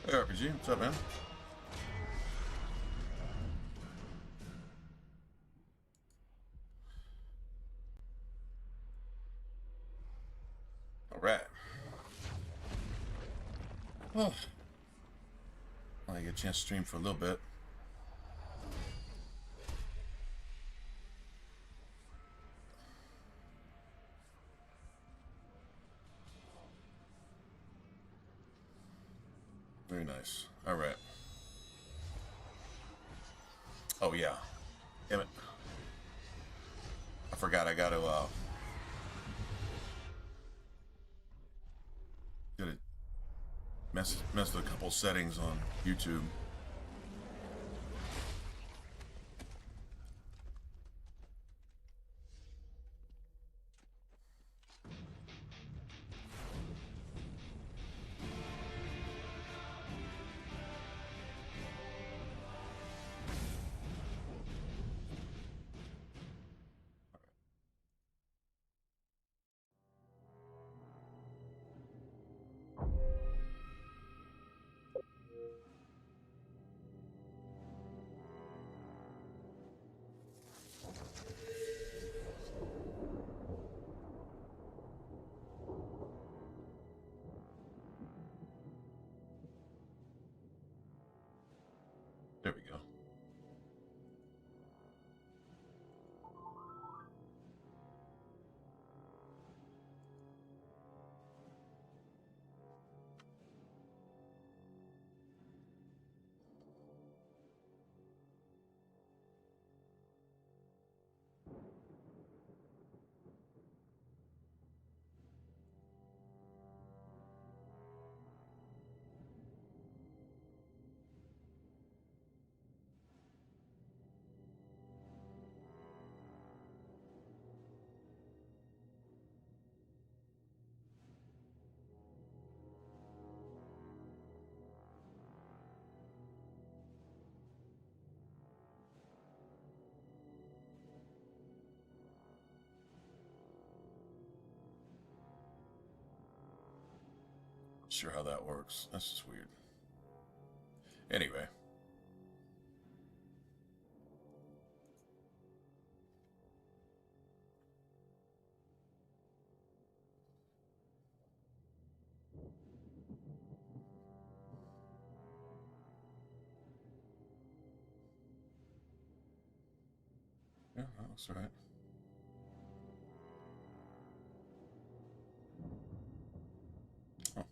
Hey RPG, what's up, man? All right. Oh, I get a chance to stream for a little bit. Very nice. All right. Oh yeah. Damn it. I forgot. I got to get it. Mess with a couple settings on YouTube. There we go. Not sure how that works. That's just weird. Anyway. Yeah, that looks all right. Oh.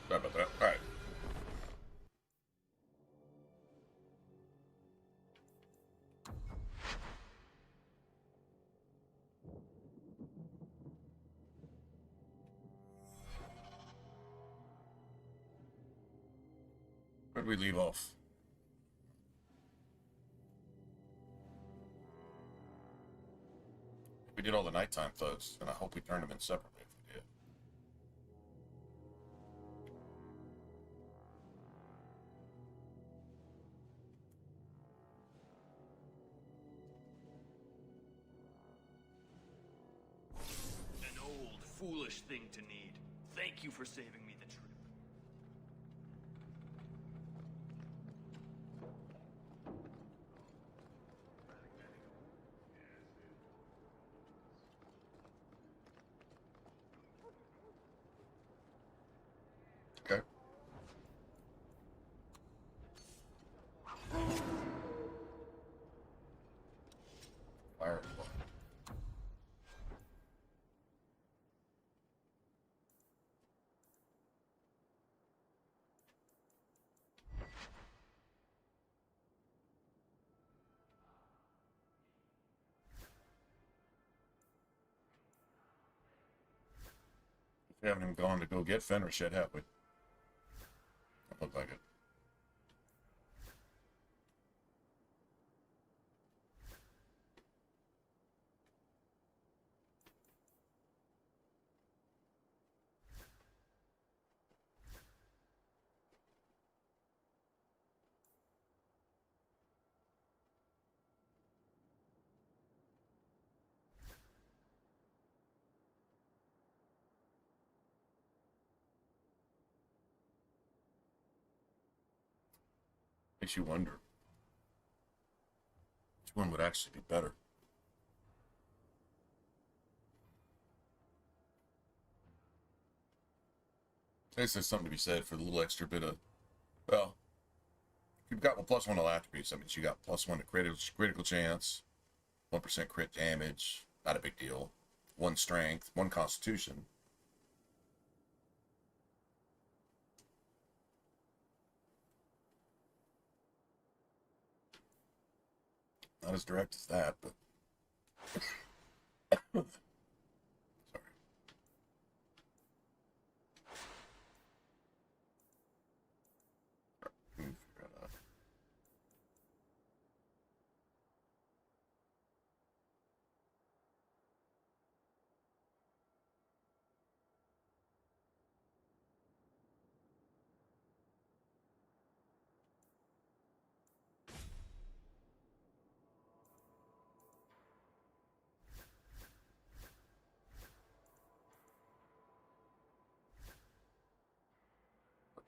Sorry about that. All right. Where'd we leave off? We did all the nighttime thugs, and I hope we turned them in separately if we did. An old, foolish thing to need. Thank you for saving me the trip. Okay. Fire. We haven't even gone to go get Fenris yet, have we? Don't look like it. Makes you wonder which one would actually be better. I guess there's something to be said for the little extra bit of, well, you've got +1 all attributes. That means you got +1 to critical chance, 1% crit damage, not a big deal. 1 strength, 1 constitution. Not as direct as that, but sorry.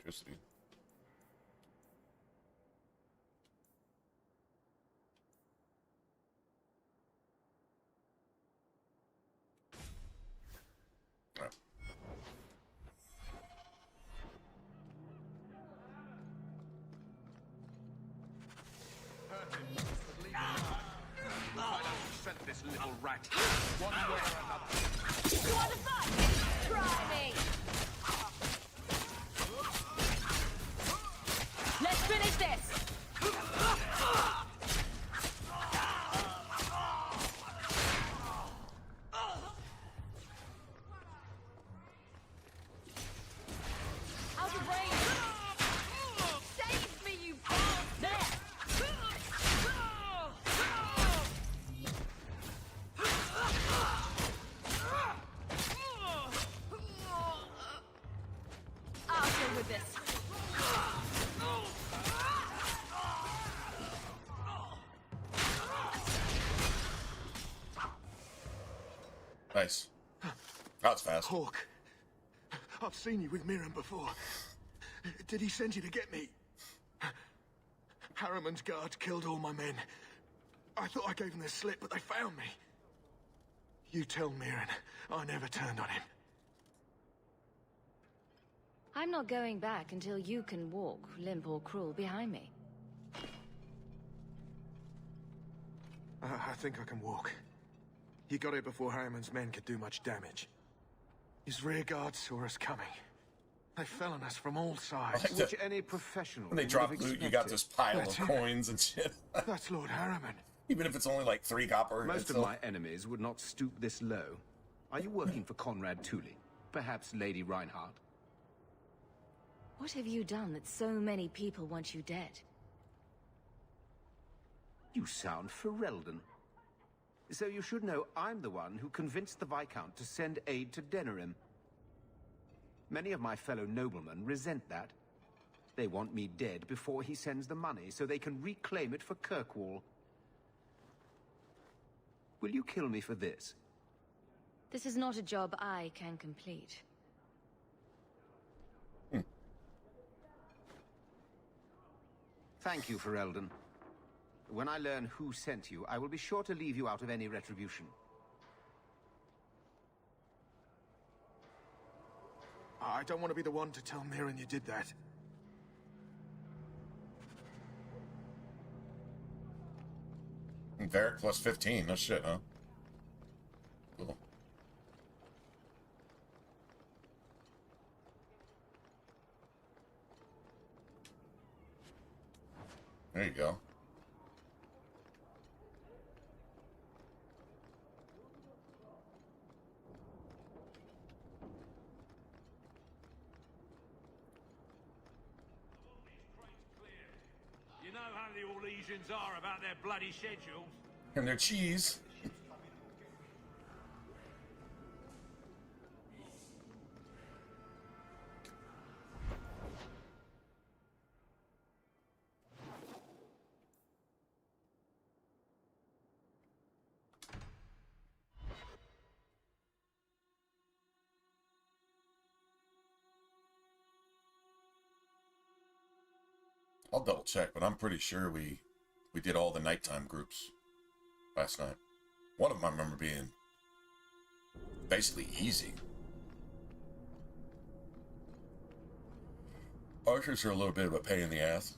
Electricity. Right. Sent this little rat one way or another. You want to fight? Try me! Let's finish this! Out of range! Save me, you bastard! There! I'll deal with this. Nice. That was fast. Hawk, I've seen you with Mirren before. Did he send you to get me? Harriman's guards killed all my men. I thought I gave them the slip, but they found me. You tell Mirren I never turned on him. I'm not going back until you can walk, limp or crawl, behind me. I think I can walk. He got it before Harriman's men could do much damage. His rear guard saw us coming. They fell on us from all sides. Like Which any professional When they would drop have loot, you got expected. this pile That's of it. coins and shit. That's Lord Harriman. Even if it's only like 3 copper. Most it's of still- my enemies would not stoop this low. Are you working for Conrad Tooley? Perhaps Lady Reinhardt? What have you done that so many people want you dead? You sound Ferelden. So you should know I'm the one who convinced the Viscount to send aid to Denerim. Many of my fellow noblemen resent that. They want me dead before he sends the money, so they can reclaim it for Kirkwall. Will you kill me for this? This is not a job I can complete. Thank you, Ferelden. When I learn who sent you, I will be sure to leave you out of any retribution. I don't want to be the one to tell Mirren you did that. Varric plus 15. No shit, huh? Cool. There you go. You know how the Orlesians are about their bloody schedules. And their cheese. I'll double check, but I'm pretty sure we did all the nighttime groups last night. One of them I remember being basically easy. Archers are a little bit of a pain in the ass,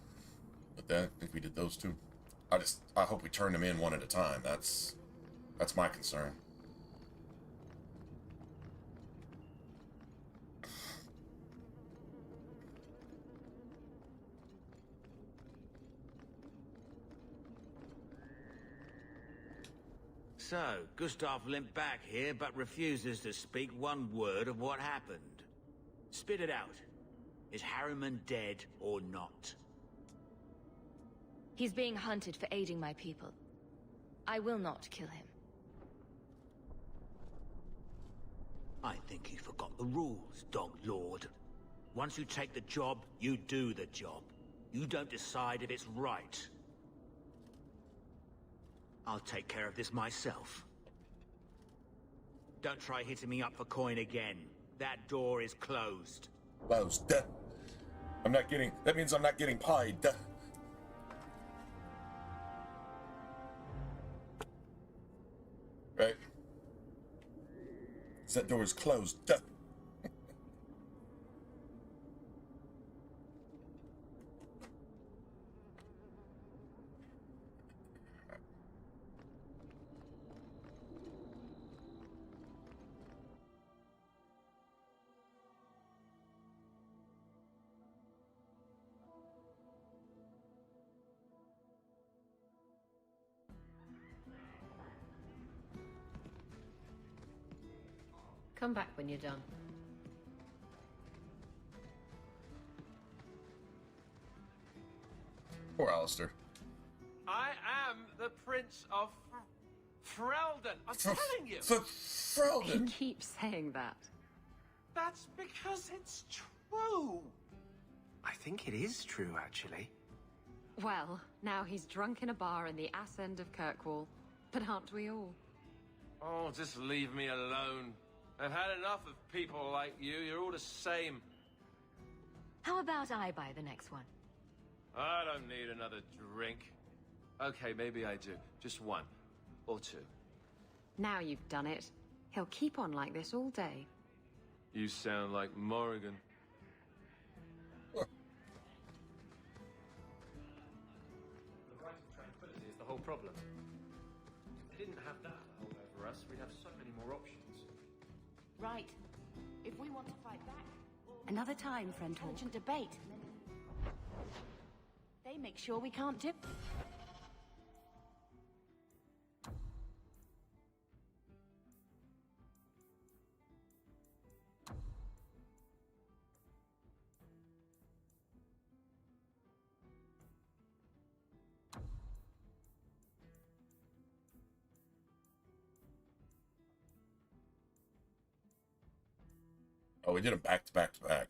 but I think we did those too. I hope we turn them in one at a time. That's my concern. So, Gustav limped back here, but refuses to speak one word of what happened. Spit it out. Is Harriman dead or not? He's being hunted for aiding my people. I will not kill him. I think you forgot the rules, Dog Lord. Once you take the job, you do the job. You don't decide if it's right. I'll take care of this myself. Don't try hitting me up for coin again. That door is closed. Closed. I'm not getting... That means I'm not getting paid. Right? That door is closed. Come back when you're done. Poor Alistair. I am the Prince of Ferelden. I'm telling you. He Ferelden. keeps saying that. That's because it's true. I think it is true, actually. Well, now he's drunk in a bar in the ass end of Kirkwall. But aren't we all? Oh, just leave me alone. I've had enough of people like you. You're all the same. How about I buy the next one? I don't need another drink. Okay, maybe I do. Just one. Or two. Now you've done it. He'll keep on like this all day. You sound like Morrigan. The right of tranquility is the whole problem. If we didn't have that to hold over us, we'd have so many more options. Right. If we want to fight back... Another time, friend talk. Intelligent debate. They make sure we can't dip... Oh, we did them back to back to back.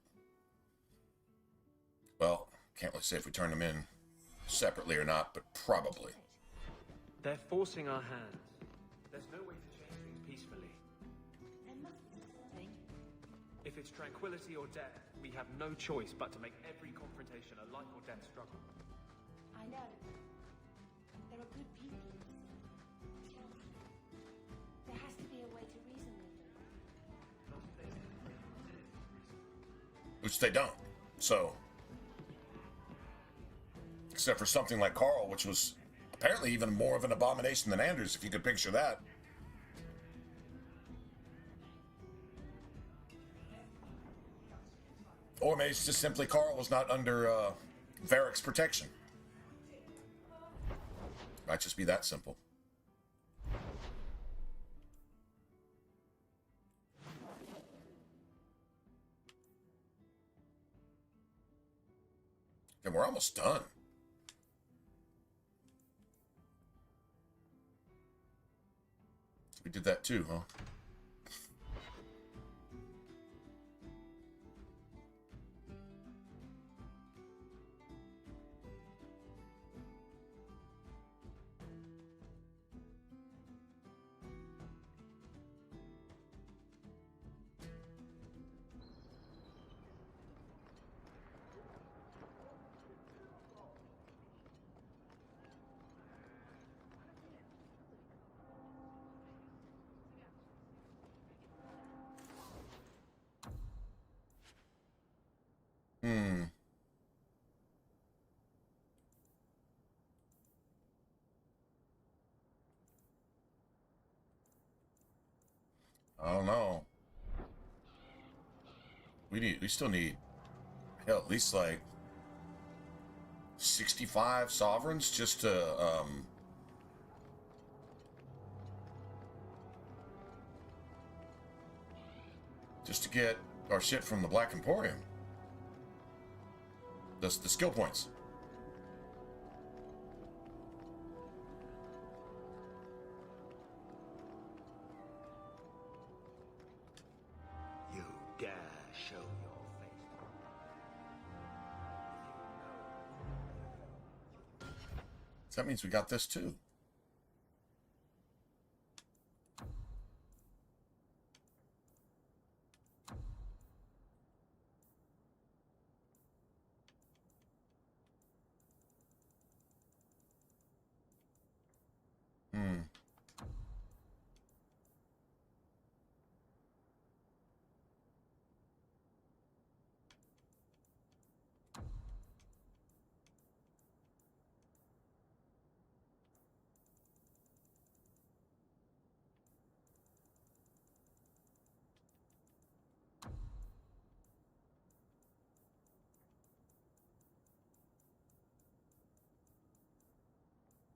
Well, can't really say if we turned them in separately or not, but probably. They're forcing our hands. There's no way to change things peacefully. If it's tranquility or death, we have no choice but to make every confrontation a life or death struggle. I know. There are good people. There has to be a way to reason with them. Which they don't. So, except for something like Carl, which was apparently even more of an abomination than Anders, if you could picture that. Or maybe it's just simply Carl was not under Varric's protection. Might just be that simple. And we're almost done. We did that too, huh? I don't know. We still need, hell, at least like 65 sovereigns just to get our shit from the Black Emporium. The skill points. You dare show your face. So that means we got this too.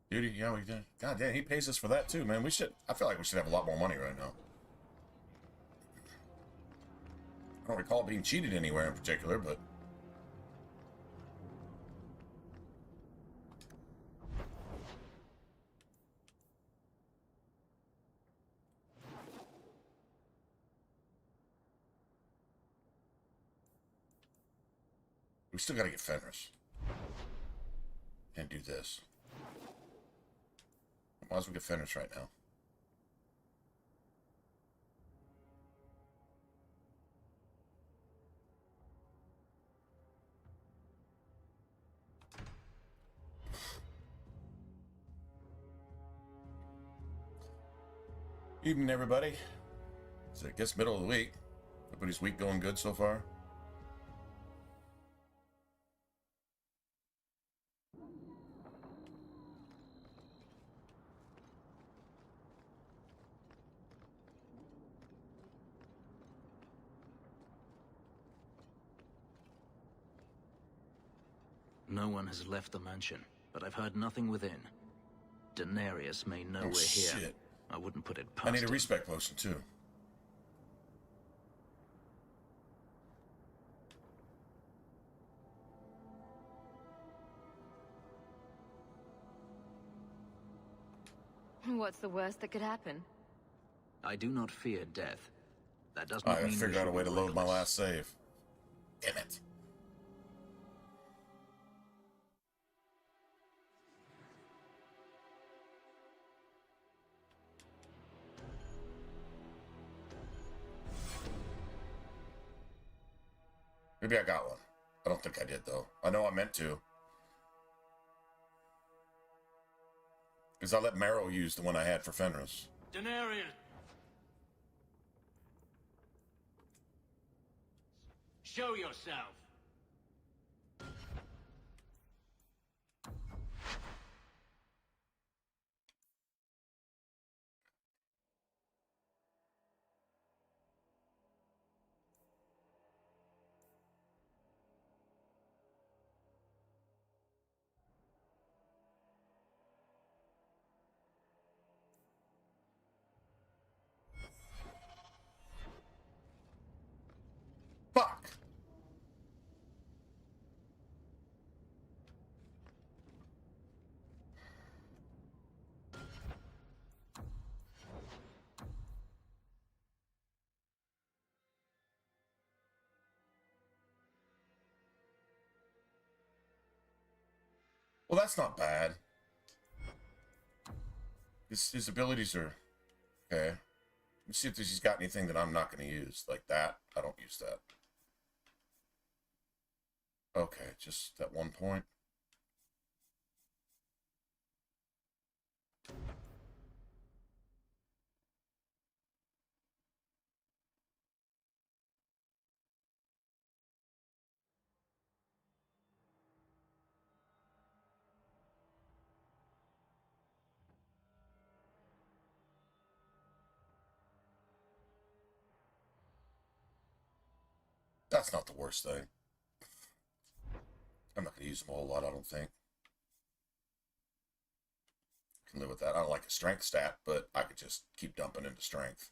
Dude, yeah, we did. God damn, he pays us for that too, man. I feel like we should have a lot more money right now. I don't recall being cheated anywhere in particular, but... we still gotta get Fenris. And do this. Might as well get Fenris right now. Evening, everybody. So I guess middle of the week. Everybody's week going good so far? No one has left the mansion, but I've heard nothing within. Daenerys may know we're here. Shit. I wouldn't put it past I need a him. respect potion too. What's the worst that could happen? I do not fear death. That does I not gotta mean we figure out a should way be to load my reckless. last save. Damn it. Maybe I got one. I don't think I did, though. I know I meant to. Because I let Marrow use the one I had for Fenris. Daenerys! Show yourself! Fuck! Well, that's not bad. His abilities are okay. Let me see if he's got anything that I'm not going to use. Like that. I don't use that. Okay, just that one point. That's not the worst thing. I'm not going to use them a whole lot, I don't think. Can live with that. I don't like a strength stat, but I could just keep dumping into strength.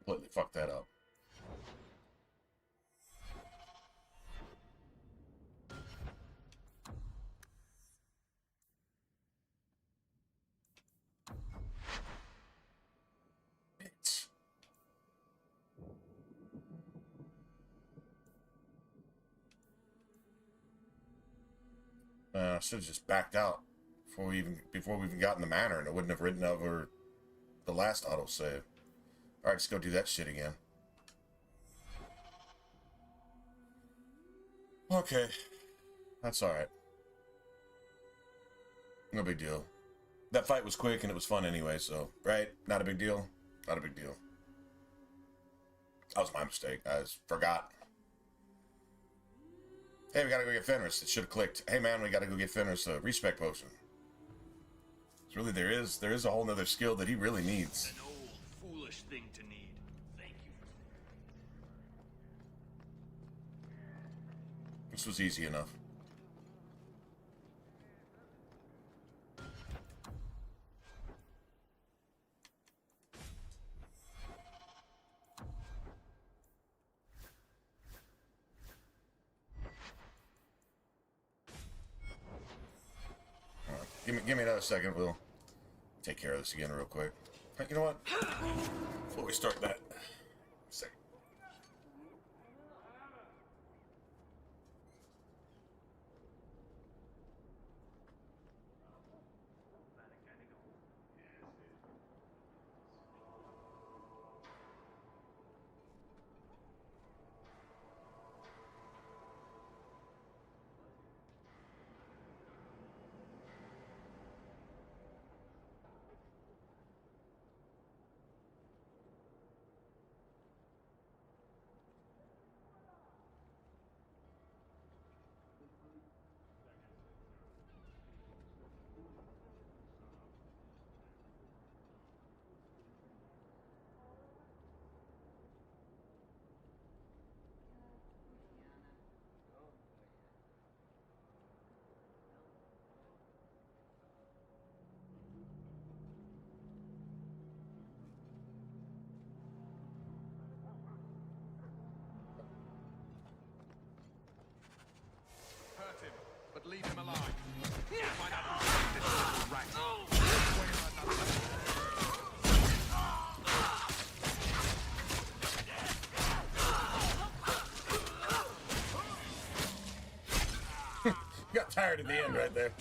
Completely fucked that up. I should have just backed out before we even got in the manor, and it wouldn't have written over the last autosave. All right, let's go do that shit again. Okay, that's all right. No big deal. That fight was quick and it was fun anyway, so right? Not a big deal. Not a big deal. That was my mistake. I just forgot. Hey, we gotta go get Fenris. It should have clicked. Hey, man, we gotta go get Fenris a respect potion. It's really, there is a whole nother skill that he really needs. An old, foolish thing to need. Thank you. This was easy enough. Give me another second. We'll take care of this again real quick. You know what? Before we start that, second. But leave him alive. Find out who this little rat. Got tired at the end right there.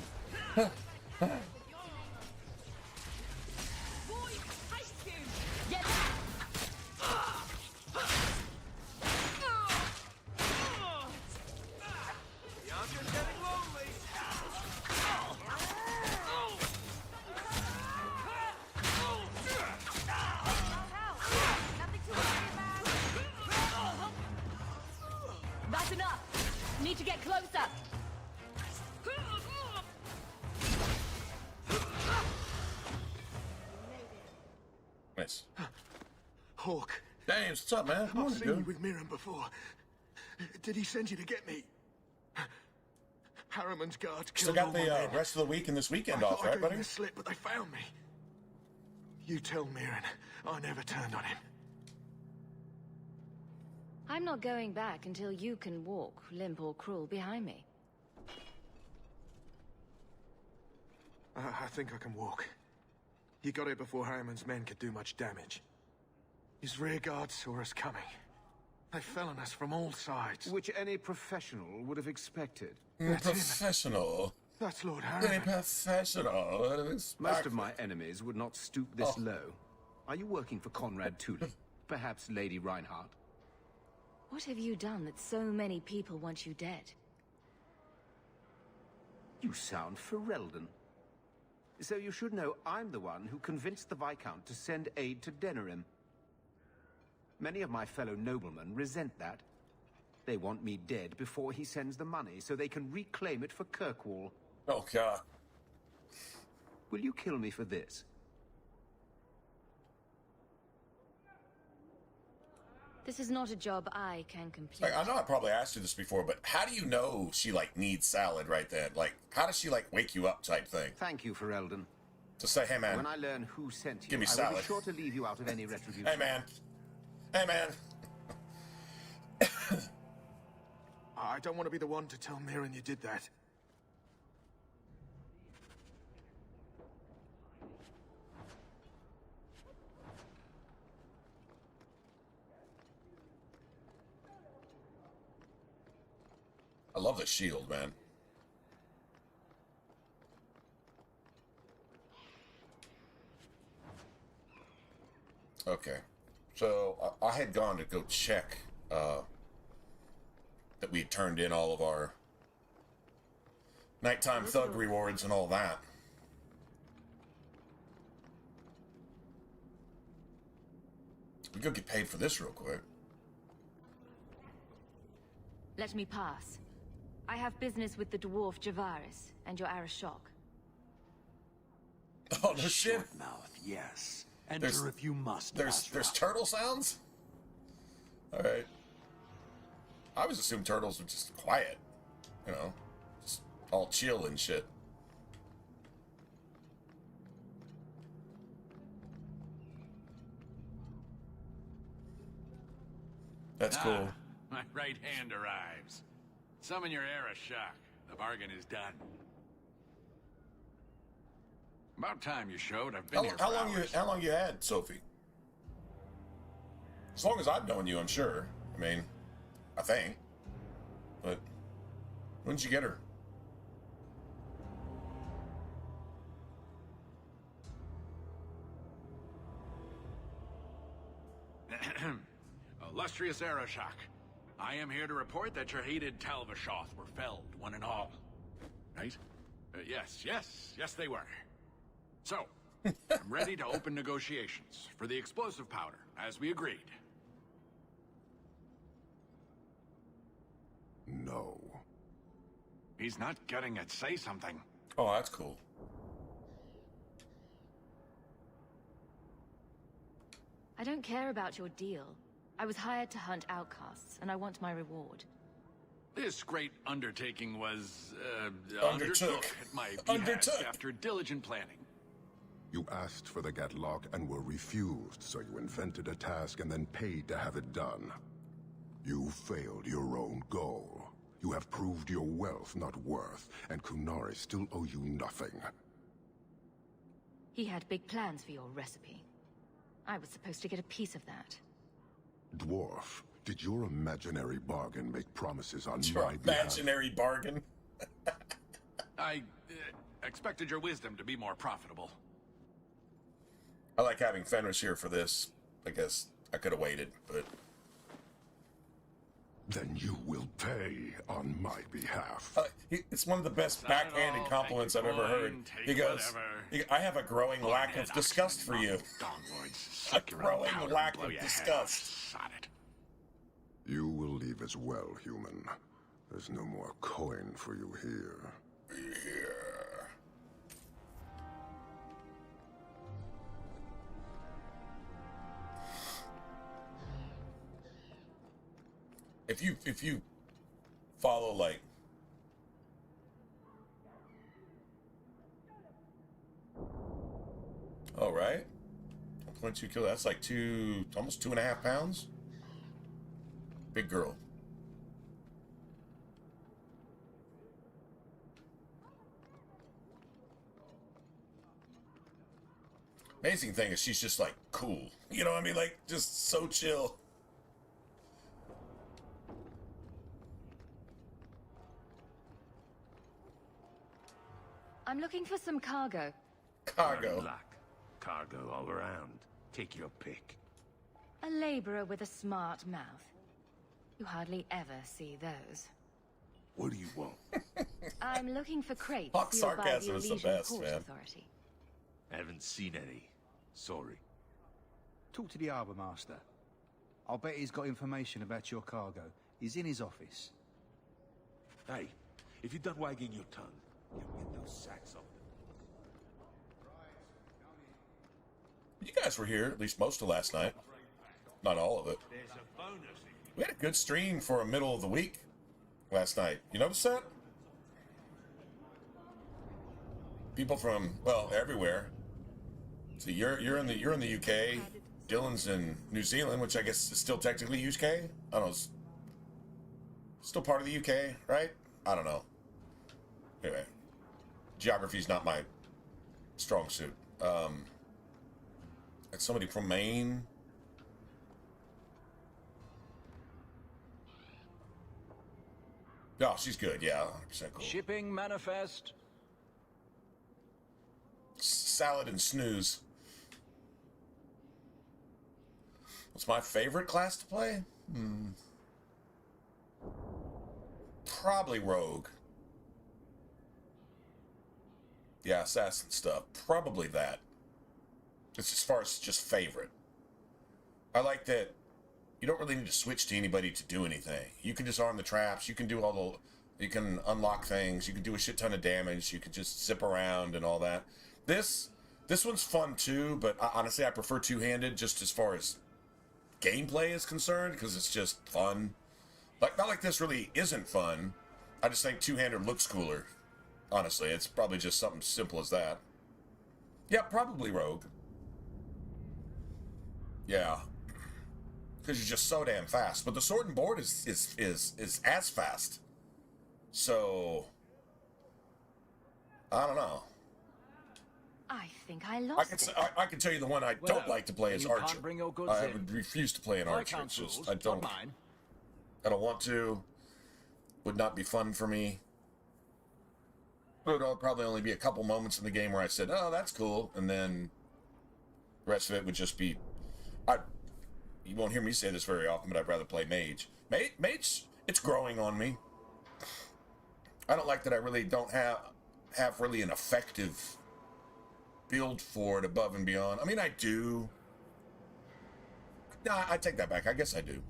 That's enough. Need to get closer. Nice. Hawk. James, what's up, man? I've seen you with Miriam before. Did he send you to get me? Harriman's guards Still killed got all my the men. rest of the week and this weekend I off, thought I right, gave buddy? you a slip, but they found me. You tell Mirren I never turned on him. I'm not going back until you can walk, limp or crawl, behind me. I think I can walk. He got it before Harriman's men could do much damage. His rear guard saw us coming. They fell on us from all sides. Which any professional would have expected. Professional. That's Lord Any Harriman. professional. Most of my enemies would not stoop this low. Are you working for Conrad Tulip? Perhaps Lady Reinhardt? What have you done that so many people want you dead? You sound Ferelden. So you should know I'm the one who convinced the Viscount to send aid to Denerim. Many of my fellow noblemen resent that. They want me dead before he sends the money, so they can reclaim it for Kirkwall. Oh, God. Will you kill me for this? This is not a job I can complete. Like, I know I probably asked you this before, but how do you know she, like, needs salad right then? Like, how does she, like, wake you up type thing? Thank you, Ferelden. To say, hey, man. When I learn who sent you, Give me I will salad. be sure to leave you out of any retribution. Hey, man. Hey, man. I don't want to be the one to tell Mirren you did that. I love the shield, man. Okay. So, I had gone to go check that we had turned in all of our nighttime thug rewards and all that. We go get paid for this real quick. Let me pass. I have business with the dwarf Javaris and your Arashok. Oh, no shit. Mouth, yes. Enter if you must. There's turtle sounds? Alright. I always assumed turtles were just quiet. You know, just all chill and shit. That's cool. My right hand arrives. Summon your Arashok. The bargain is done. About time you showed. I've been here for hours. How long you had, Sophie? As long as I've known you, I'm sure. I mean, I think. But when did you get her? Illustrious Arashok, I am here to report that your hated Talvashoth were felled, one and all. Right? Yes, they were. So, I'm ready to open negotiations for the explosive powder, as we agreed. No. He's not getting it. Say something. Oh, that's cool. I don't care about your deal. I was hired to hunt outcasts, and I want my reward. This great undertaking was, Undertook at my behest after diligent planning. You asked for the Gatlock and were refused, so you invented a task and then paid to have it done. You failed your own goal. You have proved your wealth not worth, and Kunari still owe you nothing. He had big plans for your recipe. I was supposed to get a piece of that. Dwarf, did your imaginary bargain make promises on Your my behalf? imaginary bargain? I expected your wisdom to be more profitable. I like having Fenris here for this. I guess I could have waited, but... Then you will pay on my behalf. It's one of the best backhanded compliments I've ever heard. He goes, I have a growing lack of disgust for you. A growing lack of disgust. You will leave as well, human. There's no more coin for you here. If you follow, like, all right, 0.2 kilo. That's like almost 2.5 pounds. Big girl. Amazing thing is she's just like cool. You know what I mean? Like just so chill. I'm looking for some cargo. Cargo. Good luck. Cargo all around. Take your pick. A laborer with a smart mouth. You hardly ever see those. What do you want? I'm looking for crates Hawk sealed by sarcasm the is the Elysian best, Port man. Authority. Haven't seen any. Sorry. Talk to the harbour master. I'll bet he's got information about your cargo. He's in his office. Hey, if you're done wagging your tongue, you'll get those sacks off. You guys were here at least most of last night. Not all of it. There's a bonus. We had a good stream for a middle of the week last night. You notice that? People from, well, everywhere. So you're in the UK. Dylan's in New Zealand, which I guess is still technically UK. I don't know. It's still part of the UK, right? I don't know. Anyway, geography's not my strong suit. It's somebody from Maine. Oh, she's good. Yeah, 100% cool. Shipping manifest. Salad and snooze. What's my favorite class to play? Probably Rogue. Yeah, assassin stuff. Probably that. It's as far as just favorite. I like that you don't really need to switch to anybody to do anything. You can disarm the traps. You can do you can unlock things. You can do a shit ton of damage. You can just zip around and all that. This one's fun too, but honestly, I prefer two-handed just as far as gameplay is concerned because it's just fun. Like, not like this really isn't fun. I just think two-handed looks cooler. Honestly, it's probably just something simple as that. Yeah, probably Rogue. Yeah. Because you're just so damn fast. But the sword and board is as fast. So I don't know. I think I lost it. I can tell you the one I don't like to play is Archer. Can't bring your goods I in. would refuse to play an Archer. It's just I don't want to. Would not be fun for me. It would probably only be a couple moments in the game where I said, "Oh, that's cool," and then the rest of it would just be. You won't hear me say this very often, but I'd rather play Mage. Mage, it's growing on me. I don't like that I really don't have really an effective build for it above and beyond. I mean, I do. Nah, I take that back. I guess I do.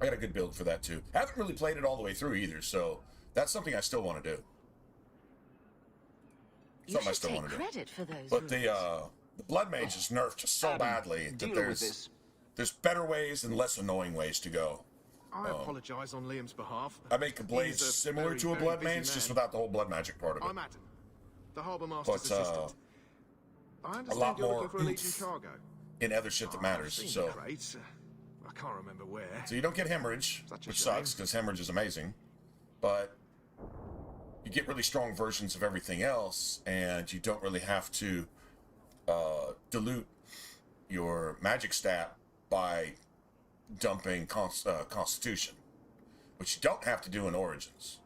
I got a good build for that too. I haven't really played it all the way through either, so that's something I still want to do. You should take credit for those. But the Blood Mage is nerfed just so badly that there's better ways and less annoying ways to go. I apologize on Liam's behalf. I make a blade similar to a Blood Mage, just without the whole blood magic part of it. I'm Adam, the harbour master's assistant. I a understand lot you're more looking for a Legion cargo. in other shit that matters. I've seen So the crates. I can't remember where. So you don't get hemorrhage, Such a which shame. sucks because hemorrhage is amazing, but you get really strong versions of everything else, and you don't really have to dilute your magic stat by dumping Constitution, which you don't have to do in Origins.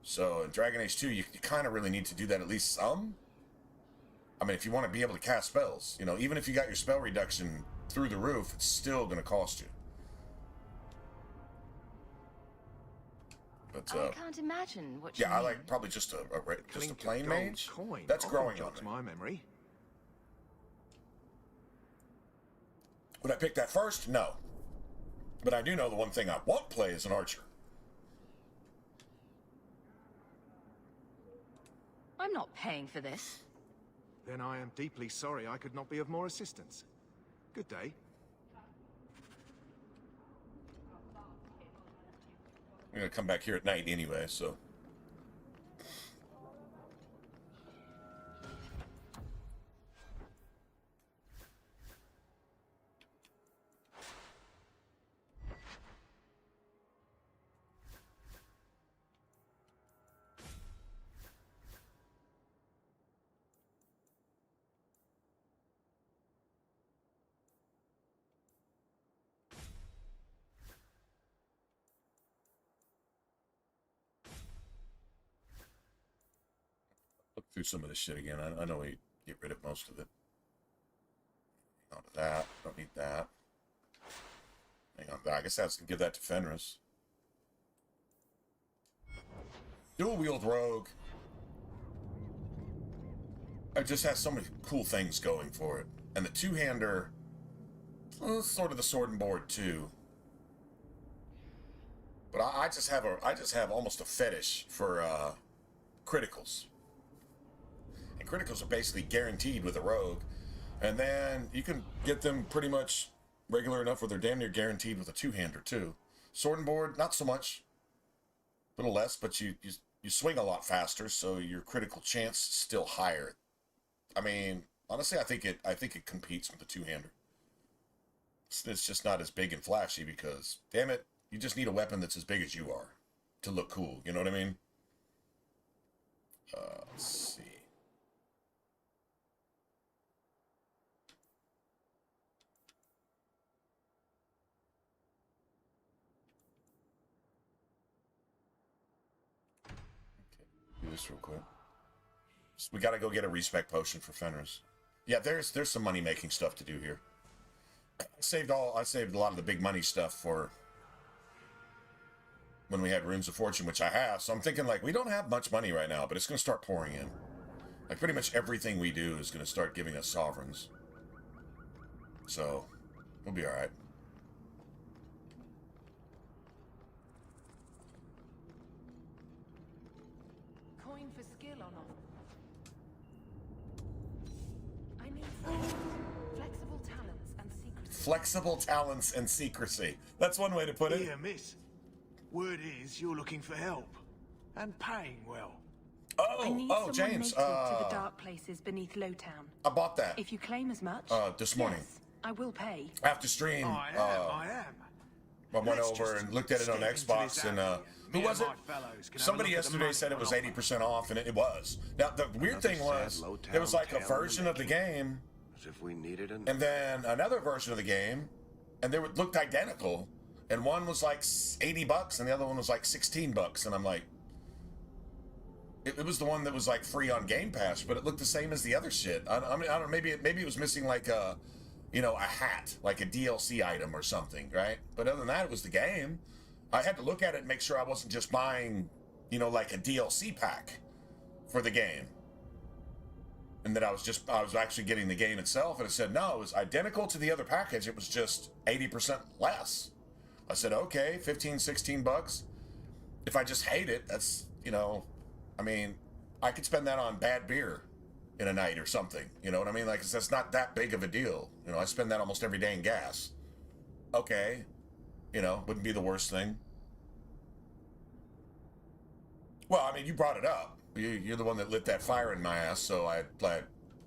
So in Dragon Age 2, you kind of really need to do that at least some. I mean, if you want to be able to cast spells, you know, even if you got your spell reduction through the roof, it's still going to cost you. But I can't imagine what. I like probably just a plain mage. That's growing on me. My memory. Would I pick that first? No. But I do know the one thing I won't play is an archer. I'm not paying for this. Then I am deeply sorry I could not be of more assistance. Good day. I'm going to come back here at night anyway, so. through some of this shit again. I know we get rid of most of it. Hang on to that. Don't need that. Hang on to that. I guess I can give that to Fenris. Dual-wheeled Rogue. It just has so many cool things going for it. And the two-hander, well, sort of the sword and board too. But I just have almost a fetish for criticals. And criticals are basically guaranteed with a rogue. And then you can get them pretty much regular enough where they're damn near guaranteed with a two-hander too. Sword and board, not so much. A little less, but you swing a lot faster, so your critical chance is still higher. I mean, honestly, I think it competes with the two-hander. It's just not as big and flashy because, damn it, you just need a weapon that's as big as you are to look cool. You know what I mean? Let's see. Do this real quick. We gotta go get a respec potion for Fenris. Yeah, there's some money making stuff to do here. I saved a lot of the big money stuff for when we had Runes of Fortune, which I have. So I'm thinking, like, we don't have much money right now, but it's gonna start pouring in. Like, pretty much everything we do is gonna start giving us sovereigns. So we'll be all right. Coin for skill or not? I need flexible talents and secrecy. Flexible talents and secrecy. That's one way to put it. Here, miss. Word is you're looking for help. And paying well. I need Oh, James. native to the dark places beneath Lowtown. I bought that. If you claim as much, this morning. yes, I will pay. After stream, I am. I went over and looked at it on Xbox, and who was it? Somebody yesterday said it was 80% off, and it was. Now, the weird thing was, there was like a version of the game, as if we needed an... and then another version of the game, and they looked identical, and one was like $80, and the other one was like $16, and I'm like, it was the one that was like free on Game Pass, but it looked the same as the other shit. I mean, I don't know, maybe it was missing like a hat, like a DLC item or something, right? But other than that, it was the game. I had to look at it and make sure I wasn't just buying, like a DLC pack for the game. And that I was actually getting the game itself, and it said, no, it was identical to the other package. It was just 80% less. I said, okay, $15-16. If I just hate it, that's, I mean, I could spend that on bad beer in a night or something. You know what I mean? Like, that's not that big of a deal. I spend that almost every day in gas. Okay. Wouldn't be the worst thing. Well, I mean, you brought it up. You're the one that lit that fire in my ass, so I like,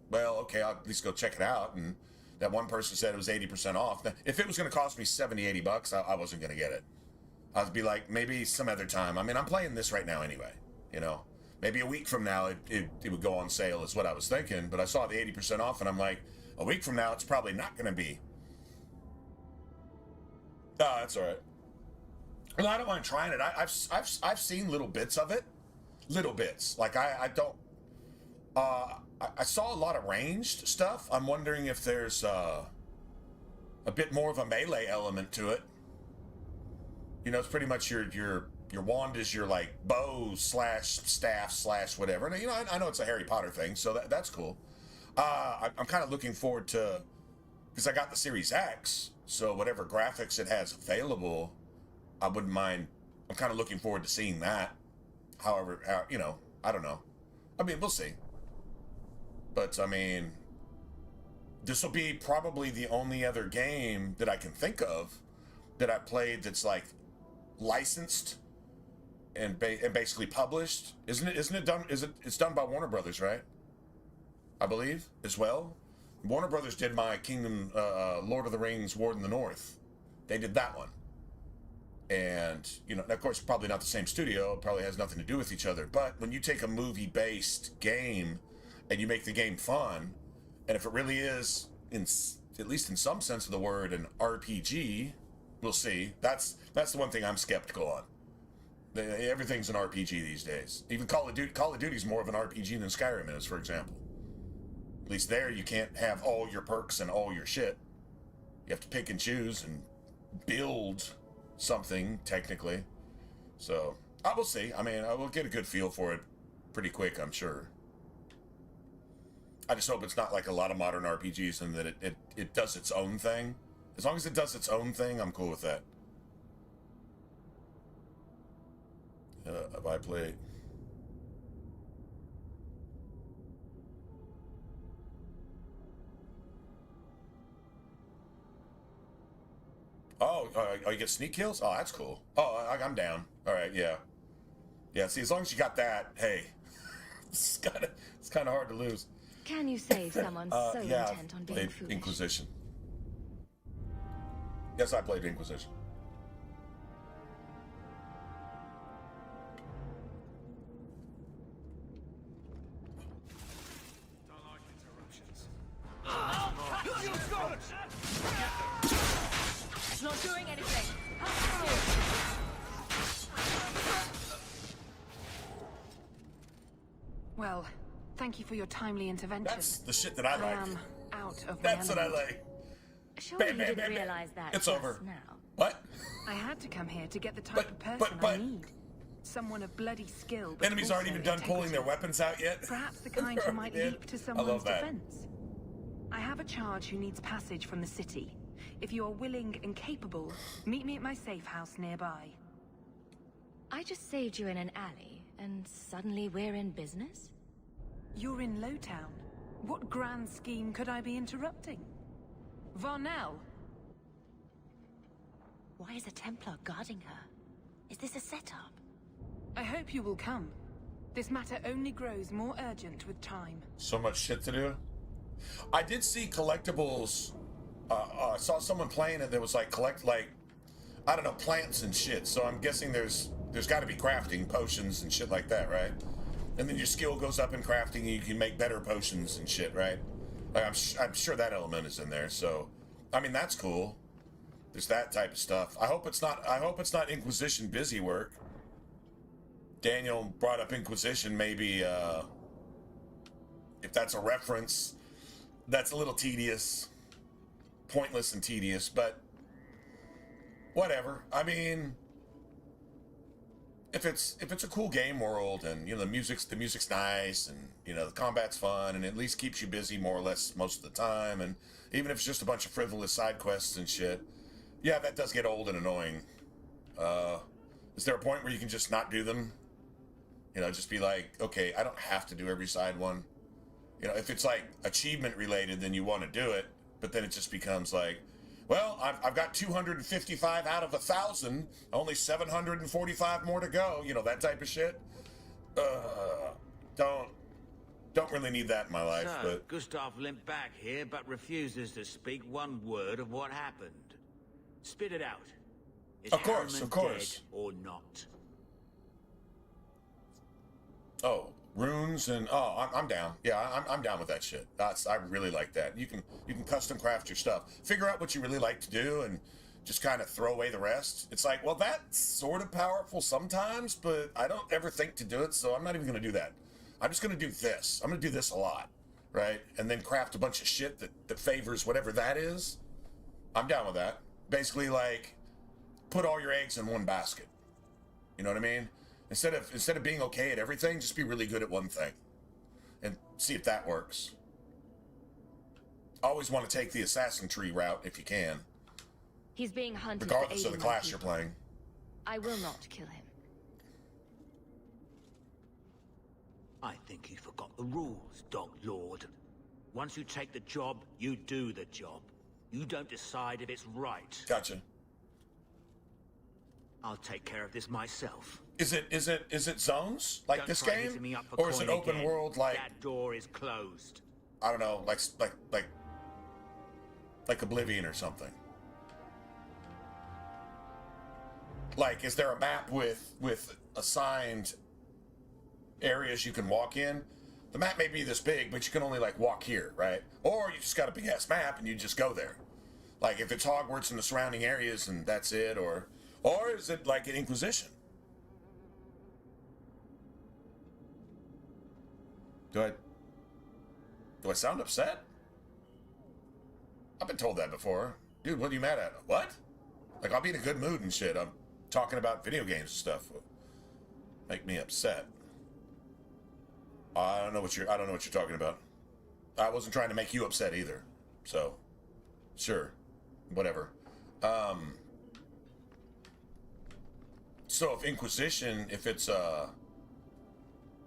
well, okay, I'll at least go check it out. And that one person said it was 80% off. Now, if it was going to cost me $70-$80, I wasn't going to get it. I'd be like, maybe some other time. I mean, I'm playing this right now anyway, Maybe a week from now, it would go on sale is what I was thinking. But I saw the 80% off, and I'm like, a week from now, it's probably not going to be. Oh, that's all right. Well, I don't mind trying it. I've seen little bits of it. Little bits. Like, I don't... I saw a lot of ranged stuff. I'm wondering if there's a bit more of a melee element to it. It's pretty much your wand is your, like, bow / staff / whatever. And, I know it's a Harry Potter thing, so that's cool. I'm kind of looking forward to... Because I got the Series X, so whatever graphics it has available, I wouldn't mind. I'm kind of looking forward to seeing that. However, I don't know. I mean, we'll see. But, I mean, this will be probably the only other game that I can think of that I played that's, like, licensed and basically published. Isn't it done? It's done by Warner Brothers, right? I believe, as well. Warner Brothers did my Kingdom, Lord of the Rings, War in the North. They did that one. And, of course, probably not the same studio. It probably has nothing to do with each other. But when you take a movie-based game and you make the game fun, and if it really is, at least in some sense of the word, an RPG, we'll see. That's the one thing I'm skeptical on. Everything's an RPG these days. Even Call of Duty's more of an RPG than Skyrim is, for example. At least there you can't have all your perks and all your shit. You have to pick and choose and build something, technically. So, I will see. I mean, I will get a good feel for it pretty quick, I'm sure. I just hope it's not like a lot of modern RPGs and that it does its own thing. As long as it does its own thing, I'm cool with that. Have I played? Oh, you get sneak kills? Oh, that's cool. Oh, I'm down. All right, yeah. Yeah, see, as long as you got that, hey. It's kind of hard to lose. Can you save someone so intent on being played foolish? Inquisition. Yes, I played Inquisition. It's not doing anything. Well, thank you for your timely intervention. That's the shit that I like. am out of That's my what I element. like. Surely Bam, you bam, didn't bam, bam. realize that It's just over. now. What? I had to come here to get the type of person I need. Someone of bloody skill, but Enemies aren't also even done pulling their integrity. weapons out yet. Perhaps the kind who might Yeah. leap to I someone's love that. defense. I have a charge who needs passage from the city. If you are willing and capable, meet me at my safe house nearby. I just saved you in an alley, and suddenly we're in business? You're in Lowtown. What grand scheme could I be interrupting? Varnell! Why is a Templar guarding her? Is this a setup? I hope you will come. This matter only grows more urgent with time. So much shit to do. I did see collectibles. I saw someone playing it that was like I don't know, plants and shit. So I'm guessing there's got to be crafting potions and shit like that, right? And then your skill goes up in crafting, and you can make better potions and shit, right? Like I'm sure that element is in there. So, I mean, that's cool. There's that type of stuff. I hope it's not Inquisition busy work. Daniel brought up Inquisition. Maybe if that's a reference, that's a little tedious, pointless and tedious. But whatever. I mean, if it's a cool game world and the music's nice and the combat's fun and at least keeps you busy more or less most of the time, and even if it's just a bunch of frivolous side quests and shit, yeah, that does get old and annoying. Is there a point where you can just not do them? Just be like, okay, I don't have to do every side one. If it's like achievement related, then you want to do it, but then it just becomes like, well, I've got 255 out of 1,000, only 745 more to go. That type of shit. Don't really need that in my life. So, But Gustav limped back here, but refuses to speak one word of what happened. Spit it out. Is Of course, Harriman of course. dead or not? oh, runes and I'm down. Yeah, I'm down with that shit. I really like that. You can custom craft your stuff. Figure out what you really like to do and just kind of throw away the rest. It's like, well, that's sort of powerful sometimes, but I don't ever think to do it, so I'm not even going to do that. I'm just going to do this. I'm going to do this a lot, right? And then craft a bunch of shit that favors whatever that is. I'm down with that. Basically, like, put all your eggs in one basket. You know what I mean? Instead of being okay at everything, just be really good at one thing. And see if that works. Always want to take the assassin tree route if you can. He's being hunted Regardless for of the aiding my class you're people. playing. I will not kill him. I think you forgot the rules, Dog Lord. Once you take the job, you do the job. You don't decide if it's right. Gotcha. I'll take care of this myself. Is it zones like Don't this try game, hitting me up for or is it coin open again. world like That door is closed. I don't know, like Oblivion or something? Like, is there a map with assigned areas you can walk in? The map may be this big, but you can only like walk here, right? Or you just got a big ass map and you just go there. Like if it's Hogwarts and the surrounding areas and that's it, or is it like an Inquisition? Do I sound upset? I've been told that before. Dude, what are you mad at? What? Like, I'll be in a good mood and shit. I'm talking about video games and stuff. Make me upset. I don't know what you're talking about. I wasn't trying to make you upset either. So, sure. Whatever. So if Inquisition, if it's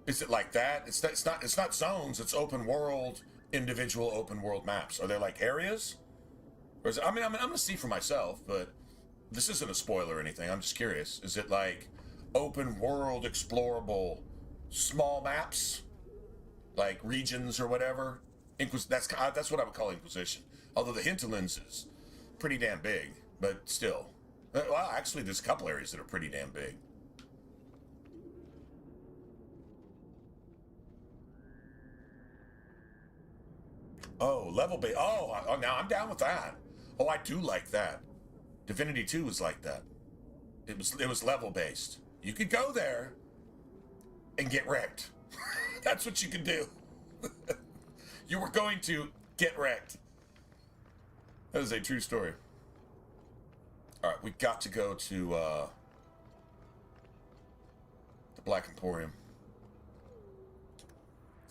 is it like that? It's not zones, it's open world, individual open world maps. Are there like areas? Or is it, I'm gonna see for myself, but this isn't a spoiler or anything. I'm just curious. Is it like open world explorable small maps? Like regions or whatever? That's what I would call Inquisition. Although the hinterlands is pretty damn big, but still. Well, actually, there's a couple areas that are pretty damn big. Oh, level base. Oh, now I'm down with that. Oh, I do like that. Divinity 2 was like that. It was level based. You could go there and get wrecked. That's what you could do. You were going to get wrecked. That is a true story. All right, we got to go to the Black Emporium.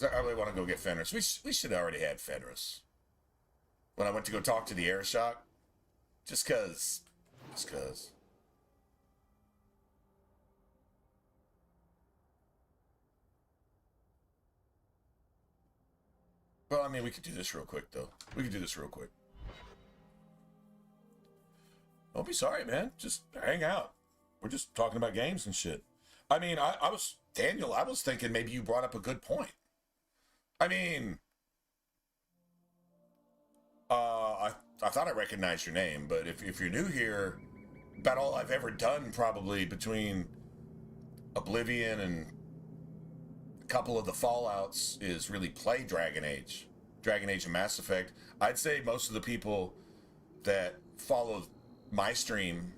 I really want to go get Fenris. We should have already had Fenris. When I went to go talk to the air shock. Just cause. Well, I mean, we could do this real quick, though. Don't be sorry, man. Just hang out. We're just talking about games and shit. I mean, Daniel, I was thinking maybe you brought up a good point. I mean, I thought I recognized your name, but if you're new here, about all I've ever done probably between Oblivion and a couple of the Fallouts is really play Dragon Age and Mass Effect. I'd say most of the people that follow my stream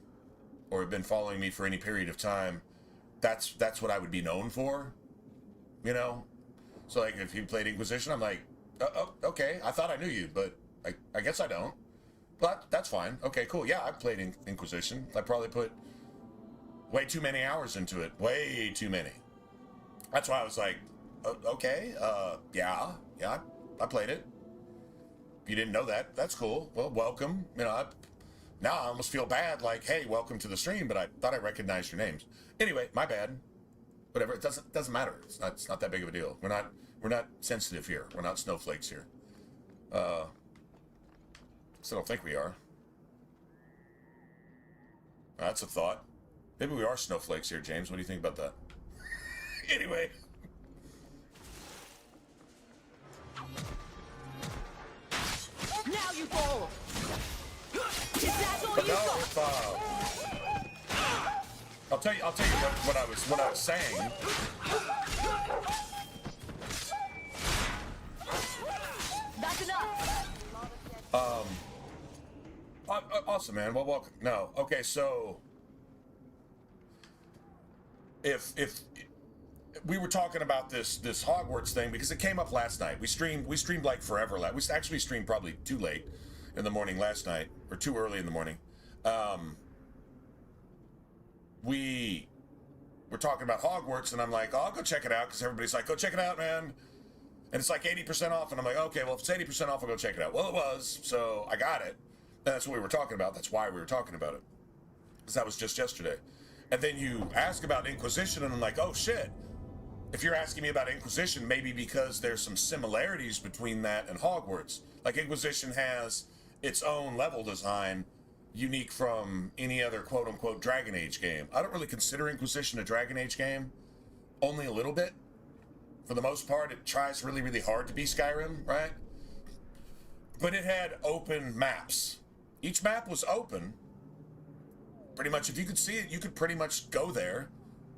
or have been following me for any period of time, that's what I would be known for, you know? So like if you played Inquisition, I'm like, oh, okay, I thought I knew you, but I guess I don't. But that's fine. Okay, cool. Yeah, I've played Inquisition. I probably put way too many hours into it. Way too many. That's why I was like, okay, yeah, I played it. If you didn't know that, that's cool. Well, welcome. You know, now I almost feel bad, like, hey, welcome to the stream, but I thought I recognized your names. Anyway, my bad. Whatever. It doesn't matter. It's not that big of a deal. We're not sensitive here. We're not snowflakes here. So I don't think we are. That's a thought. Maybe we are snowflakes here, James. What do you think about that? Anyway. Now you fall. Is that all you got? I'll tell you what I was saying. That's enough. Awesome, man. Well, welcome. No, okay. So, if we were talking about this Hogwarts thing because it came up last night. We streamed like forever. We actually streamed probably too late in the morning last night, or too early in the morning. We were talking about Hogwarts, and I'm like, oh, I'll go check it out because everybody's like, go check it out, man. And it's like 80% off, and I'm like, okay, well, if it's 80% off, I'll go check it out. Well, it was, so I got it. And that's what we were talking about. That's why we were talking about it. Because that was just yesterday. And then you ask about Inquisition, and I'm like, oh, shit. If you're asking me about Inquisition, maybe because there's some similarities between that and Hogwarts. Like, Inquisition has its own level design, unique from any other quote-unquote Dragon Age game. I don't really consider Inquisition a Dragon Age game. Only a little bit. For the most part, it tries really, really hard to be Skyrim, right? But it had open maps. Each map was open. Pretty much, if you could see it, you could pretty much go there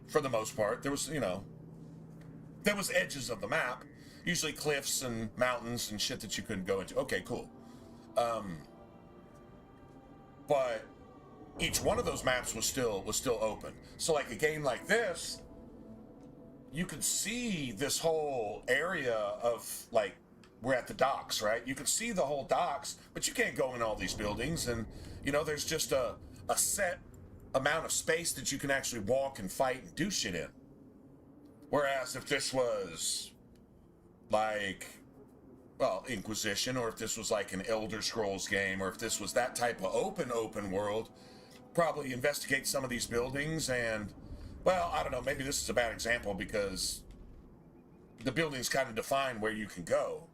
for the most part. There was, there was edges of the map, usually cliffs and mountains and shit that you couldn't go into. Okay, cool. But each one of those maps was still open. So like a game like this, you could see this whole area of, like, we're at the docks, right? You can see the whole docks, but you can't go in all these buildings, and, you know, there's just a set amount of space that you can actually walk and fight and do shit in. Whereas if this was, like, well, Inquisition, or if this was like an Elder Scrolls game, or if this was that type of open world, probably investigate some of these buildings and, well, I don't know, maybe this is a bad example because the buildings kind of define where you can go.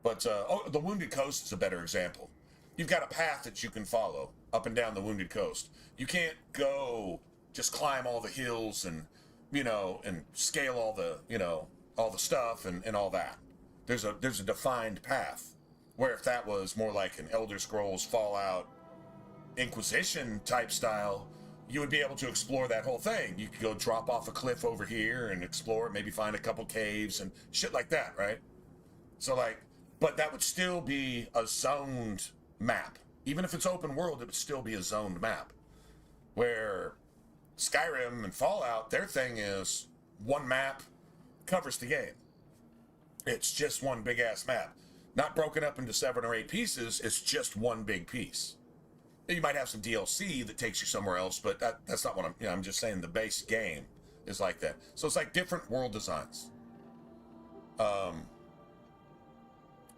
But, the Wounded Coast is a better example. You've got a path that you can follow up and down the Wounded Coast. You can't go just climb all the hills and, you know, and scale all the, you know, all the stuff and all that. There's a defined path. Where if that was more like an Elder Scrolls, Fallout, Inquisition type style, you would be able to explore that whole thing. You could go drop off a cliff over here and explore it, maybe find a couple caves and shit like that, right? So, like, but that would still be a zoned map. Even if it's open world, it would still be a zoned map. Where Skyrim and Fallout, their thing is one map covers the game. It's just one big ass map. Not broken up into 7 or 8 pieces, it's just one big piece. You might have some DLC that takes you somewhere else, but that's not what I'm, you know, I'm just saying the base game is like that. So it's like different world designs.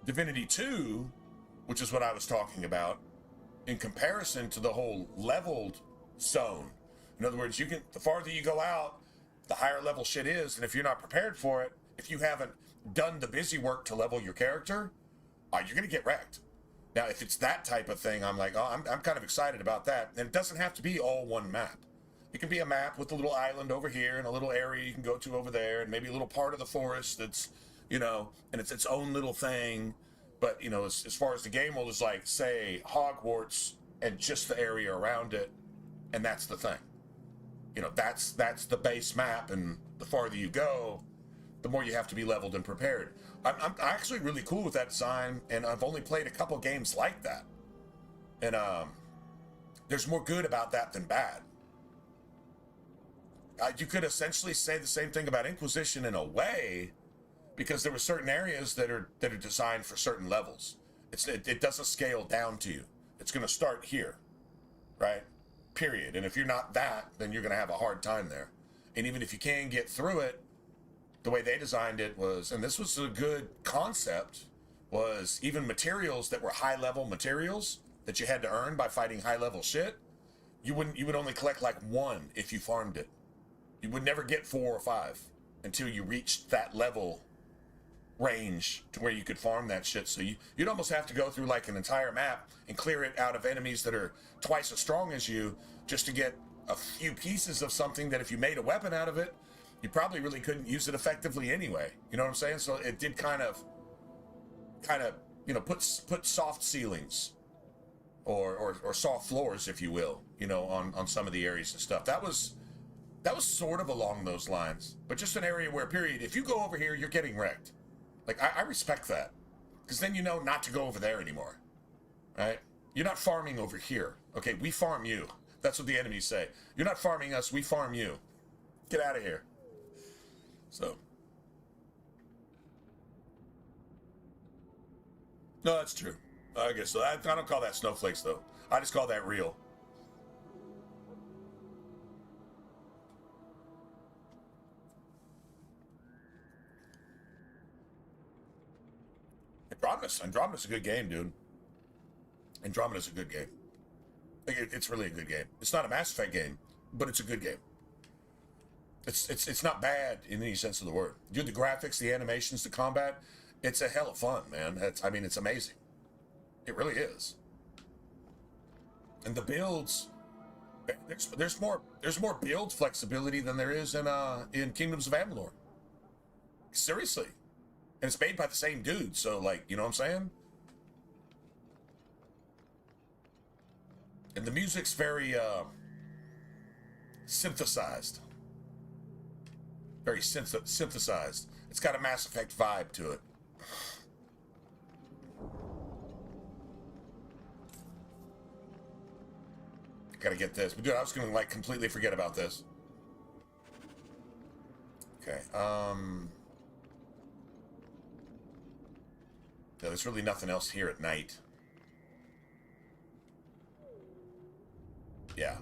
Divinity 2, which is what I was talking about, in comparison to the whole leveled zone. In other words, the farther you go out, the higher level shit is, and if you're not prepared for it, if you haven't done the busy work to level your character, you're gonna get wrecked. Now, if it's that type of thing, I'm like, oh, I'm kind of excited about that. And it doesn't have to be all one map. It can be a map with a little island over here and a little area you can go to over there, and maybe a little part of the forest that's, you know, and it's its own little thing. But, you know, as far as the game world is like, say, Hogwarts and just the area around it, and that's the thing. You know, that's the base map, and the farther you go, the more you have to be leveled and prepared. I'm actually really cool with that design, and I've only played a couple games like that. And there's more good about that than bad. You could essentially say the same thing about Inquisition in a way, because there were certain areas that are designed for certain levels. It doesn't scale down to you. It's going to start here, right? Period. And if you're not that, then you're going to have a hard time there. And even if you can get through it, the way they designed it was, and this was a good concept, was even materials that were high-level materials that you had to earn by fighting high-level shit, you would only collect like 1 if you farmed it. You would never get 4 or 5 until you reached that level range to where you could farm that shit. So you'd almost have to go through like an entire map and clear it out of enemies that are twice as strong as you just to get a few pieces of something that if you made a weapon out of it, you probably really couldn't use it effectively anyway. You know what I'm saying? So it did kind of, you know, put soft ceilings or soft floors, if you will, you know, on some of the areas and stuff. That was sort of along those lines, but just an area where, period, if you go over here, you're getting wrecked. Like, I respect that, because then you know not to go over there anymore, right? You're not farming over here. Okay, we farm you. That's what the enemies say. You're not farming us, we farm you. Get out of here. So. No, that's true. I guess so. I don't call that snowflakes, though. I just call that real. Andromeda's a good game, dude. Andromeda's a good game. It's really a good game. It's not a Mass Effect game, but it's a good game. It's not bad in any sense of the word. Dude, the graphics, the animations, the combat, it's a hell of fun, man. It's amazing. It really is. And the builds, there's more build flexibility than there is in Kingdoms of Amalur. Seriously. And it's made by the same dude, so, like, you know what I'm saying? And the music's very synthesized. Very synthesized. It's got a Mass Effect vibe to it. Gotta get this. But dude, I was gonna, like, completely forget about this. Okay. Yeah, there's really nothing else here at night. Yeah.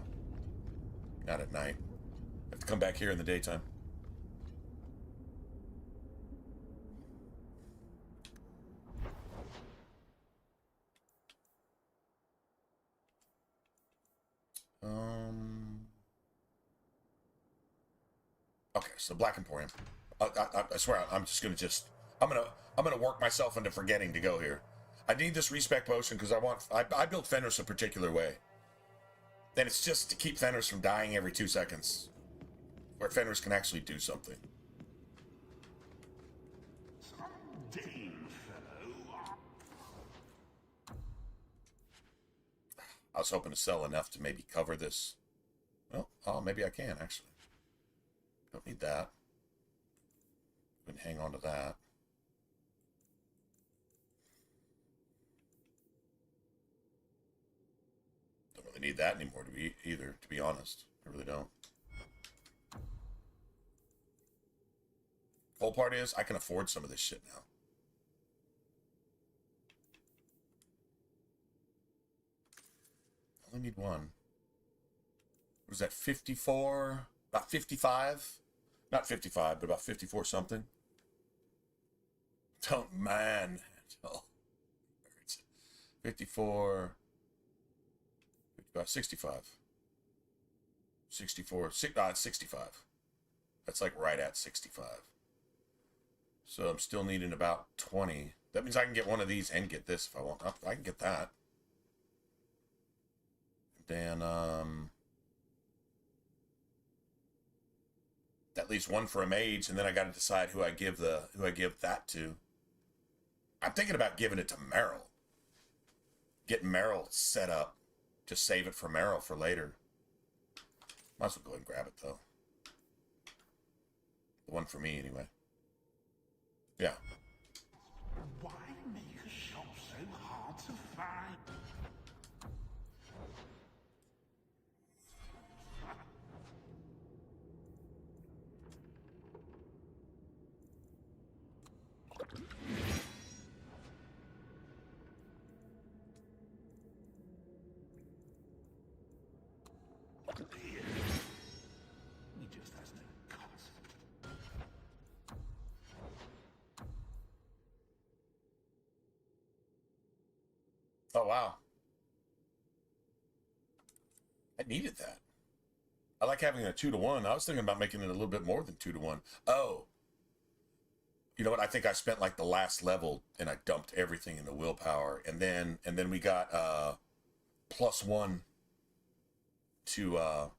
Not at night. Have to come back here in the daytime. Okay, so Black Emporium. I swear, I'm just gonna I'm gonna work myself into forgetting to go here. I need this respec potion because I built Fenris a particular way. And it's just to keep Fenris from dying every 2 seconds. Where Fenris can actually do something. I was hoping to sell enough to maybe cover this. Well, oh, maybe I can, actually. Don't need that. We can hang on to that. Don't really need that anymore either, to be honest. I really don't. Whole part is, I can afford some of this shit now. I only need one. What was that, 54? About 55? Not 55, but about 54 something. Don't mind. Oh. 54. About 65. 64. It's 65. That's like right at 65. So I'm still needing about 20. That means I can get one of these and get this if I want. I can get that. Then, at least one for a mage, and then I got to decide who I give that to. I'm thinking about giving it to Meryl. Get Meryl set up. Just save it for Meryl for later. Might as well go ahead and grab it though. The one for me anyway. Yeah. Why make a shop so hard to find? He just has no concept. Oh, wow. I needed that. I like having a 2-to-1. I was thinking about making it a little bit more than 2-to-1. Oh. You know what? I think I spent like the last level and I dumped everything into willpower. And then we got +1 to our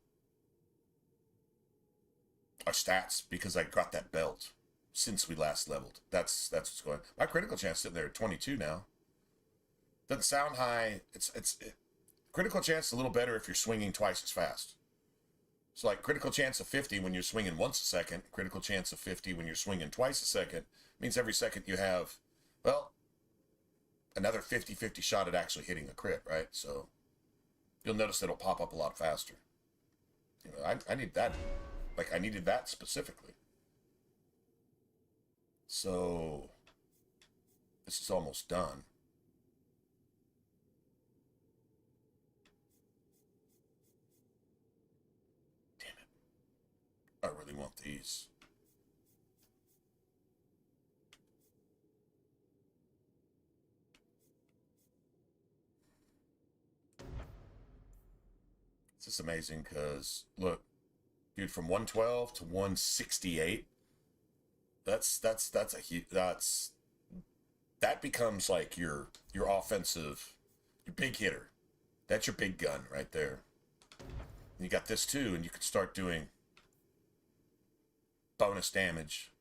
stats because I got that belt since we last leveled. That's what's going on. My critical chance sitting there at 22 now. Doesn't sound high. Critical chance is a little better if you're swinging twice as fast. So like critical chance of 50 when you're swinging once a second, critical chance of 50 when you're swinging twice a second, means every second you have, well, another 50-50 shot at actually hitting a crit, right? So you'll notice it'll pop up a lot faster. You know, I need that. Like I needed that specifically. So this is almost done. I really want these. This is amazing because look, dude, from 112 to 168. That becomes like your offensive, your big hitter. That's your big gun right there. And you got this too, and you can start doing bonus damage.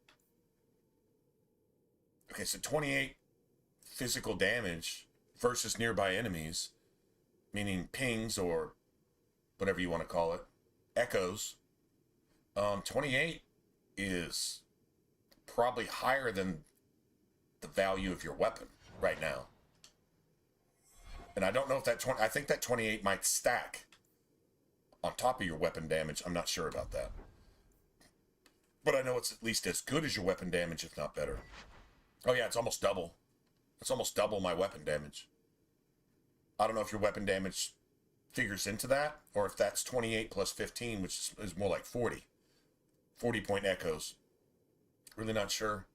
Okay, so 28 physical damage versus nearby enemies, meaning pings or whatever you want to call it, echoes. 28 is probably higher than the value of your weapon right now. And I don't know if I think that 28 might stack on top of your weapon damage. I'm not sure about that. But I know it's at least as good as your weapon damage, if not better. Oh yeah, it's almost double. It's almost double my weapon damage. I don't know if your weapon damage figures into that, or if that's 28 plus 15, which is more like 40. 40-point echoes. Really not sure.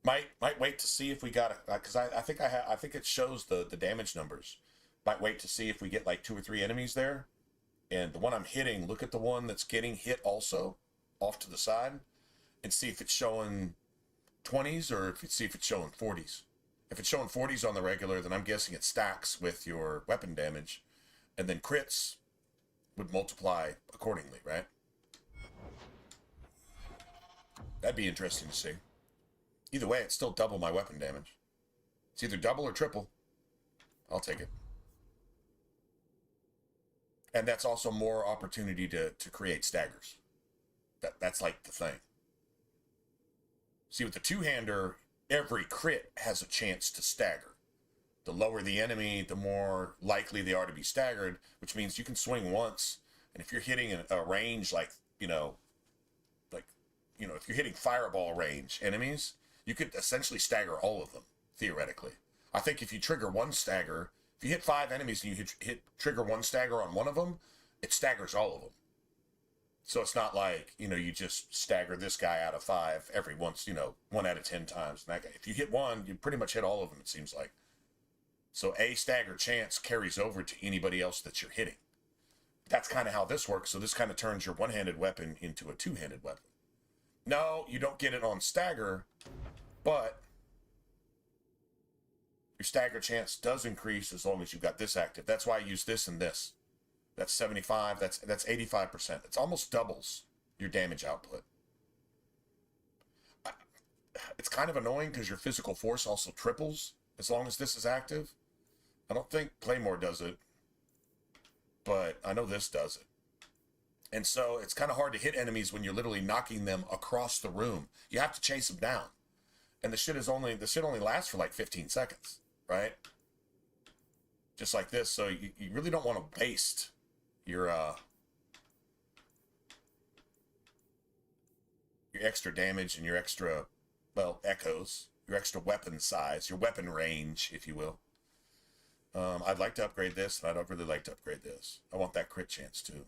Might wait to see if we got it, because I think it shows the damage numbers. Might wait to see if we get like 2 or 3 enemies there, and the one I'm hitting, look at the one that's getting hit also, off to the side, and see if it's showing 20s or see if it's showing 40s. If it's showing 40s on the regular, then I'm guessing it stacks with your weapon damage, and then crits would multiply accordingly, right? That'd be interesting to see. Either way, it's still double my weapon damage. It's either double or triple. I'll take it. And that's also more opportunity to create staggers. That's like the thing. See, with the two-hander, every crit has a chance to stagger. The lower the enemy, the more likely they are to be staggered, which means you can swing once, and if you're hitting a range like, if you're hitting fireball range enemies, you could essentially stagger all of them, theoretically. I think if you trigger one stagger, if you hit 5 enemies and you hit trigger one stagger on one of them, it staggers all of them. So it's not like, you just stagger this guy out of 5 every once, 1 out of 10 times. And that guy, if you hit one, you pretty much hit all of them, it seems like. So a stagger chance carries over to anybody else that you're hitting. That's kind of how this works. So this kind of turns your one-handed weapon into a two-handed weapon. No, you don't get it on stagger, but your stagger chance does increase as long as you've got this active. That's why I use this and this. That's 75, that's 85%. It's almost doubles your damage output. It's kind of annoying because your physical force also triples as long as this is active. I don't think Claymore does it, but I know this does it. And so it's kind of hard to hit enemies when you're literally knocking them across the room. You have to chase them down. And the shit only lasts for like 15 seconds, right? Just like this. So you really don't want to waste your extra damage and your extra, echoes, your extra weapon size, your weapon range, if you will. I'd like to upgrade this, and I'd really like to upgrade this. I want that crit chance too.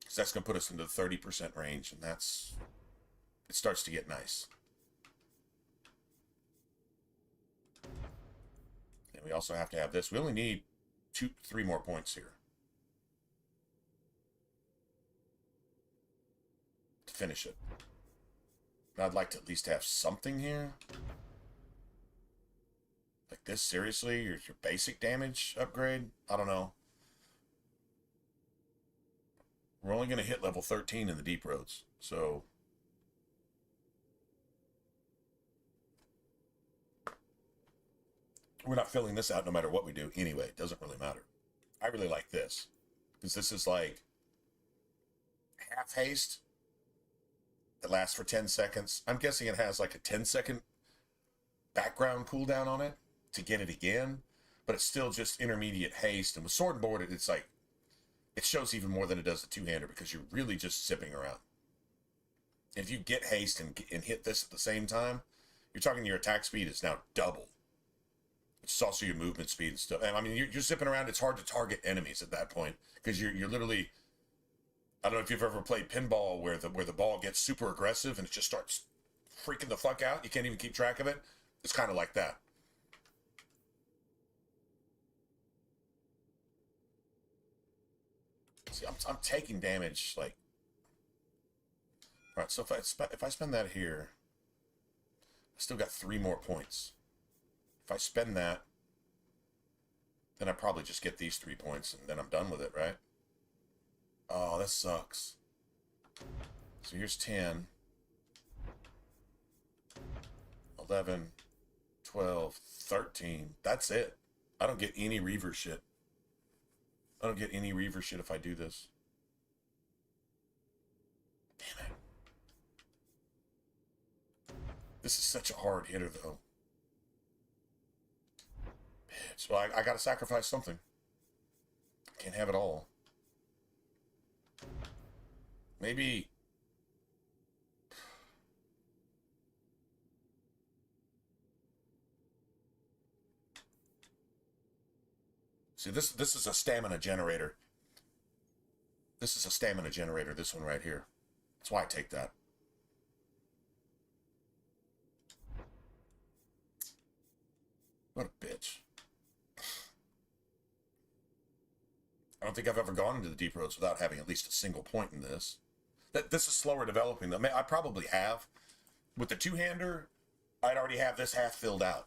Because that's going to put us into the 30% range, and it starts to get nice. And we also have to have this. We only need 3 more points here to finish it. And I'd like to at least have something here. Like this, seriously? Your basic damage upgrade? I don't know. We're only going to hit level 13 in the deep roads, so we're not filling this out no matter what we do anyway. It doesn't really matter. I really like this, because this is like half haste that lasts for 10 seconds. I'm guessing it has like a 10-second background cooldown on it to get it again, but it's still just intermediate haste. And with Sword and Boarded, it's like, it shows even more than it does the two-hander, because you're really just zipping around. If you get haste and hit this at the same time, you're talking your attack speed is now double. It's also your movement speed and stuff. And I mean, you're zipping around. It's hard to target enemies at that point, because you're literally, I don't know if you've ever played pinball where the ball gets super aggressive and it just starts freaking the fuck out. You can't even keep track of it. It's kind of like that. See, I'm taking damage, like... Alright, so if I spend that here, I still got 3 more points. If I spend that, then I probably just get these 3 points, and then I'm done with it, right? Oh, that sucks. So here's 10. 11, 12, 13. That's it. I don't get any Reaver shit. I don't get any Reaver shit if I do this. Damn it. This is such a hard hitter, though. Bitch. Well, I gotta sacrifice something. I can't have it all. Maybe See, this is a stamina generator. This is a stamina generator, this one right here. That's why I take that. What a bitch. I don't think I've ever gone into the deep roads without having at least a single point in this. This is slower developing though. I probably have. With the two-hander, I'd already have this half filled out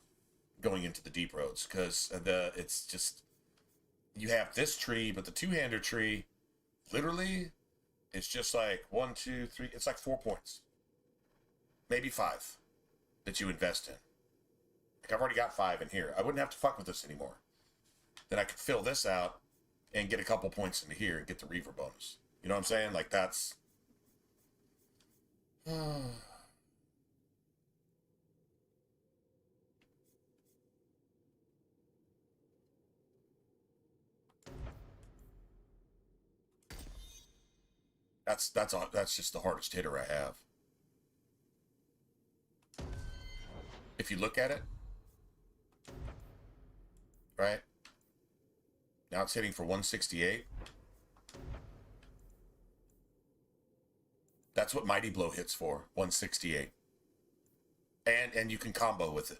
going into the deep roads, because it's just, you have this tree, but the two-hander tree, literally, it's just like 1, 2, 3, it's like 4 points. Maybe 5 that you invest in. Like, I've already got 5 in here. I wouldn't have to fuck with this anymore. Then I could fill this out and get a couple points into here and get the Reaver bonus. You know what I'm saying? Like, that's... That's just the hardest hitter I have. If you look at it, right? Now it's hitting for 168. That's what Mighty Blow hits for, 168. And you can combo with it.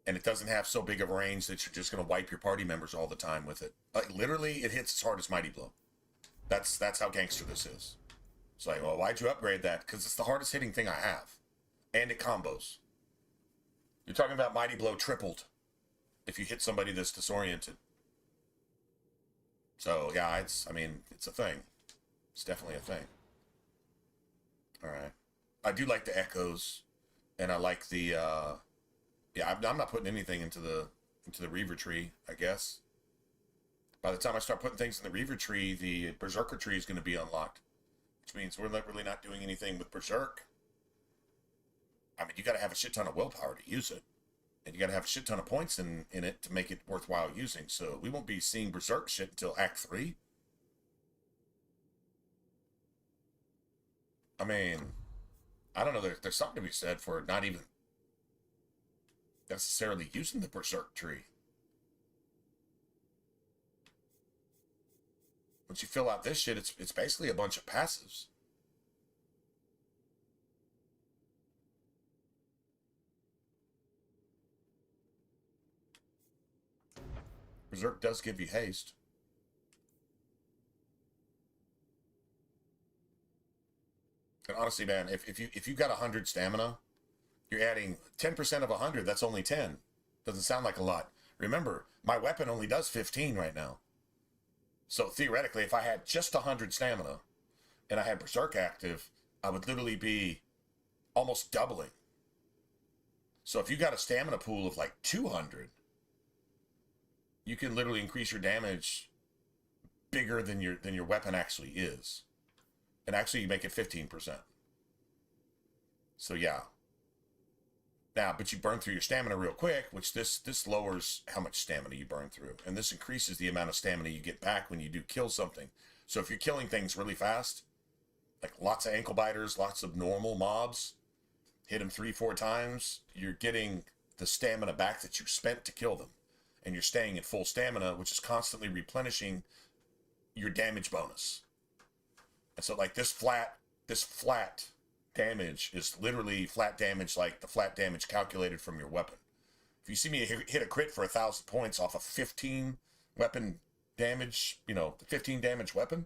And it doesn't have so big of a range that you're just going to wipe your party members all the time with it. Like, literally, it hits as hard as Mighty Blow. That's how gangster this is. It's like, well, why'd you upgrade that? Because it's the hardest hitting thing I have. And it combos. You're talking about Mighty Blow tripled if you hit somebody that's disoriented. So, yeah, it's a thing. It's definitely a thing. All right. I do like the echoes, and I like the, yeah, I'm not putting anything into the Reaver tree, I guess. By the time I start putting things in the Reaver tree, the Berzerker tree is going to be unlocked, which means we're really not doing anything with Berzerk. I mean, you got to have a shit ton of willpower to use it, and you got to have a shit ton of points in it to make it worthwhile using. So we won't be seeing Berzerk shit until Act 3. I mean, I don't know. There's something to be said for not even necessarily using the Berzerk tree. Once you fill out this shit, it's basically a bunch of passives. Berserk does give you haste. And honestly, man, if you got 100 stamina, you're adding 10% of 100. That's only 10. Doesn't sound like a lot. Remember, my weapon only does 15 right now. So theoretically, if I had just 100 stamina and I had Berserk active, I would literally be almost doubling. So if you got a stamina pool of like 200, you can literally increase your damage bigger than your weapon actually is. And actually you make it 15%. So yeah. Now, but you burn through your stamina real quick, which this lowers how much stamina you burn through. And this increases the amount of stamina you get back when you do kill something. So if you're killing things really fast, like lots of ankle biters, lots of normal mobs, hit them 3-4 times, you're getting the stamina back that you spent to kill them. And you're staying at full stamina, which is constantly replenishing your damage bonus. And so like this flat damage is literally flat damage, like the flat damage calculated from your weapon. If you see me hit a crit for 1,000 points off a 15 weapon damage, 15 damage weapon,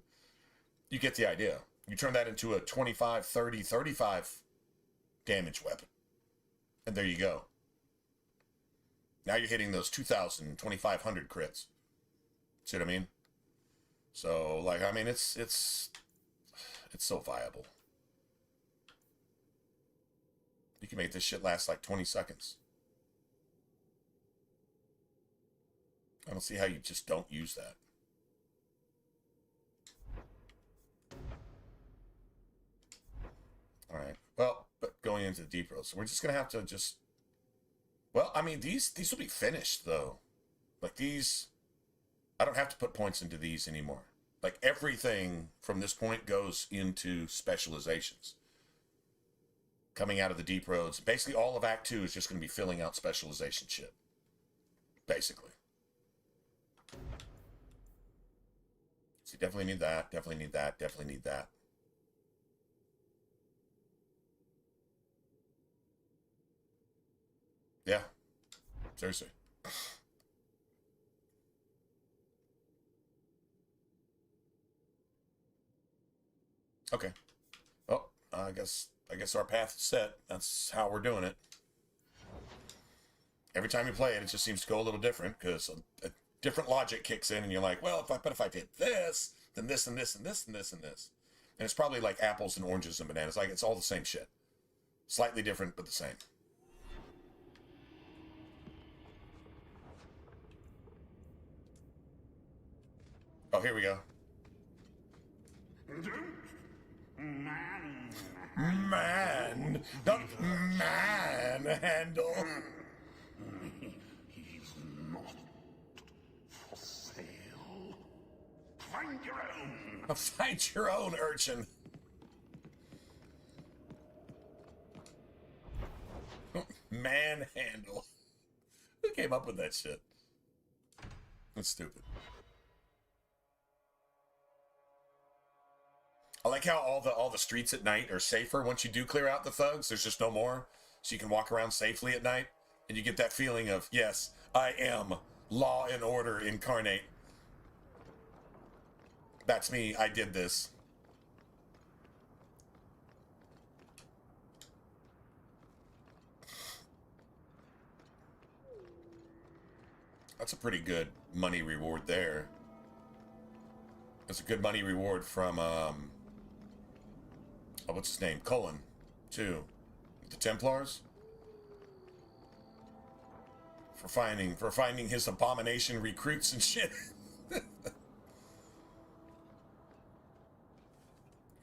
you get the idea. You turn that into a 25, 30, 35 damage weapon. And there you go. Now you're hitting those 2,000, 2,500 crits. See what I mean? So, like, I mean, it's so viable. You can make this shit last like 20 seconds. I don't see how you just don't use that. All right. Well, but going into the deep road, so we're just gonna have to just. Well, I mean, these will be finished though. Like these, I don't have to put points into these anymore. Like everything from this point goes into specializations. Coming out of the deep roads, basically all of Act 2 is just going to be filling out specialization shit. Basically. So you definitely need that. Definitely need that. Definitely need that. Yeah. Seriously. Okay. Well, I guess our path is set. That's how we're doing it. Every time you play it, it just seems to go a little different because a different logic kicks in, and you're like, well, if I did this, then this and this and this and this and this, and it's probably like apples and oranges and bananas. Like it's all the same shit, slightly different but the same. Oh, here we go. Man, the manhandle. He's not for sale. Find your own. Find your own, urchin. Manhandle. Who came up with that shit? That's stupid. I like how all the streets at night are safer once you do clear out the thugs. There's just no more, so you can walk around safely at night, and you get that feeling of, yes, I am law and order incarnate. That's me. I did this. That's a pretty good money reward there. That's a good money reward from what's his name? Cullen, too. The Templars. For finding his abomination recruits and shit.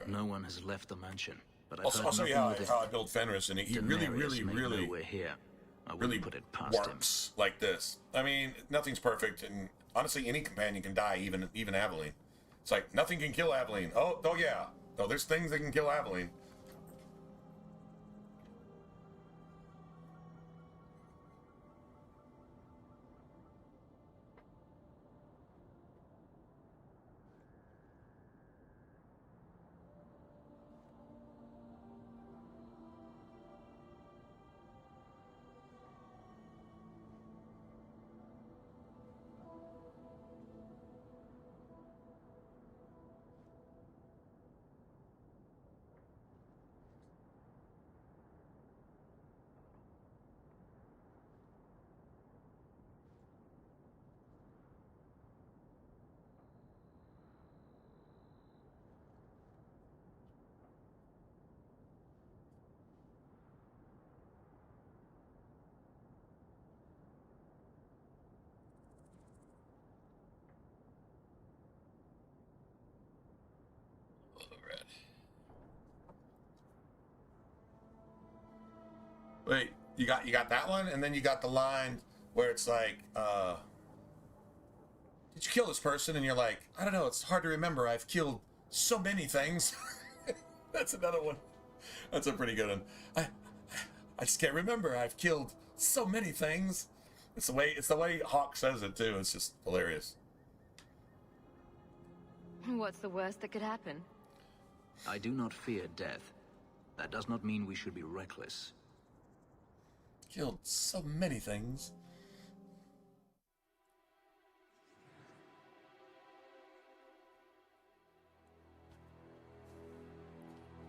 No one has left the mansion, but I've Also, heard nothing yeah, within. how I build Fenris, and he really We're here. I wouldn't really put it past him. works like this. I mean, nothing's perfect, and honestly, any companion can die, even Aveline. It's like nothing can kill Aveline. Oh yeah. Oh, there's things that can kill Aveline. Wait, you got that one, and then you got the line where it's like, did you kill this person? And you're like, I don't know, it's hard to remember. I've killed so many things. That's another one. That's a pretty good one. I just can't remember. I've killed so many things. It's the way Hawk says it too. It's just hilarious. What's the worst that could happen? I do not fear death. That does not mean we should be reckless. Killed so many things.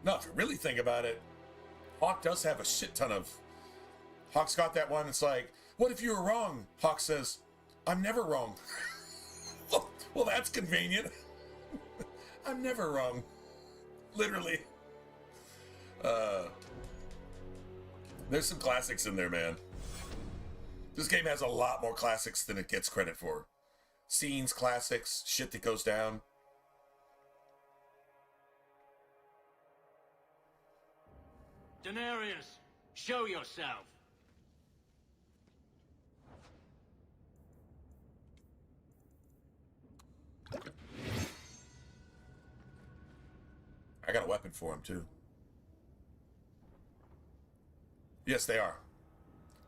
No, if you really think about it, Hawk does have a shit ton of... Hawk's got that one, it's like, what if you were wrong? Hawk says, I'm never wrong. Well, that's convenient. I'm never wrong. Literally. There's some classics in there, man. This game has a lot more classics than it gets credit for. Scenes, classics, shit that goes down. Denarius, show yourself. I got a weapon for him, too. Yes, they are.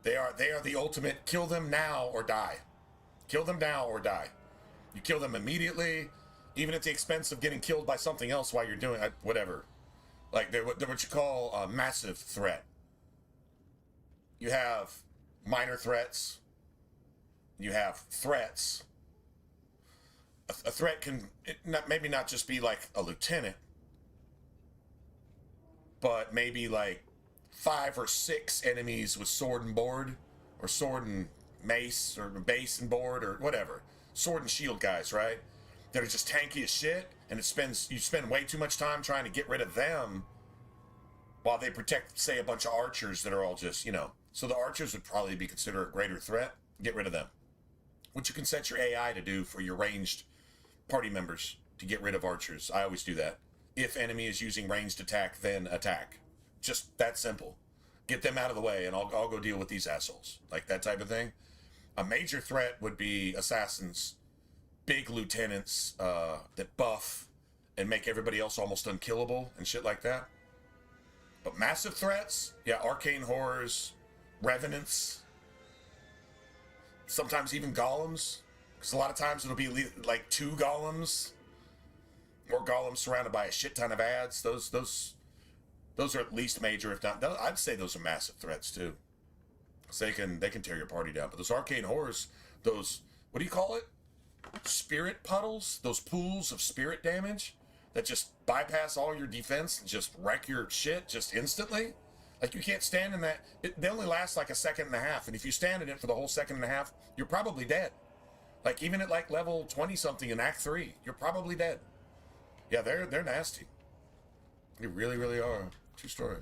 They are the ultimate kill them now or die. Kill them now or die. You kill them immediately, even at the expense of getting killed by something else while you're doing whatever. Like they're what you call a massive threat. You have minor threats. You have threats. A threat can maybe not just be like a lieutenant, but maybe like 5 or 6 enemies with sword and board, or sword and mace, or base and board, or whatever. Sword and shield guys, right? That are just tanky as shit, and you spend way too much time trying to get rid of them while they protect, say, a bunch of archers that are all just, you know. So the archers would probably be considered a greater threat. Get rid of them. Which you can set your AI to do for your ranged party members to get rid of archers. I always do that. If enemy is using ranged attack, then attack. Just that simple. Get them out of the way, and I'll go deal with these assholes. Like that type of thing. A major threat would be assassins, big lieutenants that buff and make everybody else almost unkillable and shit like that. But massive threats, yeah, arcane horrors, revenants, sometimes even golems. Because a lot of times it'll be like 2 golems, or golems surrounded by a shit ton of ads. Those are at least major, if not. I'd say those are massive threats too. So they can tear your party down. But those arcane horrors, those, what do you call it? Spirit puddles, those pools of spirit damage that just bypass all your defense and just wreck your shit just instantly. Like, you can't stand in that. They only last like a second and a half, and if you stand in it for the whole second and a half, you're probably dead. Like, even at like level 20 something in Act 3, you're probably dead. Yeah, they're nasty. They really, really are. True story.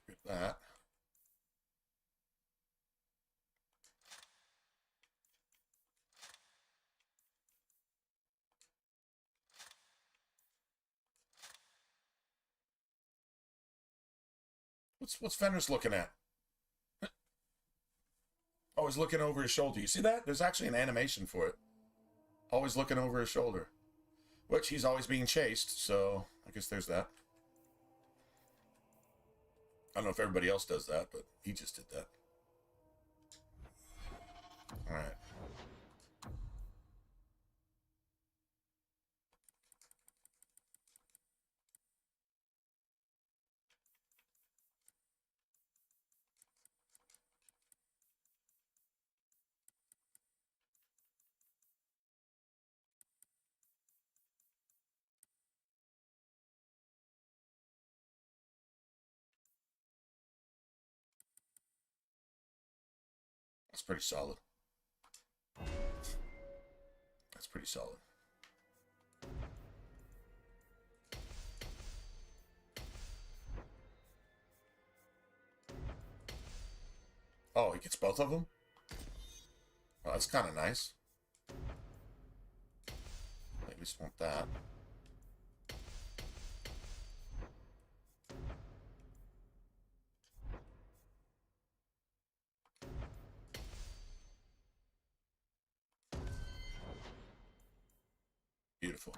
Get that. What's Fenris looking at? Always looking over his shoulder. You see that? There's actually an animation for it. Always looking over his shoulder. Which, he's always being chased, so I guess there's that. I don't know if everybody else does that, but he just did that. Alright. That's pretty solid. That's pretty solid. Oh, he gets both of them? Oh, that's kind of nice. I just want that. Beautiful.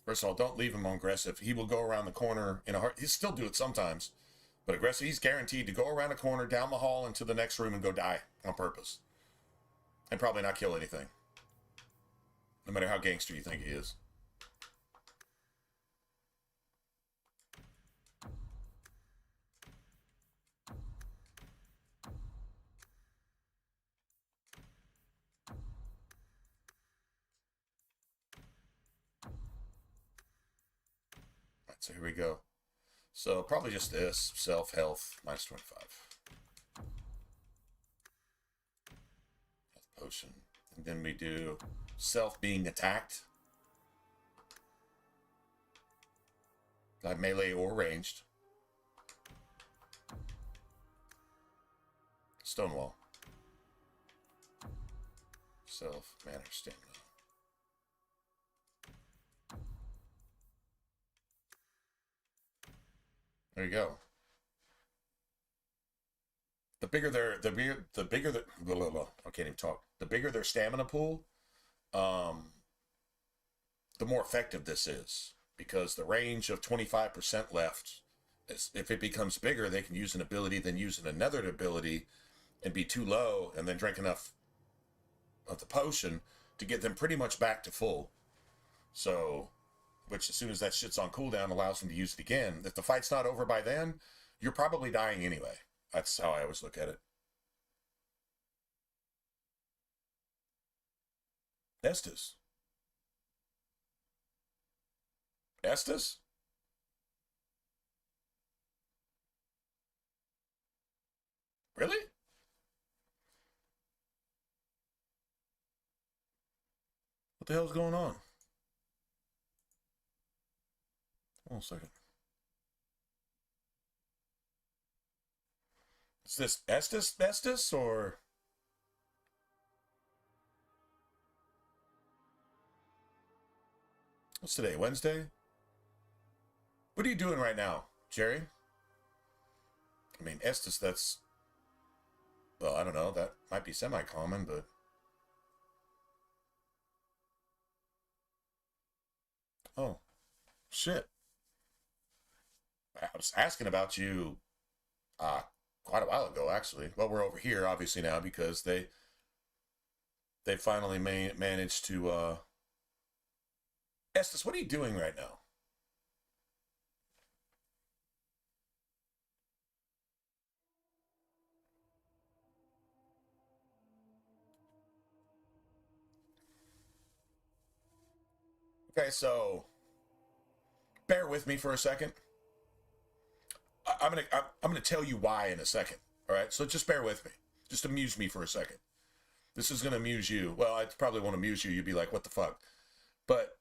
First of all, don't leave him on aggressive. He will go around the corner in a heart. He'll still do it sometimes. But aggressive, he's guaranteed to go around a corner, down the hall, into the next room and go die on purpose. And probably not kill anything. No matter how gangster you think he is. Alright, so here we go. So probably just this, self-health, minus 25. Health potion. And then we do self being attacked. Like melee or ranged. Stonewall. Self, mana, stamina. There you go. The bigger their blah, blah, blah. I can't even talk. The bigger their stamina pool, the more effective this is, because the range of 25% left is, if it becomes bigger, they can use an ability, then use another ability, and be too low, and then drink enough of the potion to get them pretty much back to full. So, which as soon as that shit's on cooldown allows them to use it again. If the fight's not over by then, you're probably dying anyway. That's how I always look at it. Estus. Estus? Really? What the hell's going on? Hold on a second. Is this Estus or? What's today? Wednesday? What are you doing right now, Jerry? I mean, Estus, that's... Well, I don't know. That might be semi-common, but... Oh. Shit. I was asking about you quite a while ago, actually. Well, we're over here, obviously, now, because they finally managed to... Estus, what are you doing right now? Okay, so bear with me for a second. I'm gonna tell you why in a second. All right, so just bear with me. Just amuse me for a second. This is gonna amuse you. Well, I probably won't amuse you. You'd be like, "What the fuck?" But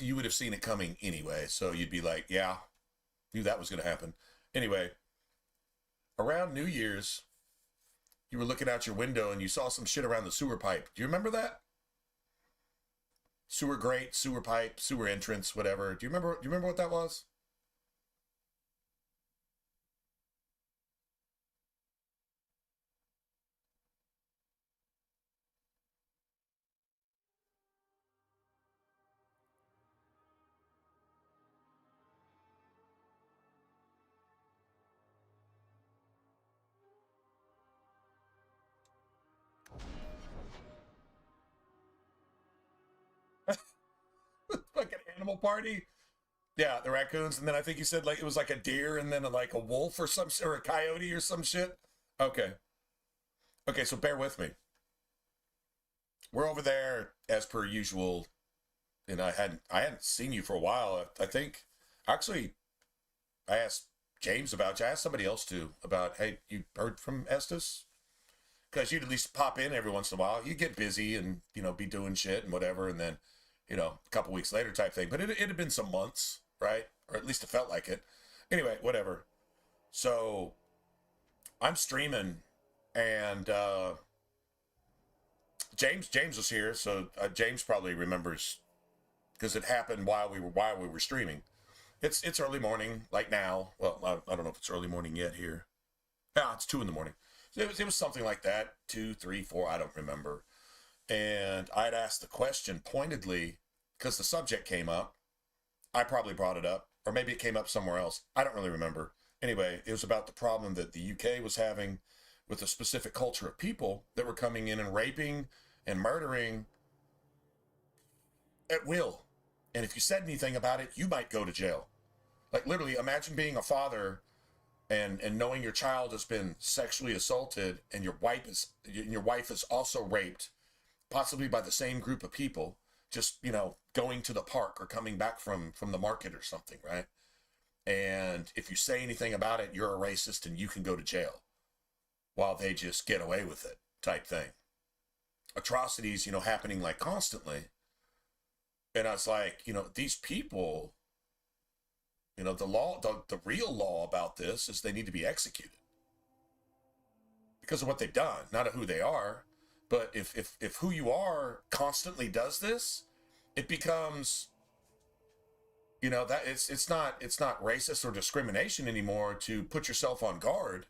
you would have seen it coming anyway. So you'd be like, "Yeah, knew that was gonna happen." Anyway, around New Year's, you were looking out your window and you saw some shit around the sewer pipe. Do you remember that? Sewer grate, sewer pipe, sewer entrance, whatever. Do you remember what that was? Like an animal party? Yeah, the raccoons, and then I think you said like it was like a deer and then like a wolf or or a coyote or some shit. Okay. Okay, so bear with me. We're over there as per usual, and I hadn't seen you for a while. I think actually I asked James about you. I asked somebody else too about, hey, you heard from Estus? Because you'd at least pop in every once in a while. You get busy and be doing shit and whatever, and then a couple weeks later type thing. But it had been some months, right? Or at least it felt like it. Anyway, whatever. So I'm streaming, and James was here, so James probably remembers because it happened while we were streaming. It's early morning, like now. Well, I don't know if it's early morning yet here. Yeah, it's 2 in the morning. It was something like that, 2, 3, 4. I don't remember. And I'd asked the question pointedly because the subject came up. I probably brought it up, or maybe it came up somewhere else. I don't really remember. Anyway, it was about the problem that the UK was having with a specific culture of people that were coming in and raping and murdering at will. And if you said anything about it, you might go to jail. Like literally, imagine being a father and knowing your child has been sexually assaulted and your wife is also raped, possibly by the same group of people, just going to the park or coming back from the market or something, right? And if you say anything about it, you're a racist and you can go to jail while they just get away with it type thing. Atrocities, happening like constantly. And I was like, these people, the law, the real law about this is they need to be executed because of what they've done, not of who they are. But if who you are constantly does this, it becomes, that it's not racist or discrimination anymore to put yourself on guard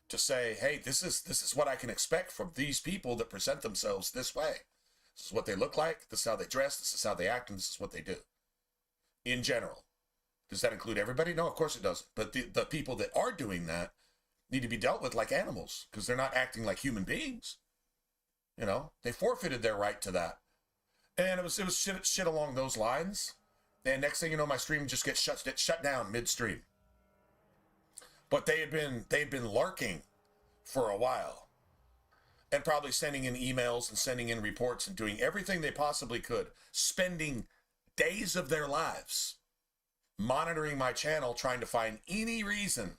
to say, hey, this is what I can expect from these people that present themselves this way. This is what they look like. This is how they dress. This is how they act, and this is what they do. In general. Does that include everybody? No, of course it doesn't. But the people that are doing that, need to be dealt with like animals because they're not acting like human beings. You know, they forfeited their right to that. And it was shit along those lines. And next thing you know, my stream just gets shut down midstream. But they'd been lurking for a while. And probably sending in emails and sending in reports and doing everything they possibly could, spending days of their lives monitoring my channel, trying to find any reason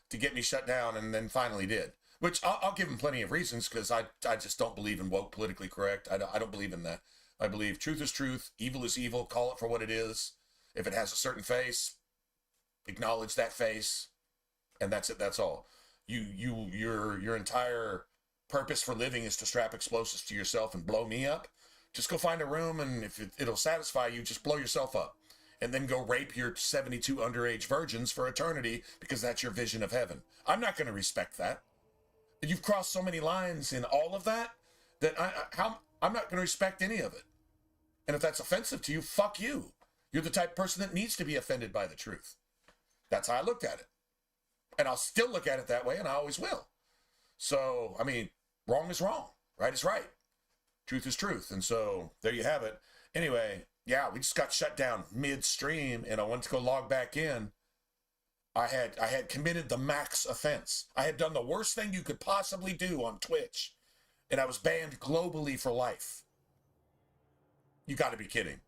to get me shut down, and then finally did. Which I'll give them plenty of reasons, because I just don't believe in woke politically correct. I don't believe in that. I believe truth is truth, evil is evil, call it for what it is. If it has a certain face, acknowledge that face, and that's it, that's all. Your entire purpose for living is to strap explosives to yourself and blow me up. Just go find a room, and if it'll satisfy you, just blow yourself up. And then go rape your 72 underage virgins for eternity, because that's your vision of heaven. I'm not going to respect that. You've crossed so many lines in all of that I'm not going to respect any of it. And if that's offensive to you, fuck you. You're the type of person that needs to be offended by the truth. That's how I looked at it. And I'll still look at it that way, and I always will. So, I mean, wrong is wrong. Right is right. Truth is truth. And so, there you have it. Anyway, yeah, we just got shut down midstream, and I went to go log back in. I had committed the max offense. I had done the worst thing you could possibly do on Twitch, and I was banned globally for life. You got to be kidding.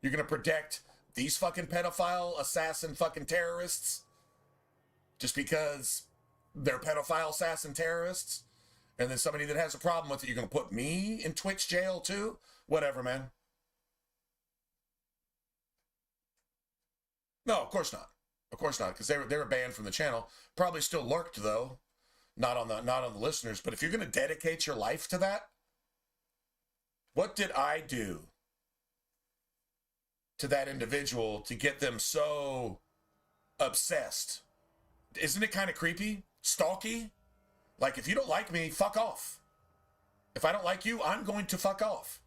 You're going to protect these fucking pedophile, assassin fucking terrorists just because they're pedophile, assassin terrorists? And then somebody that has a problem with it, you're going to put me in Twitch jail too? Whatever, man. No, of course not. Of course not, because they were banned from the channel. Probably still lurked though, not on the listeners. But if you're going to dedicate your life to that, what did I do to that individual to get them so obsessed? Isn't it kind of creepy, stalky? Like, if you don't like me, fuck off. If I don't like you, I'm going to fuck off.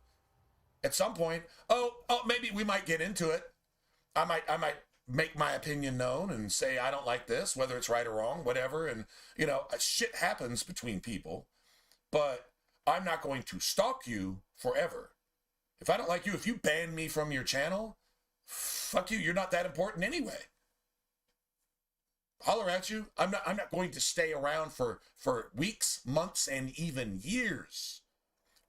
At some point, oh, maybe we might get into it. I might make my opinion known and say I don't like this, whether it's right or wrong, whatever. And, you know, shit happens between people. But I'm not going to stalk you forever. If I don't like you, if you ban me from your channel, fuck you. You're not that important anyway. Holler at you. I'm not going to stay around for weeks, months, and even years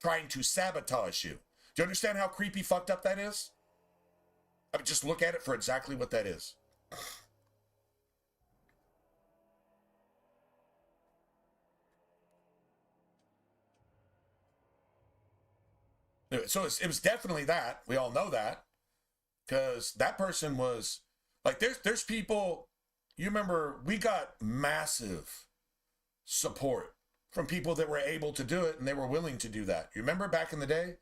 trying to sabotage you. Do you understand how creepy, fucked up that is? I mean, just look at it for exactly what that is. So it was definitely that. We all know that. Because that person was, like, there's people, you remember, we got massive support from people that were able to do it, and they were willing to do that. You remember back in the day?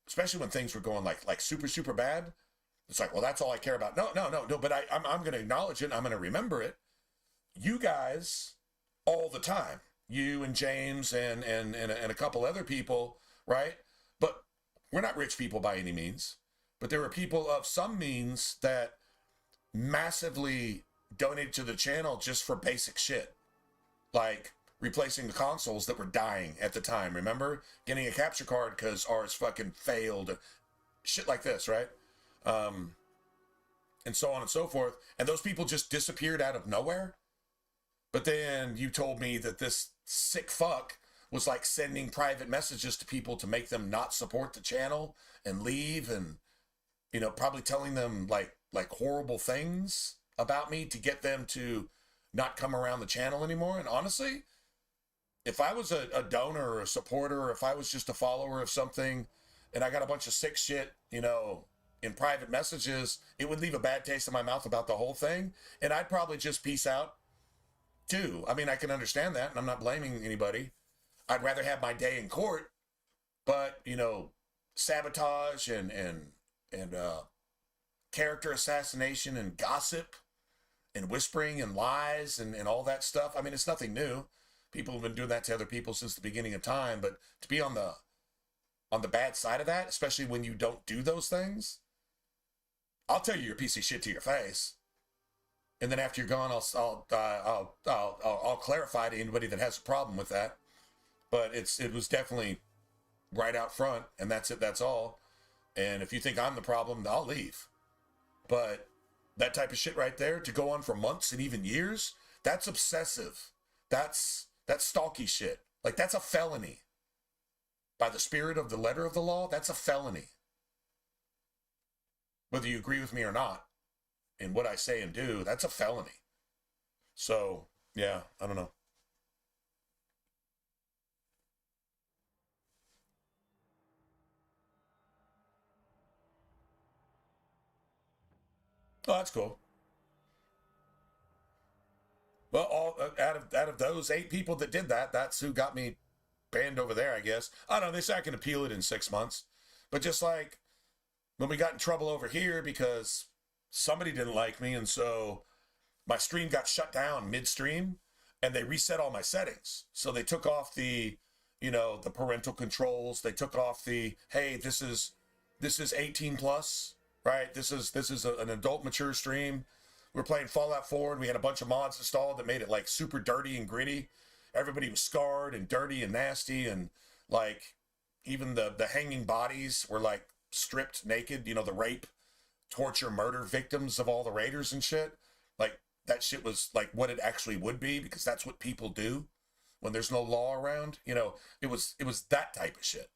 Especially when things were going like super, super bad. It's like, well, that's all I care about. No, but I'm going to acknowledge it. I'm going to remember it. You guys, all the time, you and James and a couple other people, right? But we're not rich people by any means. But there were people of some means that massively donated to the channel just for basic shit. Like replacing the consoles that were dying at the time. Remember? Getting a capture card because ours fucking failed. Shit like this, right? And so on and so forth. And those people just disappeared out of nowhere. But then you told me that this sick fuck was like sending private messages to people to make them not support the channel and leave, and, you know, probably telling them like horrible things about me to get them to not come around the channel anymore. And honestly, if I was a donor or a supporter, or if I was just a follower of something and I got a bunch of sick shit, you know, in private messages, it would leave a bad taste in my mouth about the whole thing. And I'd probably just peace out too. I mean, I can understand that, and I'm not blaming anybody. I'd rather have my day in court, but, you know, sabotage and character assassination and gossip and whispering and lies and all that stuff. I mean, it's nothing new. People have been doing that to other people since the beginning of time, but to be on the bad side of that, especially when you don't do those things, I'll tell you you're a piece of shit to your face. And then after you're gone, I'll clarify to anybody that has a problem with that. But it was definitely right out front, and that's it. That's all. And if you think I'm the problem, I'll leave. But that type of shit right there, to go on for months and even years, that's obsessive. That's stalky shit. Like, that's a felony. By the spirit of the letter of the law, that's a felony. Whether you agree with me or not, in what I say and do, that's a felony. So, yeah, I don't know. Oh, that's cool. Well, all out of those 8 people that did that, that's who got me banned over there, I guess. I don't know. They say I can appeal it in 6 months. But just like when we got in trouble over here because somebody didn't like me, and so my stream got shut down midstream, and they reset all my settings. So they took off the, the parental controls. They took off the, hey, this is 18 plus, right? This is an adult mature stream. We're playing Fallout 4, and we had a bunch of mods installed that made it like super dirty and gritty. Everybody was scarred and dirty and nasty, and like even the hanging bodies were like stripped naked, the rape, torture, murder victims of all the raiders and shit. Like that shit was like what it actually would be, because that's what people do when there's no law around. It was that type of shit.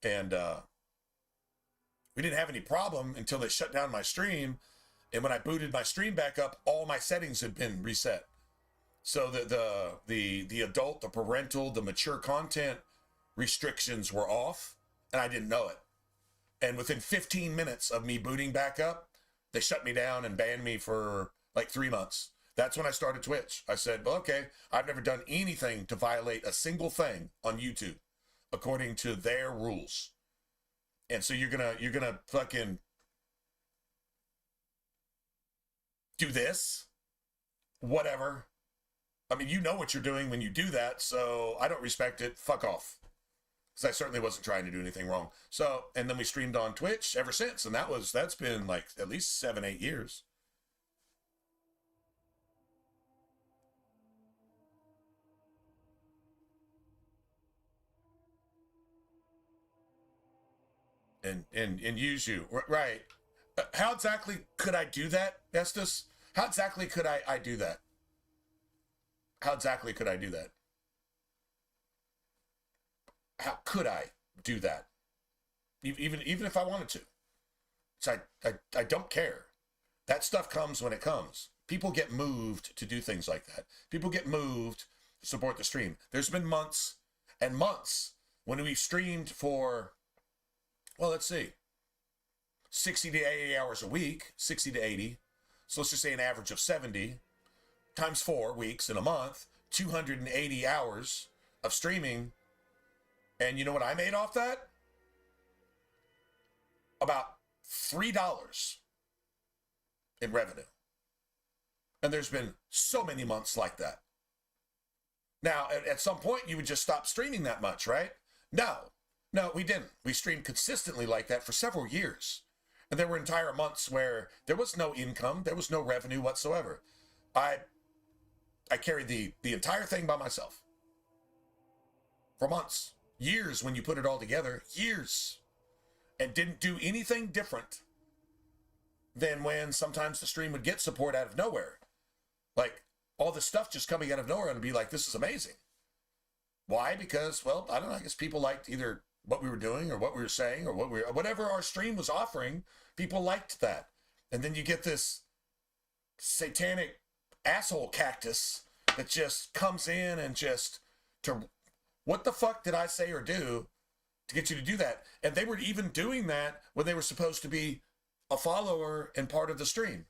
And we didn't have any problem until they shut down my stream. And when I booted my stream back up, all my settings had been reset. So the adult, the parental, the mature content restrictions were off, and I didn't know it. And within 15 minutes of me booting back up, they shut me down and banned me for like 3 months. That's when I started Twitch. I said, well, okay, I've never done anything to violate a single thing on YouTube according to their rules. And so you're gonna fucking do this? Whatever. I mean, you know what you're doing when you do that, so I don't respect it. Fuck off. Because I certainly wasn't trying to do anything wrong. So, and then we streamed on Twitch ever since, and that's been like at least 7-8 years. And use you. Right. How exactly could I do that, Estes? How exactly could I do that? How exactly could I do that? How could I do that? Even if I wanted to. So I don't care. That stuff comes when it comes. People get moved to do things like that. People get moved to support the stream. There's been months and months when we streamed for, well, let's see, 60 to 80 hours a week, 60 to 80. So let's just say an average of 70 times 4 weeks in a month, 280 hours of streaming. And you know what I made off that? About $3 in revenue. And there's been so many months like that. Now, at some point, you would just stop streaming that much, right? No, we didn't. We streamed consistently like that for several years. And there were entire months where there was no income, there was no revenue whatsoever. I carried the entire thing by myself. For months. Years when you put it all together. Years. And didn't do anything different than when sometimes the stream would get support out of nowhere. Like, all this stuff just coming out of nowhere and be like, this is amazing. Why? Because, well, I don't know, I guess people liked either what we were doing or what we were saying or whatever our stream was offering, people liked that. And then you get this satanic asshole cactus that just comes in and what the fuck did I say or do to get you to do that? And they were even doing that when they were supposed to be a follower and part of the stream.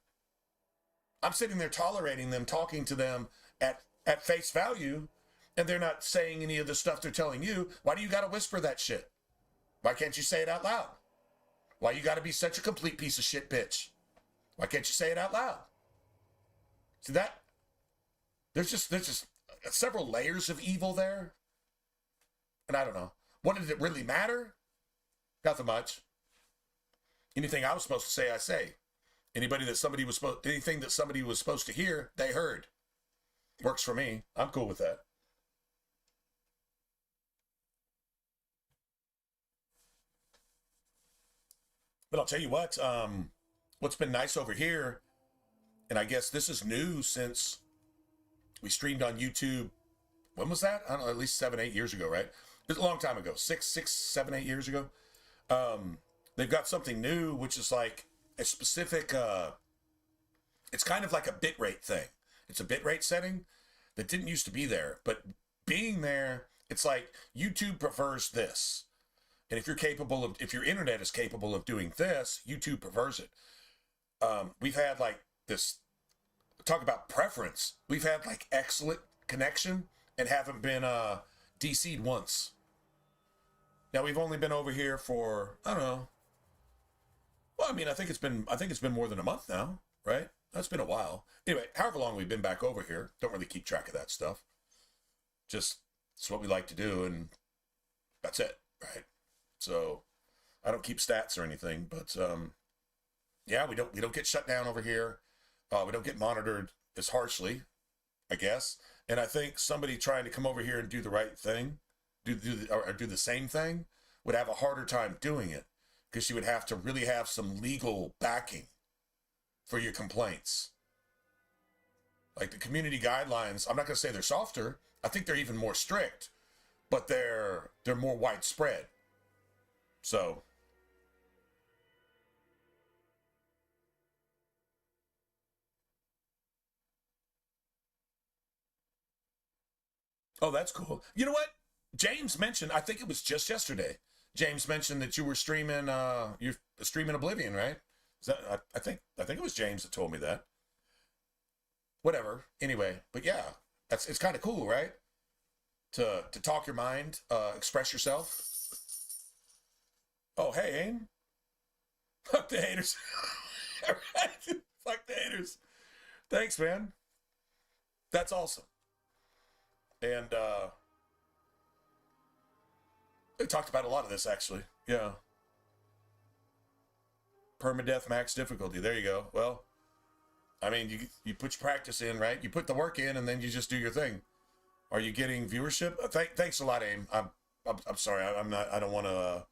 I'm sitting there tolerating them, talking to them at face value, and they're not saying any of the stuff they're telling you. Why do you got to whisper that shit? Why can't you say it out loud? Why you got to be such a complete piece of shit bitch? Why can't you say it out loud? See that? There's just several layers of evil there. And I don't know. What did it really matter? Nothing much. Anything I was supposed to say, I say. Anything that somebody was supposed to hear, they heard. Works for me. I'm cool with that. But I'll tell you what, what's been nice over here, and I guess this is new since we streamed on YouTube. When was that? I don't know, at least 7, 8 years ago, right? It was a long time ago. 6, 7, 8 years ago. They've got something new, which is like a specific, it's kind of like a bitrate thing. It's a bitrate setting that didn't used to be there, but being there, it's like YouTube prefers this. And if your internet is capable of doing this, YouTube prefers it. We've had like this, talk about preference. We've had like excellent connection and haven't been DC'd once. Now we've only been over here for, I don't know. Well, I mean, I think it's been more than a month now, right? That's been a while. Anyway, however long we've been back over here, don't really keep track of that stuff. Just, it's what we like to do, and that's it, right? So I don't keep stats or anything, but yeah, we don't get shut down over here. We don't get monitored as harshly, I guess. And I think somebody trying to come over here and do the right thing, do the same thing, would have a harder time doing it, because you would have to really have some legal backing for your complaints. Like the community guidelines, I'm not going to say they're softer. I think they're even more strict, but they're more widespread. So oh, that's cool. You know what? James mentioned, I think it was just yesterday, James mentioned that you were streaming you're streaming Oblivion, right? Is that I think it was James that told me that. Whatever. Anyway, but yeah, it's kind of cool, right? To talk your mind, express yourself. Oh, hey, Aim. Fuck the haters. All right. Fuck the haters. Thanks, man. That's awesome. And we talked about a lot of this, actually. Yeah. Permadeath max difficulty. There you go. Well, I mean, you put your practice in, right? You put the work in, and then you just do your thing. Are you getting viewership? Thanks a lot, Aim. I'm sorry. I'm not. I don't want to.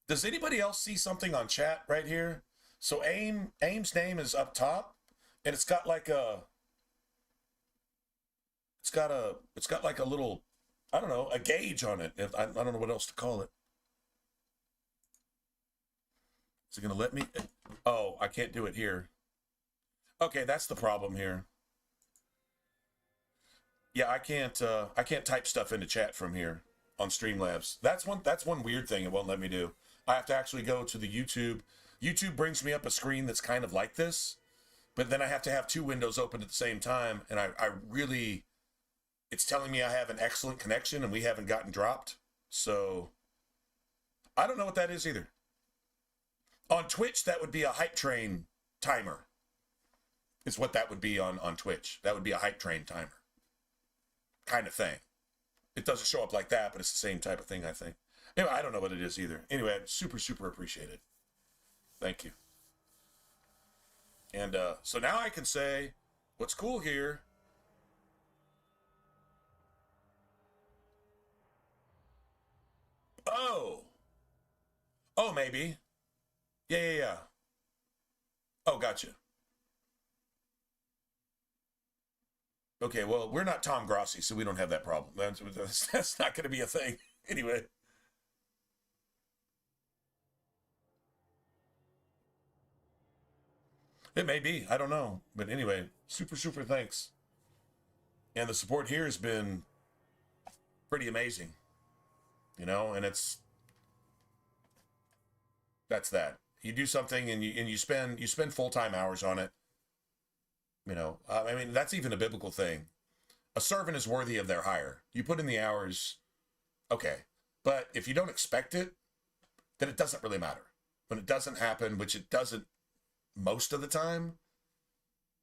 Does anybody else see something on chat right here? So Aim's name is up top, and it's got like a. It's got like a little, I don't know, a gauge on it. I don't know what else to call it. Is it gonna let me? Oh, I can't do it here. Okay, that's the problem here. Yeah, I can't type stuff into chat from here on Streamlabs. That's one weird thing it won't let me do. I have to actually go to the YouTube. YouTube brings me up a screen that's kind of like this, but then I have to have two windows open at the same time, and I really, it's telling me I have an excellent connection and we haven't gotten dropped. So I don't know what that is either. On Twitch, that would be a hype train timer. Is what that would be on Twitch. That would be a hype train timer kind of thing. It doesn't show up like that, but it's the same type of thing, I think. Anyway, I don't know what it is either. Anyway, super, super appreciated. Thank you. And so now I can say, what's cool here, oh, maybe. Yeah. Oh, gotcha. Okay, well, we're not Tom Grossi, so we don't have that problem. That's not going to be a thing. Anyway. It may be. I don't know. But anyway, super, super thanks. And the support here has been pretty amazing. You know, and that's that. You do something and you spend full-time hours on it. You know, I mean, that's even a biblical thing. A servant is worthy of their hire. You put in the hours, okay. But if you don't expect it, then it doesn't really matter. When it doesn't happen, which it doesn't most of the time,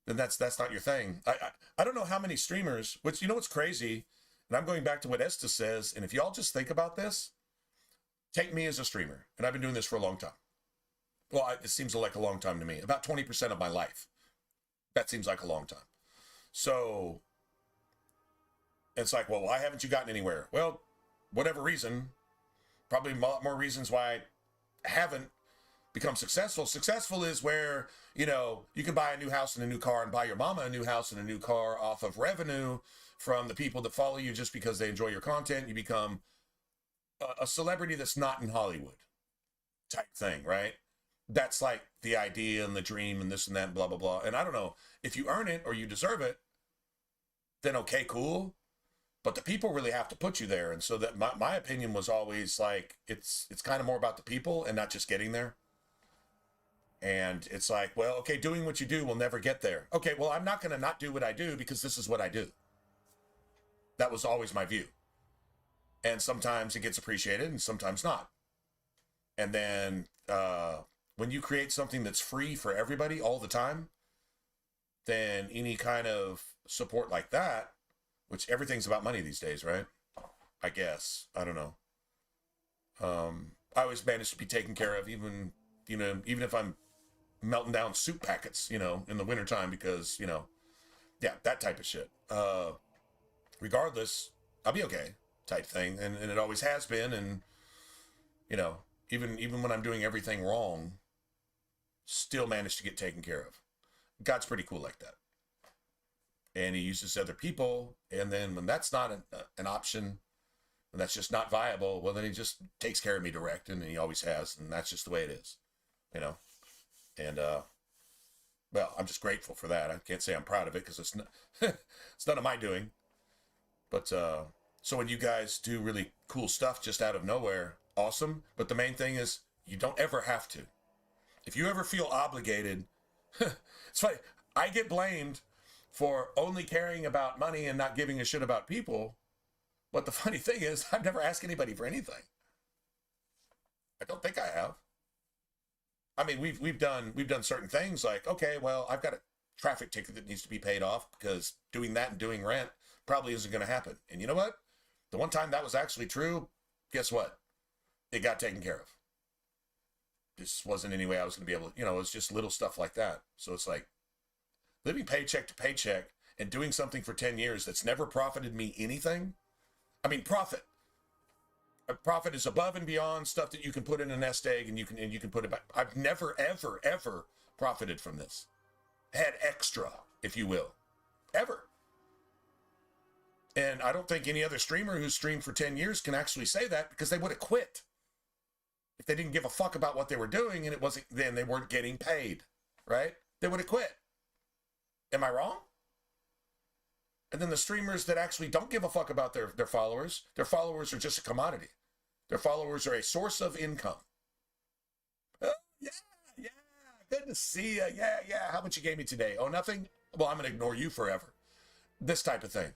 then that's not your thing. I don't know how many streamers, which, you know what's crazy, and I'm going back to what Estes says, and if y'all just think about this, take me as a streamer, and I've been doing this for a long time. Well, it seems like a long time to me. About 20% of my life. That seems like a long time. So it's like, well, why haven't you gotten anywhere? Well, whatever reason, probably a lot more reasons why I haven't become successful. Successful is where, you know, you can buy a new house and a new car and buy your mama a new house and a new car off of revenue from the people that follow you just because they enjoy your content. You become a celebrity that's not in Hollywood type thing, right? That's like the idea and the dream and this and that and blah, blah, blah. And I don't know, if you earn it or you deserve it, then okay, cool. But the people really have to put you there. And so that my opinion was always like, it's kind of more about the people and not just getting there. And it's like, well, okay, doing what you do will never get there. Okay, well, I'm not going to not do what I do because this is what I do. That was always my view. And sometimes it gets appreciated and sometimes not. And then when you create something that's free for everybody all the time, then any kind of support like that, which everything's about money these days, right? I guess. I don't know. I always manage to be taken care of, even if I'm melting down soup packets, in the wintertime because, yeah, that type of shit. Regardless, I'll be okay type thing. And it always has been. And, even when I'm doing everything wrong, still manage to get taken care of. God's pretty cool like that. And he uses other people, and then when that's not an option, when that's just not viable, well, then he just takes care of me direct, and he always has, and that's just the way it is, And, well, I'm just grateful for that. I can't say I'm proud of it, because it's none of my doing. But, so when you guys do really cool stuff just out of nowhere, awesome. But the main thing is, you don't ever have to. If you ever feel obligated, it's funny, I get blamed for only caring about money and not giving a shit about people. But the funny thing is, I've never asked anybody for anything. I don't think I have. I mean, we've done certain things like, okay, well, I've got a traffic ticket that needs to be paid off because doing that and doing rent probably isn't going to happen. And you know what? The one time that was actually true, guess what? It got taken care of. This wasn't any way I was going to be able to, it was just little stuff like that. So it's like, living paycheck to paycheck and doing something for 10 years that's never profited me anything. I mean, profit. A profit is above and beyond stuff that you can put in a nest egg and you can put it back. I've never, ever, ever profited from this. Had extra, if you will. Ever. And I don't think any other streamer who's streamed for 10 years can actually say that, because they would have quit if they didn't give a fuck about what they were doing and then they weren't getting paid, right? They would have quit. Am I wrong? And then the streamers that actually don't give a fuck about their followers are just a commodity. Their followers are a source of income. Oh, yeah, good to see you. Yeah, how much you gave me today? Oh, nothing? Well, I'm going to ignore you forever. This type of thing.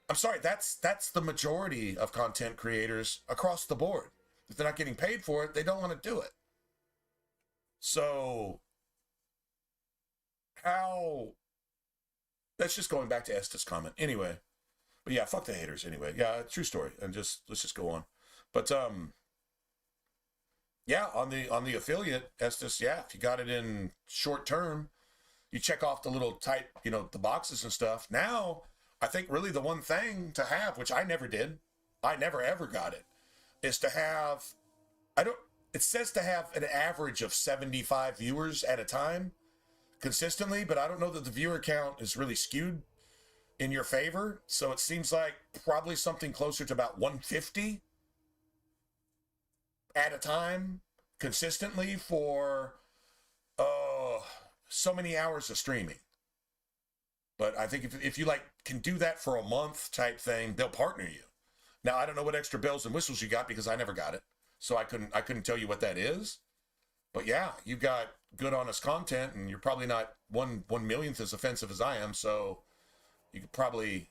I'm sorry, that's the majority of content creators across the board. If they're not getting paid for it, they don't want to do it. So, that's just going back to Estes' comment. Anyway, but yeah, fuck the haters anyway. Yeah, true story. And let's just go on. But, yeah, on the affiliate, Estes, yeah, if you got it in short term, you check off the little type, the boxes and stuff. Now, I think really the one thing to have, which I never did, I never ever got it, is to have, it says to have an average of 75 viewers at a time consistently, but I don't know that the viewer count is really skewed in your favor. So it seems like probably something closer to about 150 at a time consistently for so many hours of streaming. But I think if you can do that for a month type thing, they'll partner you. Now, I don't know what extra bells and whistles you got because I never got it. So I couldn't tell you what that is. But yeah, you've got good, honest content, and you're probably not one millionth as offensive as I am. So you could probably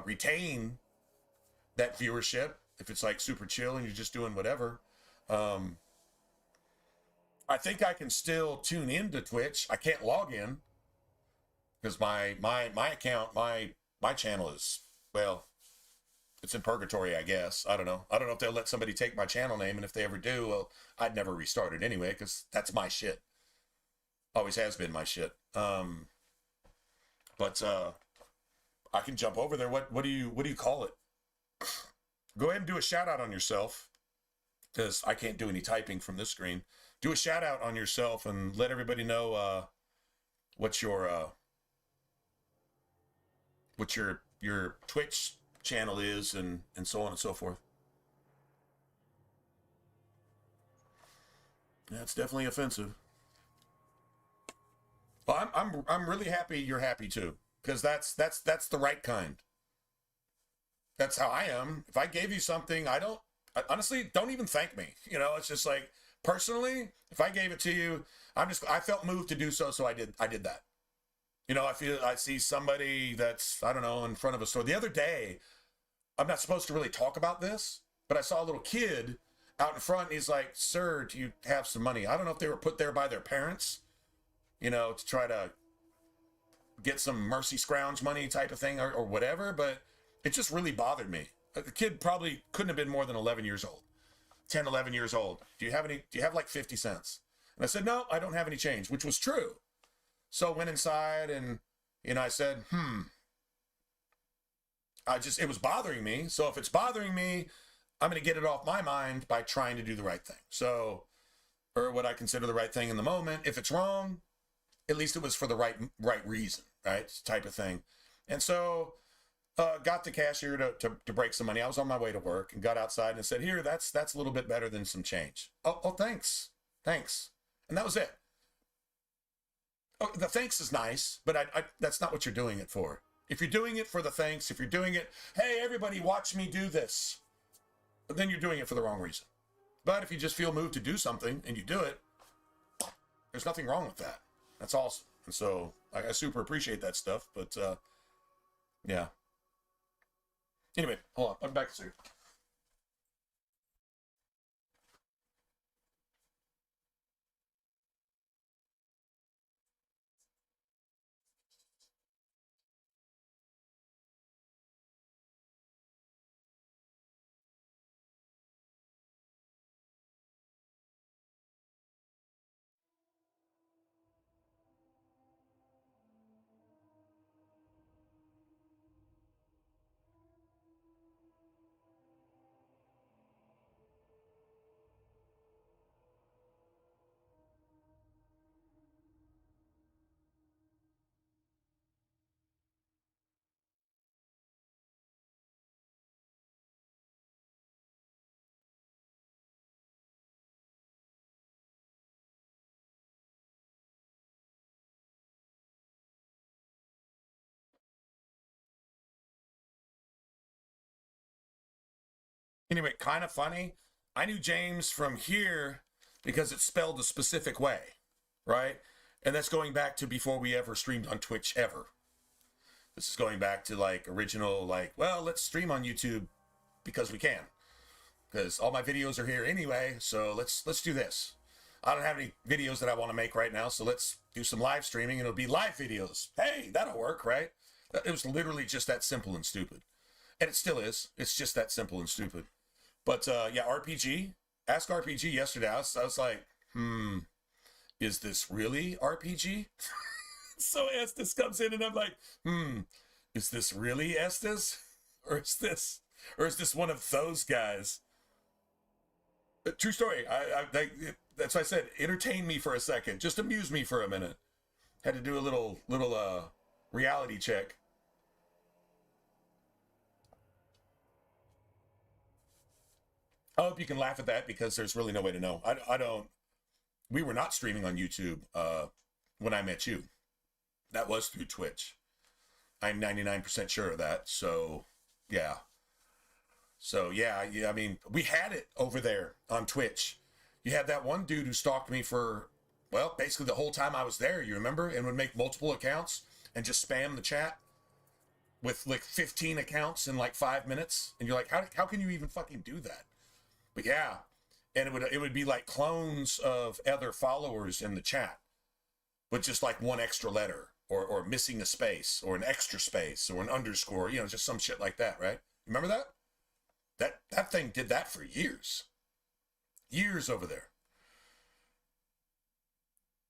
retain that viewership if it's super chill and you're just doing whatever. I think I can still tune into Twitch. I can't log in because my account, my channel is, well, it's in purgatory, I guess. I don't know. I don't know if they'll let somebody take my channel name, and if they ever do, well, I'd never restart it anyway, because that's my shit. Always has been my shit. But I can jump over there. What do you call it? Go ahead and do a shout out on yourself, because I can't do any typing from this screen. Do a shout out on yourself and let everybody know what your Twitch channel is, and so on and so forth. That's definitely offensive. Well, I'm really happy you're happy too, because that's the right kind. That's how I am. If I gave you something, honestly, don't even thank me. You know, it's just like, personally, if I gave it to you, I felt moved to do so, so I did that. You know, I see somebody that's, I don't know, in front of a store. The other day, I'm not supposed to really talk about this, but I saw a little kid out in front, and he's like, "Sir, do you have some money?" I don't know if they were put there by their parents, you know, to try to get some mercy scrounge money type of thing or whatever, but it just really bothered me. The kid probably couldn't have been more than 11 years old. 10, 11 years old. Do you have like 50 cents? And I said, "No, I don't have any change," which was true. So I went inside and, you know, I said, it was bothering me. So if it's bothering me, I'm going to get it off my mind by trying to do the right thing. So, or what I consider the right thing in the moment. If it's wrong, at least it was for the right reason, right? Type of thing. And so, got the cashier to break some money. I was on my way to work and got outside and said, "Here, that's a little bit better than some change." Oh, thanks. And that was it. Oh, the thanks is nice, but that's not what you're doing it for. If you're doing it for the thanks, if you're doing it, "Hey, everybody, watch me do this," then you're doing it for the wrong reason. But if you just feel moved to do something and you do it, there's nothing wrong with that. That's awesome. And so I super appreciate that stuff. But yeah. Anyway, hold on. I'm back to you. Anyway, kind of funny. I knew James from here because it's spelled a specific way, right? And that's going back to before we ever streamed on Twitch ever. This is going back to like original, like, well, let's stream on YouTube because we can. Because all my videos are here anyway, so let's do this. I don't have any videos that I want to make right now, so let's do some live streaming and it'll be live videos. Hey, that'll work, right? It was literally just that simple and stupid. And it still is. It's just that simple and stupid. But yeah, RPG. Ask RPG yesterday. I was like, is this really RPG? So Estes comes in and I'm like, is this really Estes? Or is this one of those guys? True story. That's why I said, entertain me for a second. Just amuse me for a minute. Had to do a little reality check. I hope you can laugh at that because there's really no way to know. I don't. We were not streaming on YouTube when I met you. That was through Twitch. I'm 99% sure of that. So, yeah. I mean, we had it over there on Twitch. You had that one dude who stalked me for, well, basically the whole time I was there, you remember? And would make multiple accounts and just spam the chat with like 15 accounts in like 5 minutes. And you're like, how can you even fucking do that? But yeah, and it would be like clones of other followers in the chat, with just like one extra letter, or missing a space, or an extra space, or an underscore, you know, just some shit like that, right? Remember that? That thing did that for years. Years over there.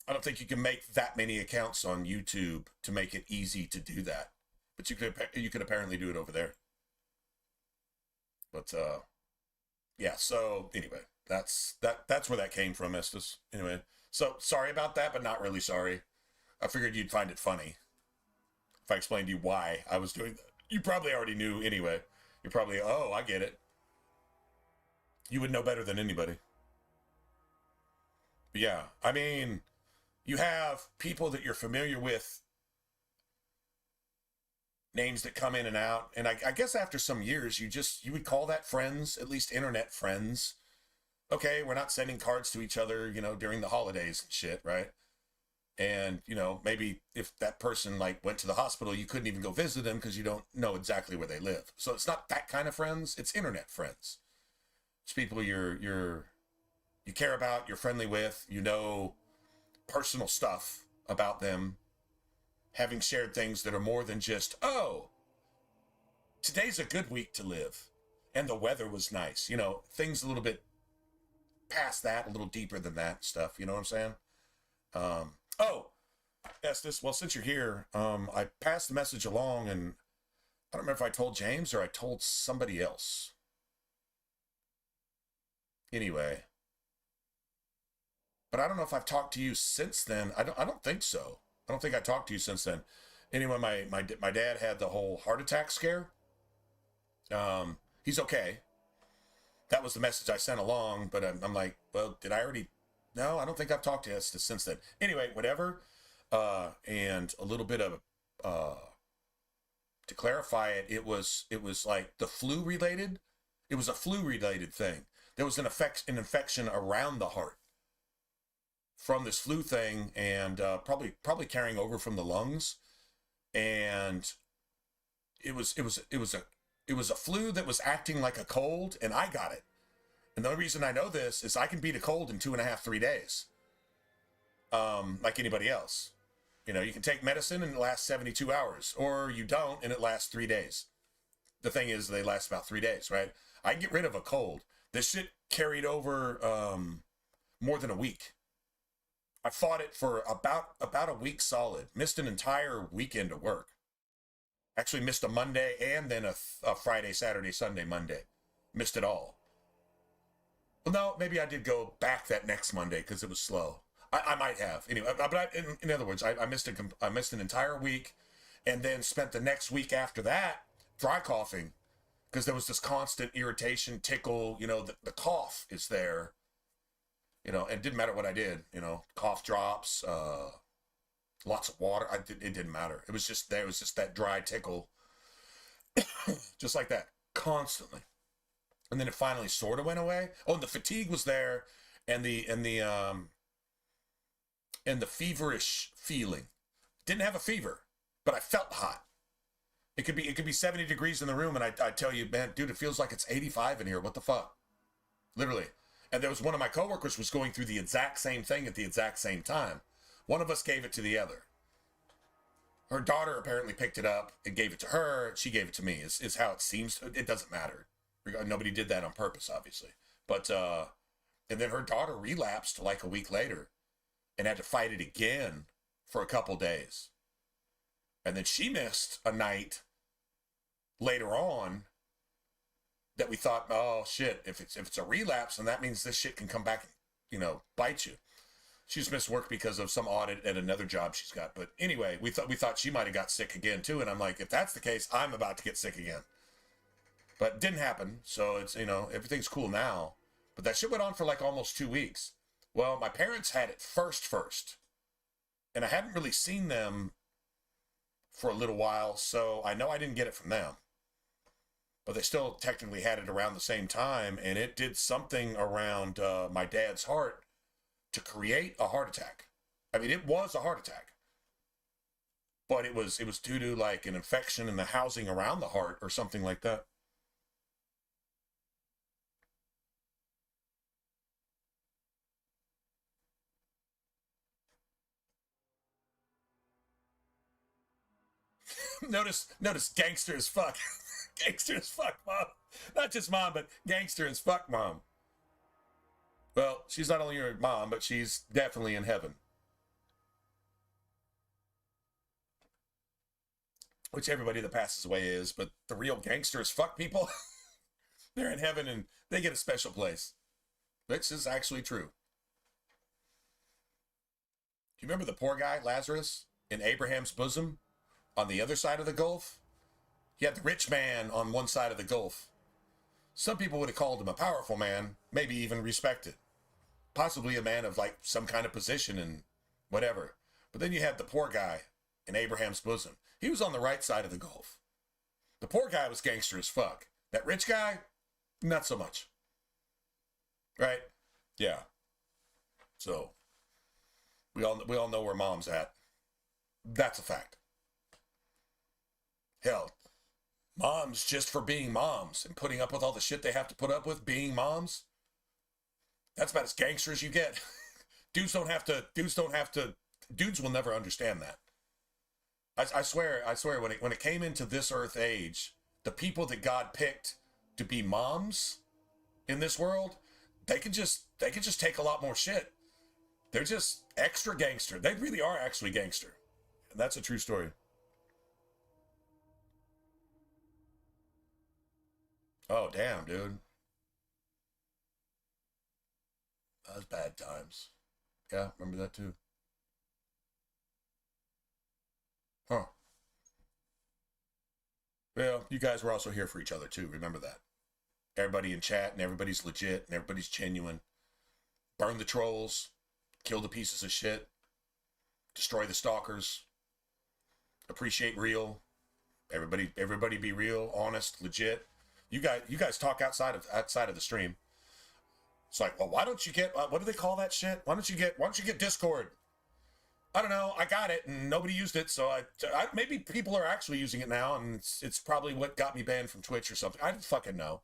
I don't think you can make that many accounts on YouTube to make it easy to do that. But you could apparently do it over there. But yeah, so anyway, that's where that came from, Estes. Anyway, so sorry about that, but not really sorry. I figured you'd find it funny if I explained to you why I was doing that. You probably already knew anyway. You're probably, oh, I get it. You would know better than anybody. But yeah, I mean, you have people that you're familiar with, names that come in and out, and I guess after some years, you would call that friends, at least internet friends. Okay, we're not sending cards to each other, you know, during the holidays and shit, right? And, you know, maybe if that person, like, went to the hospital, you couldn't even go visit them because you don't know exactly where they live. So it's not that kind of friends, it's internet friends. It's people you care about, you're friendly with, you know personal stuff about them, having shared things that are more than just, oh, today's a good week to live, and the weather was nice. You know, things a little bit past that, a little deeper than that stuff. You know what I'm saying? Oh, Estes, well, since you're here, I passed the message along, and I don't remember if I told James or I told somebody else. Anyway. But I don't know if I've talked to you since then. I don't think so. I don't think I talked to you since then. Anyway, my dad had the whole heart attack scare. He's okay. That was the message I sent along, but I'm like, well, did I already? No, I don't think I've talked to us since then. Anyway, whatever. And a little bit of to clarify it, it was like the flu related. It was a flu related thing. There was an infection around the heart from this flu thing, and probably carrying over from the lungs, and it was a flu that was acting like a cold, and I got it. And the only reason I know this is I can beat a cold in 2.5, 3 days, like anybody else. You know, you can take medicine and it lasts 72 hours, or you don't and it lasts 3 days. The thing is, they last about 3 days, right? I can get rid of a cold. This shit carried over more than a week. I fought it for about a week solid. Missed an entire weekend of work. Actually missed a Monday and then a Friday, Saturday, Sunday, Monday. Missed it all. Well, no, maybe I did go back that next Monday because it was slow. I might have. Anyway, but in other words, I missed an entire week, and then spent the next week after that dry coughing because there was this constant irritation, tickle. You know, the cough is there. You know, and it didn't matter what I did. You know, cough drops, lots of water. It didn't matter. It was just there. It was just that dry tickle, just like that, constantly. And then it finally sort of went away. Oh, and the fatigue was there, and the feverish feeling. Didn't have a fever, but I felt hot. It could be 70 degrees in the room, and I tell you, man, dude, it feels like it's 85 in here. What the fuck? Literally. And there was one of my coworkers was going through the exact same thing at the exact same time. One of us gave it to the other. Her daughter apparently picked it up and gave it to her. She gave it to me, is how it seems. It doesn't matter. Nobody did that on purpose, obviously. But, and then her daughter relapsed like a week later and had to fight it again for a couple days. And then she missed a night later on that we thought, oh shit, if it's a relapse, then that means this shit can come back, you know, bite you. She just missed work because of some audit at another job she's got. But anyway, we thought she might have got sick again too. And I'm like, if that's the case, I'm about to get sick again. But it didn't happen. So it's, you know, everything's cool now. But that shit went on for like almost 2 weeks. Well, my parents had it first. And I hadn't really seen them for a little while. So I know I didn't get it from them. But they still technically had it around the same time, and it did something around my dad's heart to create a heart attack. I mean, it was a heart attack, but it was due to like an infection in the housing around the heart or something like that. Notice gangster as fuck. Gangster as fuck, Mom. Not just Mom, but gangster as fuck, Mom. Well, she's not only your mom, but she's definitely in heaven. Which everybody that passes away is, but the real gangster as fuck people, they're in heaven and they get a special place. Which is actually true. Do you remember the poor guy, Lazarus, in Abraham's bosom? On the other side of the gulf? He had the rich man on one side of the gulf. Some people would have called him a powerful man, maybe even respected. Possibly a man of like some kind of position and whatever. But then you had the poor guy in Abraham's bosom. He was on the right side of the gulf. The poor guy was gangster as fuck. That rich guy, not so much. Right? Yeah. So, we all know where Mom's at. That's a fact. Hell, moms just for being moms and putting up with all the shit they have to put up with being moms. That's about as gangster as you get. Dudes will never understand that. I swear, when it came into this earth age, the people that God picked to be moms in this world, they can just take a lot more shit. They're just extra gangster. They really are actually gangster. And that's a true story. Oh, damn, dude. That was bad times. Yeah, remember that too. Huh. Well, you guys were also here for each other too. Remember that. Everybody in chat and everybody's legit and everybody's genuine. Burn the trolls. Kill the pieces of shit. Destroy the stalkers. Appreciate real. Everybody be real, honest, legit. You guys talk outside of the stream. It's like, well, why don't you get what do they call that shit? Why don't you get Discord? I don't know. I got it and nobody used it, so I maybe people are actually using it now, and it's probably what got me banned from Twitch or something. I didn't fucking know.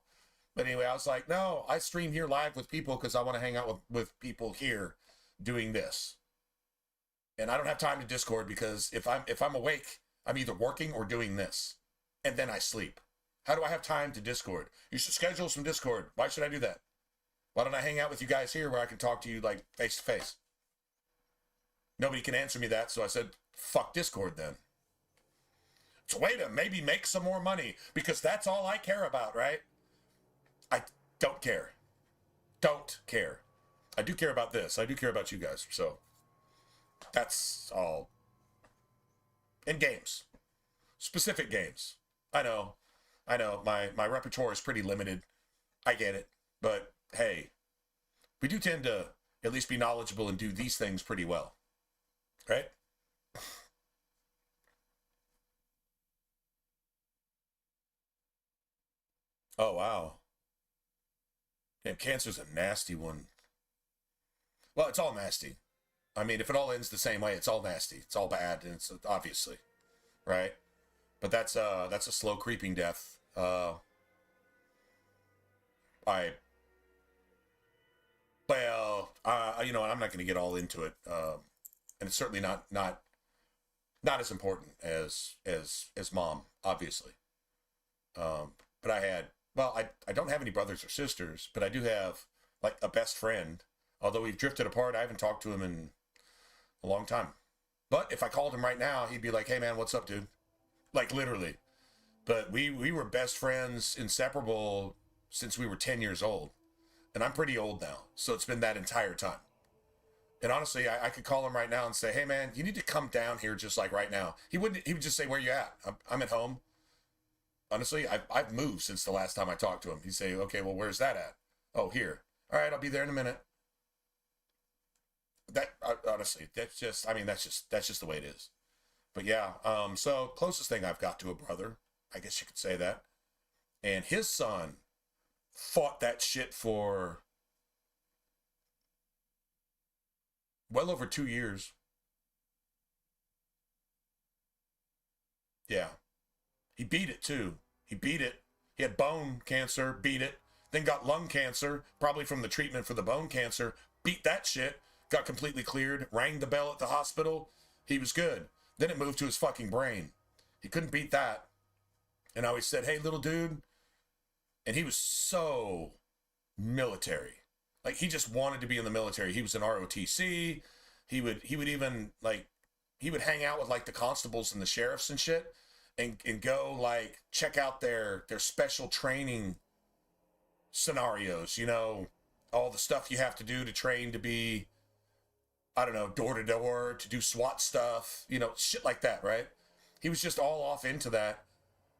But anyway, I was like, no, I stream here live with people because I want to hang out with people here doing this. And I don't have time to Discord because if I'm awake, I'm either working or doing this, and then I sleep. How do I have time to Discord? You should schedule some Discord. Why should I do that? Why don't I hang out with you guys here where I can talk to you like face to face? Nobody can answer me that, so I said, fuck Discord then. It's a way to maybe make some more money because that's all I care about, right? I don't care. Don't care. I do care about this. I do care about you guys, so that's all. In games. Specific games. I know. My repertoire is pretty limited. I get it. But, hey, we do tend to at least be knowledgeable and do these things pretty well. Right? Oh, wow. Damn, cancer's a nasty one. Well, it's all nasty. I mean, if it all ends the same way, it's all nasty. It's all bad, and it's obviously. Right? But that's a slow creeping death. I'm not going to get all into it, and it's certainly not as important as Mom, obviously. But I don't have any brothers or sisters, but I do have like a best friend. Although we've drifted apart, I haven't talked to him in a long time. But if I called him right now, he'd be like, "Hey man, what's up, dude?" Like literally. But we were best friends, inseparable since we were 10 years old. And I'm pretty old now, so it's been that entire time. And honestly, I could call him right now and say, "Hey man, you need to come down here just like right now." He would just say, "Where you at?" I'm at home. Honestly, I've moved since the last time I talked to him. He'd say, "Okay, well, where's that at?" "Oh, here." "All right, I'll be there in a minute." That honestly, that's just the way it is. But yeah, so closest thing I've got to a brother, I guess you could say that. And his son fought that shit for well over 2 years. Yeah. He beat it too. He beat it. He had bone cancer, beat it. Then got lung cancer, probably from the treatment for the bone cancer. Beat that shit. Got completely cleared. Rang the bell at the hospital. He was good. Then it moved to his fucking brain. He couldn't beat that. And I always said, hey, little dude. And he was so military. Like, he just wanted to be in the military. He was in ROTC. He would even, like, he would hang out with, like, the constables and the sheriffs and shit and go, like, check out their special training scenarios, you know, all the stuff you have to do to train to be, I don't know, door to door, to do SWAT stuff, you know, shit like that, right? He was just all off into that.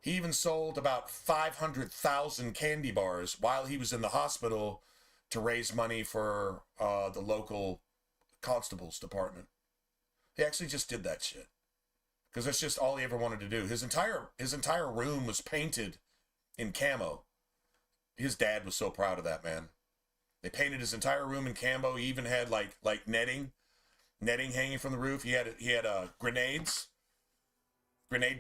He even sold about 500,000 candy bars while he was in the hospital to raise money for the local constable's department. He actually just did that shit because that's just all he ever wanted to do. His entire room was painted in camo. His dad was so proud of that, man. They painted his entire room in camo. He even had like netting hanging from the roof. He had grenade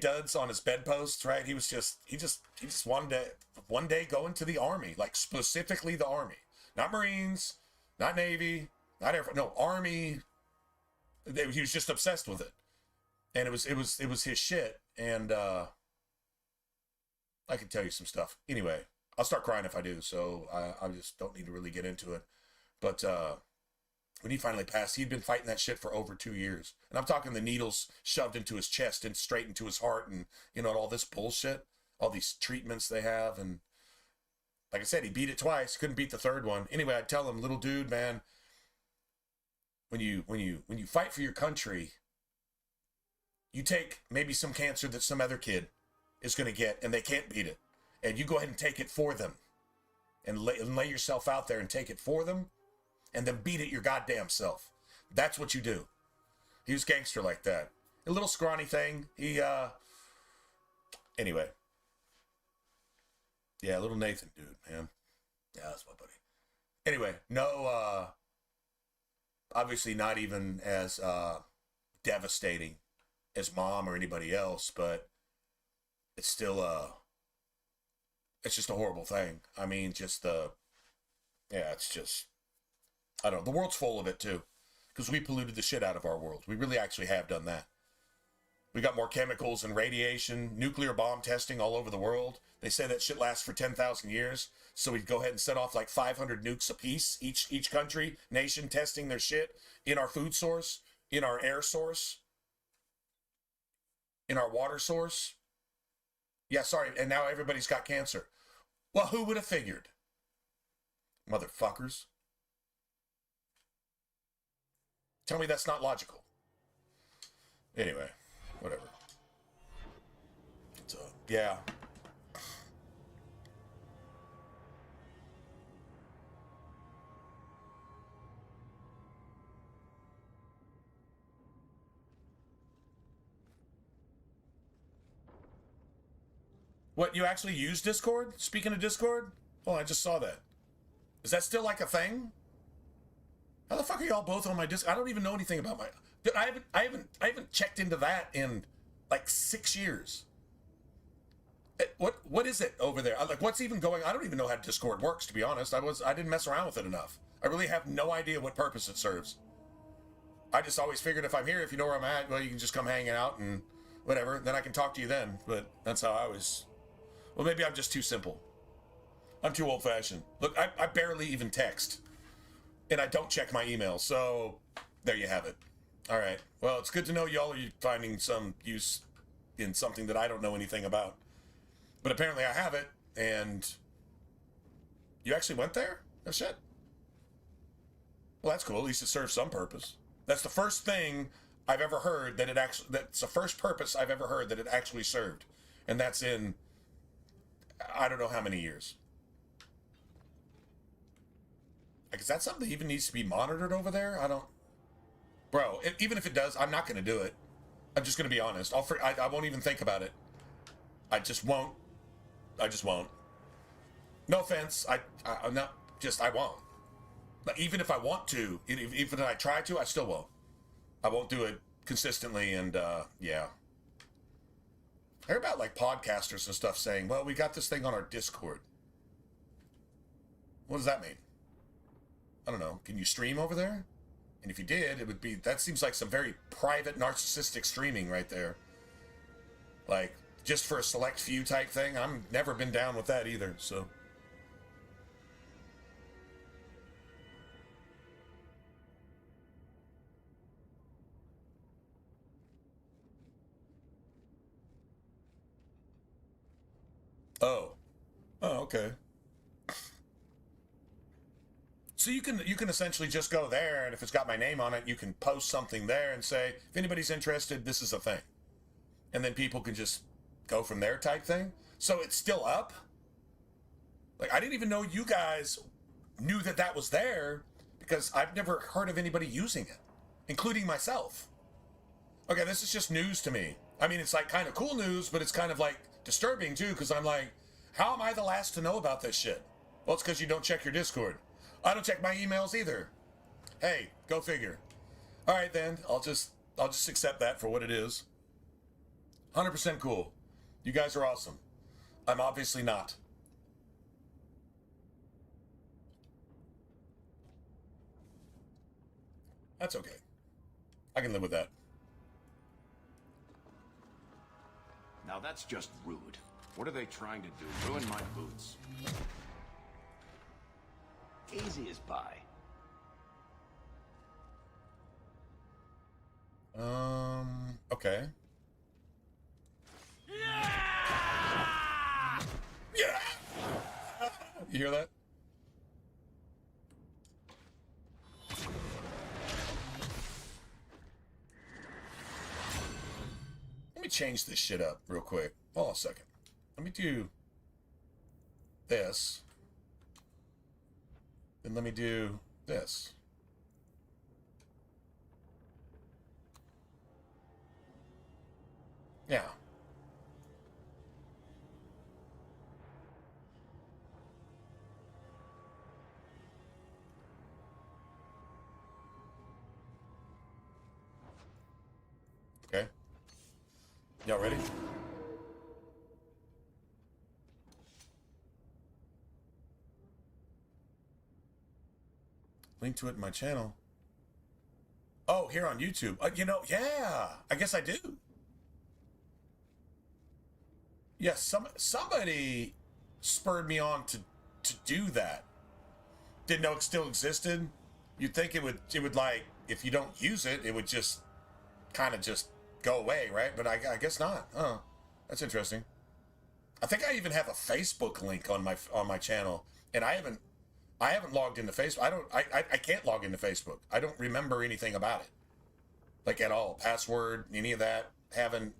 duds on his bedposts, right? He just wanted to one day go into the Army, like specifically the Army, not Marines, not Navy, not Air Force, no, Army. He was just obsessed with it, and it was his shit. And I could tell you some stuff. Anyway, I'll start crying if I do, so I just don't need to really get into it. But when he finally passed, he'd been fighting that shit for over 2 years. And I'm talking the needles shoved into his chest and straight into his heart and, you know, all this bullshit, all these treatments they have. And like I said, he beat it twice, couldn't beat the third one. Anyway, I'd tell him, little dude, man, when you fight for your country, you take maybe some cancer that some other kid is going to get and they can't beat it. And you go ahead and take it for them and lay yourself out there and take it for them and then beat it your goddamn self. That's what you do. He was gangster like that. A little scrawny thing. Anyway. Yeah, little Nathan dude, man. Yeah, that's my buddy. Anyway, no, obviously not even as devastating as Mom or anybody else, but it's still it's just a horrible thing. I mean, it's just, I don't know. The world's full of it too, because we polluted the shit out of our world. We really actually have done that. We got more chemicals and radiation, nuclear bomb testing all over the world. They say that shit lasts for 10,000 years. So we'd go ahead and set off like 500 nukes apiece, each country, nation testing their shit in our food source, in our air source, in our water source. Yeah, sorry. And now everybody's got cancer. Well, who would have figured? Motherfuckers. Tell me that's not logical. Anyway, whatever. So, yeah. What, you actually use Discord? Speaking of Discord? Oh, I just saw that. Is that still like a thing? How the fuck are y'all both on my Discord? I don't even know anything about my... Dude, I haven't checked into that in like 6 years. What is it over there? Like, what's even going... I don't even know how Discord works, to be honest. I didn't mess around with it enough. I really have no idea what purpose it serves. I just always figured if I'm here, if you know where I'm at, well, you can just come hang out and whatever. Then I can talk to you then. But that's how I was... Well, maybe I'm just too simple. I'm too old-fashioned. Look, I barely even text. And I don't check my email, so there you have it. All right. Well, it's good to know y'all are finding some use in something that I don't know anything about. But apparently I have it, and you actually went there? No shit. Well, that's cool. At least it serves some purpose. That's the first thing I've ever heard that it actually... That's the first purpose I've ever heard that it actually served. And that's in... I don't know how many years. Like, is that something that even needs to be monitored over there? I don't... Bro, even if it does, I'm not going to do it. I'm just going to be honest. I won't even think about it. I just won't. I just won't. No offense. I'm not... Just, I won't. Like, even if I want to, even if I try to, I still won't. I won't do it consistently, and, yeah. I hear about, like, podcasters and stuff saying, well, we got this thing on our Discord. What does that mean? I don't know. Can you stream over there? And if you did, it would be... That seems like some very private, narcissistic streaming right there. Like, just for a select few type thing, I'm never been down with that either, so. Oh. Oh, okay. So you can essentially just go there, and if it's got my name on it, you can post something there and say, if anybody's interested, this is a thing. And then people can just go from there type thing. So it's still up. Like, I didn't even know you guys knew that that was there because I've never heard of anybody using it, including myself. Okay, this is just news to me. I mean, it's like kind of cool news, but it's kind of like disturbing too, because I'm like, how am I the last to know about this shit? Well, it's because you don't check your Discord. I don't check my emails either. Hey, go figure. All right, then. I'll just accept that for what it is. 100% cool. You guys are awesome. I'm obviously not. That's okay. I can live with that. Now that's just rude. What are they trying to do? Ruin my boots? Easy as pie. Okay. Yeah! You hear that? Let me change this shit up real quick. Hold on a second. Let me do this. Then let me do this. Yeah. Okay. Y'all ready? Link to it in my channel. Oh, here on YouTube. You know, yeah. I guess I do. Yes, somebody spurred me on to do that. Didn't know it still existed. You'd think it would like, if you don't use it, it would just kind of just go away, right? But I guess not. Oh, that's interesting. I think I even have a Facebook link on my channel, and I haven't logged into Facebook. I can't log into Facebook. I don't remember anything about it, like at all. Password, any of that. Haven't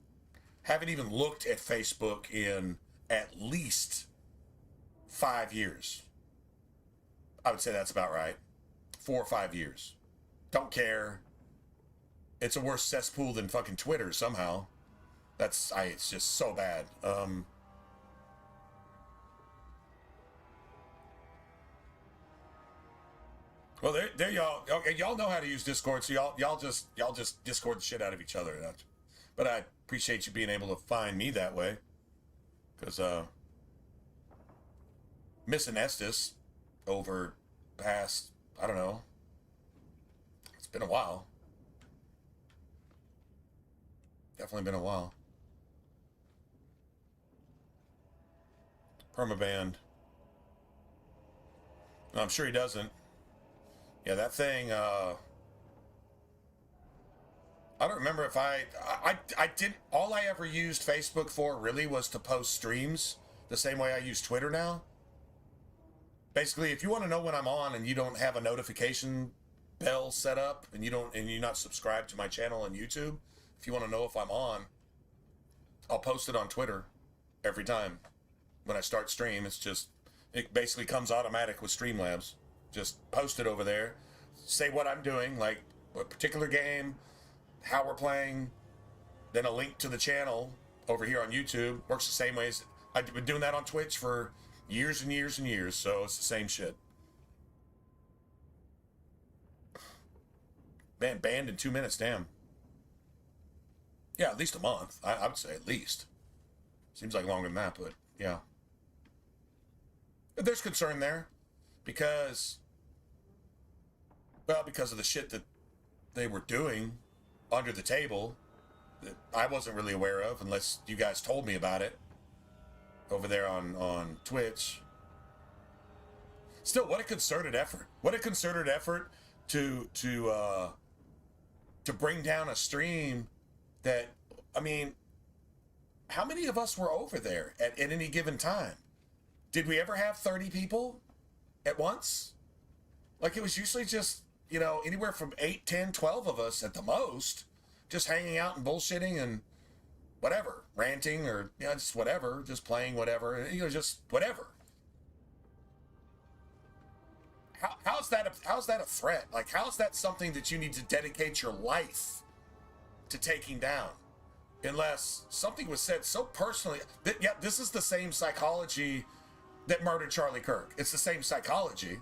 even looked at Facebook in at least 5 years. I would say that's about right. 4 or 5 years. Don't care. It's a worse cesspool than fucking Twitter somehow. It's just so bad. Well, there y'all. Okay, y'all know how to use Discord, so y'all just Discord the shit out of each other. But I appreciate you being able to find me that way, because missing Estes over past, I don't know. It's been a while. Definitely been a while. Permaband. No, I'm sure he doesn't. Yeah, that thing, I don't remember if I did, all I ever used Facebook for really was to post streams the same way I use Twitter now. Basically, if you want to know when I'm on and you don't have a notification bell set up and you're not subscribed to my channel on YouTube, if you want to know if I'm on, I'll post it on Twitter every time. When I start stream, it basically comes automatic with Streamlabs. Just post it over there, say what I'm doing, like what particular game, how we're playing, then a link to the channel over here on YouTube. Works the same way as I've been doing that on Twitch for years and years and years, so it's the same shit. Man, banned in 2 minutes, damn. Yeah, at least a month. I would say at least. Seems like longer than that, but yeah. But there's concern there because of the shit that they were doing under the table. that I wasn't really aware of unless you guys told me about it over there on Twitch. Still, what a concerted effort. What a concerted effort to bring down a stream that, I mean, how many of us were over there at any given time? Did we ever have 30 people at once? Like, it was usually just, you know, anywhere from 8, 10, 12 of us at the most, just hanging out and bullshitting and whatever, ranting or, you know, just whatever, just playing whatever, you know, just whatever. How's that a threat? Like, how's that something that you need to dedicate your life to taking down? Unless something was said so personally that, yeah, this is the same psychology that murdered Charlie Kirk. It's the same psychology.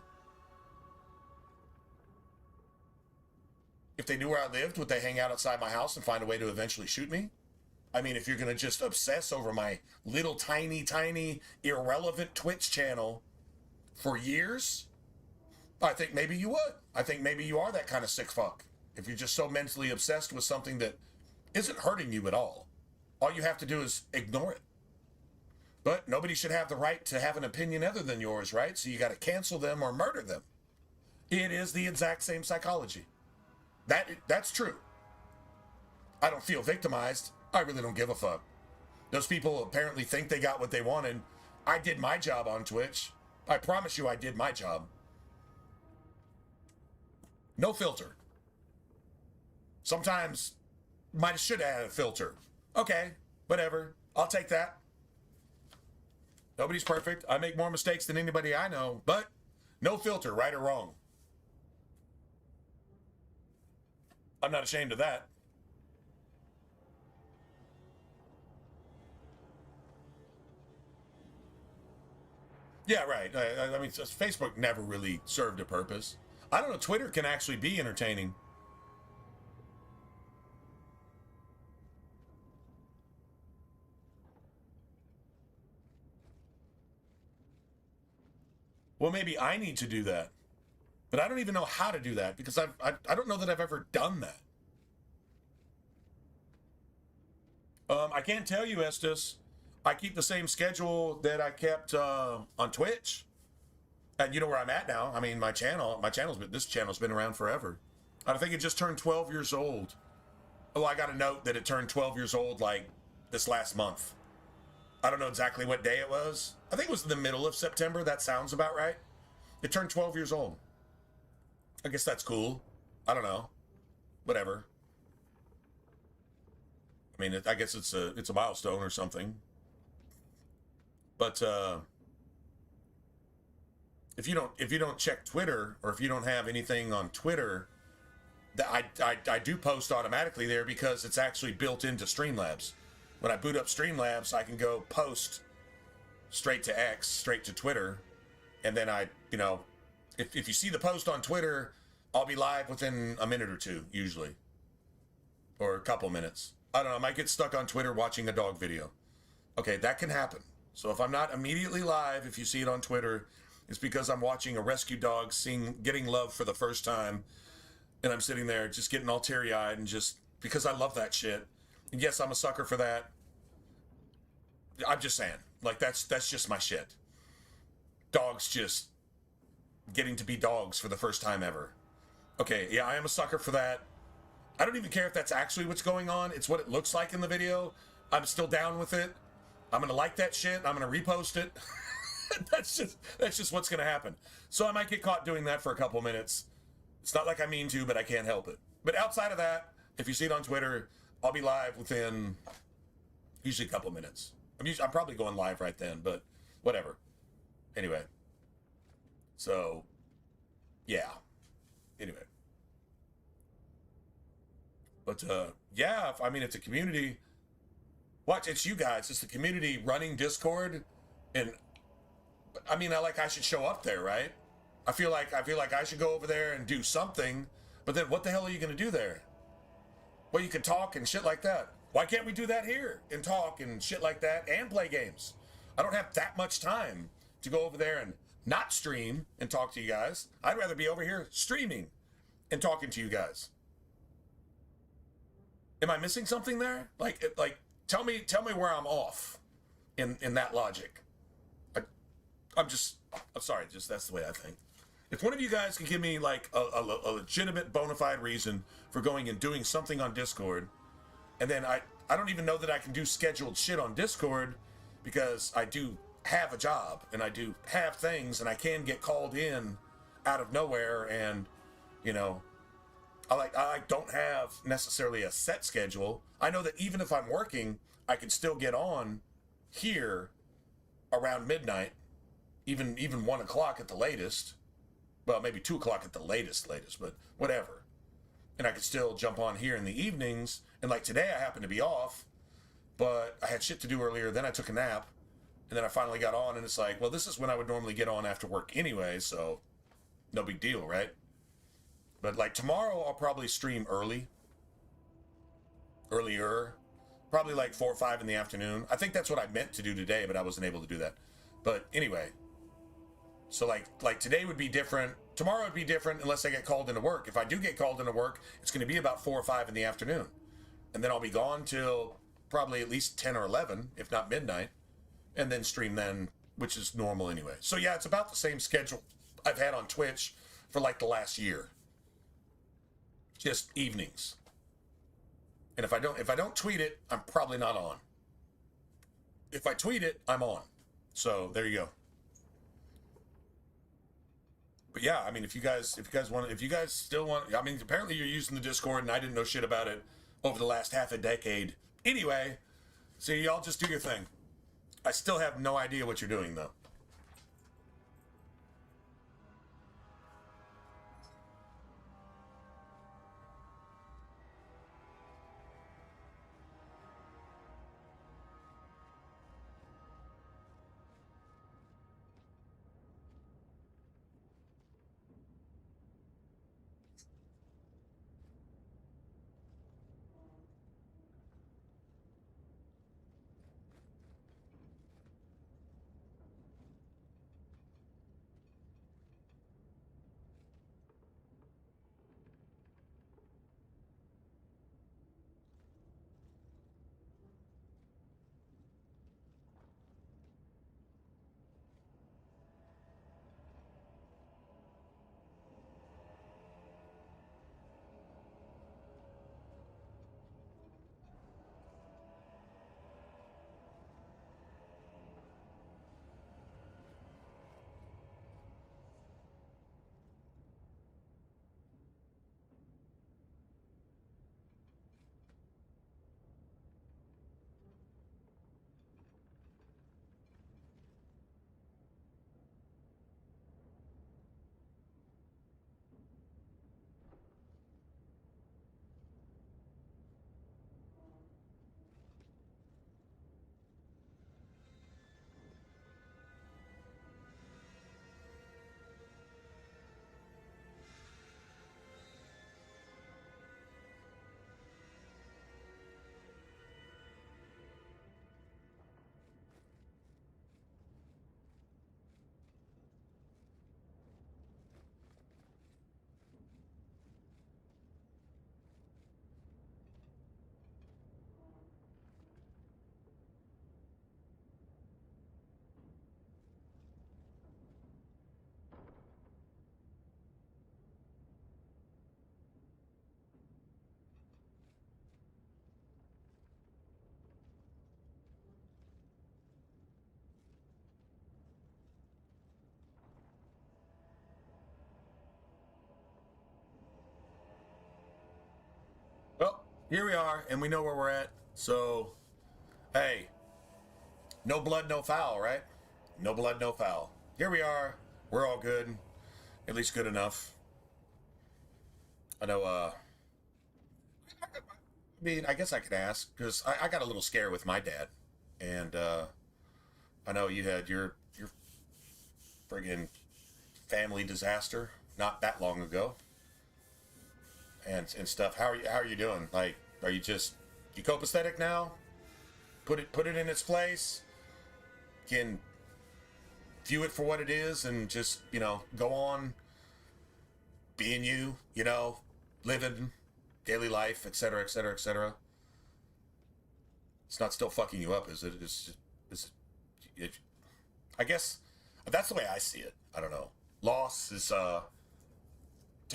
If they knew where I lived, would they hang out outside my house and find a way to eventually shoot me? I mean, if you're going to just obsess over my little tiny, irrelevant Twitch channel for years, I think maybe you would. I think maybe you are that kind of sick fuck. If you're just so mentally obsessed with something that isn't hurting you at all you have to do is ignore it. But nobody should have the right to have an opinion other than yours, right? So you got to cancel them or murder them. It is the exact same psychology. That's true. I don't feel victimized. I really don't give a fuck. Those people apparently think they got what they wanted. I did my job on Twitch. I promise you I did my job. No filter. Sometimes might should have had a filter. Okay, whatever. I'll take that. Nobody's perfect. I make more mistakes than anybody I know, but no filter, right or wrong. I'm not ashamed of that. Yeah, right. I mean, Facebook never really served a purpose. I don't know, Twitter can actually be entertaining. Well, maybe I need to do that. But I don't even know how to do that because I don't know that I've ever done that. I can't tell you, Estes. I keep the same schedule that I kept on Twitch. And you know where I'm at now. I mean, this channel's been around forever. I think it just turned 12 years old. Oh, I got a note that it turned 12 years old like this last month. I don't know exactly what day it was. I think it was in the middle of September. That sounds about right. It turned 12 years old. I guess that's cool. I don't know. Whatever. I mean, I guess it's a milestone or something. But if you don't check Twitter, or if you don't have anything on Twitter, I do post automatically there because it's actually built into Streamlabs. When I boot up Streamlabs, I can go post straight to X, straight to Twitter, and then if you see the post on Twitter, I'll be live within a minute or two, usually. Or a couple minutes. I don't know, I might get stuck on Twitter watching a dog video. Okay, that can happen. So if I'm not immediately live, if you see it on Twitter, it's because I'm watching a rescue dog getting love for the first time, and I'm sitting there just getting all teary-eyed and just because I love that shit. And yes, I'm a sucker for that. I'm just saying, like that's just my shit. Dogs just getting to be dogs for the first time ever. Okay, yeah, I am a sucker for that. I don't even care if that's actually what's going on. It's what it looks like in the video. I'm still down with it. I'm gonna like that shit. I'm gonna repost it. That's just what's gonna happen. So I might get caught doing that for a couple minutes. It's not like I mean to, but I can't help it. But outside of that, if you see it on Twitter, I'll be live within usually a couple minutes. I'm probably going live right then, but whatever. Anyway. So, yeah. Anyway. But, yeah, I mean, it's a community. Watch, it's you guys. It's the community running Discord. And, I mean, I should show up there, right? I feel like I should go over there and do something. But then what the hell are you going to do there? Well, you can talk and shit like that. Why can't we do that here and talk and shit like that and play games? I don't have that much time to go over there and not stream and talk to you guys. I'd rather be over here streaming and talking to you guys. Am I missing something there? Like, tell me where I'm off in that logic. I'm sorry, just that's the way I think. If one of you guys can give me like a legitimate bona fide reason for going and doing something on Discord, and then I don't even know that I can do scheduled shit on Discord because I do have a job and I do have things and I can get called in out of nowhere, and you know, I don't have necessarily a set schedule. I know that even if I'm working, I can still get on here around midnight, even 1 o'clock at the latest. Well, maybe 2 o'clock at the latest, but whatever. And I could still jump on here in the evenings. And like today, I happened to be off, but I had shit to do earlier. Then I took a nap, and then I finally got on. And it's like, well, this is when I would normally get on after work anyway, so no big deal, right? But like tomorrow, I'll probably stream earlier, probably like 4 or 5 in the afternoon. I think that's what I meant to do today, but I wasn't able to do that. But anyway. So like today would be different. Tomorrow would be different unless I get called into work. If I do get called into work, it's going to be about 4 or 5 in the afternoon. And then I'll be gone till probably at least 10 or 11, if not midnight. And then stream then, which is normal anyway. So yeah, it's about the same schedule I've had on Twitch for like the last year. Just evenings. And if I don't tweet it, I'm probably not on. If I tweet it, I'm on. So there you go. But yeah, I mean, if you guys still want, I mean, apparently you're using the Discord, and I didn't know shit about it over the last half a decade. Anyway, so y'all just do your thing. I still have no idea what you're doing, though. Well, here we are, and we know where we're at. So, hey, no blood, no foul, right? No blood, no foul. Here we are. We're all good. At least good enough. I know, I mean, I guess I could ask, because I got a little scare with my dad. And, I know you had your friggin' family disaster not that long ago. And stuff. How are you doing? Like, are you copacetic now? Put it in its place? Can view it for what it is and just, you know, go on being you, you know, living daily life, etc., etc., etc. It's not still fucking you up, is it? I guess that's the way I see it. I don't know. Loss is, to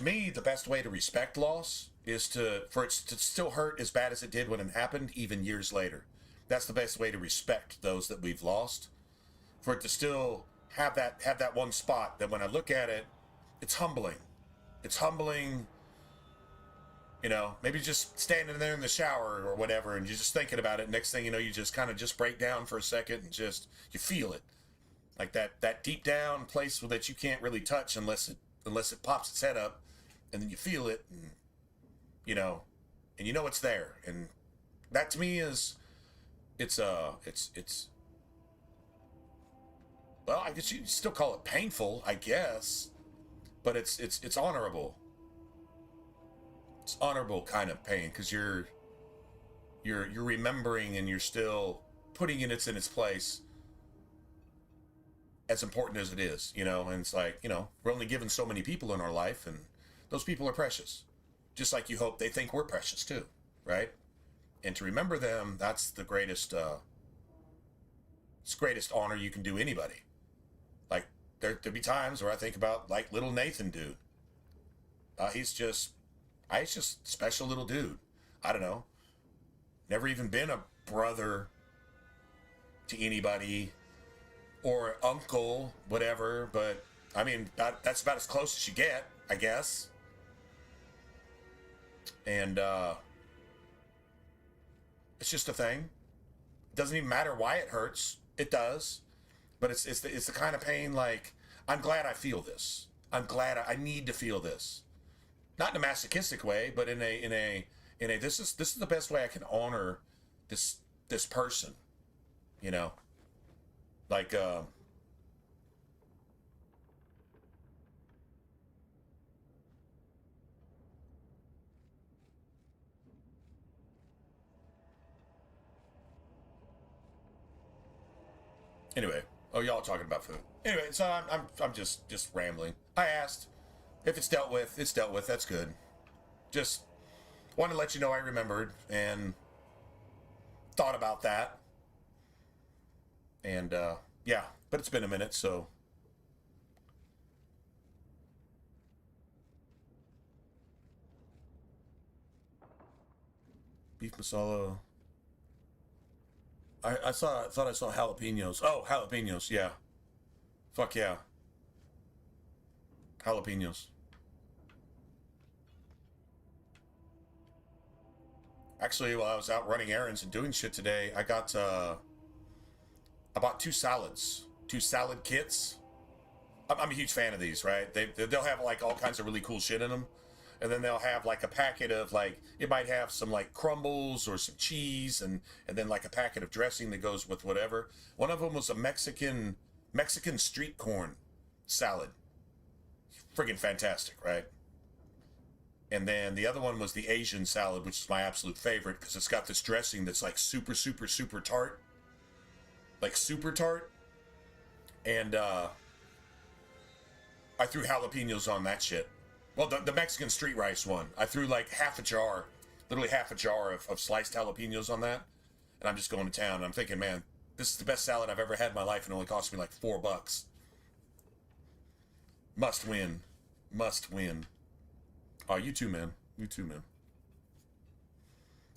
me, the best way to respect loss is for it to still hurt as bad as it did when it happened, even years later. That's the best way to respect those that we've lost. For it to still have that one spot that when I look at it, it's humbling. It's humbling, you know, maybe just standing there in the shower or whatever, and you're just thinking about it. Next thing you know, you just kind of just break down for a second and just, you feel it. Like that deep down place that you can't really touch unless it pops its head up, and then you feel it, and you know it's there. And that to me is, well, I guess you still call it painful, I guess, but it's honorable. It's honorable kind of pain, because you're remembering, and you're still putting it in its place, as important as it is, you know. And it's like, you know, we're only given so many people in our life, and those people are precious, just like you hope they think we're precious too, right? And to remember them, that's the greatest honor you can do anybody. Like, there'll be times where I think about, like, little Nathan dude. He's just special little dude. I don't know. Never even been a brother to anybody, or uncle, whatever, but I mean, that's about as close as you get, I guess. And it's just a thing. It doesn't even matter why it hurts. It does, but it's the kind of pain, like, I'm glad I feel this. I'm glad I need to feel this, not in a masochistic way, but in a this is the best way I can honor this person, you know. Like, anyway, y'all talking about food. Anyway, so I'm just rambling. I asked if it's dealt with. It's dealt with. That's good. Just wanted to let you know I remembered and thought about that. And, yeah, but it's been a minute, so. Beef masala. I thought I saw jalapenos. Oh, jalapenos, yeah. Fuck yeah. Jalapenos. Actually, while I was out running errands and doing shit today, I bought 2 salads, 2 salad kits. I'm a huge fan of these, right? They'll have, like, all kinds of really cool shit in them. And then they'll have, like, a packet of, like, it might have some, like, crumbles or some cheese, and then, like, a packet of dressing that goes with whatever. One of them was a Mexican street corn salad. Friggin' fantastic, right? And then the other one was the Asian salad, which is my absolute favorite, because it's got this dressing that's, like, super, super, super tart. Like, super tart. And I threw jalapenos on that shit. Well, the Mexican street rice one, I threw like literally half a jar of sliced jalapenos on that. And I'm just going to town, and I'm thinking, man, this is the best salad I've ever had in my life, and it only cost me like $4. Must win. Must win. Oh, you too, man. You too, man.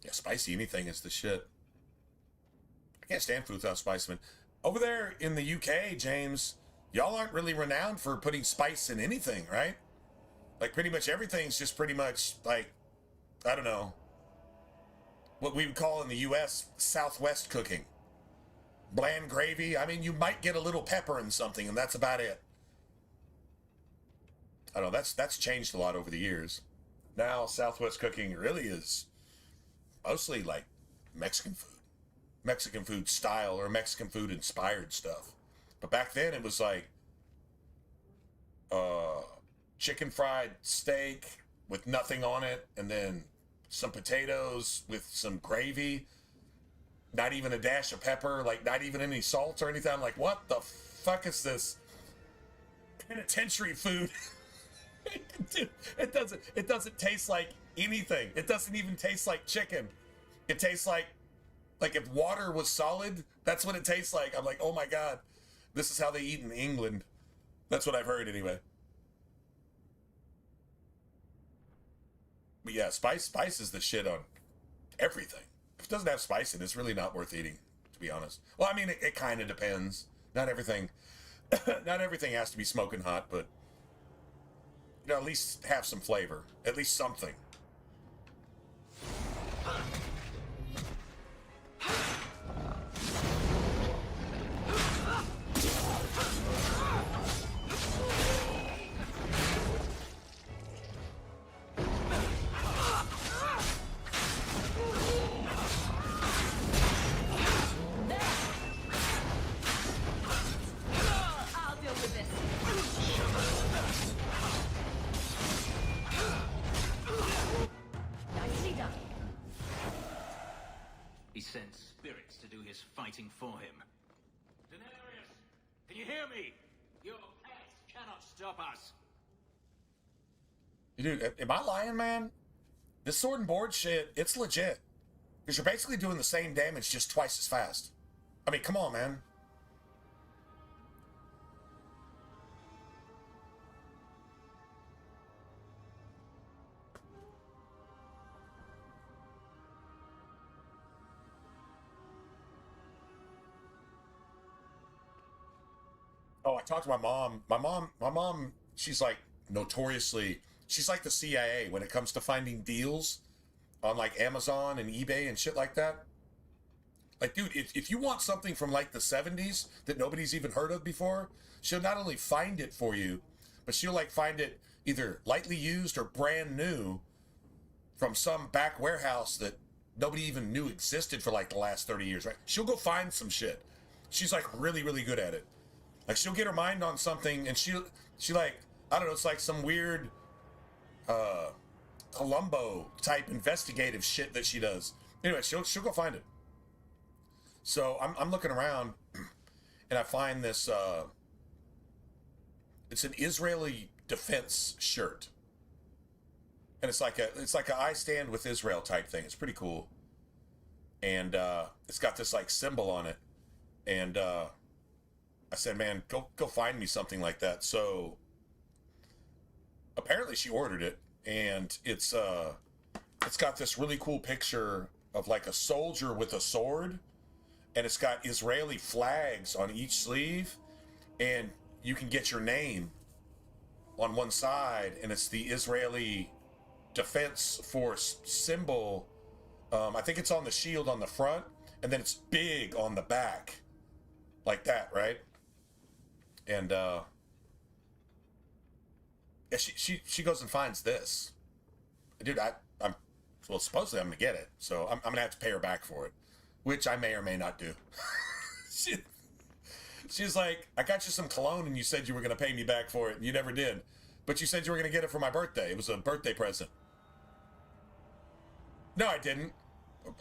Yeah, spicy anything is the shit. I can't stand food without spice, man. Over there in the UK, James, y'all aren't really renowned for putting spice in anything, right? Like, pretty much everything's just pretty much, like, I don't know, what we would call in the U.S. Southwest cooking. Bland gravy. I mean, you might get a little pepper in something, and that's about it. I don't know, that's changed a lot over the years. Now, Southwest cooking really is mostly, like, Mexican food. Mexican food style or Mexican food inspired stuff. But back then, it was like, chicken fried steak with nothing on it, and then some potatoes with some gravy, not even a dash of pepper, like not even any salt or anything. I'm like, what the fuck is this penitentiary food? Dude, it doesn't taste like anything. It doesn't even taste like chicken. It tastes like Like if water was solid, that's what it tastes like. I'm like, oh my god, this is how they eat in England. That's what I've heard anyway. But yeah, spice is the shit on everything. If it doesn't have spice in it, it's really not worth eating, to be honest. Well, I mean, it kind of depends. Not everything, not everything has to be smoking hot, but you know, at least have some flavor, at least something. I'll deal with this. Nicely done. He sent spirits to do his fighting for him. Denarius, can you hear me? Your pets cannot stop us. Dude, am I lying, man? This sword and board shit, it's legit. Because you're basically doing the same damage just twice as fast. I mean, come on, man. Oh, I talked to my mom. My mom, she's like notoriously, she's like the CIA when it comes to finding deals on like Amazon and eBay and shit like that. Like, dude, if you want something from like the 70s that nobody's even heard of before, she'll not only find it for you, but she'll like find it either lightly used or brand new from some back warehouse that nobody even knew existed for like the last 30 years, right? She'll go find some shit. She's like really, really good at it. Like she'll get her mind on something and she like, I don't know, it's like some weird Columbo type investigative shit that she does. Anyway, she'll go find it. So I'm looking around and I find this it's an Israeli defense shirt. And it's like a I stand with Israel type thing. It's pretty cool. And it's got this like symbol on it. And I said, man, go find me something like that. So apparently she ordered it, and it's got this really cool picture of like a soldier with a sword, and it's got Israeli flags on each sleeve, and you can get your name on one side, and it's the Israeli Defense Force symbol. I think it's on the shield on the front, and then it's big on the back, like that, right? And yeah, she goes and finds this, dude. I'm well, supposedly I'm gonna get it, so I'm gonna have to pay her back for it, which I may or may not do. She's like, I got you some cologne, and you said you were gonna pay me back for it, and you never did. But you said you were gonna get it for my birthday. It was a birthday present. No, I didn't.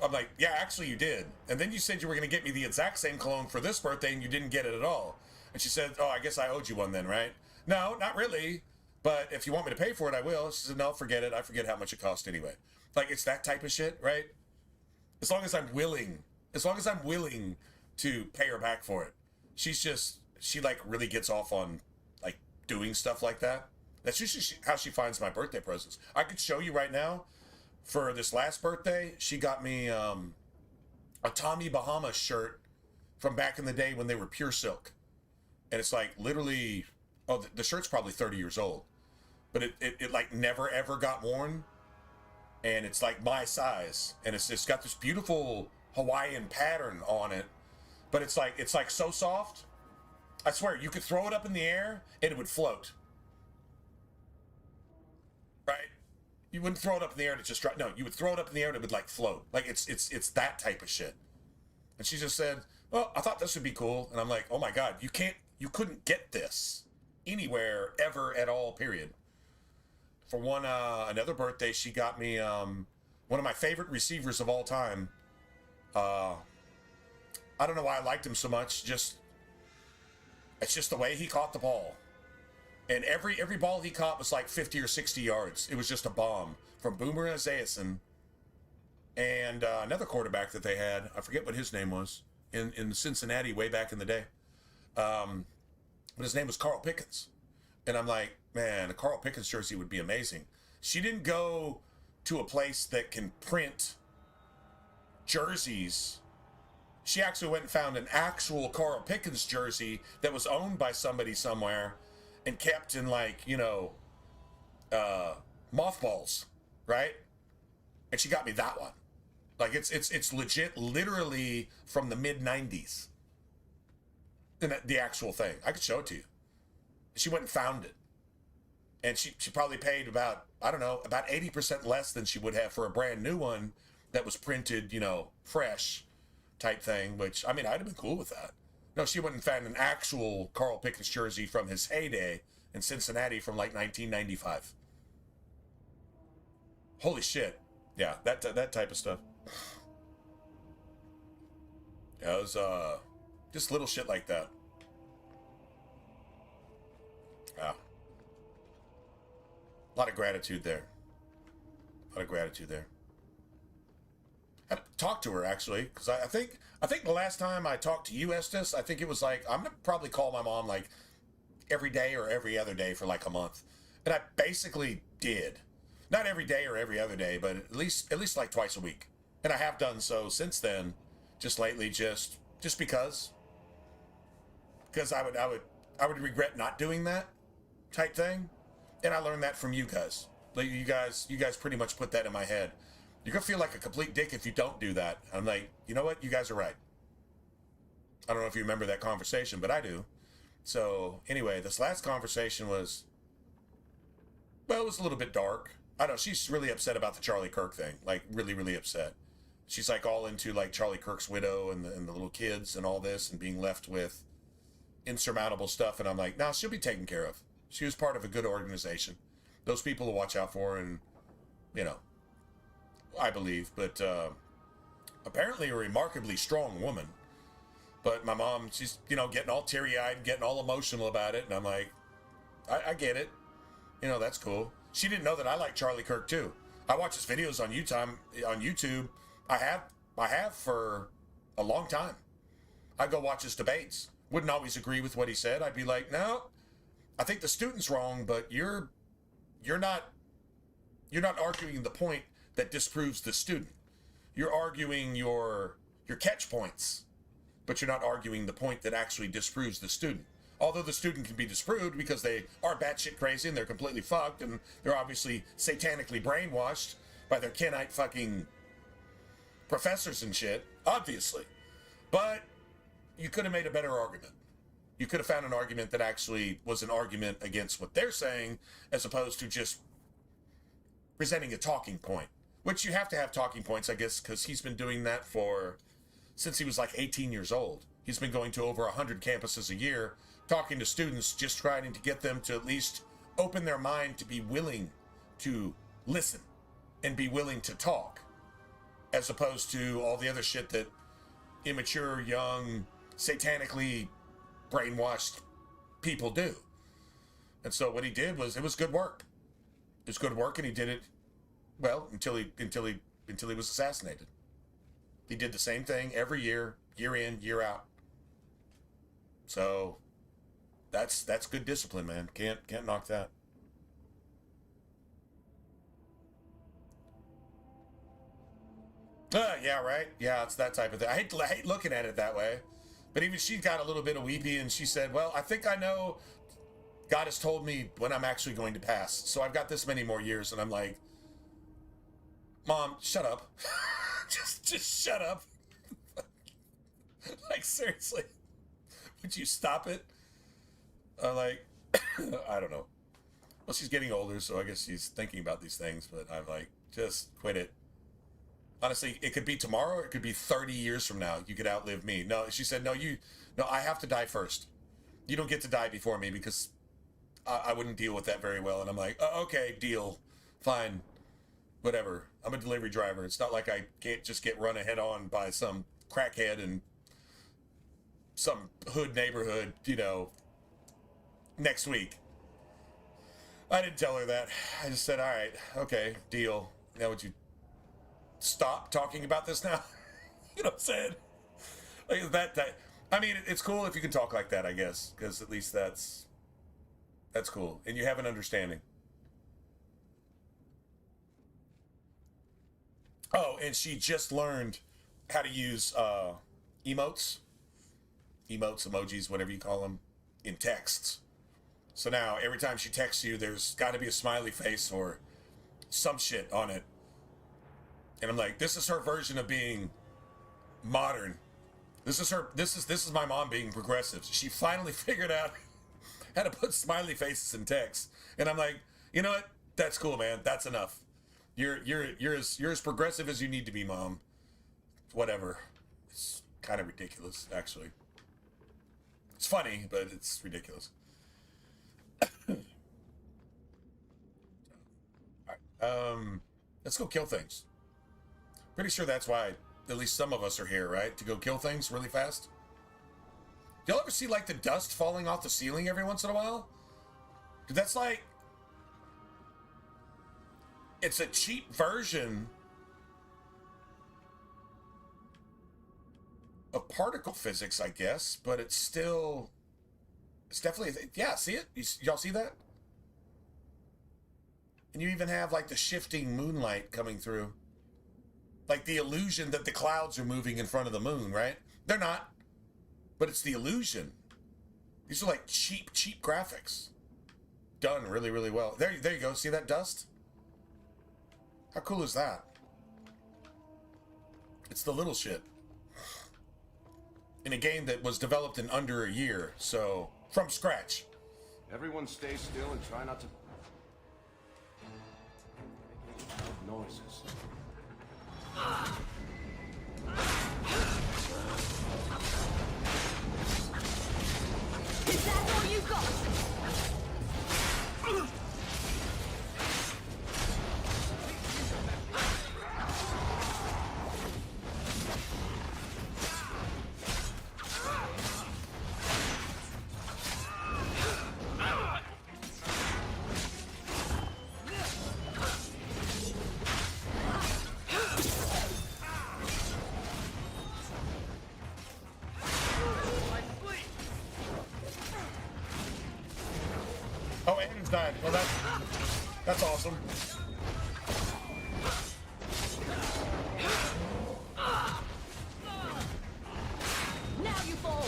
I'm like, yeah, actually you did. And then you said you were gonna get me the exact same cologne for this birthday, and you didn't get it at all. And she said, oh, I guess I owed you one then, right? No, not really. But if you want me to pay for it, I will. She said, no, forget it. I forget how much it cost anyway. Like, it's that type of shit, right? As long as I'm willing to pay her back for it. She like really gets off on like doing stuff like that. That's usually how she finds my birthday presents. I could show you right now. For this last birthday, she got me a Tommy Bahama shirt from back in the day when they were pure silk. And it's like literally, oh, the shirt's probably 30 years old, but it like never ever got worn. And it's like my size, and it's got this beautiful Hawaiian pattern on it, but it's like so soft. I swear, you could throw it up in the air and it would float. Right? You wouldn't throw it up in the air and it just drop. No, you would throw it up in the air and it would like float. Like it's that type of shit. And she just said, well, I thought this would be cool. And I'm like, oh my God, you couldn't get this anywhere ever at all, period. For one, another birthday, she got me one of my favorite receivers of all time. I don't know why I liked him so much. It's just the way he caught the ball. And every ball he caught was like 50 or 60 yards. It was just a bomb. From Boomer Esiason. and another quarterback that they had. I forget what his name was in Cincinnati way back in the day. But his name was Carl Pickens. And I'm like, man, a Carl Pickens jersey would be amazing. She didn't go to a place that can print jerseys. She actually went and found an actual Carl Pickens jersey that was owned by somebody somewhere and kept in, like, you know, mothballs, right? And she got me that one. Like, it's legit, literally from the mid-90s. And the actual thing. I could show it to you. She went and found it. And she probably paid about, I don't know, about 80% less than she would have for a brand new one that was printed, you know, fresh type thing, which, I mean, I'd have been cool with that. No, she went and found an actual Carl Pickens jersey from his heyday in Cincinnati from like 1995. Holy shit. Yeah, that type of stuff. Yeah, it was just little shit like that. Yeah. A lot of gratitude there. A lot of gratitude there. I talked to her actually, because I think the last time I talked to you, Estes, I think it was like, I'm gonna probably call my mom like every day or every other day for like a month, and I basically did, not every day or every other day, but at least like twice a week, and I have done so since then, just lately, just because I would regret not doing that type thing, and I learned that from you guys. Like you guys pretty much put that in my head. You're gonna feel like a complete dick if you don't do that. I'm like, you know what? You guys are right. I don't know if you remember that conversation, but I do. So anyway, this last conversation was, well, it was a little bit dark. I don't know. She's really upset about the Charlie Kirk thing. Like really, really upset. She's like all into like Charlie Kirk's widow and the little kids and all this and being left with insurmountable stuff. And I'm like, nah, she'll be taken care of. She was part of a good organization. Those people will watch out for her, and, you know, I believe, but apparently a remarkably strong woman. But my mom, she's, you know, getting all teary-eyed and getting all emotional about it, and I'm like, I get it. You know, that's cool. She didn't know that I like Charlie Kirk too. I watch his videos on YouTube. I have for a long time. I go watch his debates. Wouldn't always agree with what he said. I'd be like, no, I think the student's wrong, but you're not arguing the point that disproves the student. You're arguing your catch points, but you're not arguing the point that actually disproves the student. Although the student can be disproved because they are batshit crazy and they're completely fucked and they're obviously satanically brainwashed by their Kenite fucking professors and shit, obviously. But you could have made a better argument. You could have found an argument that actually was an argument against what they're saying, as opposed to just presenting a talking point. Which you have to have talking points, I guess, because he's been doing that since he was like 18 years old. He's been going to over 100 campuses a year, talking to students, just trying to get them to at least open their mind to be willing to listen and be willing to talk, as opposed to all the other shit that immature, young, satanically brainwashed people do. And so what he did was, it was good work. It was good work, and he did it well until he was assassinated. He did the same thing every year, year in, year out. So that's good discipline, man. Can't knock that. Yeah, right. Yeah, it's that type of thing. I hate looking at it that way. But even she got a little bit of weepy, and she said, well, I think I know God has told me when I'm actually going to pass. So I've got this many more years. And I'm like, Mom, shut up. just shut up. Like, seriously. Would you stop it? Like, I don't know. Well, she's getting older, so I guess she's thinking about these things. But I'm like, just quit it. Honestly, it could be tomorrow, or it could be 30 years from now. You could outlive me. No, she said, no, I have to die first. You don't get to die before me, because I wouldn't deal with that very well. And I'm like, okay, deal. Fine. Whatever. I'm a delivery driver. It's not like I can't just get run ahead on by some crackhead in some hood neighborhood, you know, next week. I didn't tell her that. I just said, all right, okay, deal. Now would you stop talking about this now? You know what I'm saying? Like that. I mean, it's cool if you can talk like that, I guess, because at least that's cool, and you have an understanding. Oh, and she just learned how to use emotes, emojis, whatever you call them, in texts. So now every time she texts you, there's got to be a smiley face or some shit on it. And I'm like, this is her version of being modern. This is my mom being progressive. She finally figured out how to put smiley faces in text. And I'm like, you know what? That's cool, man. That's enough. You're as progressive as you need to be, Mom. Whatever. It's kind of ridiculous, actually. It's funny, but it's ridiculous. All right. Let's go kill things. Pretty sure that's why at least some of us are here, right? To go kill things really fast. Do y'all ever see like the dust falling off the ceiling every once in a while? That's like, it's a cheap version of particle physics, I guess, but it's definitely, yeah, see it? Y'all see that? And you even have like the shifting moonlight coming through. Like the illusion that the clouds are moving in front of the moon, right? They're not. But it's the illusion. These are like cheap graphics. Done really, really well. There you go. See that dust? How cool is that? It's the little shit. In a game that was developed in under a year, so from scratch. Everyone stay still and try not to make noises. Is that all you got? Oh, Aiden's died. Well, that's awesome. Now you fall.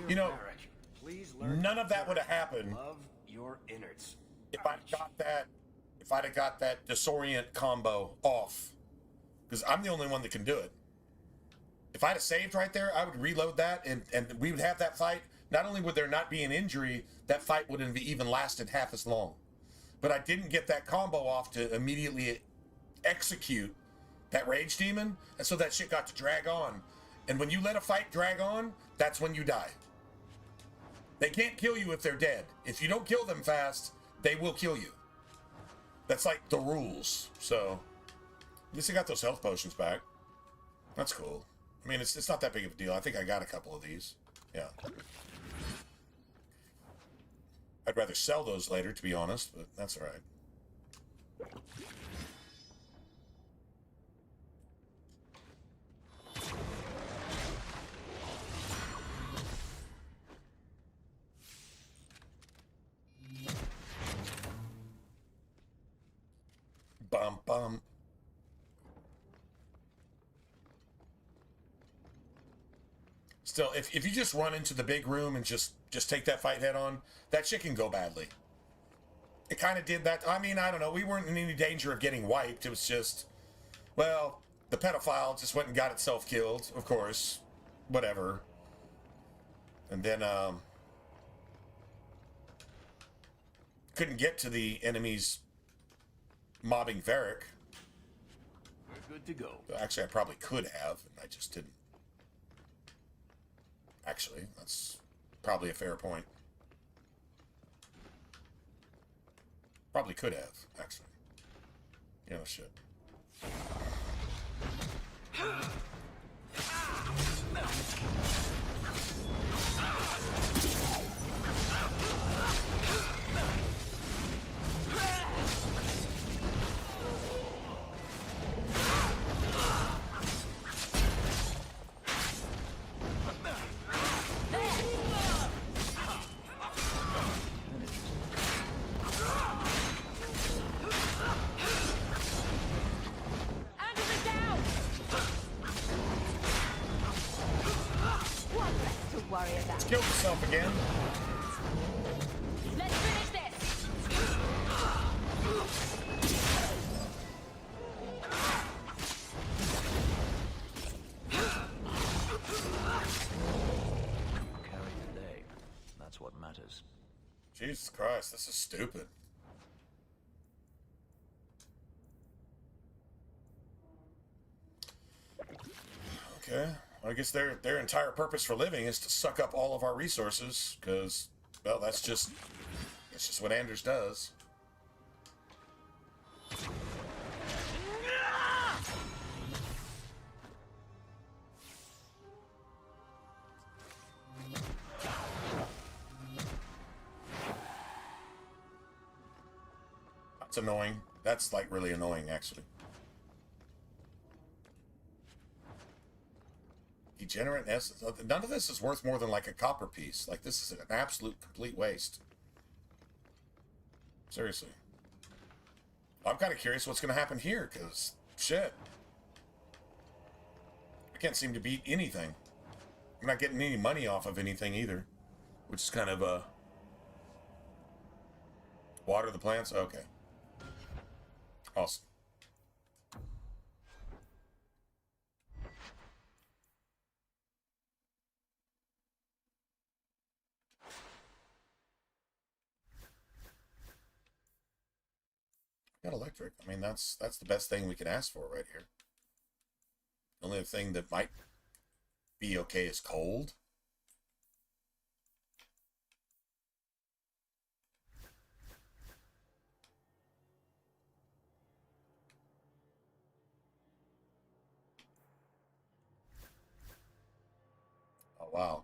You know, none of that would have happened Love your innards. if I'd have got that disorient combo off. Because I'm the only one that can do it. If I'd have saved right there, I would reload that and we would have that fight. Not only would there not be an injury, that fight wouldn't have even lasted half as long. But I didn't get that combo off to immediately execute that rage demon, and so that shit got to drag on. And when you let a fight drag on, that's when you die. They can't kill you if they're dead. If you don't kill them fast, they will kill you. That's like the rules. So, at least I got those health potions back. That's cool. I mean, it's not that big of a deal. I think I got a couple of these. Yeah. I'd rather sell those later, to be honest, but that's all right. Bum bum. Still, if you just run into the big room and just take that fight head on, that shit can go badly. It kind of did that. I mean, I don't know. We weren't in any danger of getting wiped. It was just, well, the pedophile just went and got itself killed, of course. Whatever. And then, couldn't get to the enemies mobbing Varric. We're good to go. Actually, I probably could have, and I just didn't. Actually, that's probably a fair point. Probably could have, actually. You know, shit. Kill yourself again. Let's finish this. Carry the day. That's what matters. Jesus Christ, this is stupid. Okay. I guess their entire purpose for living is to suck up all of our resources, because, well, that's just what Anders does. That's annoying. That's, like, really annoying, actually. Degenerate essence. None of this is worth more than like a copper piece. Like, this is an absolute complete waste. Seriously. I'm kind of curious what's going to happen here, because shit. I can't seem to beat anything. I'm not getting any money off of anything either, which is kind of water the plants. Okay. Awesome. Got electric. I mean, that's the best thing we can ask for right here. The only thing that might be okay is cold. Oh, wow.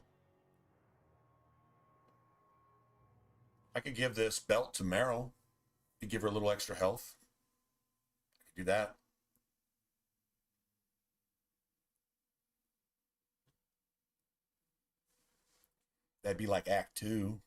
I could give this belt to Meryl. To give her a little extra health. I could do that. That'd be like Act 2.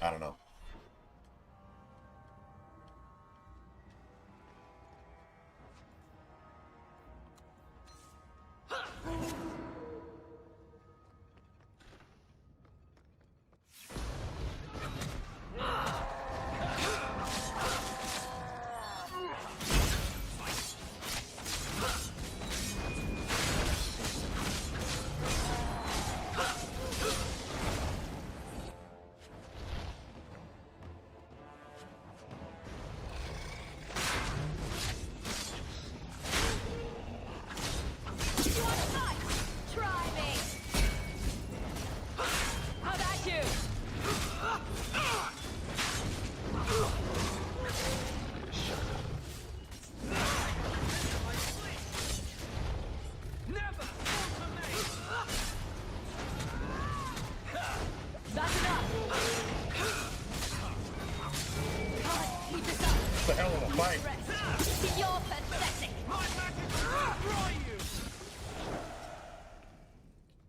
I don't know.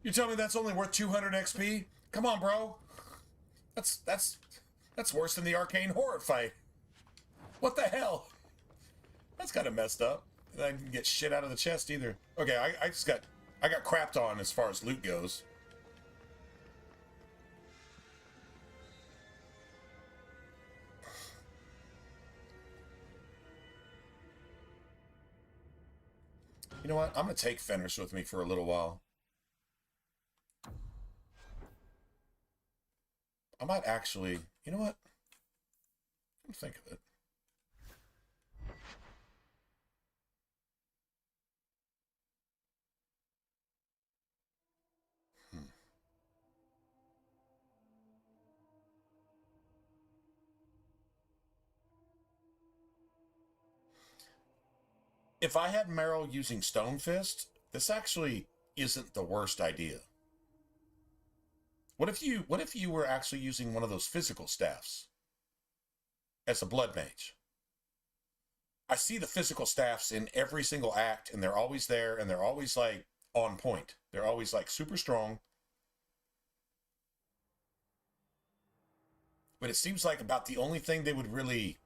You tell me that's only worth 200 XP? Come on, bro. That's worse than the arcane horror fight. What the hell? That's kind of messed up. I didn't get shit out of the chest either. Okay, I got crapped on as far as loot goes. You know what? I'm gonna take Fenris with me for a little while. might actually, you know what? Let me think of it. If I had Meryl using Stone Fist, this actually isn't the worst idea. What if you were actually using one of those physical staffs as a blood mage? I see the physical staffs in every single act, and they're always there, and they're always like on point. They're always like super strong. But it seems like about the only thing they would really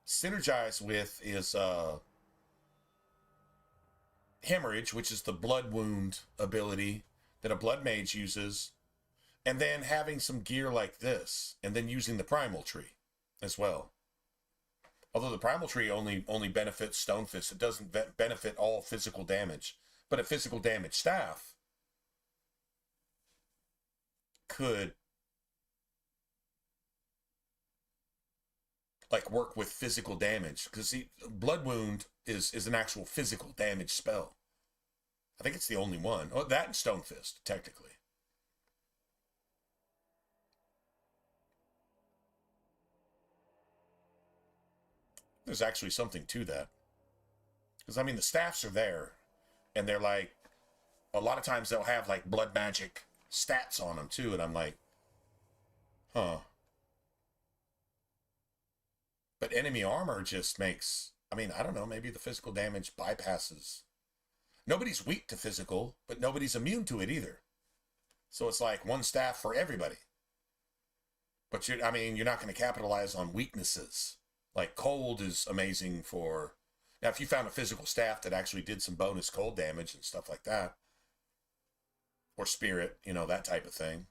synergize with is hemorrhage, which is the blood wound ability that a blood mage uses, and then having some gear like this, and then using the primal tree as well. Although the primal tree only benefits Stone Fist, it doesn't benefit all physical damage. But a physical damage staff could like work with physical damage, because see, blood wound is an actual physical damage spell. I think it's the only one. Oh, that and Stone Fist, technically. There's actually something to that. Because, I mean, the staffs are there, and they're like, a lot of times they'll have, like, blood magic stats on them, too, and I'm like, huh. But enemy armor just makes, I mean, I don't know, maybe the physical damage bypasses. Nobody's weak to physical, but nobody's immune to it either. So it's like one staff for everybody. But you're not going to capitalize on weaknesses. Like cold is amazing for, now if you found a physical staff that actually did some bonus cold damage and stuff like that, or spirit, you know, that type of thing,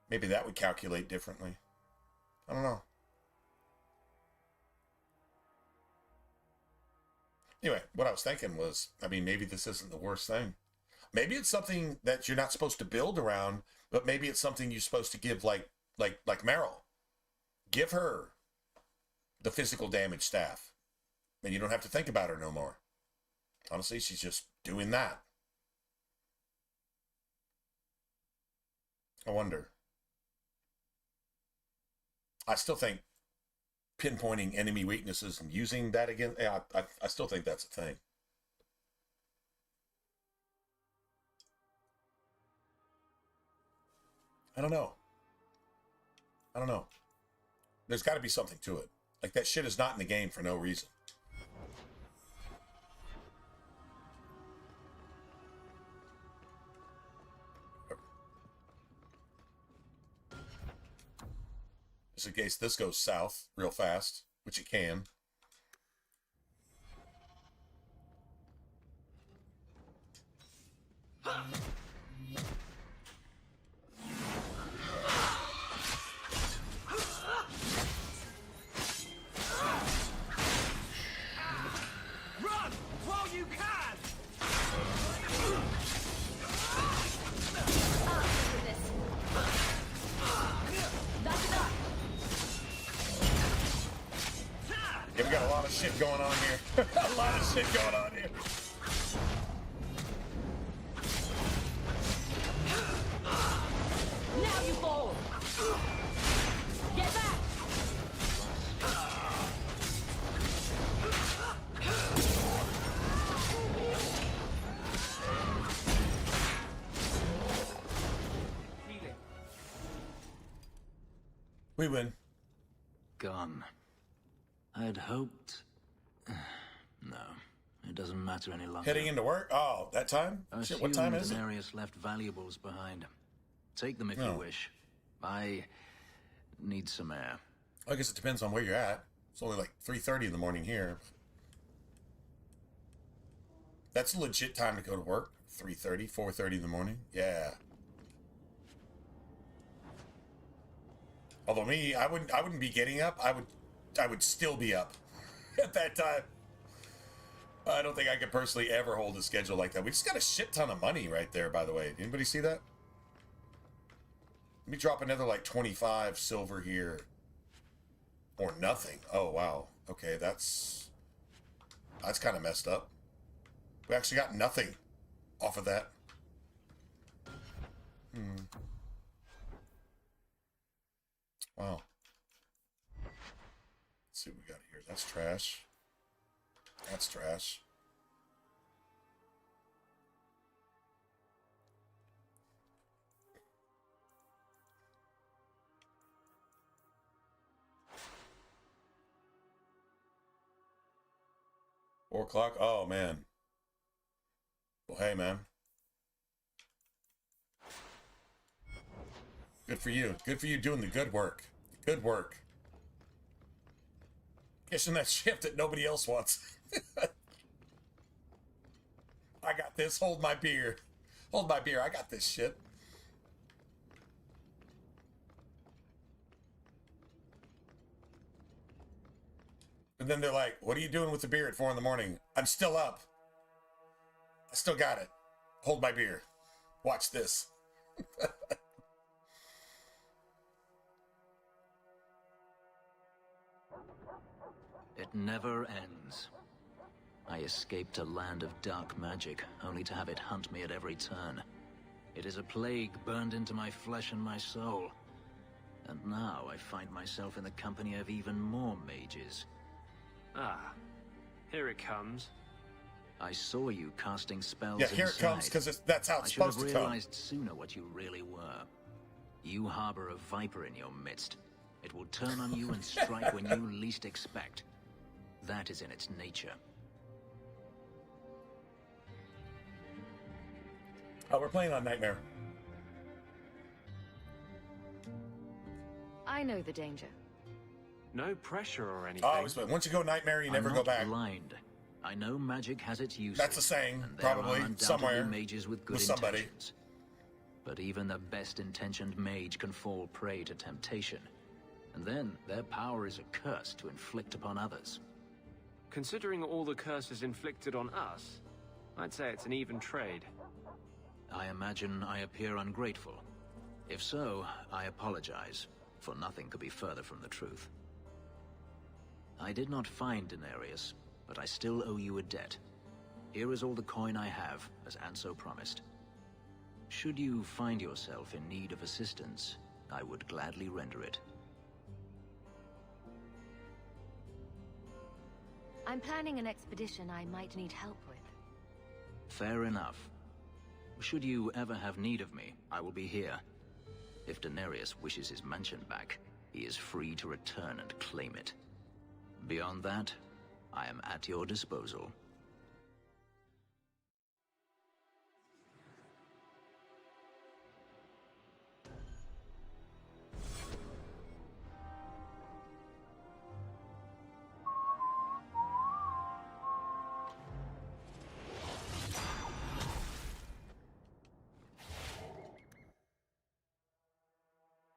maybe that would calculate differently. I don't know. Anyway, what I was thinking was, I mean, maybe this isn't the worst thing. Maybe it's something that you're not supposed to build around, but maybe it's something you're supposed to give like Meryl. Give her the physical damage staff. And you don't have to think about her no more. Honestly, she's just doing that. I wonder. I still think pinpointing enemy weaknesses and using that again, I still think that's a thing. I don't know. There's got to be something to it. Like, that shit is not in the game for no reason. Just in case this goes south real fast, which it can. Run while you can! Yeah, we got a lot of shit going on here. A lot of shit going on here. Now you fall! Get back! We win. Gone. I'd hoped... No, it doesn't matter any longer. Heading into work? Oh, that time? I Shit, what time is it? Denarius left valuables behind. Take them if you wish. I need some air. I guess it depends on where you're at. It's only like 3:30 in the morning here. That's a legit time to go to work. 3:30, 4:30 in the morning. Yeah. Although me, I wouldn't be getting up. I would still be up at that time. I don't think I could personally ever hold a schedule like that. We just got a shit ton of money right there, by the way. Anybody see that? me drop another like 25 silver here. Or nothing. Oh, wow. Okay, that's kind of messed up. We actually got nothing off of that. Wow. Let's see what we got here. That's trash. That's trash. Four o'clock? Oh, man. Well, hey, man. Good for you. Good for you doing the good work. Good work. Getting that shift that nobody else wants. I got this. Hold my beer. Hold my beer. I got this shit. And then they're like, what are you doing with the beer at 4 in the morning? I'm still up. I still got it. Hold my beer. Watch this. It never ends. I escaped a land of dark magic, only to have it hunt me at every turn. It is a plague burned into my flesh and my soul. And now I find myself in the company of even more mages. Ah, here it comes. I saw you casting spells Yeah, here inside. it comes, because that's how it's supposed to I should come. have realized sooner what you really were. You harbor a viper in your midst. It will turn on you and strike when you least expect. That is in its nature. Oh, we're playing on Nightmare. I know the danger. No pressure or anything. Oh, but once you go Nightmare, you never I'm go not back. blind. I know magic has its uses. That's a saying, and there probably, are undoubtedly somewhere, mages with good with somebody. intentions. But even the best-intentioned mage can fall prey to temptation. And then their power is a curse to inflict upon others. Considering all the curses inflicted on us, I'd say it's an even trade. I imagine I appear ungrateful. If so, I apologize, for nothing could be further from the truth. I did not find Denarius, but I still owe you a debt. Here is all the coin I have, as Anso promised. Should you find yourself in need of assistance, I would gladly render it. I'm planning an expedition I might need help with. Fair enough. Should you ever have need of me, I will be here. If Denarius wishes his mansion back, he is free to return and claim it. Beyond that, I am at your disposal.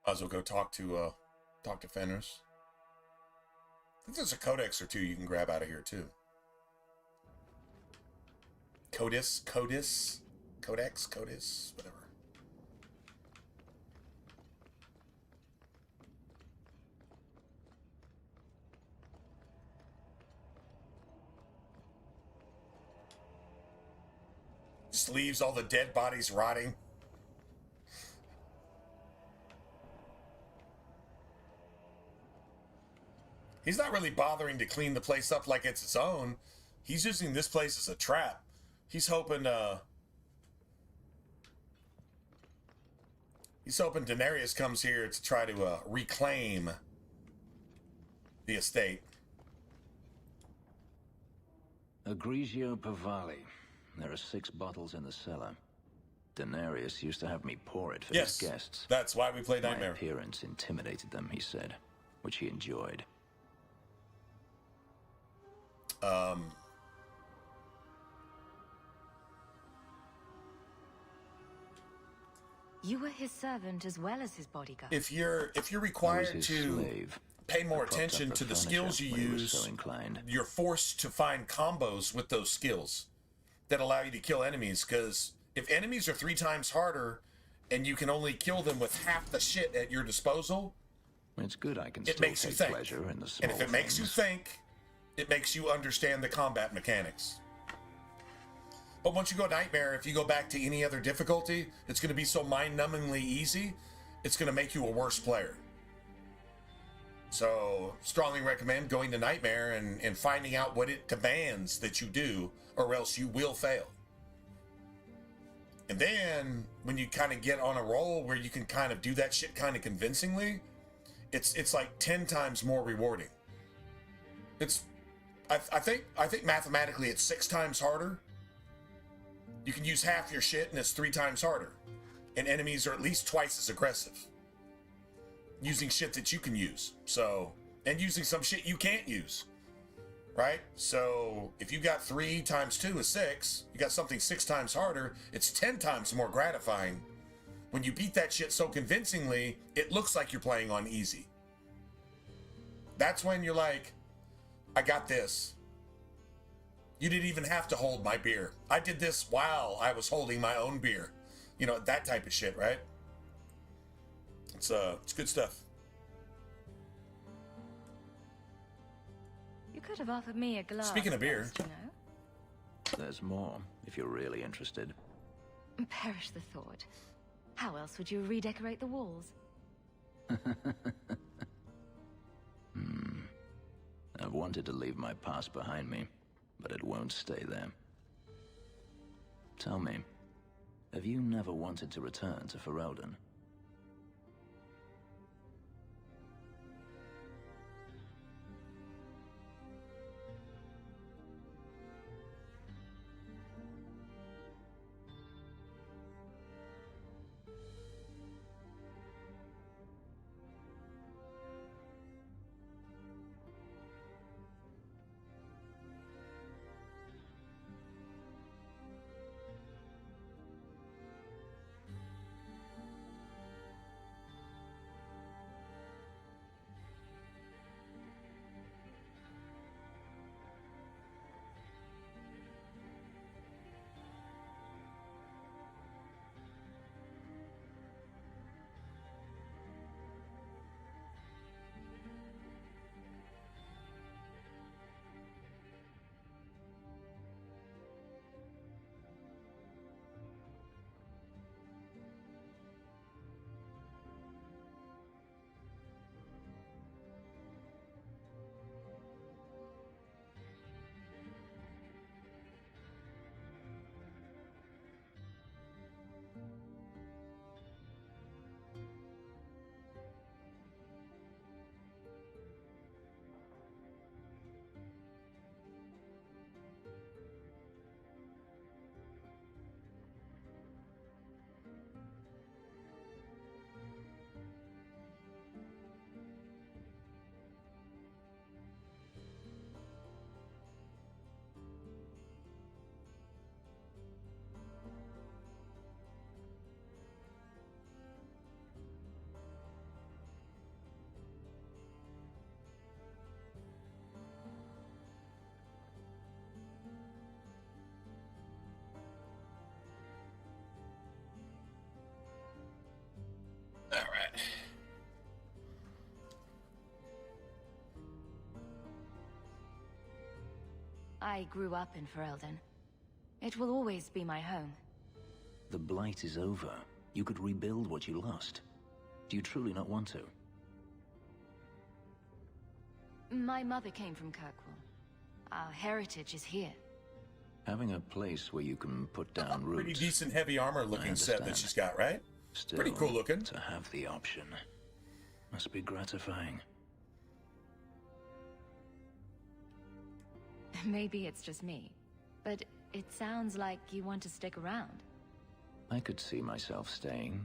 Might as well go talk to Fenris. I think there's a codex or two you can grab out of here too. Codex, whatever. Just leaves all the dead bodies rotting. He's not really bothering to clean the place up like it's his own. He's using this place as a trap. He's hoping Denarius comes here to try to reclaim the estate. Egregio Pavali. There are 6 bottles in the cellar. Denarius used to have me pour it for his guests. That's why we play Nightmare. My appearance intimidated them, he said, which he enjoyed. You were his servant as well as his bodyguard. If you're required to pay more attention to the skills you use, you're forced to find combos with those skills that allow you to kill enemies. Because if enemies are 3 times harder and you can only kill them with half the shit at your disposal, It's good I can it still makes you take think. pleasure in the small And if it makes you things. think, it makes you understand the combat mechanics. But once you go Nightmare, if you go back to any other difficulty, it's going to be so mind-numbingly easy, it's going to make you a worse player. So, strongly recommend going to Nightmare and finding out what it demands that you do, or else you will fail. And then, when you kind of get on a roll where you can kind of do that shit kind of convincingly, it's like 10 times more rewarding. I think mathematically it's 6 times harder. You can use half your shit and it's 3 times harder. And enemies are at least twice as aggressive. Using shit that you can use. So, and using some shit you can't use. Right? So, if you got 3 times 2 is 6, you got something 6 times harder, it's 10 times more gratifying. When you beat that shit so convincingly, it looks like you're playing on easy. That's when you're like, I got this. You didn't even have to hold my beer. I did this while I was holding my own beer. You know, that type of shit, right? It's good stuff. You could have offered me a glass. Speaking of beer. First, you know? There's more, if you're really interested. Perish the thought. How else would you redecorate the walls? I've wanted to leave my past behind me, but it won't stay there. Tell me, have you never wanted to return to Ferelden? All right. I grew up in Ferelden. It will always be my home. The blight is over. You could rebuild what you lost. Do you truly not want to? My mother came from Kirkwall. Our heritage is here. Having a place where you can put down roots. Pretty decent heavy armor looking set that understand. she's got, right? Still, Pretty cool looking. To have the option must be gratifying. Maybe it's just me, but it sounds like you want to stick around. I could see myself staying,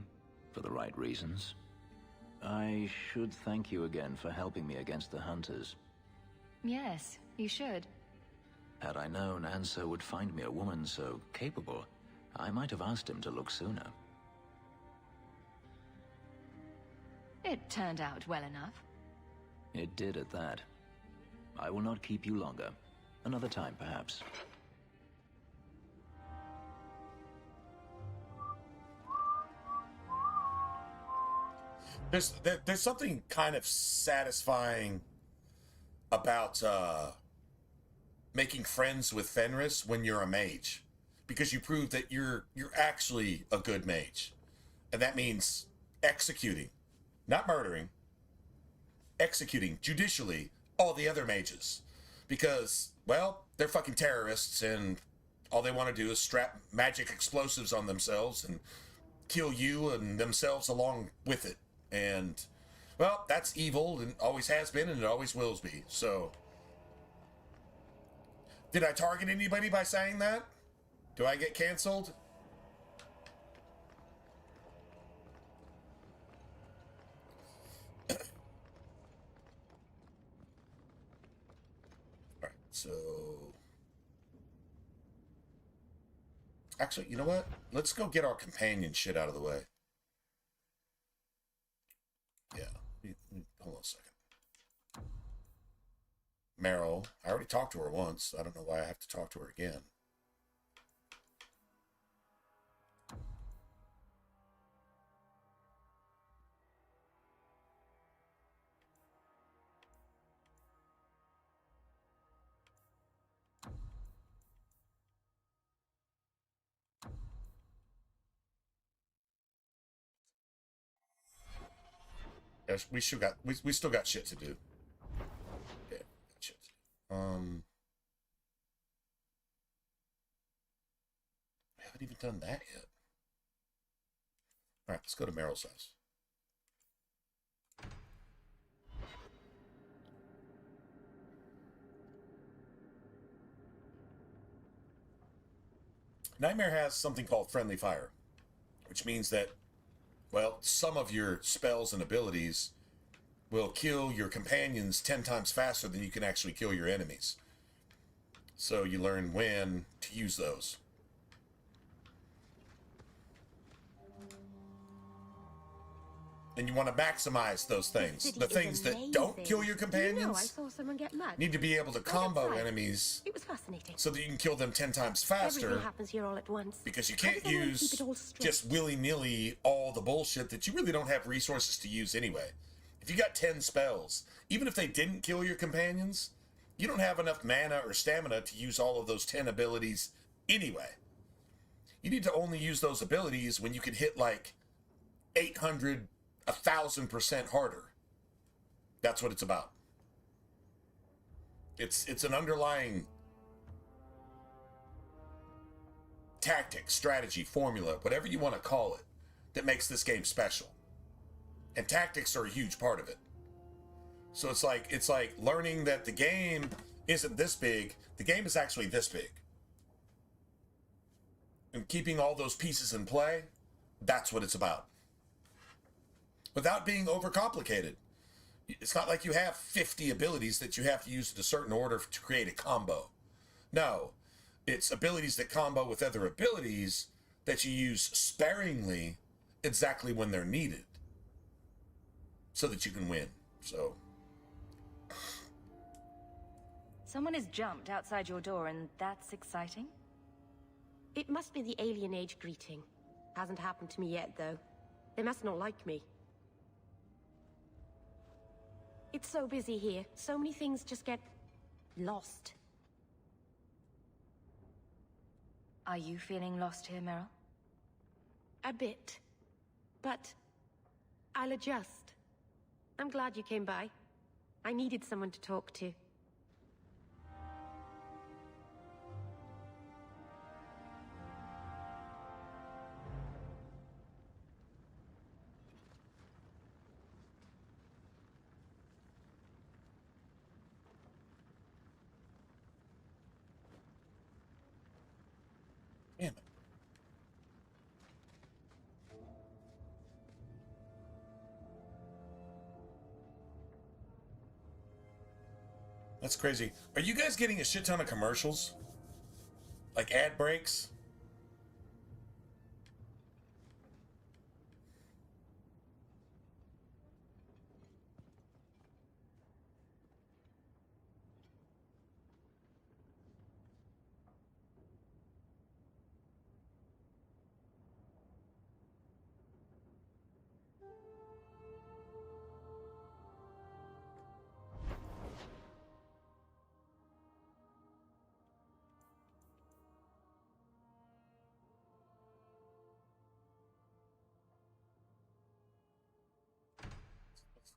for the right reasons. I should thank you again for helping me against the hunters. Yes, you should. Had I known Ansel would find me a woman so capable, I might have asked him to look sooner. It turned out well enough. It did at that. I will not keep you longer. Another time, perhaps. There's something kind of satisfying about making friends with Fenris when you're a mage, because you prove that you're actually a good mage, and that means executing, not murdering, executing judicially all the other mages, because, well, they're fucking terrorists and all they want to do is strap magic explosives on themselves and kill you and themselves along with it. And, well, that's evil and always has been and it always will be. So, did I target anybody by saying that? Do I get canceled? Alright, so... Actually, you know what? Let's go get our companion shit out of the way. Yeah. Hold on a second. Meryl. I already talked to her once. I don't know why I have to talk to her again. Yes, we still got shit to do. Yeah, shit to do. We haven't even done that yet. All right, let's go to Meryl's house. Nightmare has something called friendly fire, which means that, well, some of your spells and abilities will kill your companions 10 times faster than you can actually kill your enemies. So you learn when to use those. And you want to maximize those things. The things that don't kill your companions I saw someone get mad. need to be able to combo enemies It was fascinating. so that you can kill them 10 times faster. Everything happens here all at once. Because you How can't does anyone use keep it all straight? just willy-nilly all the bullshit that you really don't have resources to use anyway. If you got 10 spells, even if they didn't kill your companions, you don't have enough mana or stamina to use all of those 10 abilities anyway. You need to only use those abilities when you can hit like 800, 1,000% harder. That's what it's about. It's an underlying tactic, strategy, formula, whatever you want to call it, that makes this game special. And tactics are a huge part of it. So it's like learning that the game isn't this big. The game is actually this big. And keeping all those pieces in play, that's what it's about. Without being overcomplicated. It's not like you have 50 abilities that you have to use in a certain order to create a combo. No, it's abilities that combo with other abilities that you use sparingly exactly when they're needed so that you can win. So Someone has jumped outside your door, and that's exciting? It must be the alien age greeting. Hasn't happened to me yet, though. They must not like me. It's so busy here. So many things just get lost. Are you feeling lost here, Meryl? A bit. But I'll adjust. I'm glad you came by. I needed someone to talk to. damn it. That's crazy. Are you guys getting a shit ton of commercials? Like ad breaks?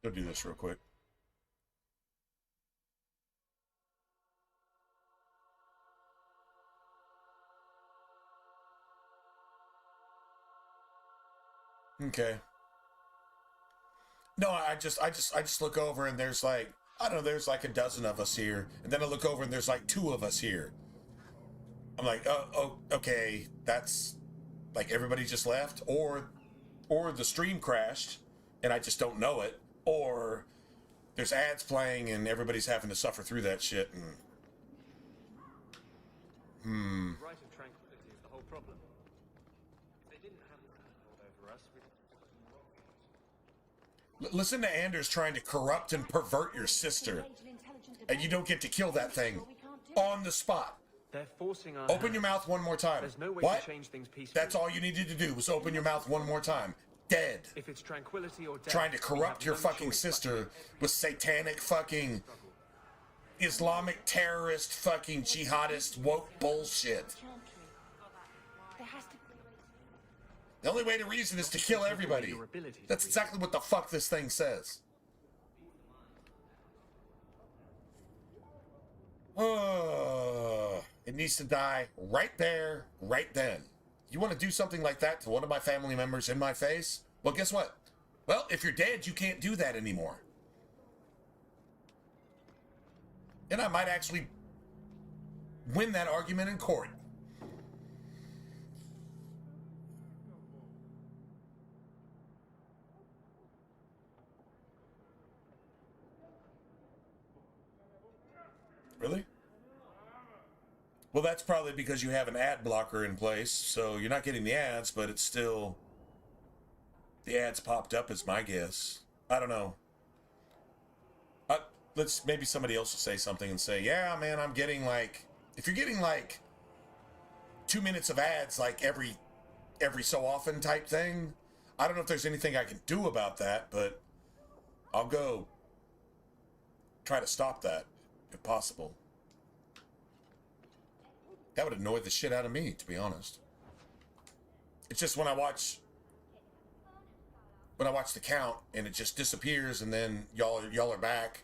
Go do this real quick. Okay. No, I just look over and there's like, I don't know, there's like a dozen of us here. And then I look over and there's like 2 of us here. I'm like, oh, okay, that's like everybody just left, or the stream crashed and I just don't know it, or there's ads playing and everybody's having to suffer through that shit. And Right of tranquility is the whole problem. If they didn't have that hold over us, we'd... Listen to Anders trying to corrupt and pervert your sister, and you don't get to kill that thing on the spot. They're forcing our Open your mouth one more time. There's no way What? to change things peacefully. That's all you needed to do was open your mouth one more time. Dead. If it's tranquility or death, Trying to corrupt your fucking sister with satanic fucking Islamic terrorist fucking jihadist woke bullshit. The only way to reason is to kill everybody. That's exactly what the fuck this thing says. It needs to die right there, right then. You want to do something like that to one of my family members in my face? Well, guess what? Well, if you're dead, you can't do that anymore. And I might actually win that argument in court. Really? Well, that's probably because you have an ad blocker in place, so you're not getting the ads, but it's still... The ads popped up is my guess. I don't know. Maybe somebody else will say something and say, yeah, man, I'm getting like... If you're getting like 2 minutes of ads like every so often type thing, I don't know if there's anything I can do about that, but I'll go try to stop that if possible. That would annoy the shit out of me, to be honest. It's just when I watch the count and it just disappears, and then y'all are back,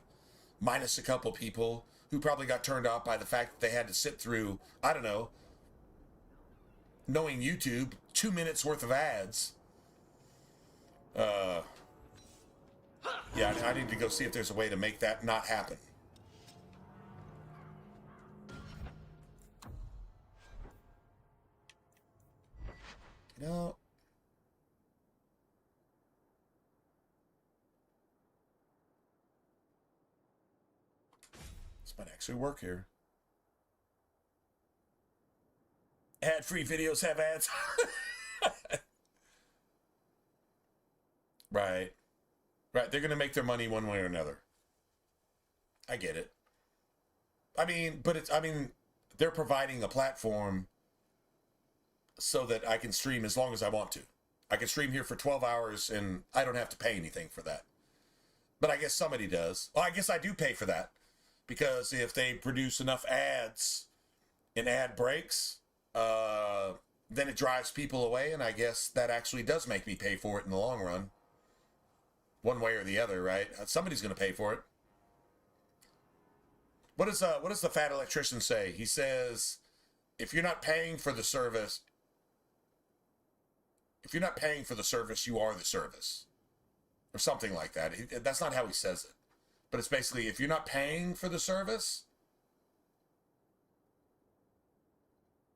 minus a couple people who probably got turned off by the fact that they had to sit through, I don't know, knowing YouTube, 2 minutes worth of ads. Yeah, I need to go see if there's a way to make that not happen. You know, this might actually work here. Ad-free videos have ads. Right. Right, they're going to make their money one way or another. I get it. I mean, they're providing a platform so that I can stream as long as I want to. I can stream here for 12 hours and I don't have to pay anything for that. But I guess somebody does. Well, I guess I do pay for that. Because if they produce enough ads and ad breaks, then it drives people away, and I guess that actually does make me pay for it in the long run. One way or the other, right? Somebody's going to pay for it. What does the fat electrician say? He says, if you're not paying for the service, you are the service. Or something like that. That's not how he says it. But it's basically, if you're not paying for the service,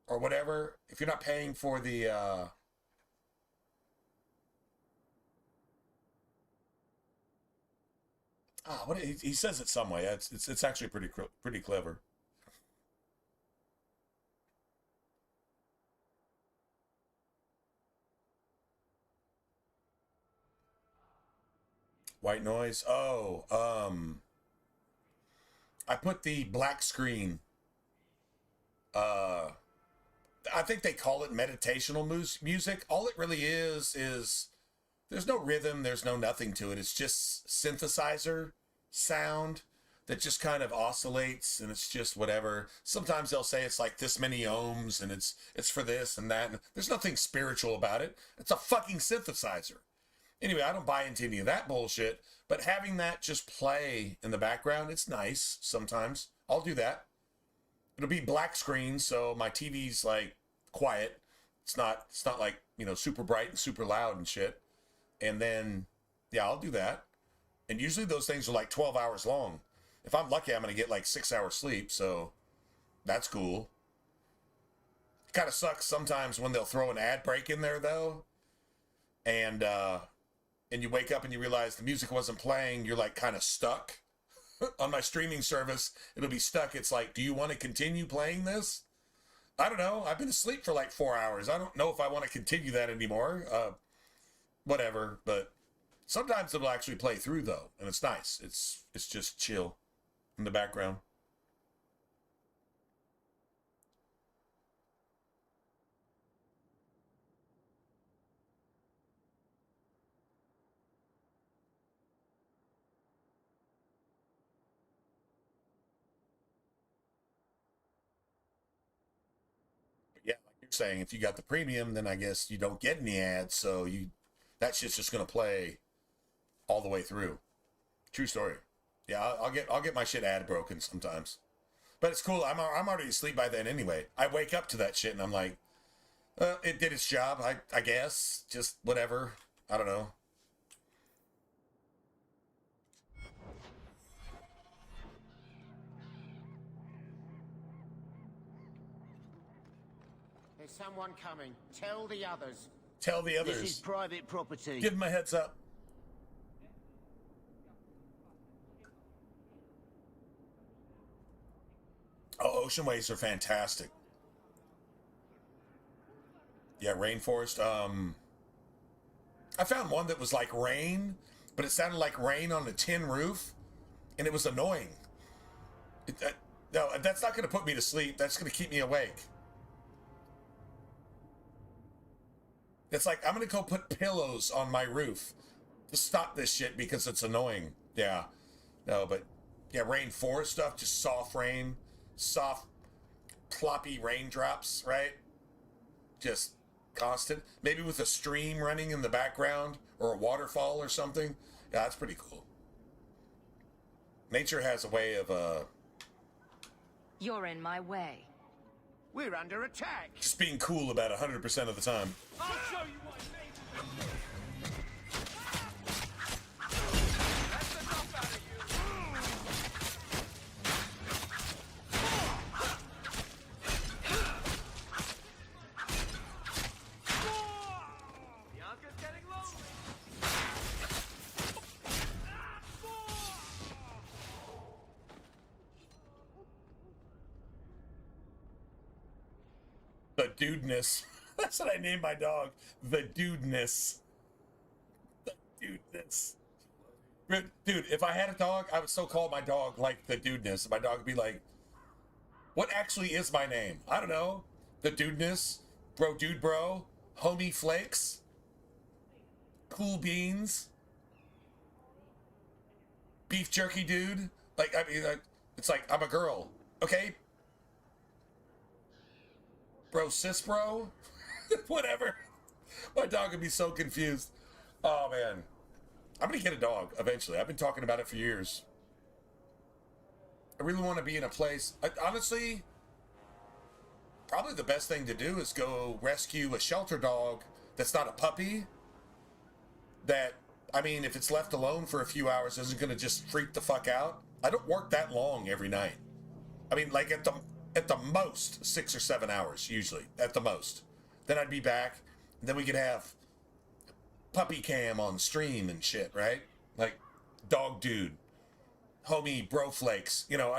or whatever, if you're not paying for the, he says it some way. It's actually pretty clever. White noise. Oh, I put the black screen. I think they call it meditational music. All it really is there's no rhythm, there's no nothing to it. It's just synthesizer sound that just kind of oscillates, and it's just whatever. Sometimes they'll say it's like this many ohms, and it's for this and that. And there's nothing spiritual about it. It's a fucking synthesizer. Anyway, I don't buy into any of that bullshit, but having that just play in the background, it's nice sometimes. I'll do that. It'll be black screen, so my TV's like quiet. It's not like, you know, super bright and super loud and shit. And then, yeah, I'll do that. And usually those things are like 12 hours long. If I'm lucky, I'm going to get like 6 hours sleep, so that's cool. Kind of sucks sometimes when they'll throw an ad break in there, though. And you wake up and you realize the music wasn't playing. You're like kind of stuck. On my streaming service, it'll be stuck. It's like, do you want to continue playing this? I don't know. I've been asleep for like 4 hours. I don't know if I want to continue that anymore. Whatever. But sometimes it'll actually play through, though. And it's nice. It's just chill in the background. Yeah, like you're saying, if you got the premium, then I guess you don't get any ads, so that shit's just gonna play all the way through. True story. Yeah, I'll get my shit ad broken sometimes, but it's cool. I'm already asleep by then anyway. I wake up to that shit and I'm like, it did its job. I guess just whatever. I don't know. There's someone coming. Tell the others. Tell the others. This is private property. Give them a heads up. Oh, ocean waves are fantastic. Yeah, rainforest. I found one that was like rain, but it sounded like rain on a tin roof, and it was annoying. No, that's not going to put me to sleep. That's going to keep me awake. It's like, I'm going to go put pillows on my roof to stop this shit because it's annoying. Yeah. No, but yeah, rainforest stuff, just soft rain, soft, ploppy raindrops, right? Just constant. Maybe with a stream running in the background or a waterfall or something. Yeah, that's pretty cool. Nature has a way of, You're in my way. We're under attack. just being cool about 100% of the time. I'll show you what made. That's enough out of you. Bianca's getting lonely. The dudeness. That's what I named my dog. The dudeness. The dudeness. Dude, if I had a dog, I would still call my dog like the dudeness. My dog would be like, what actually is my name? I don't know. The dudeness. Bro, dude, bro. Homie flakes. Cool beans. Beef jerky dude. Like, I mean, it's like, I'm a girl. Okay? Bro, sis bro? Whatever. My dog would be so confused. Oh, man. I'm going to get a dog eventually. I've been talking about it for years. I really want to be in a place. Honestly, probably the best thing to do is go rescue a shelter dog that's not a puppy. That, I mean, if it's left alone for a few hours, isn't going to just freak the fuck out. I don't work that long every night. I mean, like at the most 6 or 7 hours, usually, at the most. Then I'd be back, and then we could have puppy cam on stream and shit, right? Like, dog dude, homie bro flakes. You know,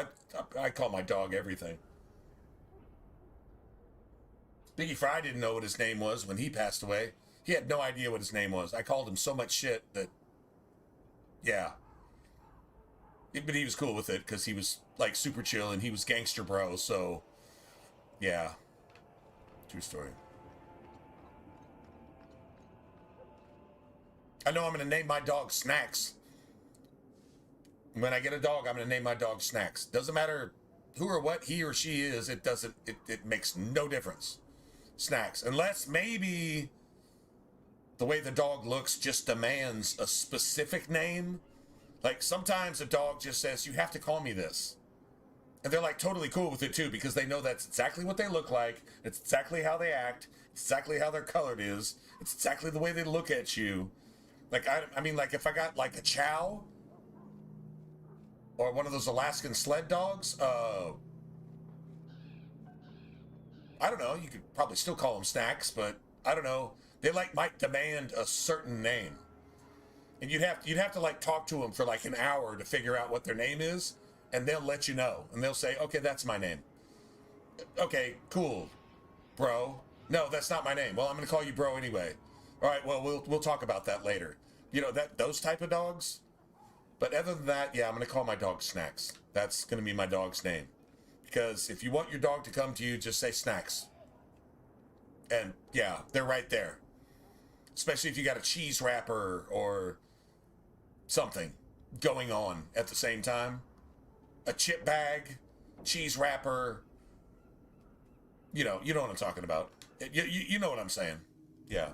I call my dog everything. Biggie Fry didn't know what his name was when he passed away. He had no idea what his name was. I called him so much shit that, yeah. But he was cool with it because he was, like, super chill and he was gangster bro, so, yeah. True story. I know I'm going to name my dog Snacks. When I get a dog, I'm going to name my dog Snacks. Doesn't matter who or what he or she is, it makes no difference. Snacks. Unless maybe the way the dog looks just demands a specific name. Like, sometimes a dog just says, you have to call me this. And they're like totally cool with it too, because they know that's exactly what they look like. It's exactly how they act. It's exactly how their colored is. It's exactly the way they look at you. Like, I mean, like if I got like a chow or one of those Alaskan sled dogs, I don't know, you could probably still call them Snacks, but I don't know. They like might demand a certain name. And you'd have to like talk to them for like an hour to figure out what their name is, and they'll let you know. And they'll say, "Okay, that's my name." "Okay, cool, bro." "No, that's not my name." "Well, I'm going to call you bro anyway." "All right, well, we'll talk about that later." You know, those type of dogs. But other than that, yeah, I'm going to call my dog Snacks. That's going to be my dog's name. Because if you want your dog to come to you, just say Snacks. And yeah, they're right there. Especially if you got a cheese wrapper or something going on at the same time. A chip bag, cheese wrapper. You know what I'm talking about. You know what I'm saying. Yeah.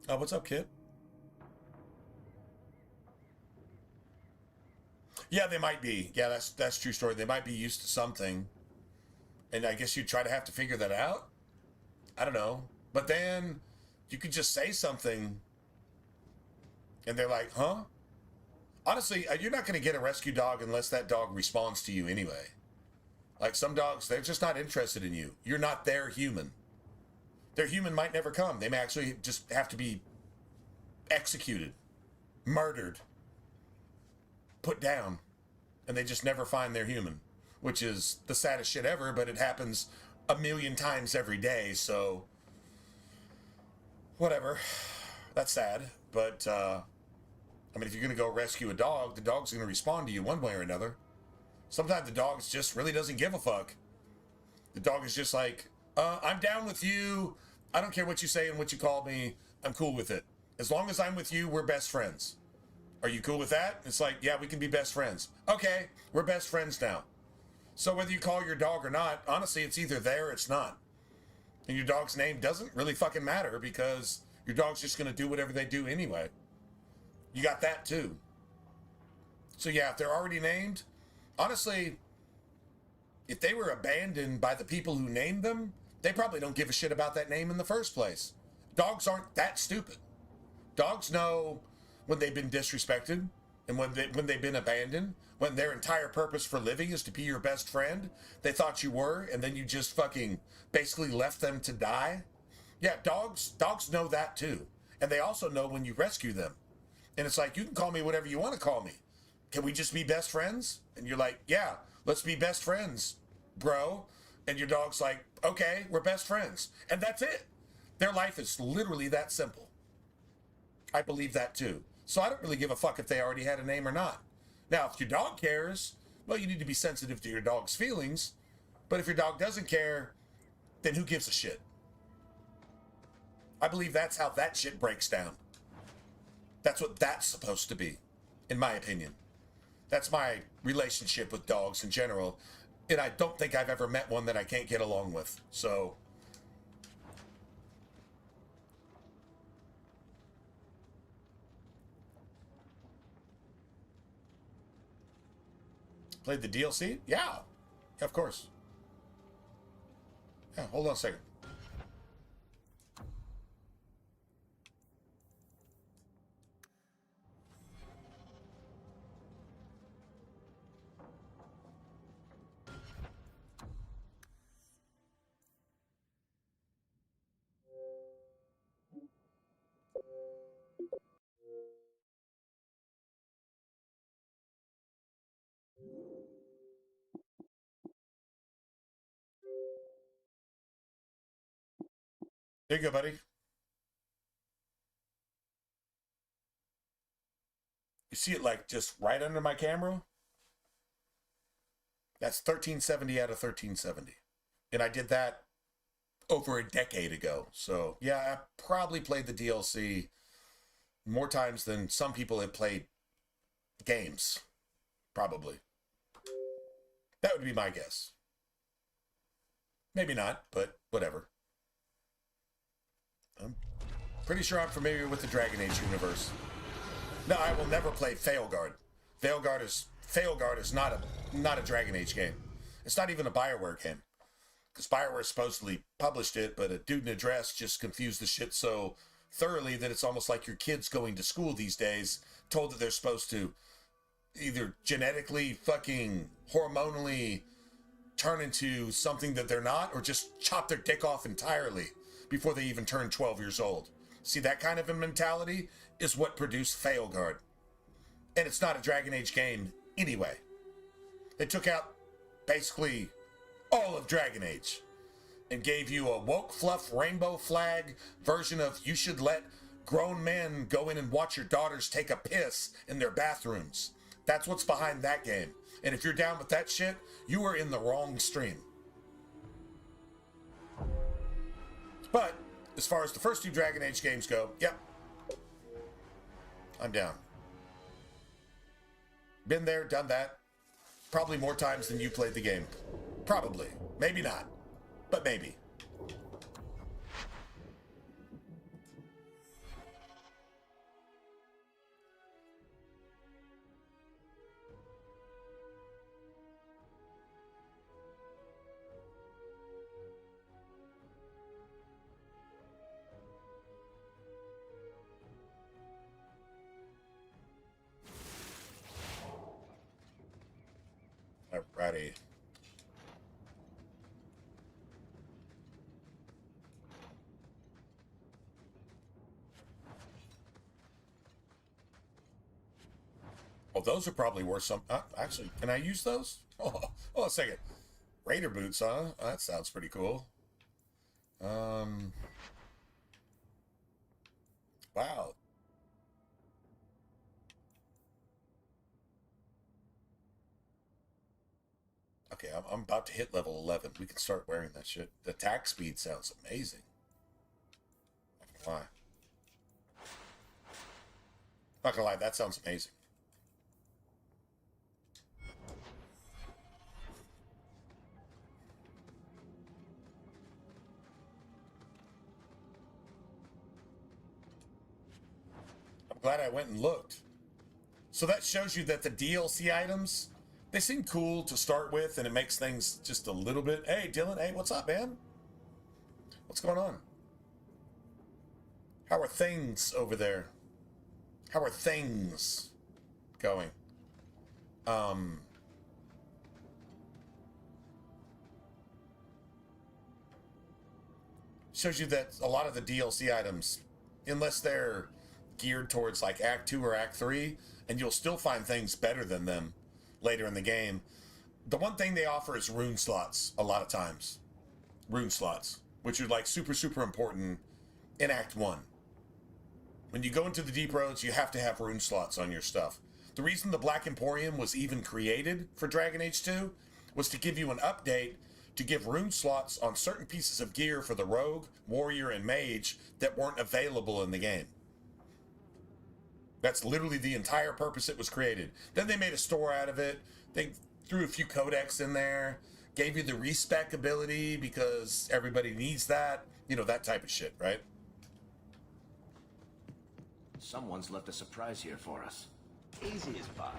Oh, what's up, kid? Yeah, they might be. Yeah, that's true story. They might be used to something. And I guess you try to have to figure that out. I don't know. But then you could just say something and they're like, huh? Honestly, you're not going to get a rescue dog unless that dog responds to you anyway. Like some dogs, they're just not interested in you. You're not their human. Their human might never come. They may actually just have to be executed, murdered, put down, and they just never find their human, which is the saddest shit ever, but it happens a million times every day, so whatever. That's sad, but I mean, if you're going to go rescue a dog, the dog's going to respond to you one way or another. Sometimes the dog just really doesn't give a fuck. The dog is just like, I'm down with you. I don't care what you say and what you call me. I'm cool with it. As long as I'm with you, we're best friends. Are you cool with that? It's like, yeah, we can be best friends. Okay, we're best friends now. So whether you call your dog or not, honestly, it's either there or it's not. And your dog's name doesn't really fucking matter because your dog's just going to do whatever they do anyway. You got that too. So yeah, if they're already named, honestly, if they were abandoned by the people who named them, they probably don't give a shit about that name in the first place. Dogs aren't that stupid. Dogs know when they've been disrespected and when they've been abandoned, when their entire purpose for living is to be your best friend. They thought you were, and then you just fucking basically left them to die. Yeah, dogs know that too. And they also know when you rescue them. And it's like, you can call me whatever you want to call me. Can we just be best friends? And you're like, yeah, let's be best friends, bro. And your dog's like, okay, we're best friends. And that's it. Their life is literally that simple. I believe that too. So I don't really give a fuck if they already had a name or not. Now, if your dog cares, well, you need to be sensitive to your dog's feelings. But if your dog doesn't care, then who gives a shit? I believe that's how that shit breaks down. That's what that's supposed to be, in my opinion. That's my relationship with dogs in general. And I don't think I've ever met one that I can't get along with. So played the DLC? Yeah, of course. Yeah, hold on a second. There you go, buddy. You see it like just right under my camera? That's 1370 out of 1370. And I did that over a decade ago. So yeah, I probably played the DLC more times than some people have played games. Probably. That would be my guess. Maybe not, but whatever. I'm pretty sure I'm familiar with the Dragon Age universe. No, I will never play Failguard. Failguard is not a Dragon Age game. It's not even a BioWare game. Because BioWare supposedly published it, but a dude in a dress just confused the shit so thoroughly that it's almost like your kids going to school these days, told that they're supposed to either genetically fucking hormonally turn into something that they're not, or just chop their dick off entirely before they even turn 12 years old. See, that kind of a mentality is what produced Failguard. And it's not a Dragon Age game anyway. They took out basically all of Dragon Age and gave you a woke fluff rainbow flag version of you should let grown men go in and watch your daughters take a piss in their bathrooms. That's what's behind that game. And if you're down with that shit, you are in the wrong stream. But as far as the first two Dragon Age games go, yep, I'm down. Been there, done that. Probably more times than you played the game. Probably. Maybe not. But maybe. Alrighty. Oh, those are probably worth some. Actually, can I use those? Oh, a second. Raider boots, huh? That sounds pretty cool. Wow. Okay, I'm about to hit level 11. We can start wearing that shit. The attack speed sounds amazing. Not gonna lie. Not gonna lie, that sounds amazing. I'm glad I went and looked. So that shows you that the DLC items, they seem cool to start with, and it makes things just a little bit... Hey, Dylan. Hey, what's up, man? What's going on? How are things over there? How are things going? Shows you that a lot of the DLC items, unless they're geared towards like Act 2 or Act 3, and you'll still find things better than them later in the game. The one thing they offer is rune slots a lot of times. Rune slots, which are like super, super important in Act 1. When you go into the Deep Roads, you have to have rune slots on your stuff. The reason the Black Emporium was even created for Dragon Age 2 was to give you an update to give rune slots on certain pieces of gear for the Rogue, Warrior, and Mage that weren't available in the game. That's literally the entire purpose it was created. Then they made a store out of it. They threw a few codex in there, gave you the respec ability because everybody needs that. You know, that type of shit, right? Someone's left a surprise here for us. Easy as pie.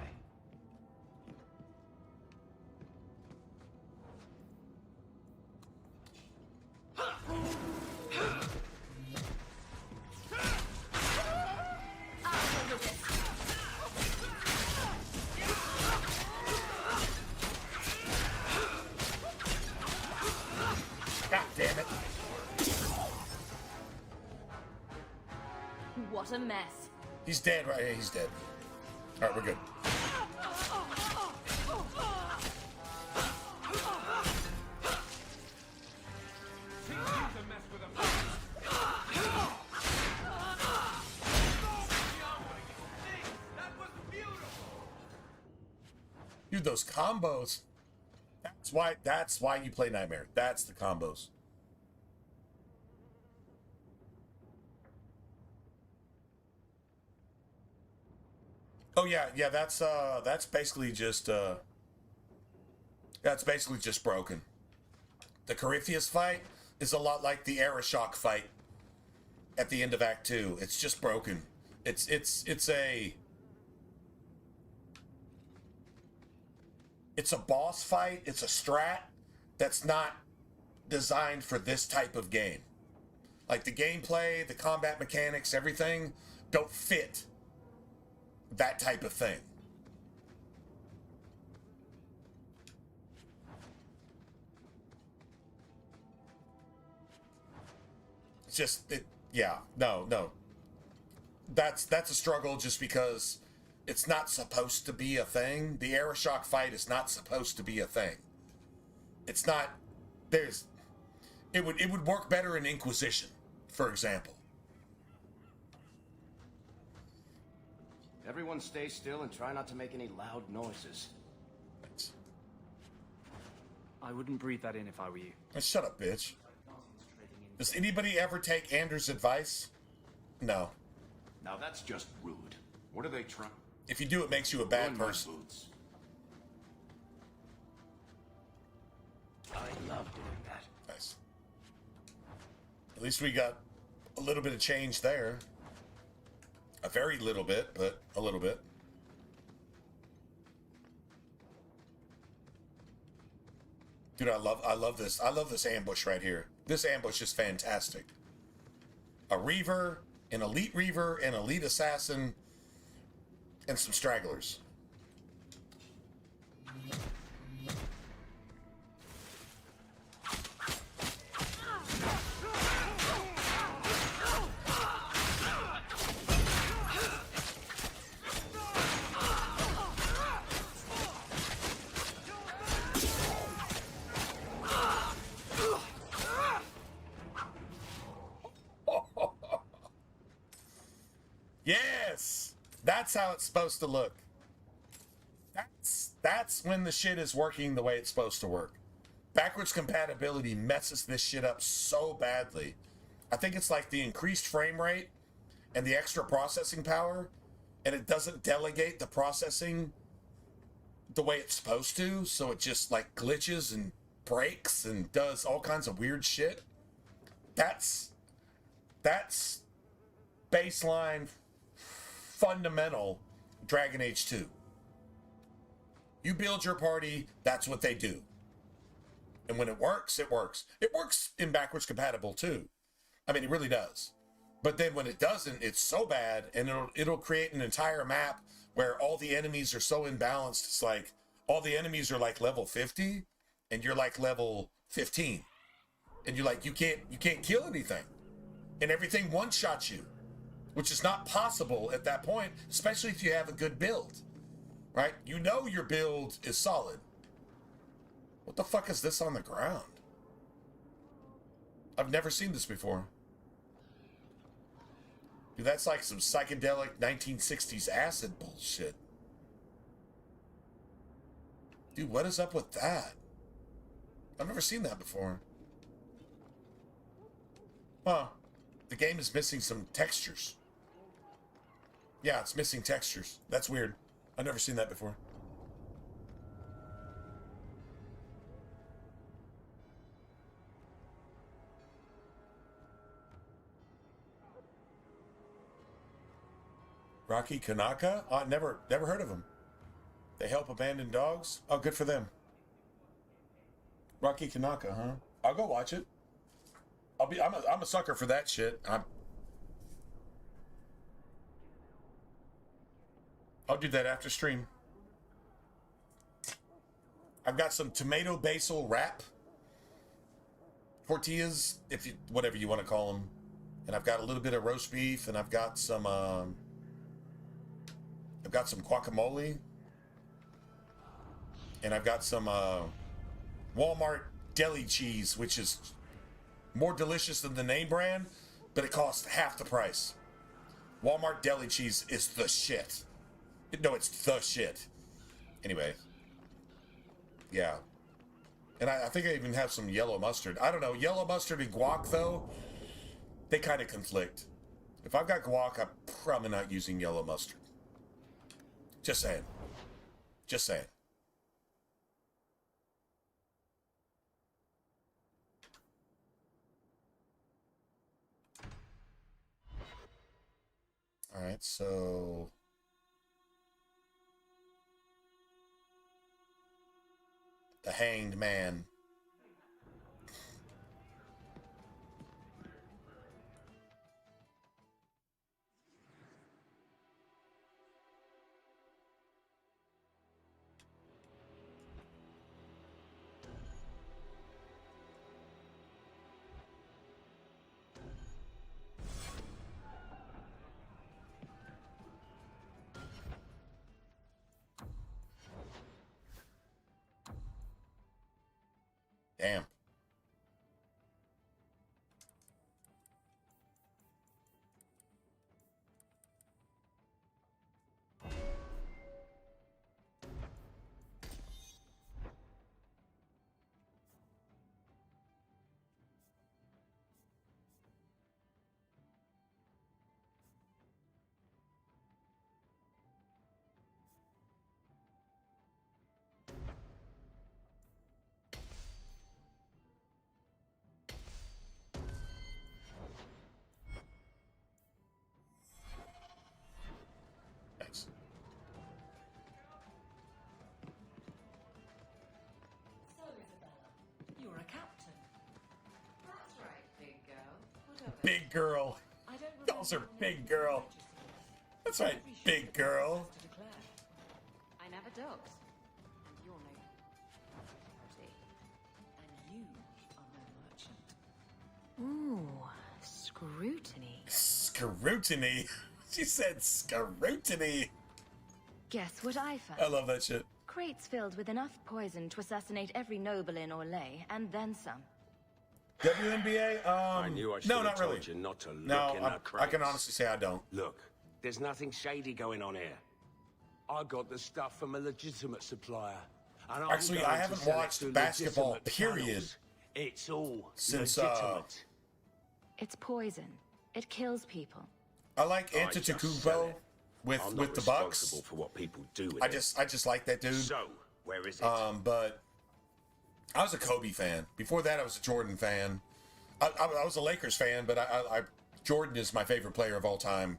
God damn it. What a mess. He's dead, right? Yeah, he's dead. All right, we're good. Dude, those combos. That's why you play Nightmare. That's the combos. Oh yeah, that's basically just broken. The Corypheus fight is a lot like the Arashock fight at the end of Act 2. It's just broken. It's a boss fight. It's a strat that's not designed for this type of game. Like the gameplay, the combat mechanics, everything don't fit that type of thing. It's just no. That's a struggle just because it's not supposed to be a thing. The Arashock fight is not supposed to be a thing. It's not. It would work better in Inquisition, for example. Everyone stay still and try not to make any loud noises. I wouldn't breathe that in if I were you. Shut up, bitch. Does anybody ever take Andrew's advice? No. Now that's just rude. What are they trying? If you do, it makes you a bad person. I love doing that. Nice. At least we got a little bit of change there. A very little bit, but a little bit. Dude, I love this. I love this ambush right here. This ambush is fantastic. A Reaver, an Elite Reaver, an Elite Assassin, and some stragglers. Yes! That's how it's supposed to look. That's when the shit is working the way it's supposed to work. Backwards compatibility messes this shit up so badly. I think it's like the increased frame rate and the extra processing power, and it doesn't delegate the processing the way it's supposed to, so it just like glitches and breaks and does all kinds of weird shit. That's baseline fundamental Dragon Age 2. You build your party, that's what they do. And when it works, it works. It works in backwards compatible too. I mean, it really does. But then when it doesn't, it's so bad, and it'll create an entire map where all the enemies are so imbalanced. It's like all the enemies are like level 50, and you're like level 15. And you're like, you can't kill anything. And everything one-shots you, which is not possible at that point, especially if you have a good build, right? You know your build is solid. What the fuck is this on the ground? I've never seen this before. Dude, that's like some psychedelic 1960s acid bullshit. Dude, what is up with that? I've never seen that before. Huh. The game is missing some textures. Yeah, it's missing textures. That's weird. I've never seen that before. Rocky Kanaka? Oh, never heard of him. They help abandoned dogs? Oh, good for them. Rocky Kanaka, huh? I'll go watch it. I'm a sucker for that shit. I'll do that after stream. I've got some tomato basil wrap tortillas, whatever you want to call them, and I've got a little bit of roast beef, and I've got some guacamole, and I've got some Walmart deli cheese, which is more delicious than the name brand, but it costs half the price. Walmart deli cheese is the shit. No, it's the shit. Anyway. Yeah. And I think I even have some yellow mustard. I don't know. Yellow mustard and guac, though, they kind of conflict. If I've got guac, I'm probably not using yellow mustard. Just saying. Just saying. All right, so the Hanged Man. Damn. Thanks. So, Isabella, you're a captain. That's right, big girl. What of it? Big girl. I don't Calls her big girl. That's right, big girl. I never ducked. And you're no property. And you are no merchant. Ooh, scrutiny. Scrutiny. She said scrutiny. Guess what I found? I love that shit. Crates filled with enough poison to assassinate every noble in Orlais, and then some. WNBA? I knew I should no, have not told really. you not to look No, in the I can crates. honestly say I don't. Look, there's nothing shady going on here. I got the stuff from a legitimate supplier. And I'm Actually, going I to haven't sell it watched through basketball, legitimate period, channels. It's all since, legitimate. It's poison. It kills people. I like I just sell Antetokounmpo it. with I'm not the Bucks. responsible for what people do with I it. just like that dude. So, where is it? But I was a Kobe fan. Before that, I was a Jordan fan. I was a Lakers fan, but Jordan is my favorite player of all time.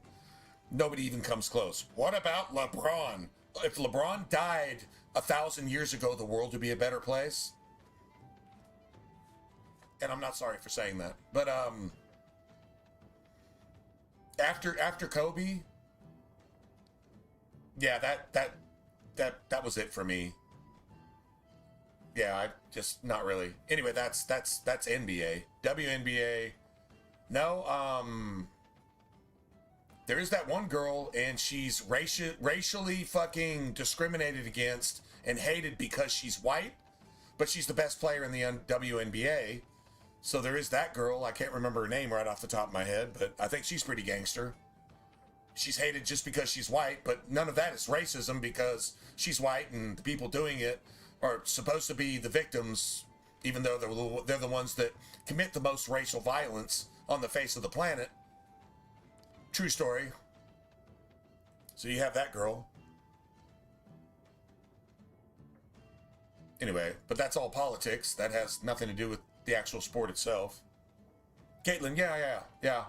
Nobody even comes close. What about LeBron? If LeBron died 1,000 years ago, the world would be a better place. And I'm not sorry for saying that, but after Kobe, yeah, that was it for me. Yeah, I just not really. Anyway, that's NBA. WNBA. No, there is that one girl, and she's racially fucking discriminated against and hated because she's white, but she's the best player in the WNBA. So there is that girl. I can't remember her name right off the top of my head, but I think she's pretty gangster. She's hated just because she's white, but none of that is racism because she's white and the people doing it are supposed to be the victims, even though they're the ones that commit the most racial violence on the face of the planet. True story. So you have that girl. Anyway, but that's all politics. That has nothing to do with the actual sport itself. Caitlyn, yeah.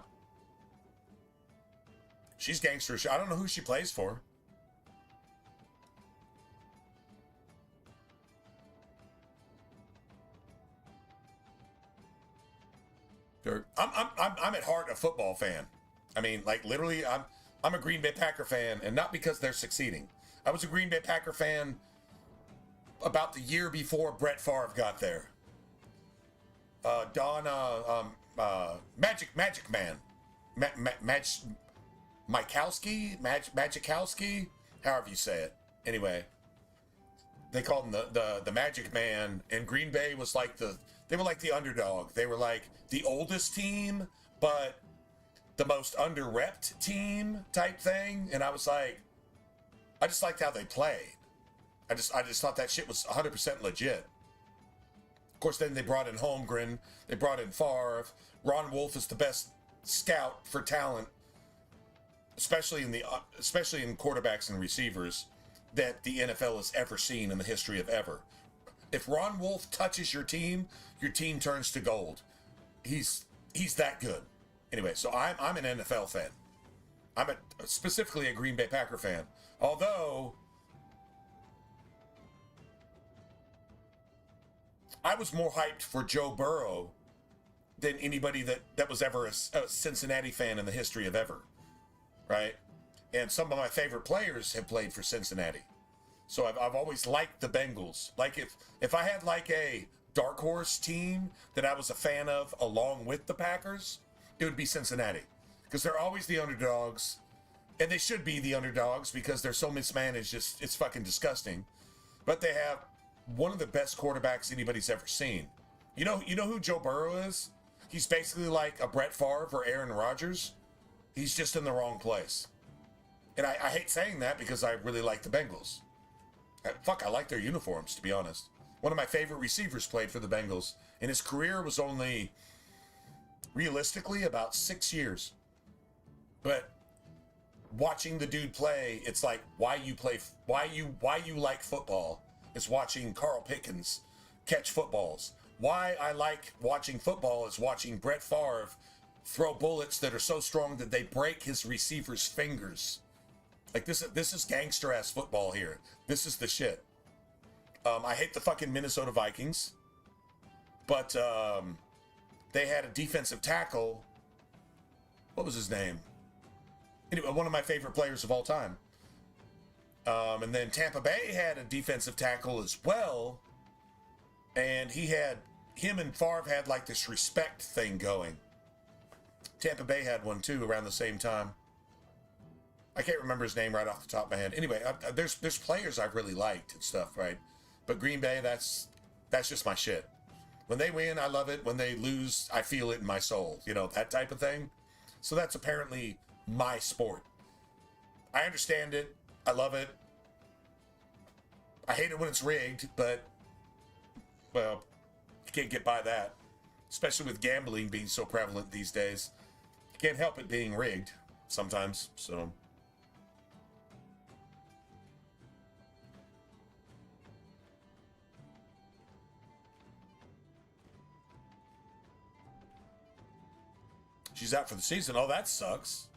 She's gangster. I don't know who she plays for. I'm at heart a football fan. I mean, like literally, I'm a Green Bay Packer fan, and not because they're succeeding. I was a Green Bay Packer fan about the year before Brett Favre got there. Magic Man, Magikowski, however you say it. Anyway, they called him the Magic Man, and Green Bay was like they were like the underdog. They were like the oldest team, but the most under-repped team type thing. And I was like, I just liked how they played. I just thought that shit was 100% legit. Of course, then they brought in Holmgren. They brought in Favre. Ron Wolf is the best scout for talent, especially in quarterbacks and receivers, that the NFL has ever seen in the history of ever. If Ron Wolf touches your team turns to gold. He's that good. Anyway, so I'm an NFL fan. I'm specifically a Green Bay Packer fan. Although I was more hyped for Joe Burrow than anybody that was ever a Cincinnati fan in the history of ever, right? And some of my favorite players have played for Cincinnati. So I've always liked the Bengals. Like if I had like a dark horse team that I was a fan of along with the Packers, it would be Cincinnati. Because they're always the underdogs. And they should be the underdogs because they're so mismanaged, it's fucking disgusting. But they have one of the best quarterbacks anybody's ever seen. You know who Joe Burrow is? He's basically like a Brett Favre or Aaron Rodgers. He's just in the wrong place. And I hate saying that because I really like the Bengals. Fuck, I like their uniforms, to be honest. One of my favorite receivers played for the Bengals, and his career was only, realistically, about 6 years. But watching the dude play, it's like why you like football is watching Carl Pickens catch footballs. Why I like watching football is watching Brett Favre throw bullets that are so strong that they break his receiver's fingers. Like this is gangster ass football here. This is the shit. I hate the fucking Minnesota Vikings, but they had a defensive tackle. What was his name? Anyway, one of my favorite players of all time. And then Tampa Bay had a defensive tackle as well, and him and Favre had like this respect thing going. Tampa Bay had one too around the same time. I can't remember his name right off the top of my head. Anyway, there's players I've really liked and stuff, right? But Green Bay, that's just my shit. When they win, I love it. When they lose, I feel it in my soul. You know, that type of thing. So that's apparently my sport. I understand it. I love it. I hate it when it's rigged, but, well, you can't get by that. Especially with gambling being so prevalent these days. You can't help it being rigged sometimes, so... She's out for the season. Oh, that sucks.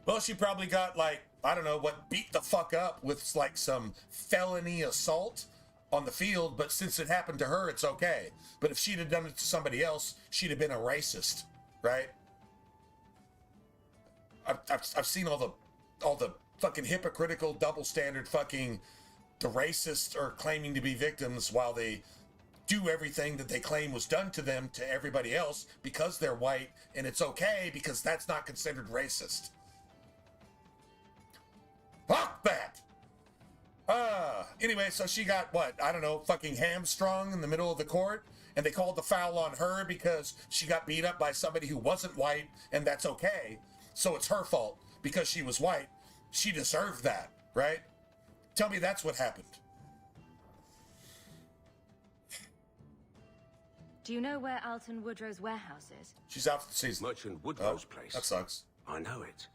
Well, she probably got, like, I don't know, beat the fuck up with, like, some felony assault on the field, but since it happened to her, it's okay. But if she'd have done it to somebody else, she'd have been a racist, right? I've seen all the fucking hypocritical, double standard fucking, the racists are claiming to be victims while they do everything that they claim was done to them to everybody else because they're white, and it's okay because that's not considered racist. Fuck that! Anyway, so she got, what, I don't know, fucking hamstrung in the middle of the court, and they called the foul on her because she got beat up by somebody who wasn't white, and that's okay. So it's her fault because she was white. She deserved that, right? Tell me that's what happened. Do you know where Alton Woodrow's warehouse is? She's out for the season. Merchant Woodrow's place. That sucks. I know it.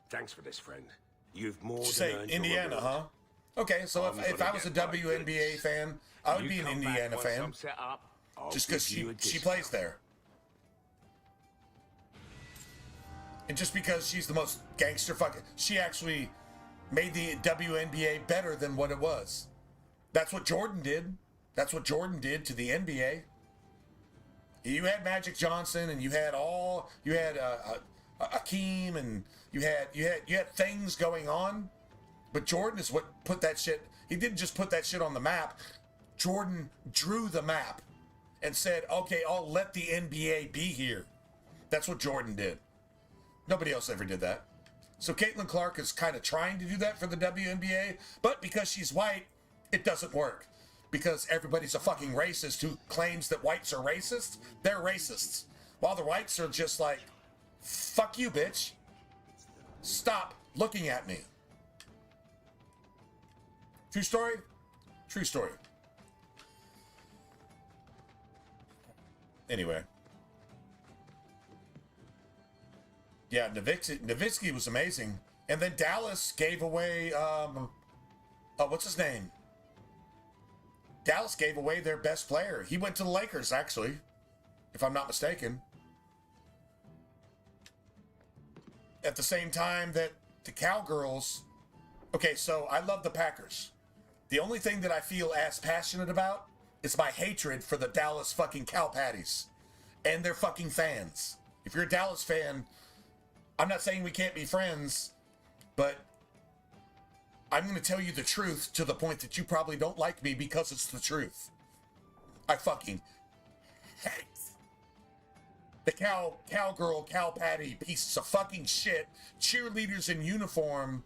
Thanks for this, friend. You've more Did you than say earned your Indiana, reward. huh? Okay, so if I was a WNBA fan, I would be an Indiana fan. Just because she plays there. And just because she's the most gangster fucking... She actually made the WNBA better than what it was. That's what Jordan did. That's what Jordan did to the NBA. You had Magic Johnson, and you had Akeem, and you had things going on. But Jordan is what put that shit. He didn't just put that shit on the map. Jordan drew the map and said, "Okay, I'll let the NBA be here." That's what Jordan did. Nobody else ever did that. So Caitlin Clark is kind of trying to do that for the WNBA, but because she's white, it doesn't work. Because everybody's a fucking racist who claims that whites are racist. They're racists. While the whites are just like, fuck you, bitch. Stop looking at me. True story? True story. Anyway. Yeah, Nowitzki was amazing. And then Dallas gave away, what's his name? Dallas gave away their best player. He went to the Lakers, actually, if I'm not mistaken. at the same time that the Cowgirls... Okay, so I love the Packers. The only thing that I feel as passionate about is my hatred for the Dallas fucking Cow Patties and their fucking fans. If you're a Dallas fan, I'm not saying we can't be friends, but I'm going to tell you the truth to the point that you probably don't like me because it's the truth. I fucking hate the cowgirl, cow patty pieces of fucking shit, cheerleaders in uniform,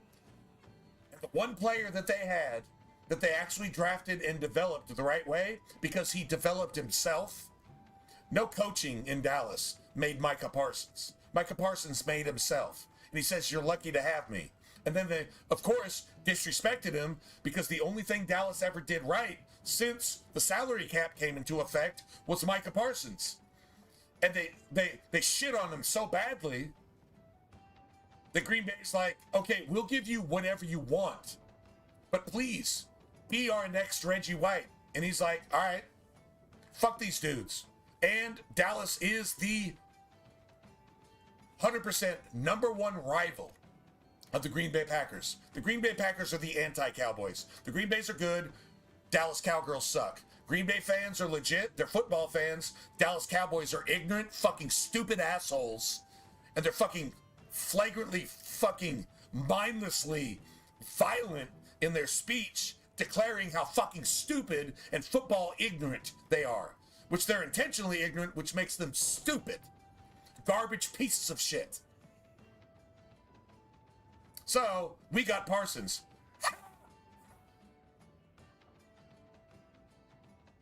and the one player that they had that they actually drafted and developed the right way because he developed himself. No coaching in Dallas made Micah Parsons. Micah Parsons made himself. And he says, you're lucky to have me. And then they, of course, disrespected him because the only thing Dallas ever did right since the salary cap came into effect was Micah Parsons. And they shit on him so badly that Green Bay's like, okay, we'll give you whatever you want, but please be our next Reggie White. And he's like, all right, fuck these dudes. And Dallas is the 100% number one rival of the Green Bay Packers. The Green Bay Packers are the anti-Cowboys. The Green Bays are good. Dallas Cowgirls suck. Green Bay fans are legit. They're football fans. Dallas Cowboys are ignorant, fucking stupid assholes. And they're fucking flagrantly, fucking mindlessly violent in their speech, declaring how fucking stupid and football ignorant they are. Which they're intentionally ignorant, which makes them stupid. Garbage pieces of shit. So, we got Parsons.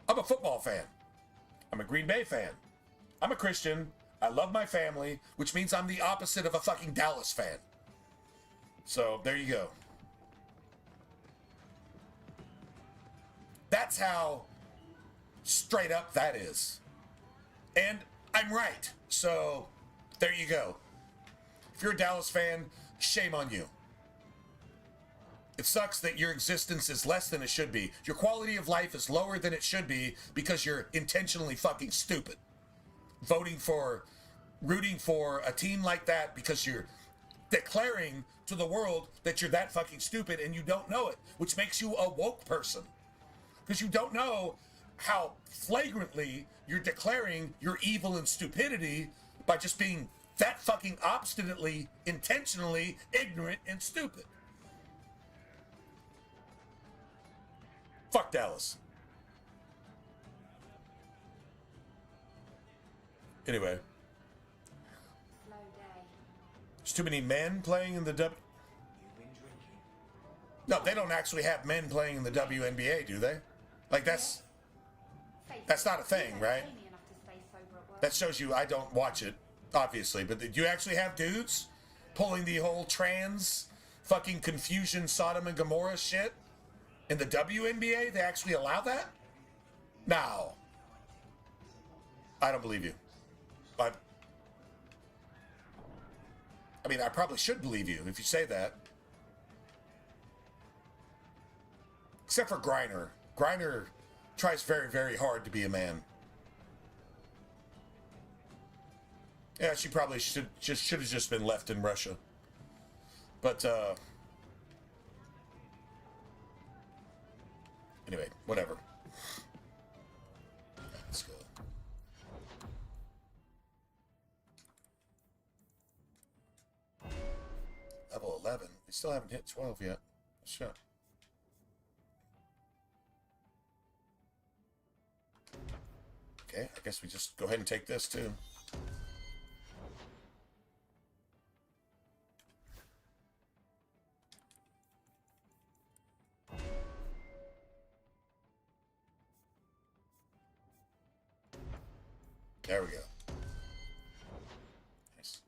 I'm a football fan. I'm a Green Bay fan. I'm a Christian. I love my family, which means I'm the opposite of a fucking Dallas fan. So, there you go. That's how straight up that is. And I'm right. So, there you go. If you're a Dallas fan, shame on you. It sucks that your existence is less than it should be. Your quality of life is lower than it should be because you're intentionally fucking stupid. Rooting for a team like that because you're declaring to the world that you're that fucking stupid and you don't know it, which makes you a woke person. Because you don't know how flagrantly you're declaring your evil and stupidity by just being that fucking obstinately, intentionally ignorant and stupid. Fuck Dallas. Anyway. There's too many men playing in the W... No, they don't actually have men playing in the WNBA, do they? Like, that's not a thing, right? That shows you I don't watch it, obviously. But do you actually have dudes pulling the whole trans fucking confusion Sodom and Gomorrah shit? In the WNBA, they actually allow that? No. I don't believe you. But I mean, I probably should believe you if you say that. Except for Griner. Griner tries very, very hard to be a man. Yeah, she probably should have just been left in Russia. But anyway, whatever. Let's go. Level 11. We still haven't hit 12 yet. Shit. Okay, I guess we just go ahead and take this too. There we go. Nice.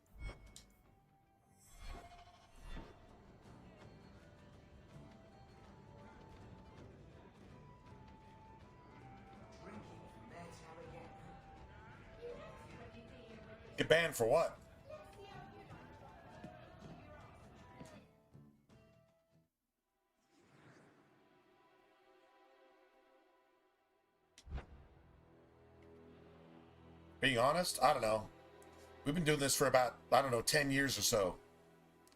Get banned for what? Being honest, I don't know. We've been doing this for about, I don't know, 10 years or so.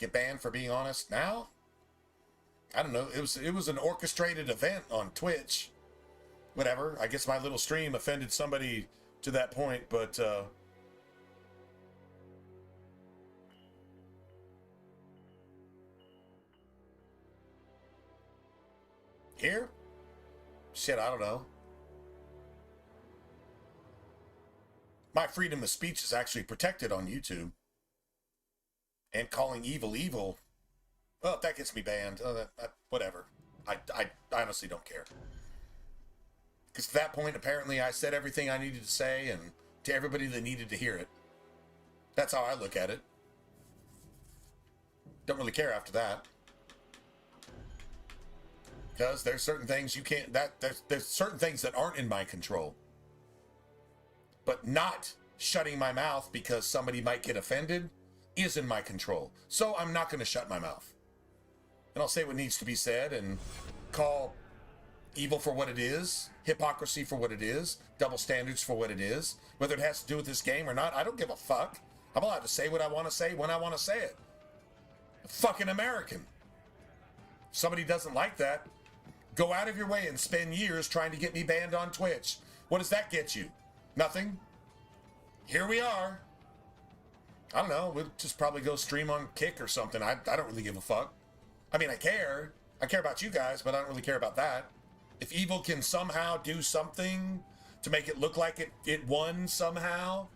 get banned for being honest now? I don't know. It was an orchestrated event on Twitch. Whatever. I guess my little stream offended somebody to that point, but here? Shit, I don't know. My freedom of speech is actually protected on YouTube. And calling evil evil, well, if that gets me banned, whatever. I honestly don't care. Because at that point, apparently, I said everything I needed to say, and to everybody that needed to hear it. That's how I look at it. Don't really care after that. Because there's certain things you can't, there's certain things that aren't in my control. But not shutting my mouth because somebody might get offended is in my control. So I'm not going to shut my mouth. And I'll say what needs to be said and call evil for what it is, hypocrisy for what it is, double standards for what it is. Whether it has to do with this game or not, I don't give a fuck. I'm allowed to say what I want to say when I want to say it. A fucking American. If somebody doesn't like that, go out of your way and spend years trying to get me banned on Twitch. What does that get you? Nothing. Here we are. I don't know. We'll just probably go stream on Kick or something. I don't really give a fuck. I mean, I care. I care about you guys, but I don't really care about that. If evil can somehow do something to make it look like it won somehow,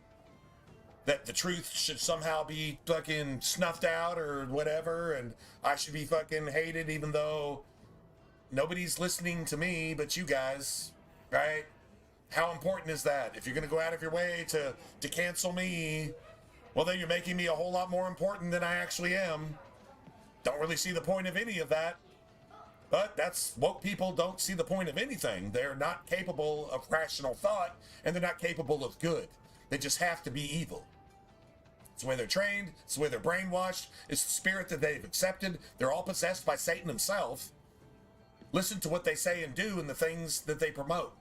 that the truth should somehow be fucking snuffed out or whatever, and I should be fucking hated even though nobody's listening to me but you guys, right? How important is that? If you're going to go out of your way to cancel me, well, then you're making me a whole lot more important than I actually am. Don't really see the point of any of that. But that's woke people don't see the point of anything. They're not capable of rational thought, and they're not capable of good. They just have to be evil. It's the way they're trained. It's the way they're brainwashed. It's the spirit that they've accepted. They're all possessed by Satan himself. Listen to what they say and do and the things that they promote.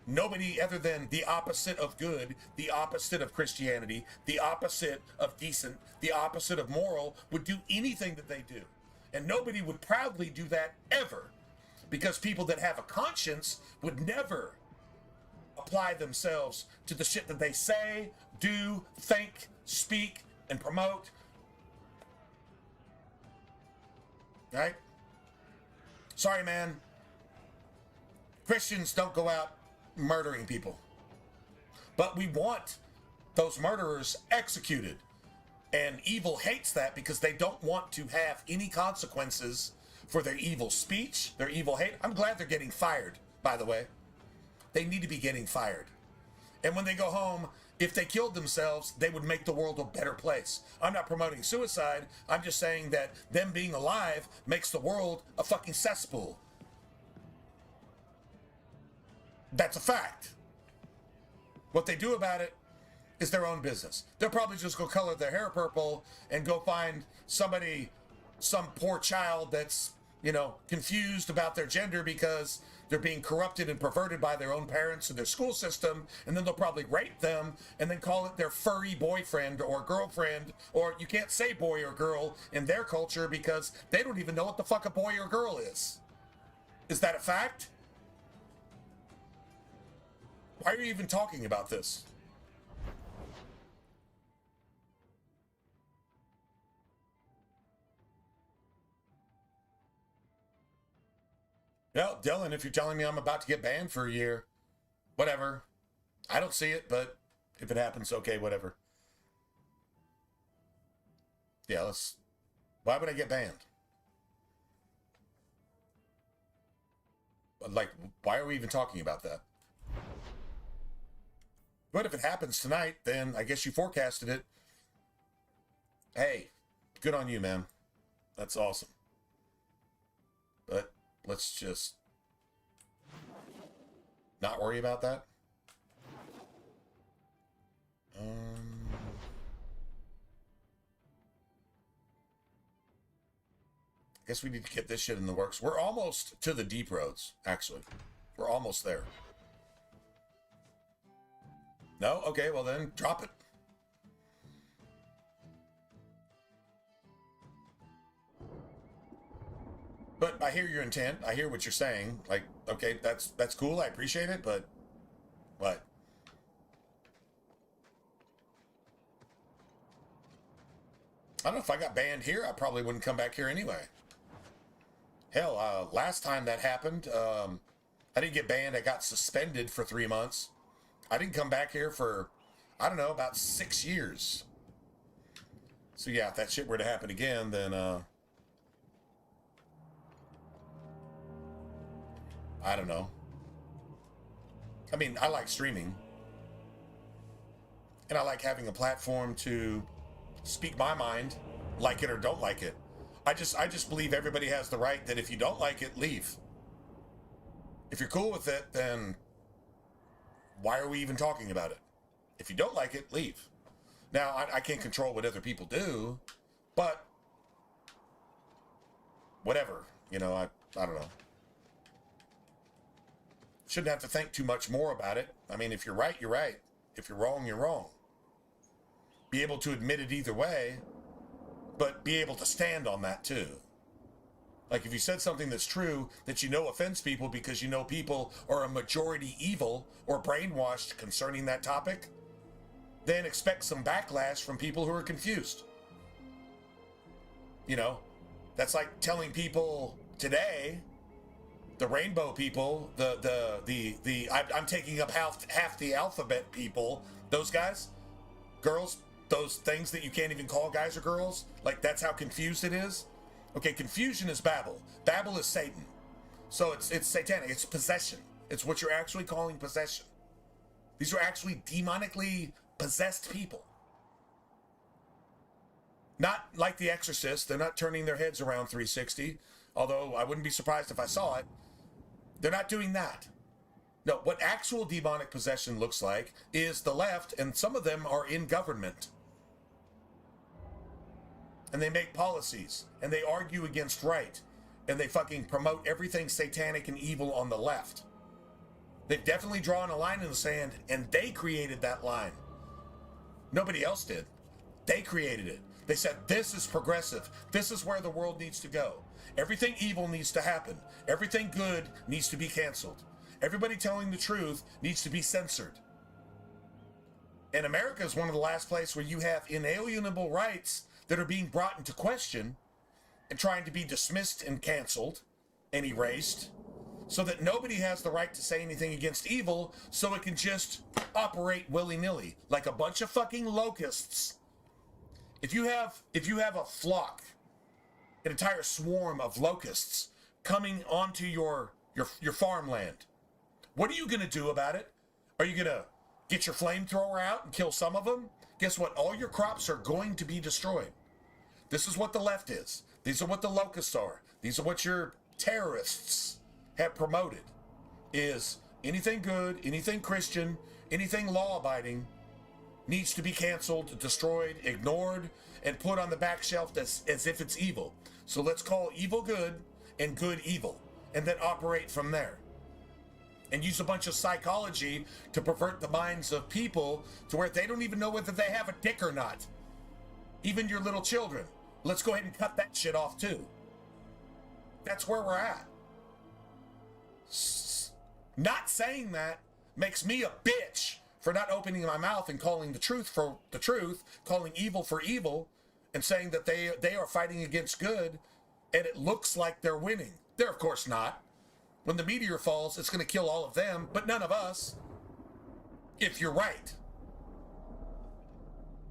Nobody other than the opposite of good, the opposite of Christianity, the opposite of decent, the opposite of moral would do anything that they do. And nobody would proudly do that ever. Because people that have a conscience would never apply themselves to the shit that they say, do, think, speak, and promote. Right? Sorry, man. Christians don't go out murdering people. But we want those murderers executed. And evil hates that because they don't want to have any consequences for their evil speech, their evil hate. I'm glad they're getting fired, by the way. They need to be getting fired. And when they go home, if they killed themselves, they would make the world a better place. I'm not promoting suicide. I'm just saying that them being alive makes the world a fucking cesspool. That's a fact. What they do about it is their own business. They'll probably just go color their hair purple and go find somebody, some poor child that's, you know, confused about their gender because they're being corrupted and perverted by their own parents and their school system, and then they'll probably rape them and then call it their furry boyfriend or girlfriend, or you can't say boy or girl in their culture because they don't even know what the fuck a boy or girl is. Is that a fact? Why are you even talking about this? Well, Dylan, if you're telling me I'm about to get banned for a year, whatever. I don't see it, but if it happens, okay, whatever. Yeah, why would I get banned? Like, why are we even talking about that? But if it happens tonight, then I guess you forecasted it. Hey, good on you, man. That's awesome. But let's just not worry about that. I guess we need to get this shit in the works. We're almost to the deep roads, actually. We're almost there. No? Okay, well then, drop it. But I hear your intent. I hear what you're saying. Like, okay, that's cool. I appreciate it, but what? I don't know, if I got banned here, I probably wouldn't come back here anyway. Hell, last time that happened, I didn't get banned. I got suspended for 3 months. I didn't come back here for, I don't know, about 6 years. So yeah, if that shit were to happen again, then I don't know. I mean, I like streaming. And I like having a platform to speak my mind, like it or don't like it. I just believe everybody has the right that if you don't like it, leave. If you're cool with it, then why are we even talking about it? If you don't like it, leave. Now, I can't control what other people do, but whatever, you know, I don't know. Shouldn't have to think too much more about it. I mean, if you're right, you're right. If you're wrong, you're wrong. Be able to admit it either way, but be able to stand on that too. Like if you said something that's true that you know offends people because you know people are a majority evil or brainwashed concerning that topic, then expect some backlash from people who are confused. You know, that's like telling people today, the rainbow people, I'm taking up half the alphabet people, those guys, girls, those things that you can't even call guys or girls, like that's how confused it is. Okay, confusion is Babel. Babel is Satan. So it's satanic, it's possession. It's what you're actually calling possession. These are actually demonically possessed people. Not like The Exorcist, they're not turning their heads around 360, although I wouldn't be surprised if I saw it. They're not doing that. No, what actual demonic possession looks like is the left, and some of them are in government. And they make policies, and they argue against right, and they fucking promote everything satanic and evil on the left. They've definitely drawn a line in the sand, and they created that line. Nobody else did. They created it. They said, this is progressive. This is where the world needs to go. Everything evil needs to happen. Everything good needs to be canceled. Everybody telling the truth needs to be censored. And America is one of the last places where you have inalienable rights that are being brought into question and trying to be dismissed and canceled and erased so that nobody has the right to say anything against evil, so it can just operate willy-nilly like a bunch of fucking locusts. If you have a flock, an entire swarm of locusts coming onto your farmland, what are you going to do about it? Are you going to get your flamethrower out and kill some of them? Guess what? All your crops are going to be destroyed. This is what the left is. These are what the locusts are. These are what your terrorists have promoted. Is anything good, anything Christian, anything law-abiding needs to be canceled, destroyed, ignored, and put on the back shelf as if it's evil. So let's call evil good and good evil, and then operate from there. And use a bunch of psychology to pervert the minds of people to where they don't even know whether they have a dick or not. Even your little children. Let's go ahead and cut that shit off too. That's where we're at. Not saying that makes me a bitch for not opening my mouth and calling the truth for the truth, calling evil for evil, and saying that they are fighting against good, and it looks like they're winning. They're of course not. When the meteor falls, it's going to kill all of them, but none of us. If you're right.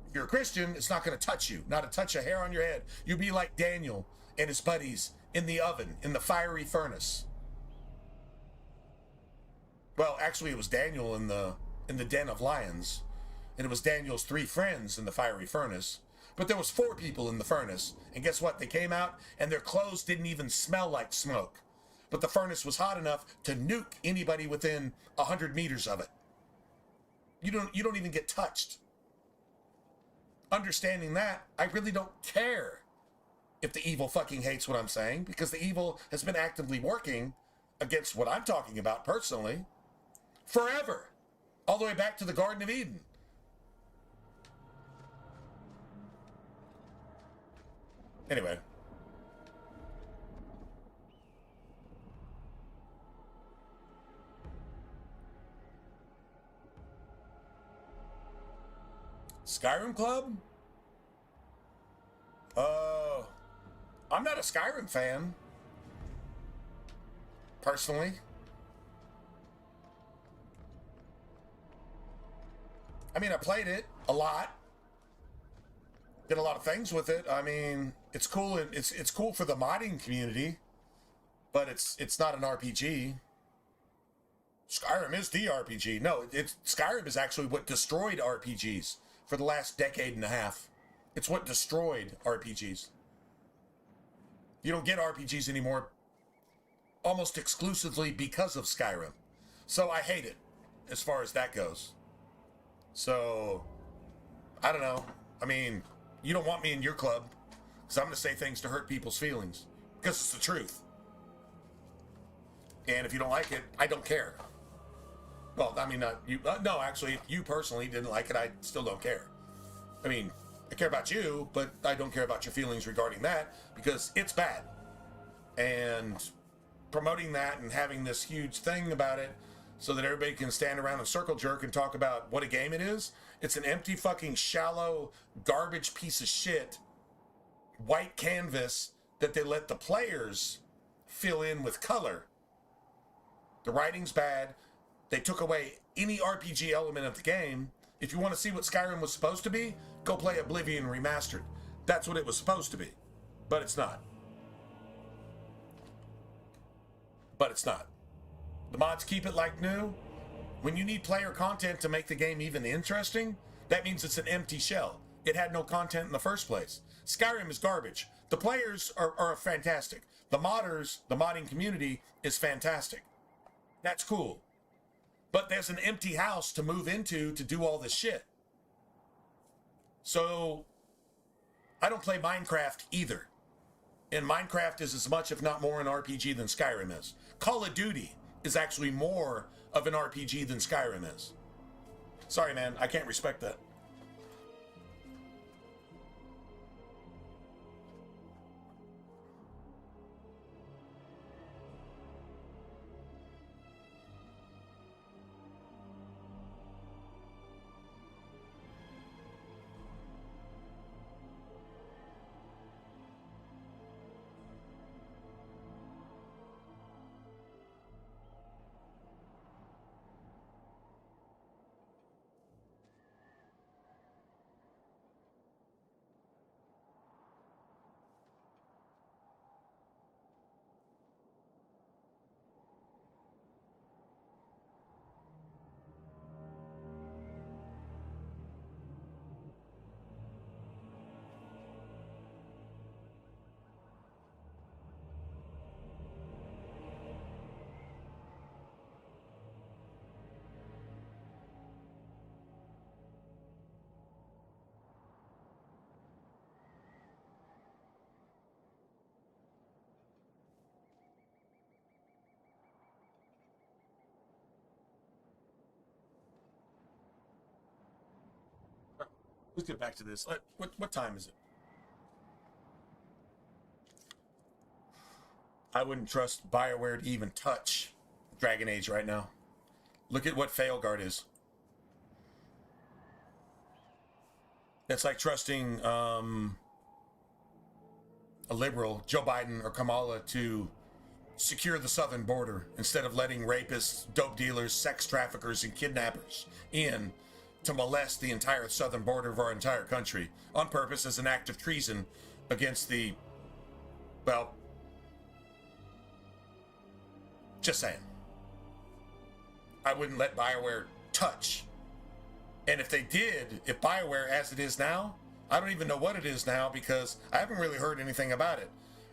If you're a Christian, it's not going to touch you. Not a touch of hair on your head. You'll be like Daniel and his buddies in the oven, in the fiery furnace. Well, actually, it was Daniel in the den of lions, and it was Daniel's 3 friends in the fiery furnace. But there was 4 people in the furnace, and guess what? They came out, and their clothes didn't even smell like smoke. But the furnace was hot enough to nuke anybody within 100 meters of it. You don't even get touched. Understanding that, I really don't care if the evil fucking hates what I'm saying, because the evil has been actively working against what I'm talking about personally forever, all the way back to the Garden of Eden. Anyway. Skyrim Club? I'm not a Skyrim fan. Personally. I mean, I played it a lot. Did a lot of things with it. I mean, it's cool. It's cool for the modding community, but it's not an RPG. Skyrim is the RPG. No, Skyrim is actually what destroyed RPGs for the last decade and a half. It's what destroyed RPGs. You don't get RPGs anymore almost exclusively because of Skyrim. So I hate it as far as that goes. So, I don't know. I mean, you don't want me in your club because I'm going to say things to hurt people's feelings because it's the truth. And if you don't like it, I don't care. Well, I mean, you. No, actually, if you personally didn't like it, I still don't care. I mean, I care about you, but I don't care about your feelings regarding that because it's bad. And promoting that and having this huge thing about it so that everybody can stand around and circle jerk and talk about what a game it is, it's an empty fucking shallow garbage piece of shit white canvas that they let the players fill in with color. The writing's bad. They took away any RPG element of the game. If you want to see what Skyrim was supposed to be, go play Oblivion Remastered. That's what it was supposed to be. But it's not. But it's not. The mods keep it like new. When you need player content to make the game even interesting, that means it's an empty shell. It had no content in the first place. Skyrim is garbage. The players are fantastic. The modders, the modding community is fantastic. That's cool. But there's an empty house to move into to do all this shit. So, I don't play Minecraft either. And Minecraft is as much, if not more, an RPG than Skyrim is. Call of Duty is actually more of an RPG than Skyrim is. Sorry, man, I can't respect that. Let's get back to this. What time is it? I wouldn't trust BioWare to even touch Dragon Age right now. Look at what Failguard is. It's like trusting a liberal, Joe Biden or Kamala, to secure the southern border instead of letting rapists, dope dealers, sex traffickers, and kidnappers in to molest the entire southern border of our entire country on purpose as an act of treason against the, well, just saying. I wouldn't let BioWare touch. And if they did, if BioWare as it is now, I don't even know what it is now because I haven't really heard anything about it.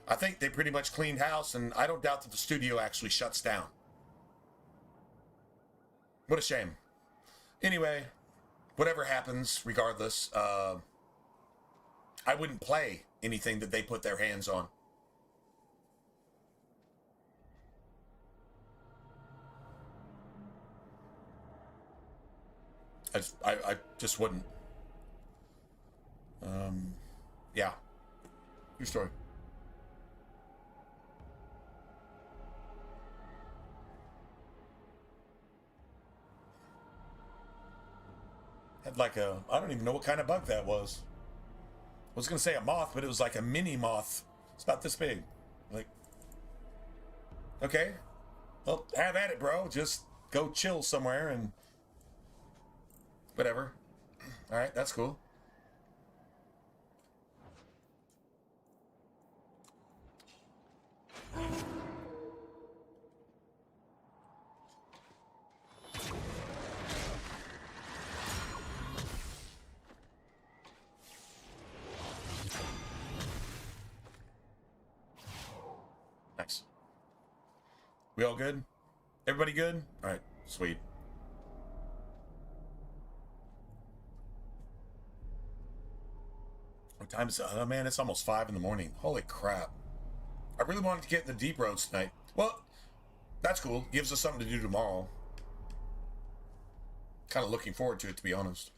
I think they pretty much cleaned house, and I don't doubt that the studio actually shuts down. What a shame. Anyway, whatever happens, regardless, I wouldn't play anything that they put their hands on. I just wouldn't. Yeah. Your story. Had like a, I don't even know what kind of bug that was. I was gonna say a moth, but it was like a mini moth. It's about this big. Like, okay, well, have at it, bro. Just go chill somewhere and whatever. All right, that's cool. Nice. We all good? Everybody good? All right, sweet. What time is it? Oh man, it's almost 5 in the morning. Holy crap. I really wanted to get in the deep roads tonight. Well, that's cool. Gives us something to do tomorrow. Kind of looking forward to it, to be honest.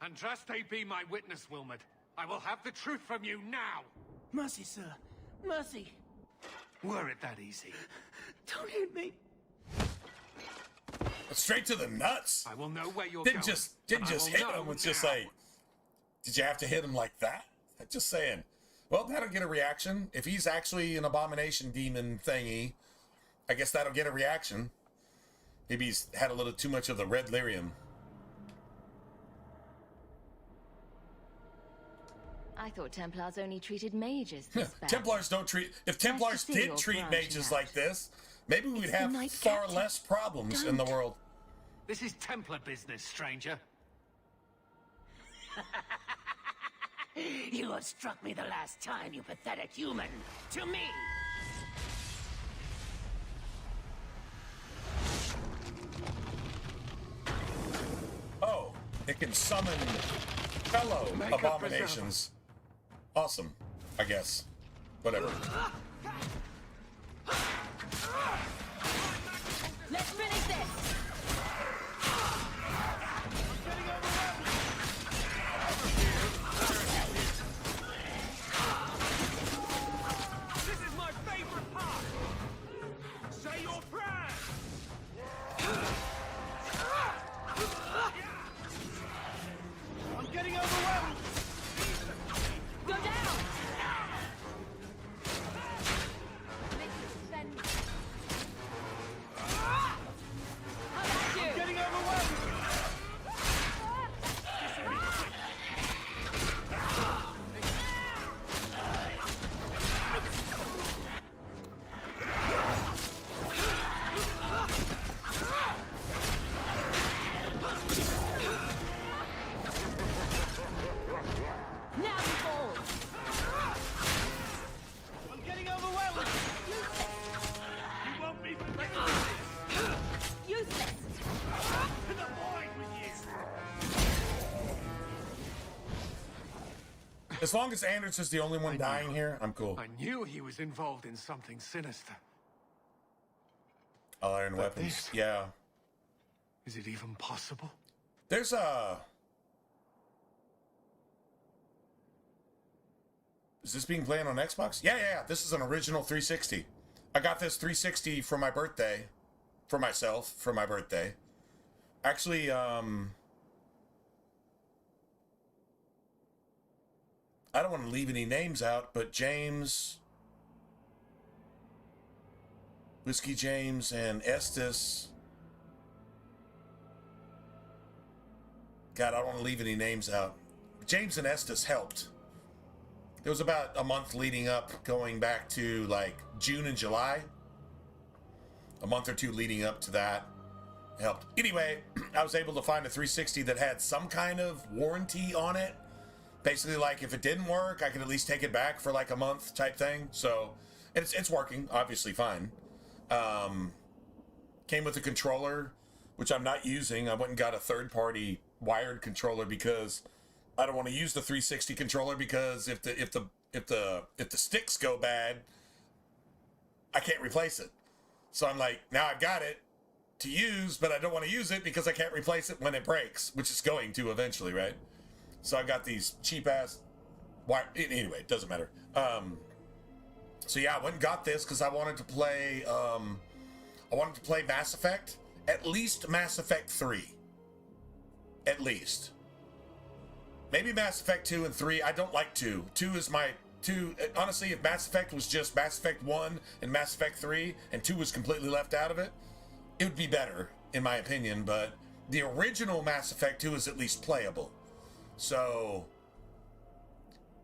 Andraste be my witness, Wilmot. I will have the truth from you now. Mercy, sir. Mercy. Were it that easy? Don't hit me. Straight to the nuts. I will know where you're didn't going. Didn't just hit him. It's just like, did you have to hit him like that? Just saying. Well, that'll get a reaction. If he's actually an abomination demon thingy, I guess that'll get a reaction. Maybe he's had a little too much of the red lyrium. I thought Templars only treated mages this bad. Templars don't treat... If Templars did treat mages like this, maybe we'd have far less problems in the world. This is Templar business, stranger. You have struck me the last time, you pathetic human. To me! Oh, it can summon fellow abominations. Awesome, I guess. Whatever. Let's finish this! This is my favorite part! Say your prayers! I'm getting overwhelmed! Go down! I'm getting overwhelmed! Now you fall! I'm getting overwhelmed! You want me to make this? Useless! To the void with you! As long as Anders is the only one dying here, I'm cool. I knew he was involved in something sinister. Iron weapons. This? Yeah. Is it even possible? There's a... Is this being played on Xbox? Yeah. This is an original 360. I got this 360 for my birthday. For myself, for my birthday. Actually, I don't want to leave any names out, but James... Whiskey James and Estes... God, I don't want to leave any names out. James and Estes helped. There was about a month leading up, going back to like June and July. A month or two leading up to that helped. Anyway, I was able to find a 360 that had some kind of warranty on it. Basically, like if it didn't work, I could at least take it back for like a month type thing. So it's working, obviously fine. Came with a controller, which I'm not using. I went and got a third-party wired controller because I don't want to use the 360 controller because if the sticks go bad, I can't replace it. So I'm like, now I've got it to use, but I don't want to use it because I can't replace it when it breaks, which is going to eventually, right? So I got these cheap ass wire. Anyway, it doesn't matter. So yeah, I went and got this because I wanted to play. I wanted to play Mass Effect, at least Mass Effect 3. at least. Maybe Mass Effect 2 and 3. I don't like 2. 2 is my... 2, honestly, if Mass Effect was just Mass Effect 1 and Mass Effect 3, and 2 was completely left out of it, it would be better, in my opinion, but the original Mass Effect 2 is at least playable. So,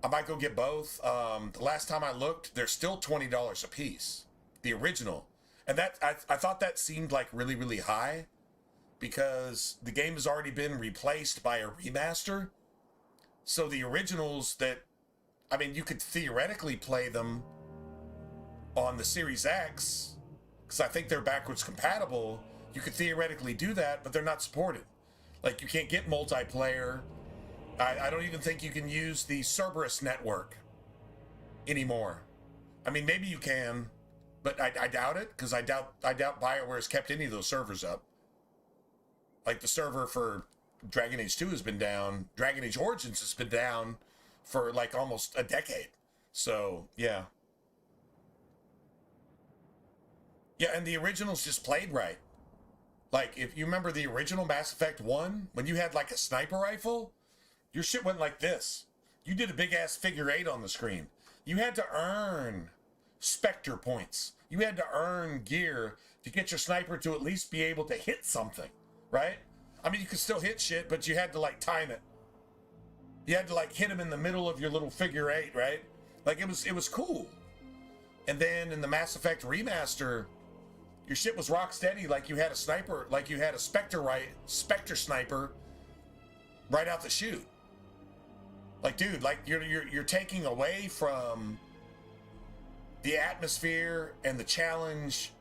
I might go get both. The last time I looked, they're still $20 a piece. The original. And that I thought that seemed like really, really high, because the game has already been replaced by a remaster. So the originals that, I mean, you could theoretically play them on the Series X, because I think they're backwards compatible. You could theoretically do that, but they're not supported. Like, you can't get multiplayer. I don't even think you can use the Cerberus network anymore. I mean, maybe you can, but I doubt it, because I doubt BioWare has kept any of those servers up. Like, the server for Dragon Age 2 has been down. Dragon Age Origins has been down for like almost a decade. So, yeah. Yeah, and the originals just played right. Like, if you remember the original Mass Effect 1, when you had like a sniper rifle, your shit went like this. You did a big ass figure 8 on the screen. You had to earn Spectre points. You had to earn gear to get your sniper to at least be able to hit something, right? I mean, you could still hit shit, but you had to like time it. You had to like hit him in the middle of your little figure 8, right? Like, it was cool. And then in the Mass Effect remaster, your shit was rock steady. Like, you had a sniper, like you had a Spectre sniper right out the chute. Like, dude, like you're taking away from the atmosphere and the challenge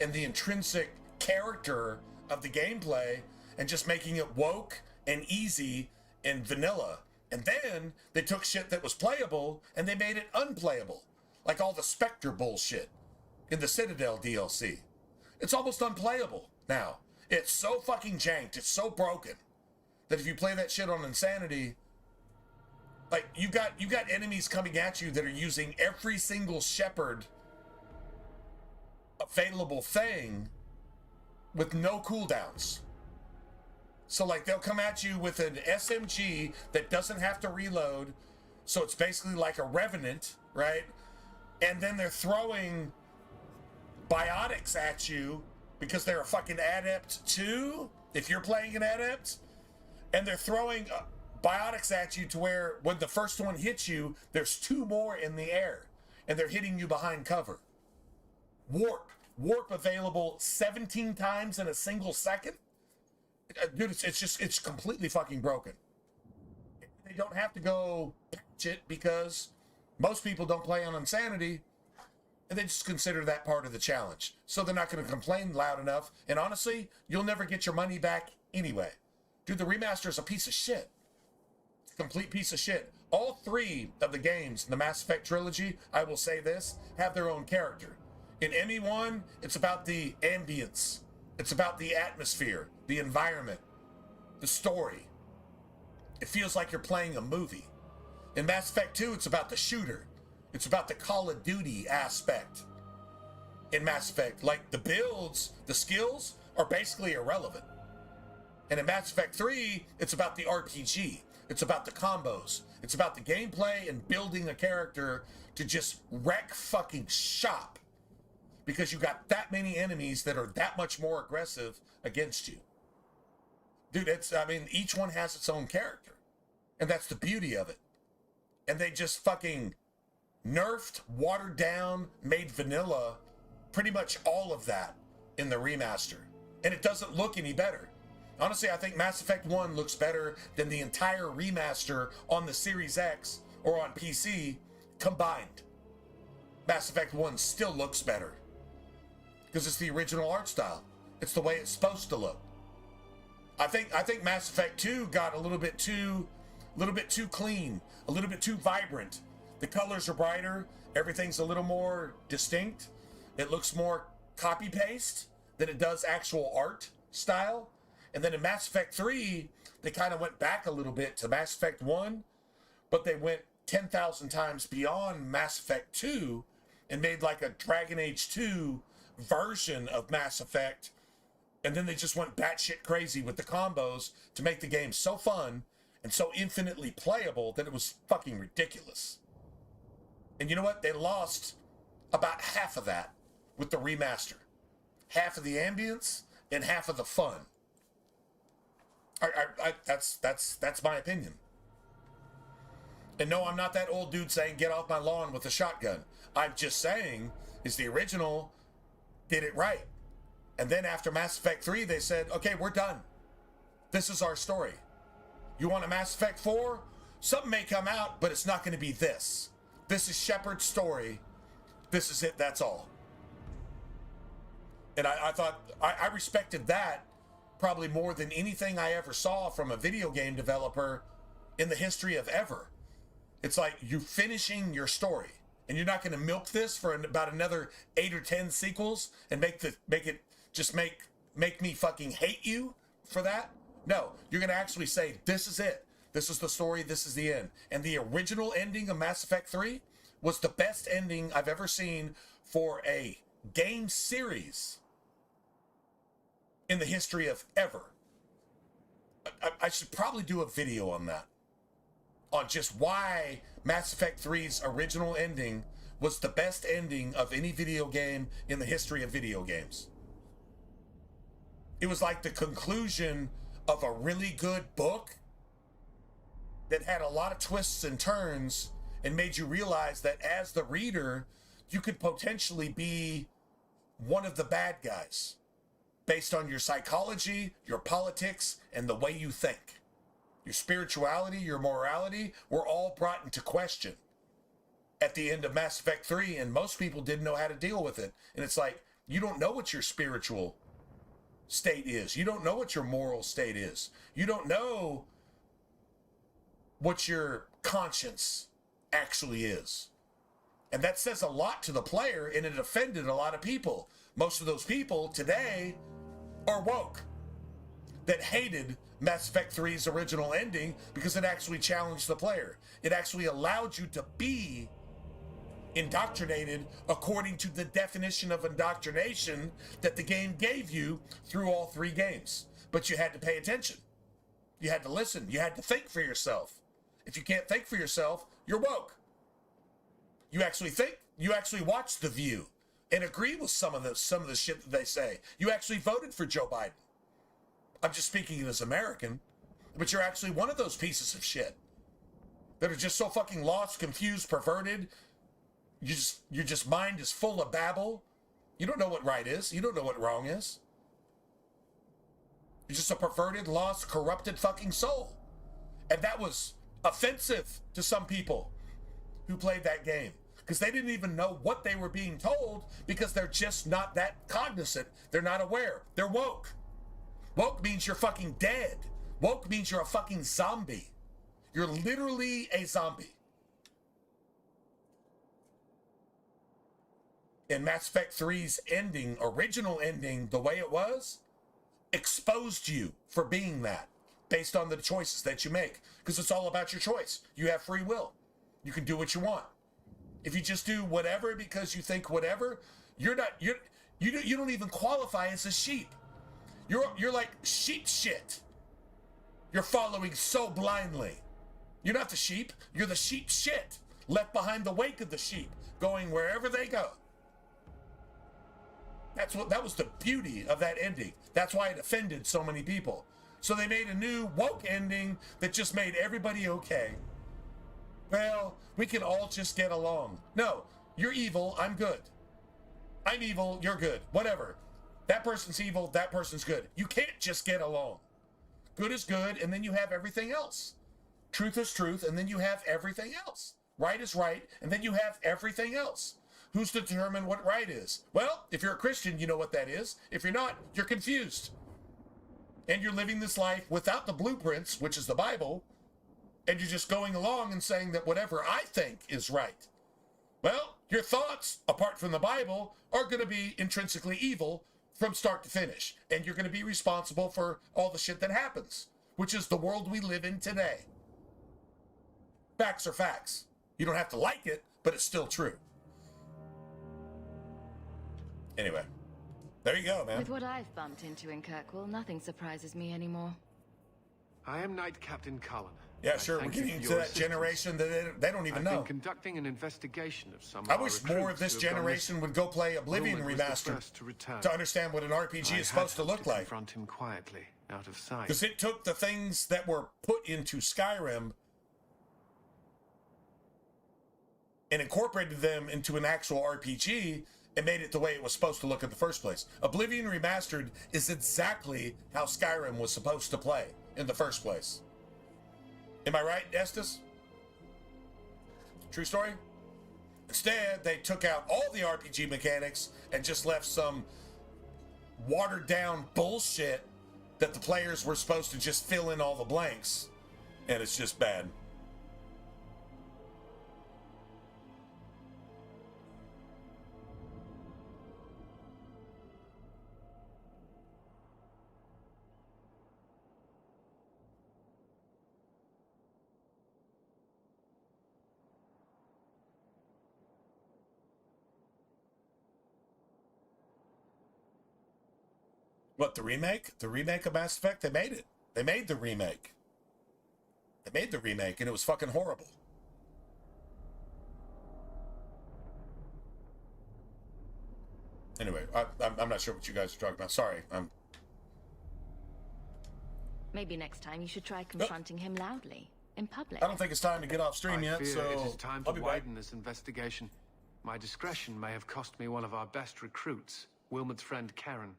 and the intrinsic character of the gameplay and just making it woke and easy and vanilla. And then they took shit that was playable and they made it unplayable. Like all the Spectre bullshit in the Citadel DLC. It's almost unplayable now. It's so fucking janked, it's so broken, that if you play that shit on Insanity, like, you got enemies coming at you that are using every single Shepherd available thing with no cooldowns. So, like, they'll come at you with an SMG that doesn't have to reload, so it's basically like a Revenant, right? And then they're throwing biotics at you because they're a fucking adept too, if you're playing an adept. And they're throwing biotics at you to where when the first one hits you, there's 2 more in the air. And they're hitting you behind cover. Warp available 17 times in a single second. Dude, it's completely fucking broken. They don't have to go patch it because most people don't play on Insanity, and they just consider that part of the challenge. So they're not going to complain loud enough, and honestly, you'll never get your money back anyway. Dude, the remaster is a piece of shit. It's a complete piece of shit. All 3 of the games in the Mass Effect trilogy, I will say this, have their own character. In ME1, it's about the ambience. It's about the atmosphere, the environment, the story. It feels like you're playing a movie. In Mass Effect 2, it's about the shooter. It's about the Call of Duty aspect. In Mass Effect, like, the builds, the skills are basically irrelevant. And in Mass Effect 3, it's about the RPG. It's about the combos. It's about the gameplay and building a character to just wreck fucking shop. Because you got that many enemies that are that much more aggressive against you. Dude, each one has its own character. And that's the beauty of it. And they just fucking nerfed, watered down, made vanilla pretty much all of that in the remaster. And it doesn't look any better. Honestly, I think Mass Effect 1 looks better than the entire remaster on the Series X or on PC combined. Mass Effect 1 still looks better. Because it's the original art style. It's the way it's supposed to look. I think Mass Effect 2 got a little bit too clean, a little bit too vibrant. The colors are brighter, everything's a little more distinct. It looks more copy-paste than it does actual art style. And then in Mass Effect 3, they kind of went back a little bit to Mass Effect 1, but they went 10,000 times beyond Mass Effect 2 and made like a Dragon Age 2 version of Mass Effect And then they just went batshit crazy with the combos to make the game so fun and so infinitely playable that it was fucking ridiculous. And you know what? They lost about half of that with the remaster. Half of the ambience and half of the fun. That's my opinion. And no, I'm not that old dude saying get off my lawn with a shotgun. I'm just saying is the original did it right. And then after Mass Effect 3, they said, okay, we're done. This is our story. You want a Mass Effect 4? Something may come out, but it's not going to be this. This is Shepard's story. This is it. That's all. And I thought, I respected that probably more than anything I ever saw from a video game developer in the history of ever. It's like you finishing your story. And you're not going to milk this for about another 8 or 10 sequels and make me fucking hate you for that. No, you're going to actually say, this is it. This is the story. This is the end. And the original ending of Mass Effect 3 was the best ending I've ever seen for a game series in the history of ever. I should probably do a video on that. On just why Mass Effect 3's original ending was the best ending of any video game in the history of video games. It was like the conclusion of a really good book that had a lot of twists and turns and made you realize that as the reader, you could potentially be one of the bad guys based on your psychology, your politics, and the way you think. Your spirituality, your morality were all brought into question at the end of Mass Effect 3, and most people didn't know how to deal with it. And it's like, you don't know what your spiritual state is. You don't know what your moral state is. You don't know what your conscience actually is. And that says a lot to the player, and it offended a lot of people. Most of those people today are woke that hated Mass Effect 3's original ending because it actually challenged the player. It actually allowed you to be indoctrinated according to the definition of indoctrination that the game gave you through all 3 games. But you had to pay attention. You had to listen. You had to think for yourself. If you can't think for yourself, you're woke. You actually think. You actually watch The View and agree with some of the shit that they say. You actually voted for Joe Biden. I'm just speaking as American, but you're actually one of those pieces of shit that are just so fucking lost, confused, perverted. Your just mind is full of babble. You don't know what right is. You don't know what wrong is. You're just a perverted, lost, corrupted fucking soul. And that was offensive to some people who played that game because they didn't even know what they were being told because they're just not that cognizant. They're not aware. They're woke. Woke means you're fucking dead. Woke means you're a fucking zombie. You're literally a zombie. And Mass Effect 3's ending, original ending, the way it was, exposed you for being that based on the choices that you make. Because it's all about your choice. You have free will. You can do what you want. If you just do whatever because you think whatever, you don't even qualify as a sheep. You're like sheep shit. You're following so blindly. You're not the sheep. You're the sheep shit. Left behind the wake of the sheep, going wherever they go. That was the beauty of that ending. That's why it offended so many people. So they made a new woke ending that just made everybody okay. Well, we can all just get along. No, you're evil, I'm good. I'm evil, you're good. Whatever. That person's evil, that person's good. You can't just get along. Good is good, and then you have everything else. Truth is truth, and then you have everything else. Right is right, and then you have everything else. Who's to determine what right is? Well, if you're a Christian, you know what that is. If you're not, you're confused. And you're living this life without the blueprints, which is the Bible, and you're just going along and saying that whatever I think is right. Well, your thoughts, apart from the Bible, are going to be intrinsically evil from start to finish. And you're going to be responsible for all the shit that happens, which is the world we live in today. Facts are facts. You don't have to like it, but it's still true. Anyway, There you go, man. With what I've bumped into in Kirkwall, nothing surprises me anymore. I am Knight Captain Cullen. Yeah, sure. We're getting into that generation that they don't even know. I've been conducting an investigation of some. I wish more of this generation would go play Oblivion Remastered to understand what an RPG is supposed to look like. Confront him quietly, out of sight. Because it took the things that were put into Skyrim and incorporated them into an actual RPG and made it the way it was supposed to look in the first place. Oblivion Remastered is exactly how Skyrim was supposed to play in the first place. Am I right, Estes? True story? Instead, they took out all the RPG mechanics and just left some watered down bullshit that the players were supposed to just fill in all the blanks. And it's just bad. What, the remake? The remake of Mass Effect? They made it. They made the remake. They made the remake, and it was fucking horrible. Anyway, I'm not sure what you guys are talking about. Sorry. Maybe next time you should try confronting him loudly, in public. I don't think it's time to get off stream yet, so it is time to widen this investigation. My discretion may have cost me one of our best recruits, Wilmot's friend Karen.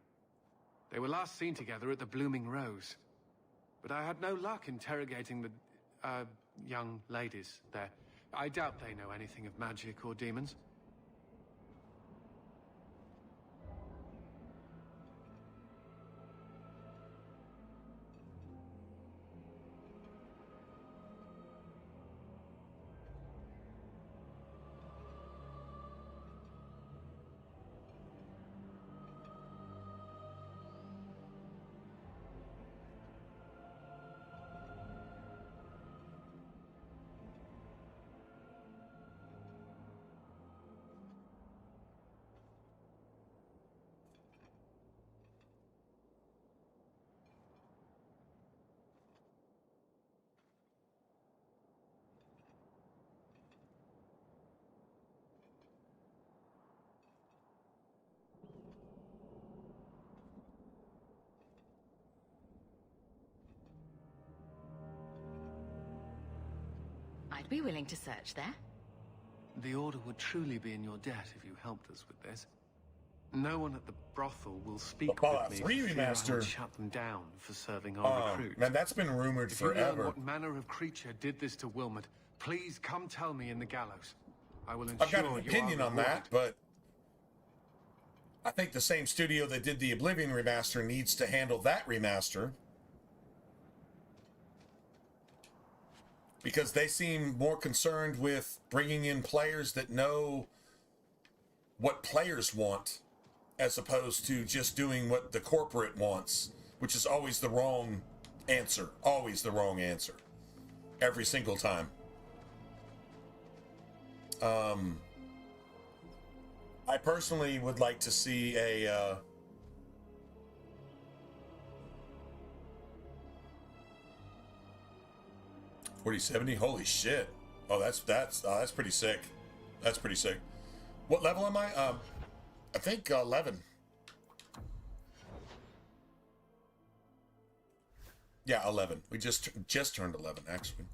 They were last seen together at the Blooming Rose. But I had no luck interrogating the, young ladies there. I doubt they know anything of magic or demons. I'd be willing to search there. The Order would truly be in your debt if you helped us with this. No one at the brothel will speak with me for fear I would shut them down for serving our recruits. Man, that's been rumored if you forever. learn what manner of creature did this to Wilmot, please come tell me in the gallows. I will ensure I've got an opinion on that, but I think the same studio that did the Oblivion remaster needs to handle that remaster. Because they seem more concerned with bringing in players that know what players want, as opposed to just doing what the corporate wants, which is always the wrong answer. Always the wrong answer. Every single time. I personally would like to see a... 4070? Holy shit. Oh, that's pretty sick. That's pretty sick. What level am I? I think 11. Yeah, 11. We just turned 11, actually.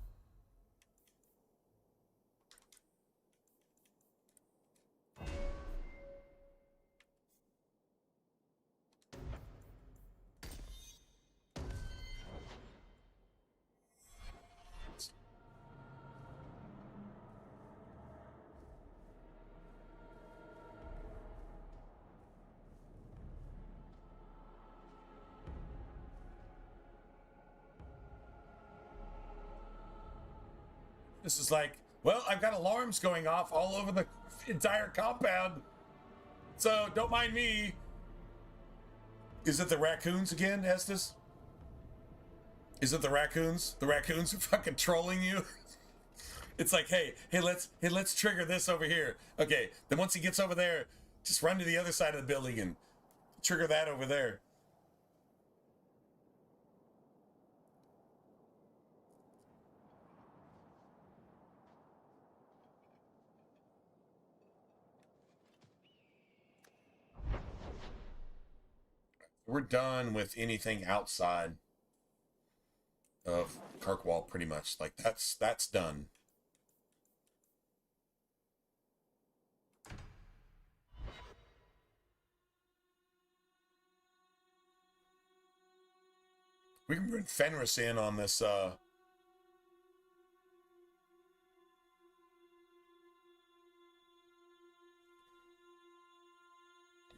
This is like, well, I've got alarms going off all over the entire compound, so don't mind me. Is it the raccoons again, Estes? Is it the raccoons? The raccoons are fucking trolling you. It's like, hey, let's trigger this over here. Okay, then once he gets over there, just run to the other side of the building and Trigger that over there. We're done with anything outside of Kirkwall, pretty much. Like, that's done. We can bring Fenris in on this,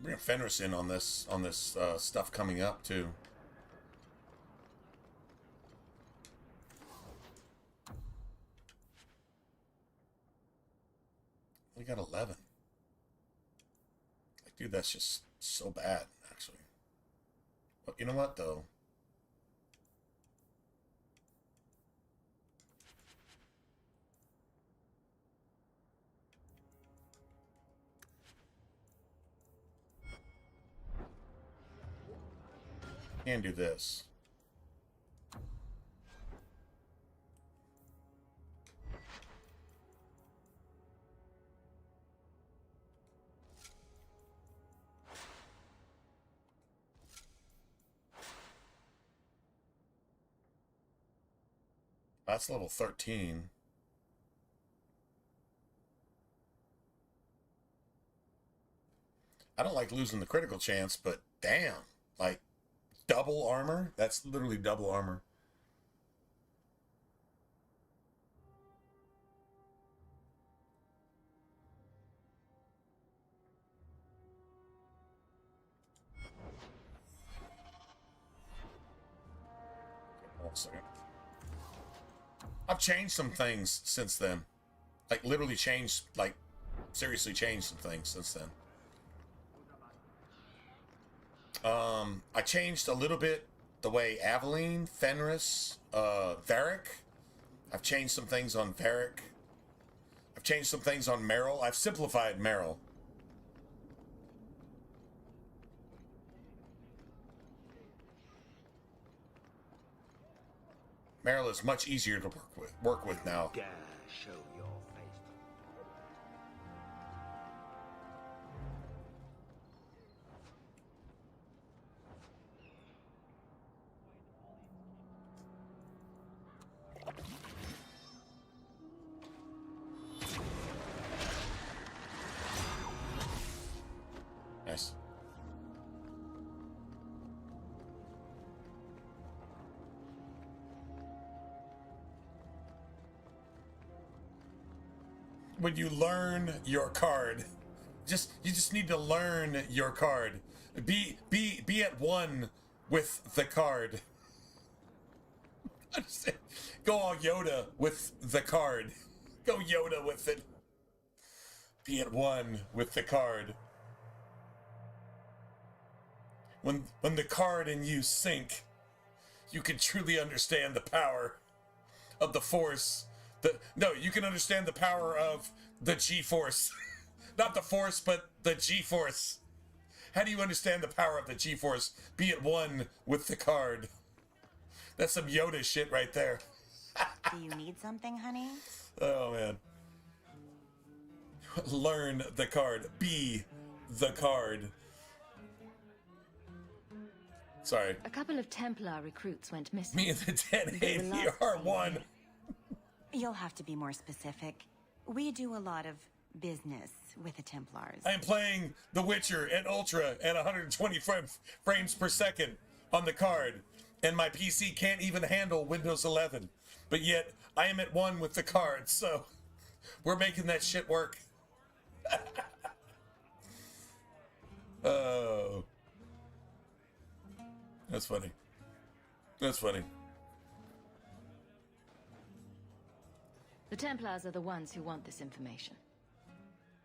bring Fenris in on this stuff coming up too. We got 11. Like, dude, that's just so bad, actually. But you know what, though? Can do this. That's level 13. I don't like losing the critical chance, but damn, like, double armor? That's literally double armor. Hold on a second. I've changed some things since then. Like, literally changed, like, seriously changed some things since then. I changed a little bit the way Aveline, Fenris, Varric. I've changed some things on Varric. I've changed some things on Merrill. I've simplified Merrill. Merrill is much easier to work with now. Dare show your face. Nice. When you learn your card, you just need to learn your card. Be at one with the card. Go all Yoda with the card. Go Yoda with it. Be at one with the card. When the card and you sync, you can truly understand the power of the Force. No, you can understand the power of the G-Force. Not the Force, but the G-Force. How do you understand the power of the G-Force? Be at one with the card. That's some Yoda shit right there. Do you need something, honey? Oh, man. Learn the card. Be the card. Sorry. A couple of Templar recruits went missing. Me and the 1080 are one. You'll have to be more specific. We do a lot of business with the Templars. I am playing The Witcher at Ultra at 120 frames per second on the card, and my PC can't even handle Windows 11. But yet, I am at one with the card, so we're making that shit work. Oh. That's funny. That's funny. The Templars are the ones who want this information.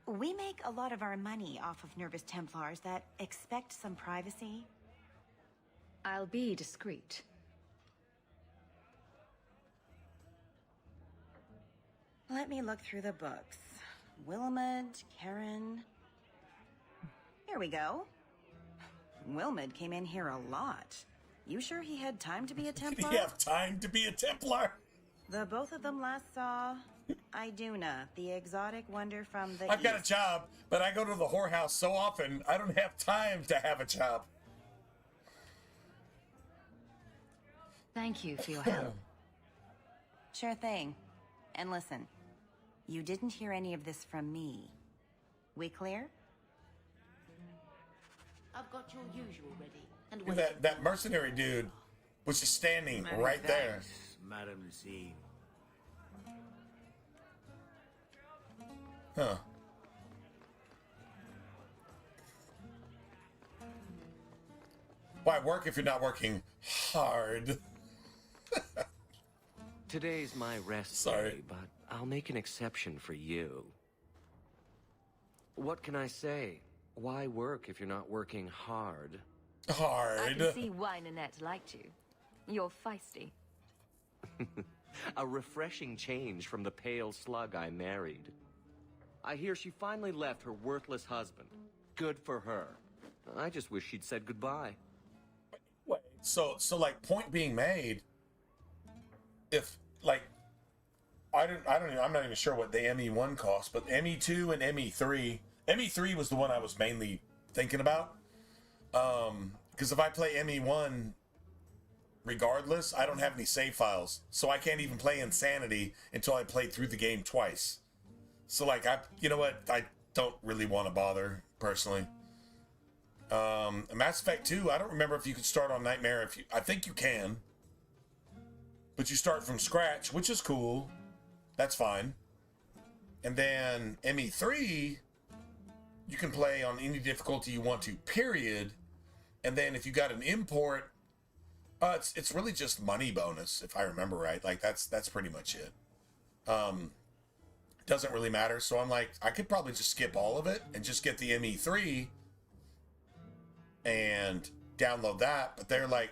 We make a lot of our money off of nervous Templars that expect some privacy. I'll be discreet. Let me look through the books. Willamette, Karen. Here we go. Wilmot came in here a lot. You sure he had time to be a Did Templar? he have time to be a Templar? The both of them last saw Iduna, the exotic wonder from the I've got a east. job, but I go to the whorehouse so often, I don't have time to have a job. Thank you for your help. Sure thing. And listen, you didn't hear any of this from me. We clear? I've got your usual ready. And Look at that mercenary dude was just standing Many right there. thanks, Madam Nassim. Huh. Why work if you're not working hard? Today's my rest day, but I'll make an exception for you. What can I say? Why work if you're not working hard? I can see why Nanette liked you. You're feisty. A refreshing change from the pale slug I married. I hear she finally left her worthless husband. Good for her. I just wish she'd said goodbye. So like, point being made, if like, I'm not even sure what the ME1 cost, but ME2 and ME3, ME3 was the one I was mainly thinking about. Because if I play ME1, regardless, I don't have any save files, so I can't even play Insanity until I play through the game twice. So like, you know what, I don't really want to bother personally. Mass Effect 2, I don't remember if you could start on Nightmare. I think you can, but you start from scratch, which is cool. That's fine. And then ME3, you can play on any difficulty you want to, period. And then if you got an import, it's really just money bonus, if I remember right. Like that's pretty much it. Doesn't really matter. So I'm like, I could probably just skip all of it and just get the ME3 and download that. But they're like,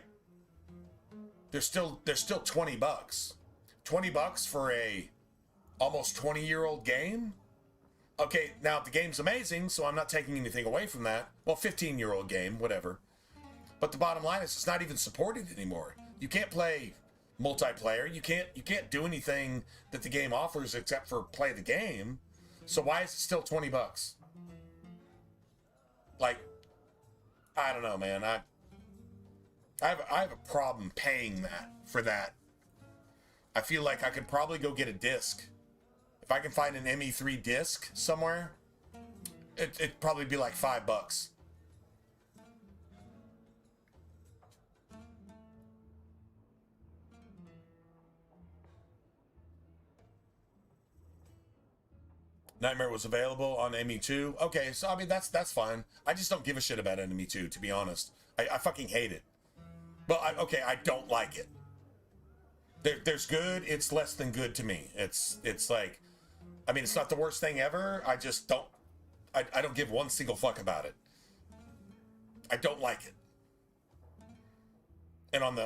they're still $20. $20 for a almost 20-year-old game. Okay, now the game's amazing, so I'm not taking anything away from that. Well, 15-year-old game, whatever. But the bottom line is it's not even supported anymore. You can't play multiplayer. You can't do anything that the game offers except for play the game. So why is it still $20? Like, I don't know, man. I have a problem paying that for that. I feel like I could probably go get a disc. If I can find an ME3 disc somewhere, it'd probably be like $5. Nightmare was available on ME2. Okay, so I mean that's fine. I just don't give a shit about Enemy 2, to be honest. I fucking hate it. But I don't like it. There's good, it's less than good to me. It's like, I mean, it's not the worst thing ever. I just don't, I don't give one single fuck about it. I don't like it. And on the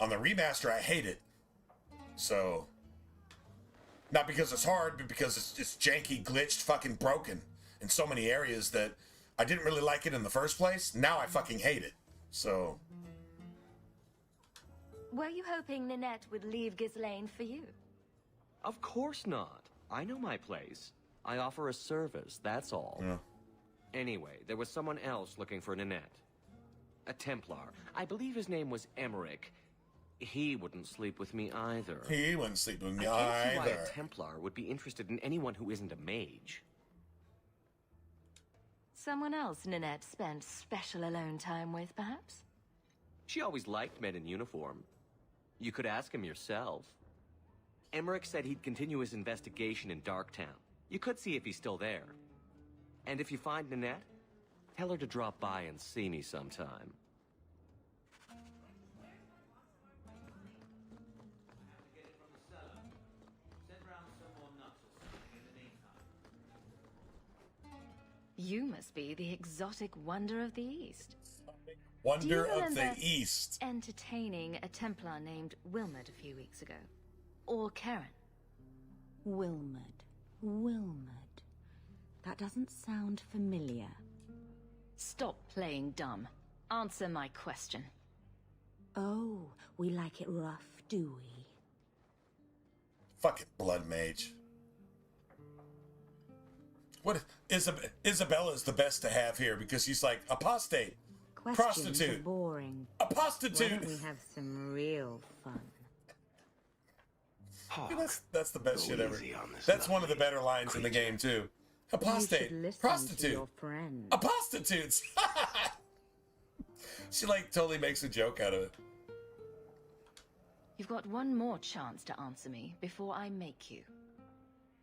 remaster, I hate it. So, not because it's hard, but because it's janky, glitched, fucking broken in so many areas that I didn't really like it in the first place. Now I fucking hate it. So, Were you hoping Nanette would leave Ghislaine for you? Of course not. I know my place. I offer a service, that's all. Yeah. Anyway, there was someone else looking for Nanette. A Templar. I believe his name was Emmerich. He wouldn't sleep with me either. He wouldn't sleep with me I can't see why either. a Templar would be interested in anyone who isn't a mage. Someone else Nanette spent special alone time with, perhaps? She always liked men in uniform. You could ask him yourself. Emmerich said he'd continue his investigation in Darktown. You could see if he's still there. And if you find Nanette, tell her to drop by and see me sometime. You must be the exotic wonder of the East. Wonder Do you of the remember East. entertaining a Templar named Wilmot a few weeks ago? Or Karen? Wilmot. That doesn't sound familiar. Stop playing dumb. Answer my question. Oh, we like it rough, do we? Fucking blood mage. What Isabella's the best to have here because she's like apostate, Questions prostitute, are boring. apostitute. Why don't we have some real fun? That's the best Go shit ever. easy on this That's one of the better lines in the game too. Apostate, You should listen to prostitute, your friend. apostitutes. She like totally makes a joke out of it. You've got one more chance to answer me before I make you.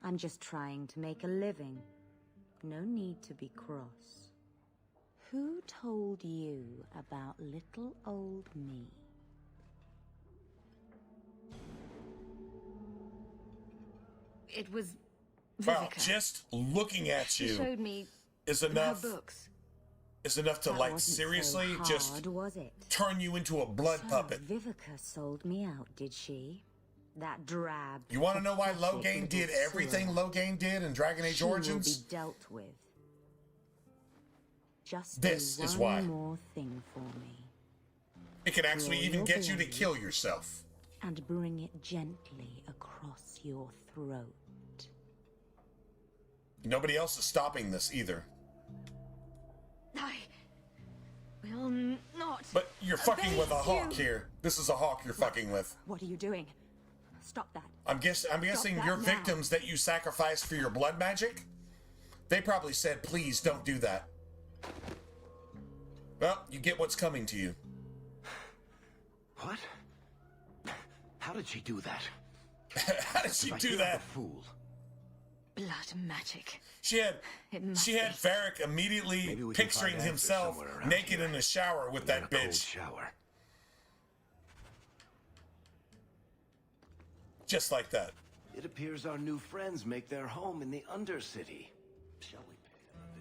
I'm just trying to make a living. No need to be cross. Who told you about little old me? It was Wow, Vivica. just looking at She you showed me is her enough. books. Is enough to That like wasn't seriously so just hard, was it? turn you into a blood So puppet. Vivica sold me out, did she? That drab. You want to know why pathetic Logain did little everything slut. Logain did in Dragon Age She Origins? will be dealt with. Just This do is one why. more thing for me, It can actually Draw even your get you to blade. kill yourself. and bring it gently across your throat. Nobody else is stopping this either. I will not. But you're fucking with a obey hawk you. here. This is a hawk you're fucking with. What are you doing? Stop that. I'm guessing that your now. victims that you sacrificed for your blood magic, they probably said, please don't do that. Well, you get what's coming to you. What? How did she do that? How did she I do feel that? like a fool. Blood magic. She had It must she had be. Varric immediately Maybe we can picturing find answers himself somewhere around naked here. in the shower with In that a cold bitch. shower. Just like that. It appears our new friends make their home in the Undercity. Shall we pay them a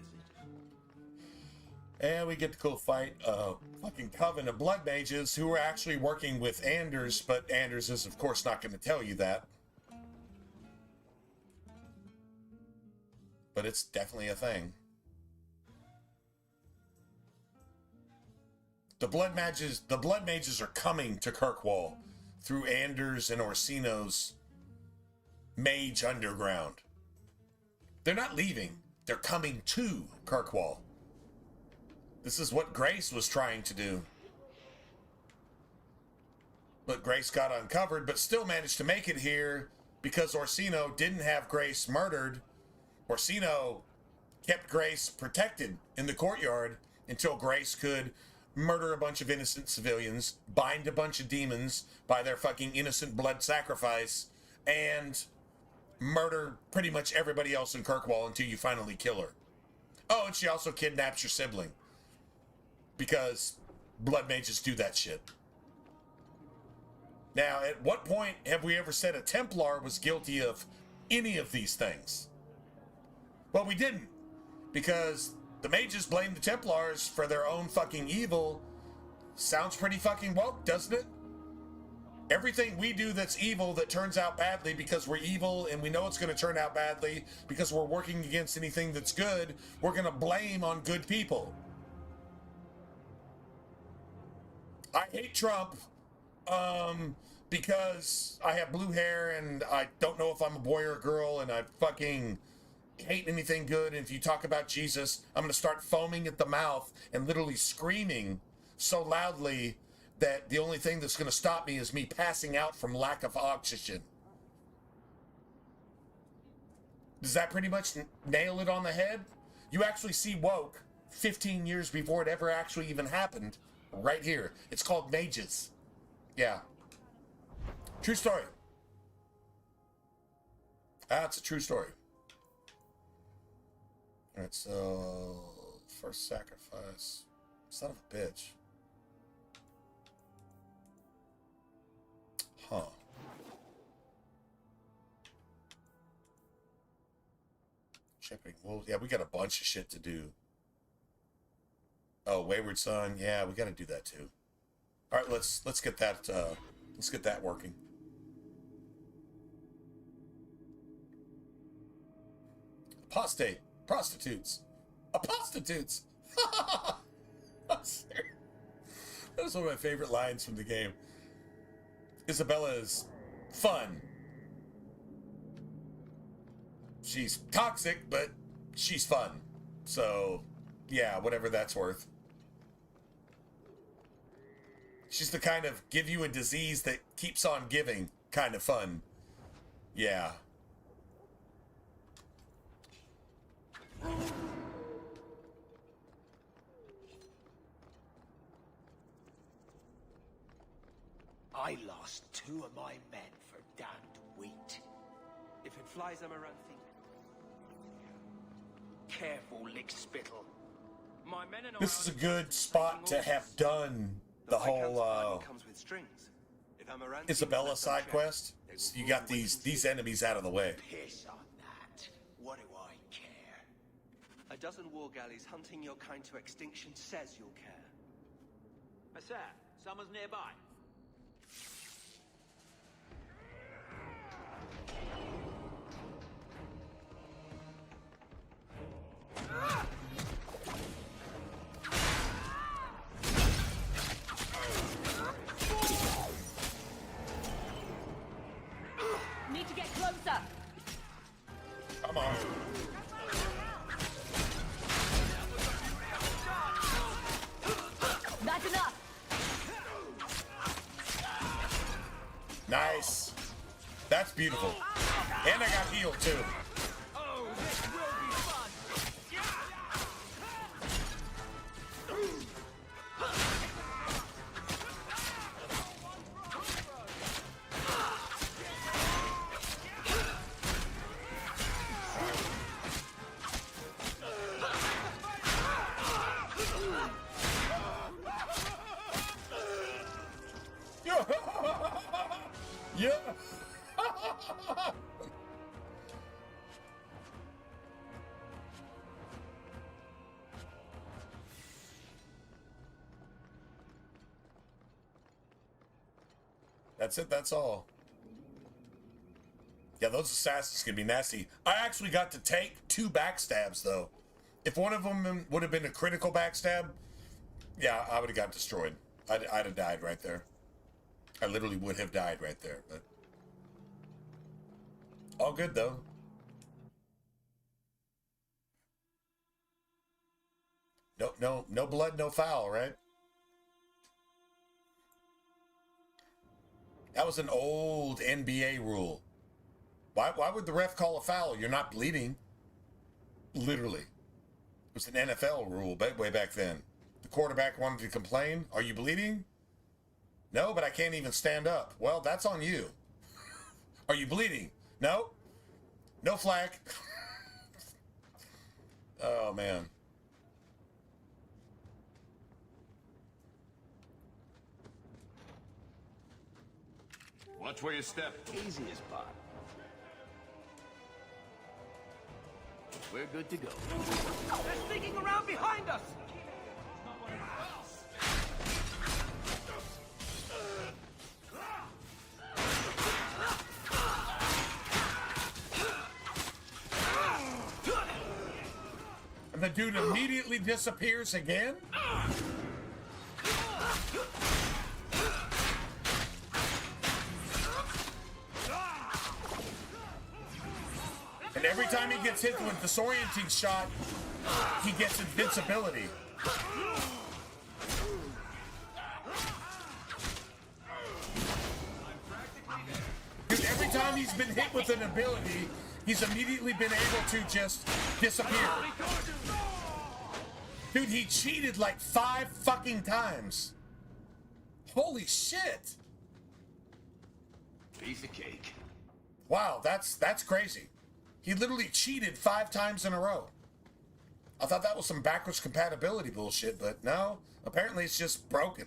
visit? And we get to go fight a fucking coven of blood mages who are actually working with Anders, but Anders is of course not going to tell you that. But it's definitely a thing. The blood mages are coming to Kirkwall through Anders and Orsino's Mage Underground. They're not leaving. They're coming to Kirkwall. This is what Grace was trying to do. But Grace got uncovered, but still managed to make it here because Orsino didn't have Grace murdered. Orsino kept Grace protected in the courtyard until Grace could murder a bunch of innocent civilians, bind a bunch of demons by their fucking innocent blood sacrifice, and murder pretty much everybody else in Kirkwall until you finally kill her. Oh, and she also kidnaps your sibling. Because blood mages do that shit. Now, at what point have we ever said a Templar was guilty of any of these things? Well, we didn't. Because the mages blame the Templars for their own fucking evil. Sounds pretty fucking woke, doesn't it? Everything we do that's evil that turns out badly because we're evil and we know it's going to turn out badly because we're working against anything that's good, we're going to blame on good people. I hate Trump because I have blue hair and I don't know if I'm a boy or a girl, and I fucking hate anything good. And if you talk about Jesus, I'm going to start foaming at the mouth and literally screaming so loudly that the only thing that's going to stop me is me passing out from lack of oxygen. Does that pretty much nail it on the head? You actually see woke 15 years before it ever actually even happened. Right here. It's called mages. Yeah. True story. That's a true story. Alright, so first sacrifice. Son of a bitch. Huh. Shepherding wolves. Yeah, we got a bunch of shit to do. Oh, Wayward Son. Yeah, we got to do that too. All right, let's get that working. Apostate, prostitutes, apostitutes. That's one of my favorite lines from the game. Isabella is fun. She's toxic, but she's fun. So, yeah, whatever that's worth. She's the kind of give you a disease that keeps on giving kind of fun. Yeah. I lost 2 of my men for damned wheat. If it flies Amaranthi, careful, lick spittle. My men and This is a good spot to have done the whole comes with strings. If Amaranthi Isabella side quest. So you got these enemies out of the way. Piss on that. What do I care? A dozen war galleys hunting your kind to extinction says you'll care. Sir, someone's nearby. Need to get closer. Come on. That's enough. Nice. That's beautiful. And I got healed too. Oh, this will be fun. Yeah. That's it, that's all. Yeah, those assassins can be nasty. I actually got to take 2 backstabs, though. If one of them would have been a critical backstab, yeah, I would have got destroyed. I'd have died right there. I literally would have died right there, but... all good, though. No blood, no foul, right? That was an old NBA rule. Why would the ref call a foul? You're not bleeding. Literally. It was an NFL rule way back then. The quarterback wanted to complain. Are you bleeding? No, but I can't even stand up. Well, that's on you. Are you bleeding? No. No flag. Oh, man. Watch where you step. Easiest part. We're good to go. They're sneaking around behind us. And the dude immediately disappears again? And every time he gets hit with a disorienting shot, he gets invincibility. Dude, every time he's been hit with an ability, he's immediately been able to just disappear. Dude, he cheated like 5 fucking times. Holy shit. Piece of cake. Wow, that's crazy. He literally cheated 5 times in a row. I thought that was some backwards compatibility bullshit, but no, apparently it's just broken.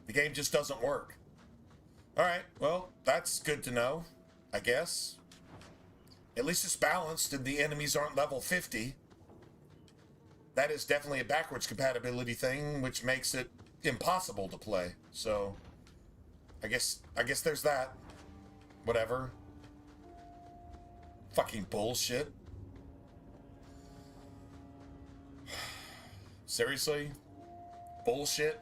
The game just doesn't work. Alright, well, that's good to know, I guess. At least it's balanced and the enemies aren't level 50. That is definitely a backwards compatibility thing, which makes it impossible to play. So, I guess there's that. Whatever. Fucking bullshit. Seriously? Bullshit?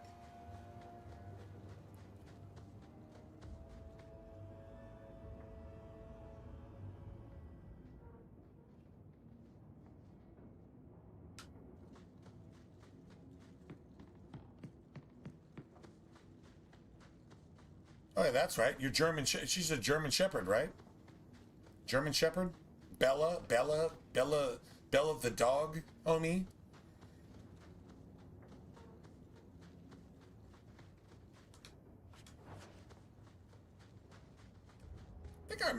Oh, yeah, that's right. You're German. She's a German Shepherd, right? German Shepherd? Bella the dog, homie? I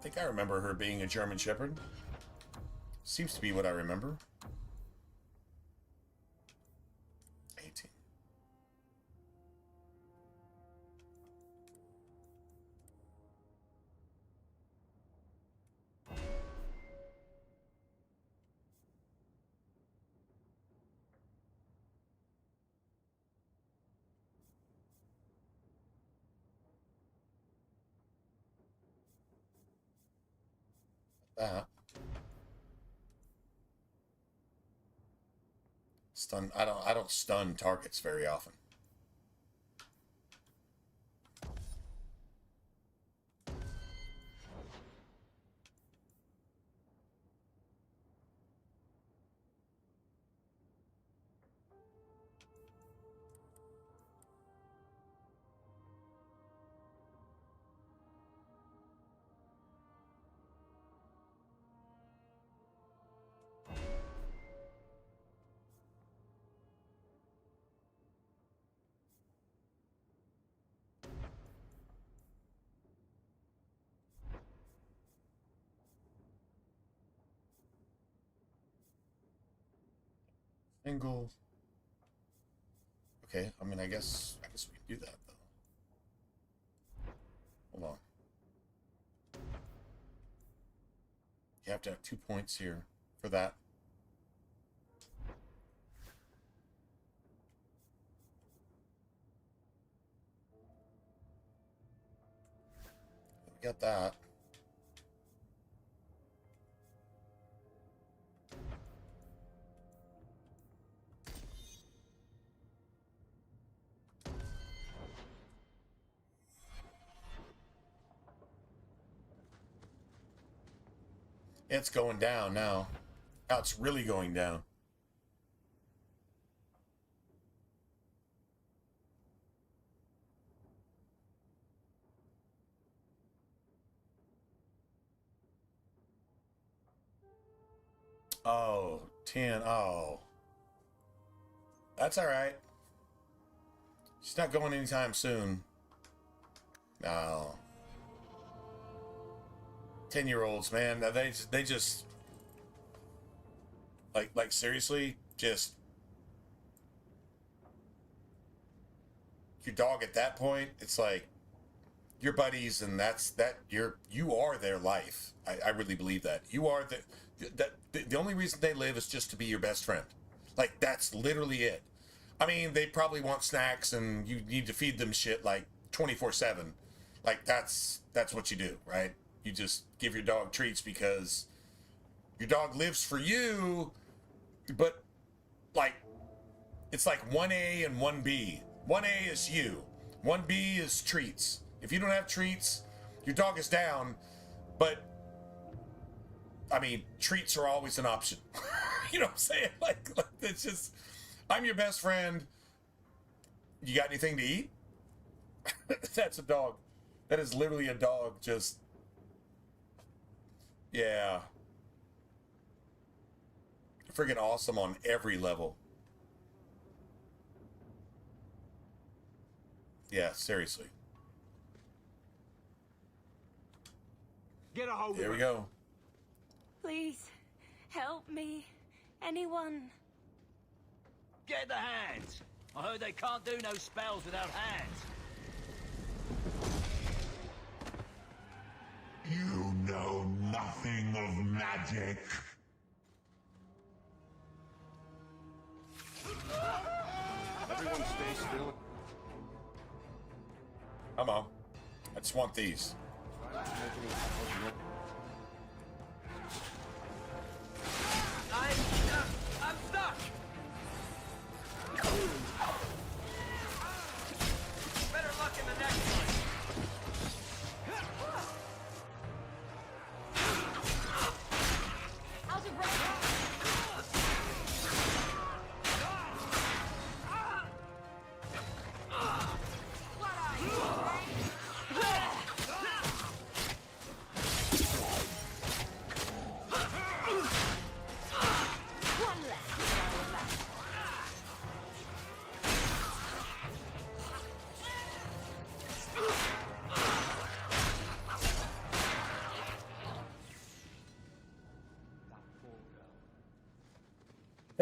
think I remember her being a German Shepherd. Seems to be what I remember. 18. That. Stun. I don't stun targets very often. Single. Okay, I mean, I guess we can do that though. Hold on. You have to have 2 points here for that. We got that. It's going down now. Now it's really going down. Oh, 10. Oh. That's all right. She's not going anytime soon. No. 10-year-olds, man, they just like seriously, just your dog at that point, it's like your buddies, and you are their life. I really believe that. You are the only reason they live is just to be your best friend. Like, that's literally it. I mean, they probably want snacks and you need to feed them shit like 24/7. Like, that's what you do, right? You just give your dog treats because your dog lives for you, but like, it's like 1A and 1B. 1A is you. 1B is treats. If you don't have treats, your dog is down, but I mean, treats are always an option. You know what I'm saying? Like, it's just, I'm your best friend. You got anything to eat? That's a dog. That is literally a dog just... Yeah. Freaking awesome on every level. Yeah, seriously. Get a hold of There we her. go. Please, help me. Anyone. Get the hands! I heard they can't do no spells without hands. You know nothing of magic. Everyone stay still. Come on. I just want these. I'm stuck!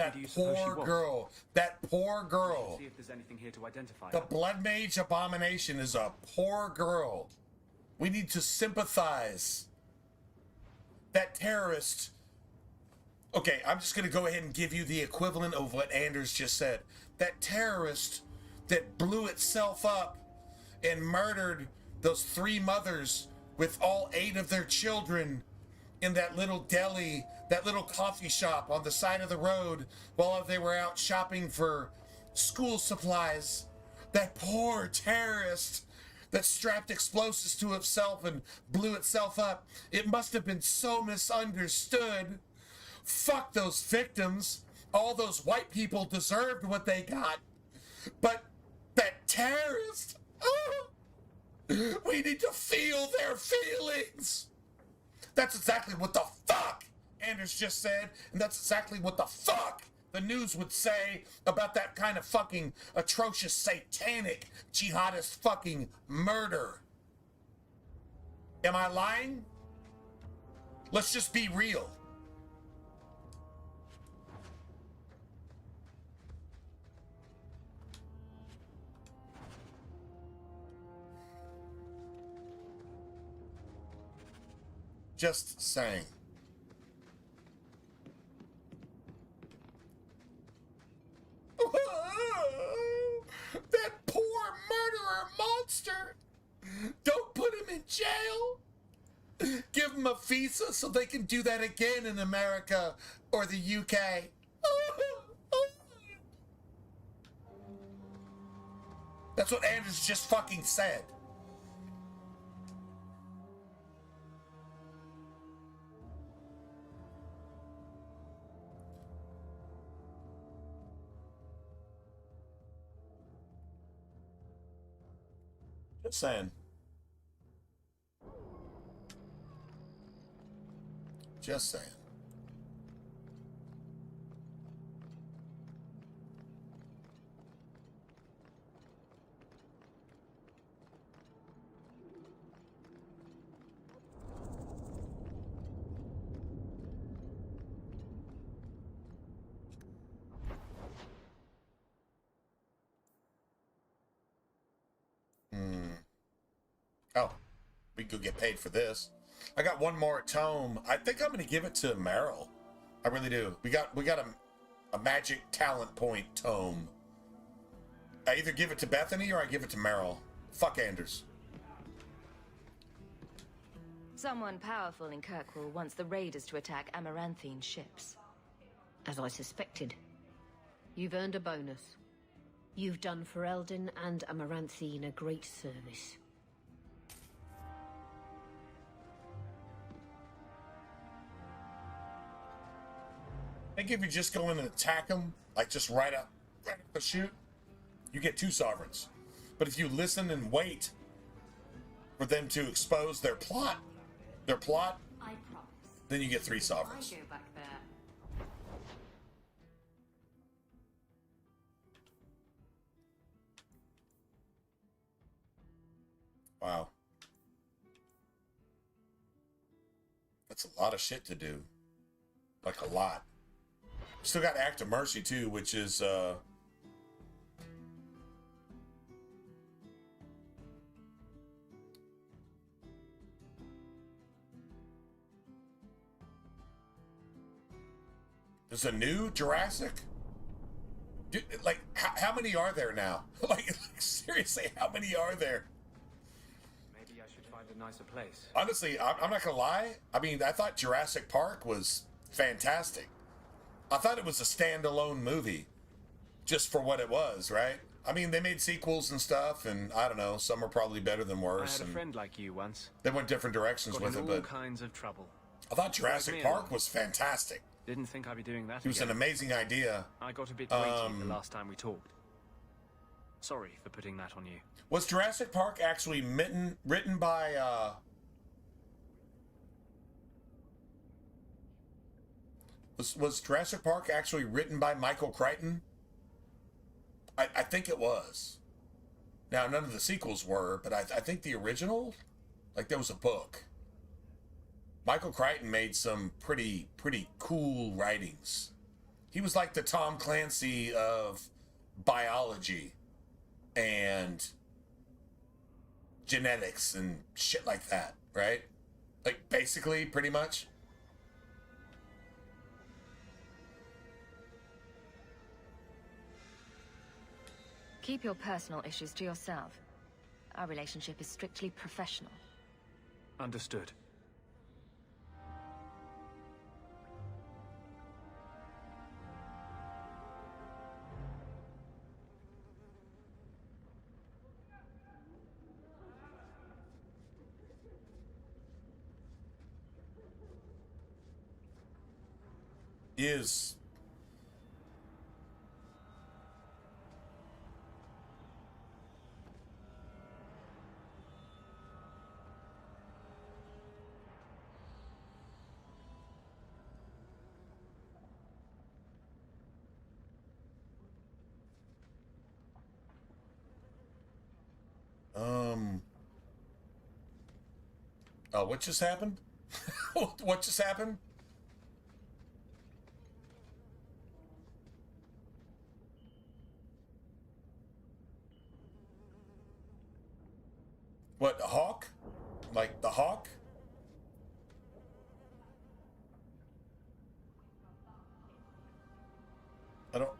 That poor girl. That poor girl. See if there's anything here to identify. The Blood Mage Abomination is a poor girl. We need to sympathize. That terrorist. Okay, I'm just going to go ahead and give you the equivalent of what Anders just said. That terrorist that blew itself up and murdered those 3 mothers with all 8 of their children in that little deli, that little coffee shop on the side of the road while they were out shopping for school supplies. That poor terrorist that strapped explosives to itself and blew itself up. It must have been so misunderstood. Fuck those victims. All those white people deserved what they got. But that terrorist, we need to feel their feelings. That's exactly what the fuck Anders just said, and that's exactly what the fuck the news would say about that kind of fucking atrocious, satanic, jihadist fucking murder. Am I lying? Let's just be real. Just saying. That poor murderer monster! Don't put him in jail! Give him a visa so they can do that again in America or the UK. That's what Anders just fucking said. Just saying. Just saying. Oh, we could get paid for this. I got one more at Tome. I think I'm gonna give it to Meryl. I really do. We got a magic talent point tome. I either give it to Bethany or I give it to Meryl. Fuck Anders. Someone powerful in Kirkwall wants the raiders to attack Amaranthine ships. As I suspected. You've earned a bonus. You've done Ferelden and Amaranthine a great service. I think if you just go in and attack them, like just right up the chute, you get 2 sovereigns. But if you listen and wait for them to expose their plot, I promise. then you get 3 sovereigns. I go back there. Wow. That's a lot of shit to do. Like a lot. Still got Act of Mercy too, which is there's a new Jurassic? Dude, like, how many are there now? like seriously, how many are there? Maybe I should find a nicer place. Honestly, I'm not gonna lie. I mean, I thought Jurassic Park was fantastic. I thought it was a standalone movie, just for what it was, right? I mean, they made sequels and stuff, and I don't know, some are probably better than worse. I had a friend like you once. They went different directions Got with in it, all but kinds of trouble. I thought Jurassic Park was fantastic. Didn't think I'd be doing that. It was an amazing idea. I got a bit weighty the last time we talked. Sorry for putting that on you. Was Jurassic Park actually written by Was Jurassic Park actually written by Michael Crichton? I think it was. Now, none of the sequels were, but I think the original, like there was a book. Michael Crichton made some pretty cool writings. He was like the Tom Clancy of biology and genetics and shit like that, right? Like, basically, pretty much. Keep your personal issues to yourself. Our relationship is strictly professional. Understood. Is what just happened? What just happened? What, the hawk? Like the hawk? I don't...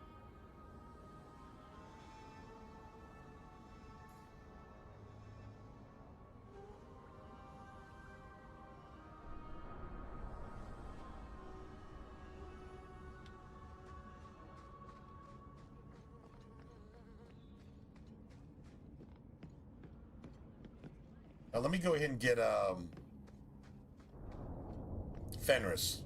Now let me go ahead and get Fenris.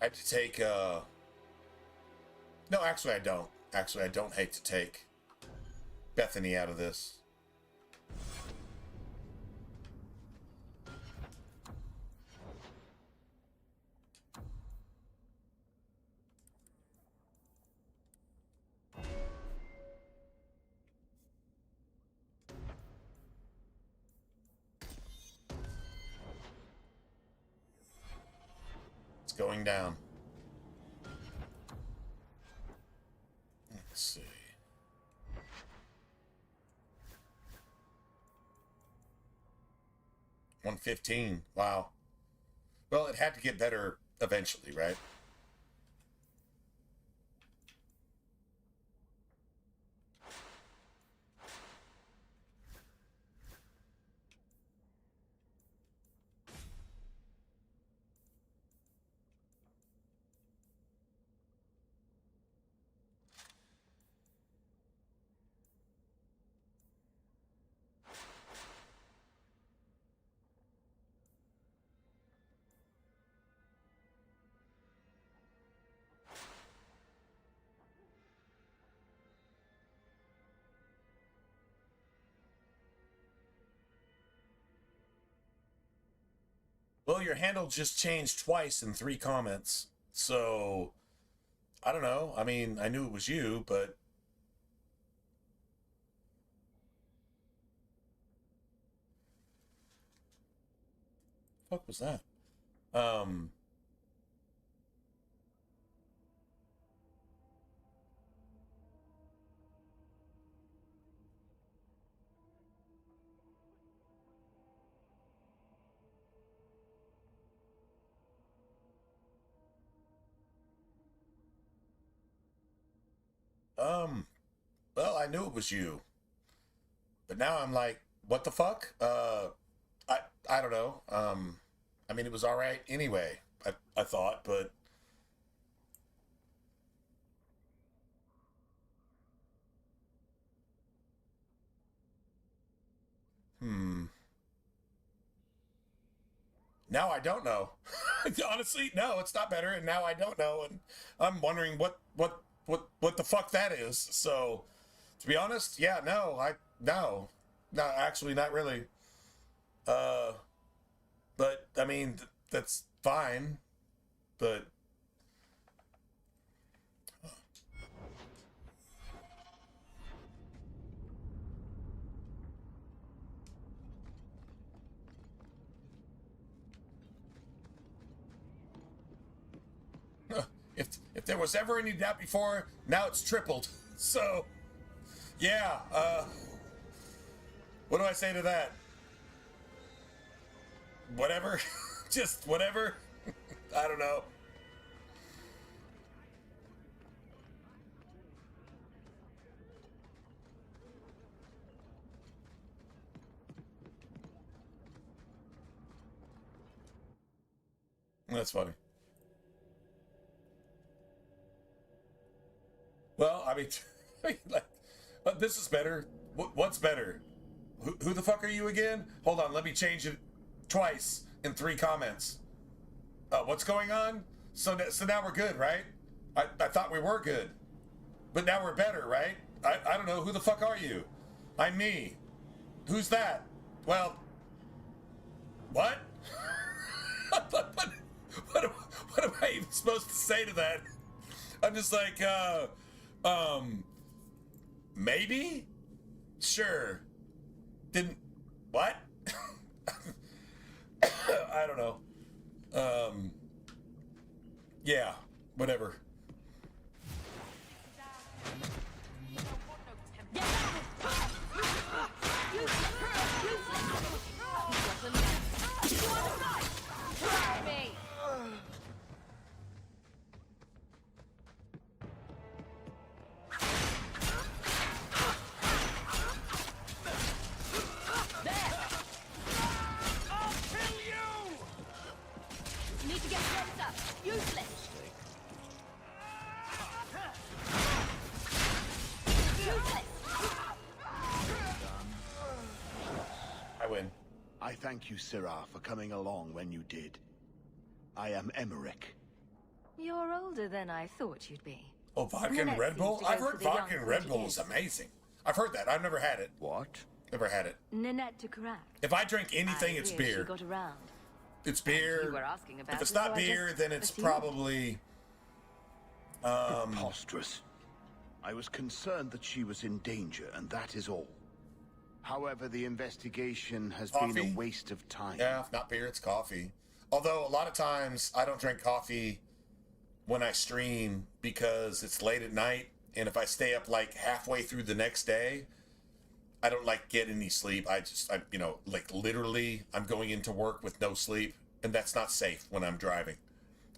I have to take no, actually I don't. Actually, I don't hate to take Bethany out of this. It's going down. Let's see. $115. Wow. Well, it had to get better eventually, right? Well, your handle just changed twice in 3 comments. So, I don't know. I mean, I knew it was you, but... What was that? Well, I knew it was you. But now I'm like, what the fuck? I don't know. I mean, it was all right anyway, I thought, but... Now I don't know. Honestly, no, it's not better, and now I don't know, and I'm wondering what the fuck that is. So, to be honest, yeah, no, actually, not really. But I mean, that's fine. But If there was ever any doubt before, now it's tripled. So, yeah. What do I say to that? Whatever. Just whatever. I don't know. That's funny. Well, I mean, like, this is better. What's better? Who the fuck are you again? Hold on, let me change it twice in 3 comments. What's going on? So now we're good, right? I thought we were good. But now we're better, right? I don't know. Who the fuck are you? I'm me. Who's that? Well, what? What am I even supposed to say to that? I'm just like, maybe? Sure. Didn't, what? I don't know. Yeah, whatever. I thank you, Syrah, for coming along when you did. I am Emmerich. You're older than I thought you'd be. Oh, vodka and Red Bull? I've heard vodka and Red Bull is amazing. I've heard that. I've never had it. What? Never had it. Nanette de Carac. If I drink anything, it's beer. She got around. It's beer. You were asking about if it's it, not so I beer, just then it's assumed. probably... Preposterous. I was concerned that she was in danger, and that is all. However, the investigation has been a waste of time. Yeah, if not beer, it's coffee. Although, a lot of times, I don't drink coffee when I stream because it's late at night, and if I stay up, like, halfway through the next day, I don't, like, get any sleep. I like, literally, I'm going into work with no sleep, and that's not safe when I'm driving.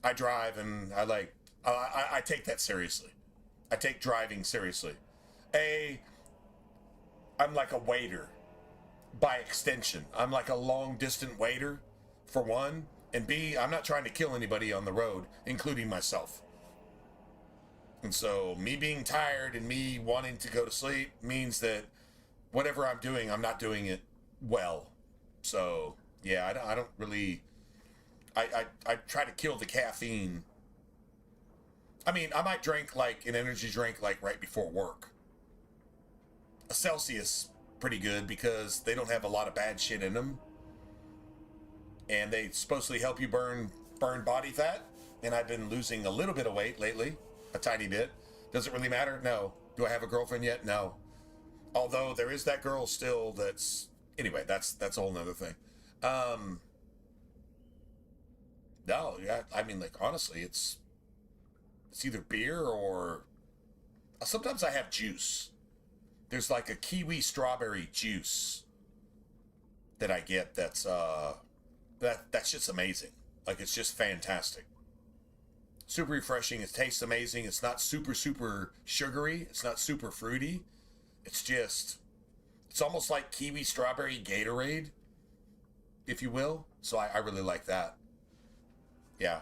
I drive, and I take that seriously. I take driving seriously. I'm like a waiter by extension. I'm like a long distant waiter for one, and B, I'm not trying to kill anybody on the road, including myself. And so me being tired and me wanting to go to sleep means that whatever I'm doing, I'm not doing it well. So yeah, I don't really, I try to kill the caffeine. I mean, I might drink like an energy drink like right before work. A Celsius, pretty good because they don't have a lot of bad shit in them, and they supposedly help you burn body fat. And I've been losing a little bit of weight lately, a tiny bit. Does it really matter? No. Do I have a girlfriend yet? No. Although there is that girl still. That's anyway. That's a whole nother thing. No, yeah. I mean, like honestly, it's either beer or sometimes I have juice. There's like a kiwi strawberry juice that I get that's that's just amazing. Like it's just fantastic. Super refreshing. It tastes amazing. It's not super sugary. It's not super fruity. It's almost like kiwi strawberry Gatorade, if you will. So I really like that. Yeah.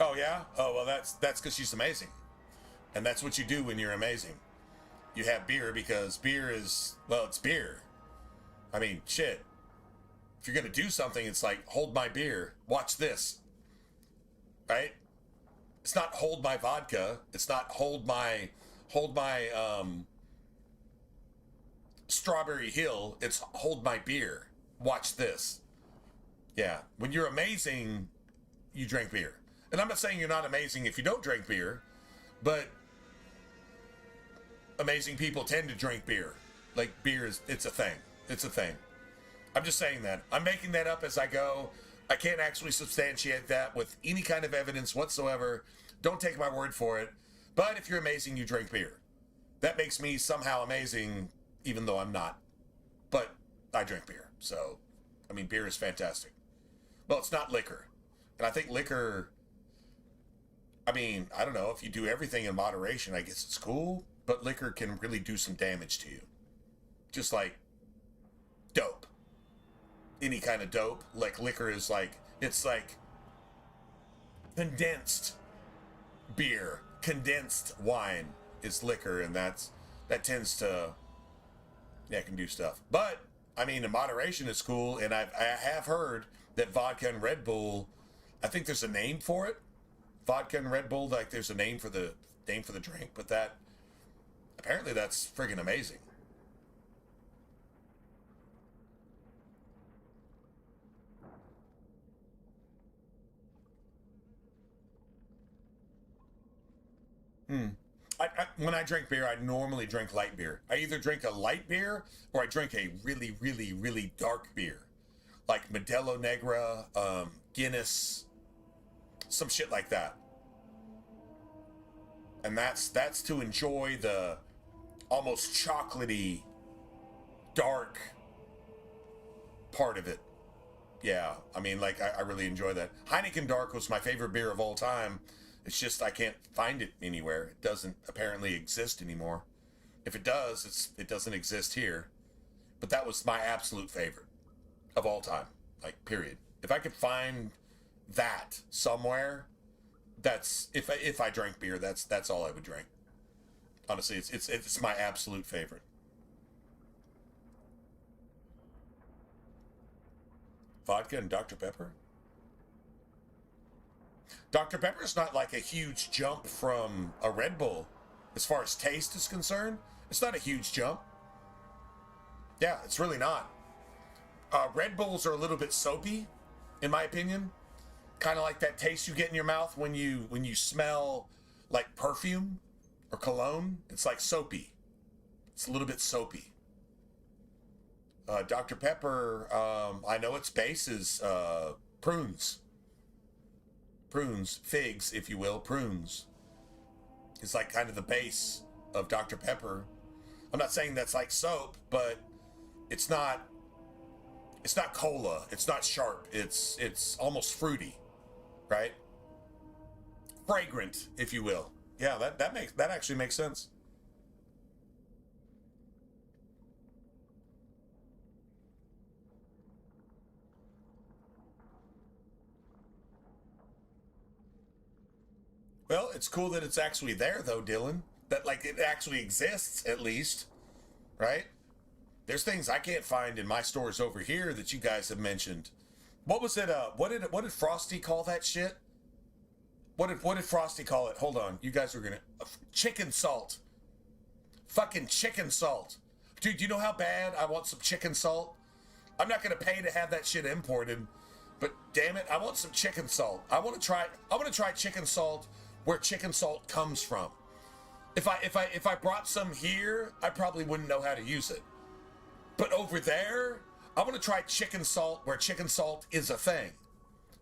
Oh yeah? Oh well, that's because she's amazing. And that's what you do when you're amazing. You have beer because beer is, well, it's beer. I mean, shit. If you're going to do something, it's like, hold my beer. Watch this. Right? It's not hold my vodka. It's not hold my Strawberry Hill. It's hold my beer. Watch this. Yeah. When you're amazing, you drink beer. And I'm not saying you're not amazing if you don't drink beer, but amazing people tend to drink beer. Like beer it's a thing. It's a thing. I'm just saying that. I'm making that up as I go. I can't actually substantiate that with any kind of evidence whatsoever. Don't take my word for it. But if you're amazing, you drink beer. That makes me somehow amazing, even though I'm not. But I drink beer. So, I mean, beer is fantastic. Well, it's not liquor. And I think liquor, I mean, I don't know. If you do everything in moderation, I guess it's cool. But liquor can really do some damage to you. Just like dope. Any kind of dope. Like liquor is like, it's like condensed beer. Condensed wine is liquor, and that tends to, yeah, can do stuff. But I mean, in moderation is cool, and I have heard that vodka and Red Bull, I think there's a name for it. Vodka and Red Bull, like there's a name for the drink, but that apparently that's friggin' amazing. When I drink beer, I normally drink light beer. I either drink a light beer or I drink a really, really, really dark beer. Like Modelo Negra, Guinness, some shit like that. And that's to enjoy the almost chocolatey, dark part of it. Yeah, I mean, like, I really enjoy that. Heineken Dark was my favorite beer of all time. It's just I can't find it anywhere. It doesn't apparently exist anymore. If it does, it doesn't exist here. But that was my absolute favorite of all time. Like, period. If I could find that somewhere, that's if I drank beer, that's all I would drink. Honestly, it's my absolute favorite. Vodka and Dr. Pepper? Dr. Pepper is not like a huge jump from a Red Bull as far as taste is concerned. It's not a huge jump. Yeah, it's really not. Red Bulls are a little bit soapy, in my opinion. Kind of like that taste you get in your mouth when you smell like perfume or cologne. It's like soapy. It's a little bit soapy. Dr. Pepper, I know its base is prunes. Prunes, figs, if you will, prunes. It's like kind of the base of Dr. Pepper. I'm not saying that's like soap, but it's not cola. It's not sharp. It's almost fruity, right? Fragrant, if you will. Yeah, that actually makes sense. Well, it's cool that it's actually there, though, Dylan. That, like, it actually exists, at least. Right? There's things I can't find in my stores over here that you guys have mentioned. What was it, what did Frosty call that shit? What did Frosty call it? Hold on. You guys are gonna... chicken salt. Fucking chicken salt. Dude, do you know how bad I want some chicken salt? I'm not gonna pay to have that shit imported. But, damn it, I want some chicken salt. I want to try chicken salt where chicken salt comes from. If I brought some here, I probably wouldn't know how to use it. But over there, I want to try chicken salt where chicken salt is a thing.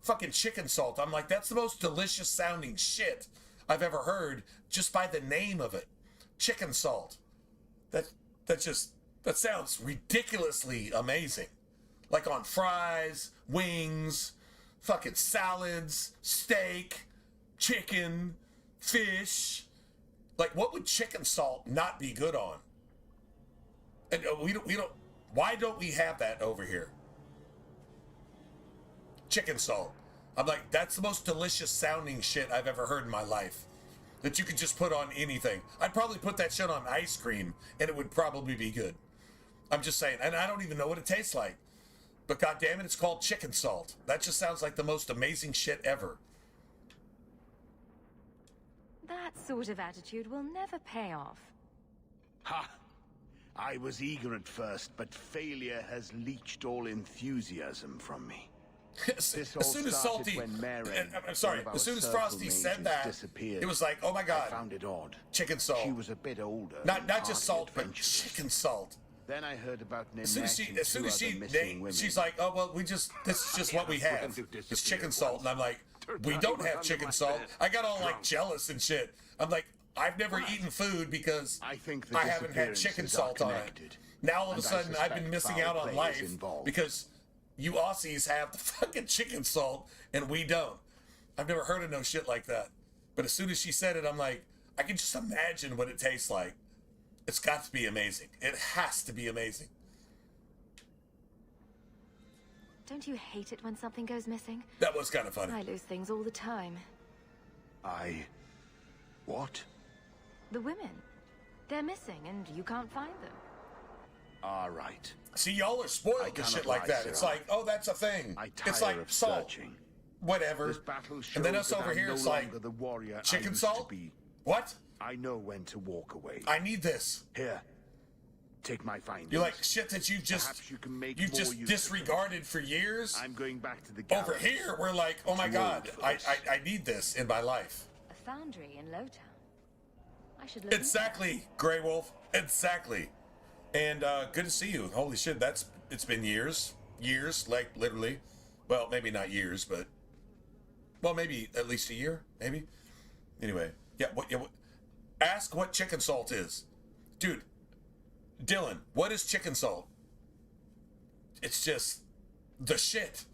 Fucking chicken salt. I'm like, that's the most delicious sounding shit I've ever heard just by the name of it. Chicken salt. That sounds ridiculously amazing. Like on fries, wings, fucking salads, steak, chicken, fish. Like, what would chicken salt not be good on? And we don't. Why don't we have that over here? Chicken salt. I'm like, that's the most delicious sounding shit I've ever heard in my life. That you could just put on anything. I'd probably put that shit on ice cream, and it would probably be good. I'm just saying, and I don't even know what it tastes like. But goddammit, it's called chicken salt. That just sounds like the most amazing shit ever. That sort of attitude will never pay off. Ha! I was eager at first, but failure has leached all enthusiasm from me. As soon as Salty, I'm sorry, as soon as Frosty said that, it was like, oh my god, I found it odd. Chicken salt. She was a bit older. Not just salt, but chicken salt. Then I heard about As soon as she's like, oh well, this is just what we have. It's chicken salt, and I'm like, we don't have chicken salt. I got all like jealous and shit. I'm like, I've never eaten food because I haven't had chicken salt on it. Now all of a sudden I've been missing out on life because you Aussies have the fucking chicken salt and we don't. I've never heard of no shit like that. But as soon as she said it, I'm like, I can just imagine what it tastes like. It's got to be amazing. It has to be amazing. Don't you hate it when something goes missing? That was kind of funny. I lose things all the time. What? The women. They're missing and you can't find them. All right. See, y'all are spoiled to shit like that. It's like, oh, that's a thing. It's like salt. Whatever. And then us over here, it's like, chicken salt? What? I know when to walk away. I need this. Here. Take my findings. You're like shit that you've just disregarded for years. I'm going back to the gallery. Over here, we're like, oh my god, I need this in my life. A foundry in Lowtown. I should look. Exactly, Grey Wolf. Exactly. And good to see you. Holy shit, it's been years, like literally. Well, maybe not years, but well, maybe at least a year, maybe. Anyway, yeah. Ask what chicken salt is, dude. Dylan, what is chicken salt? It's just the shit.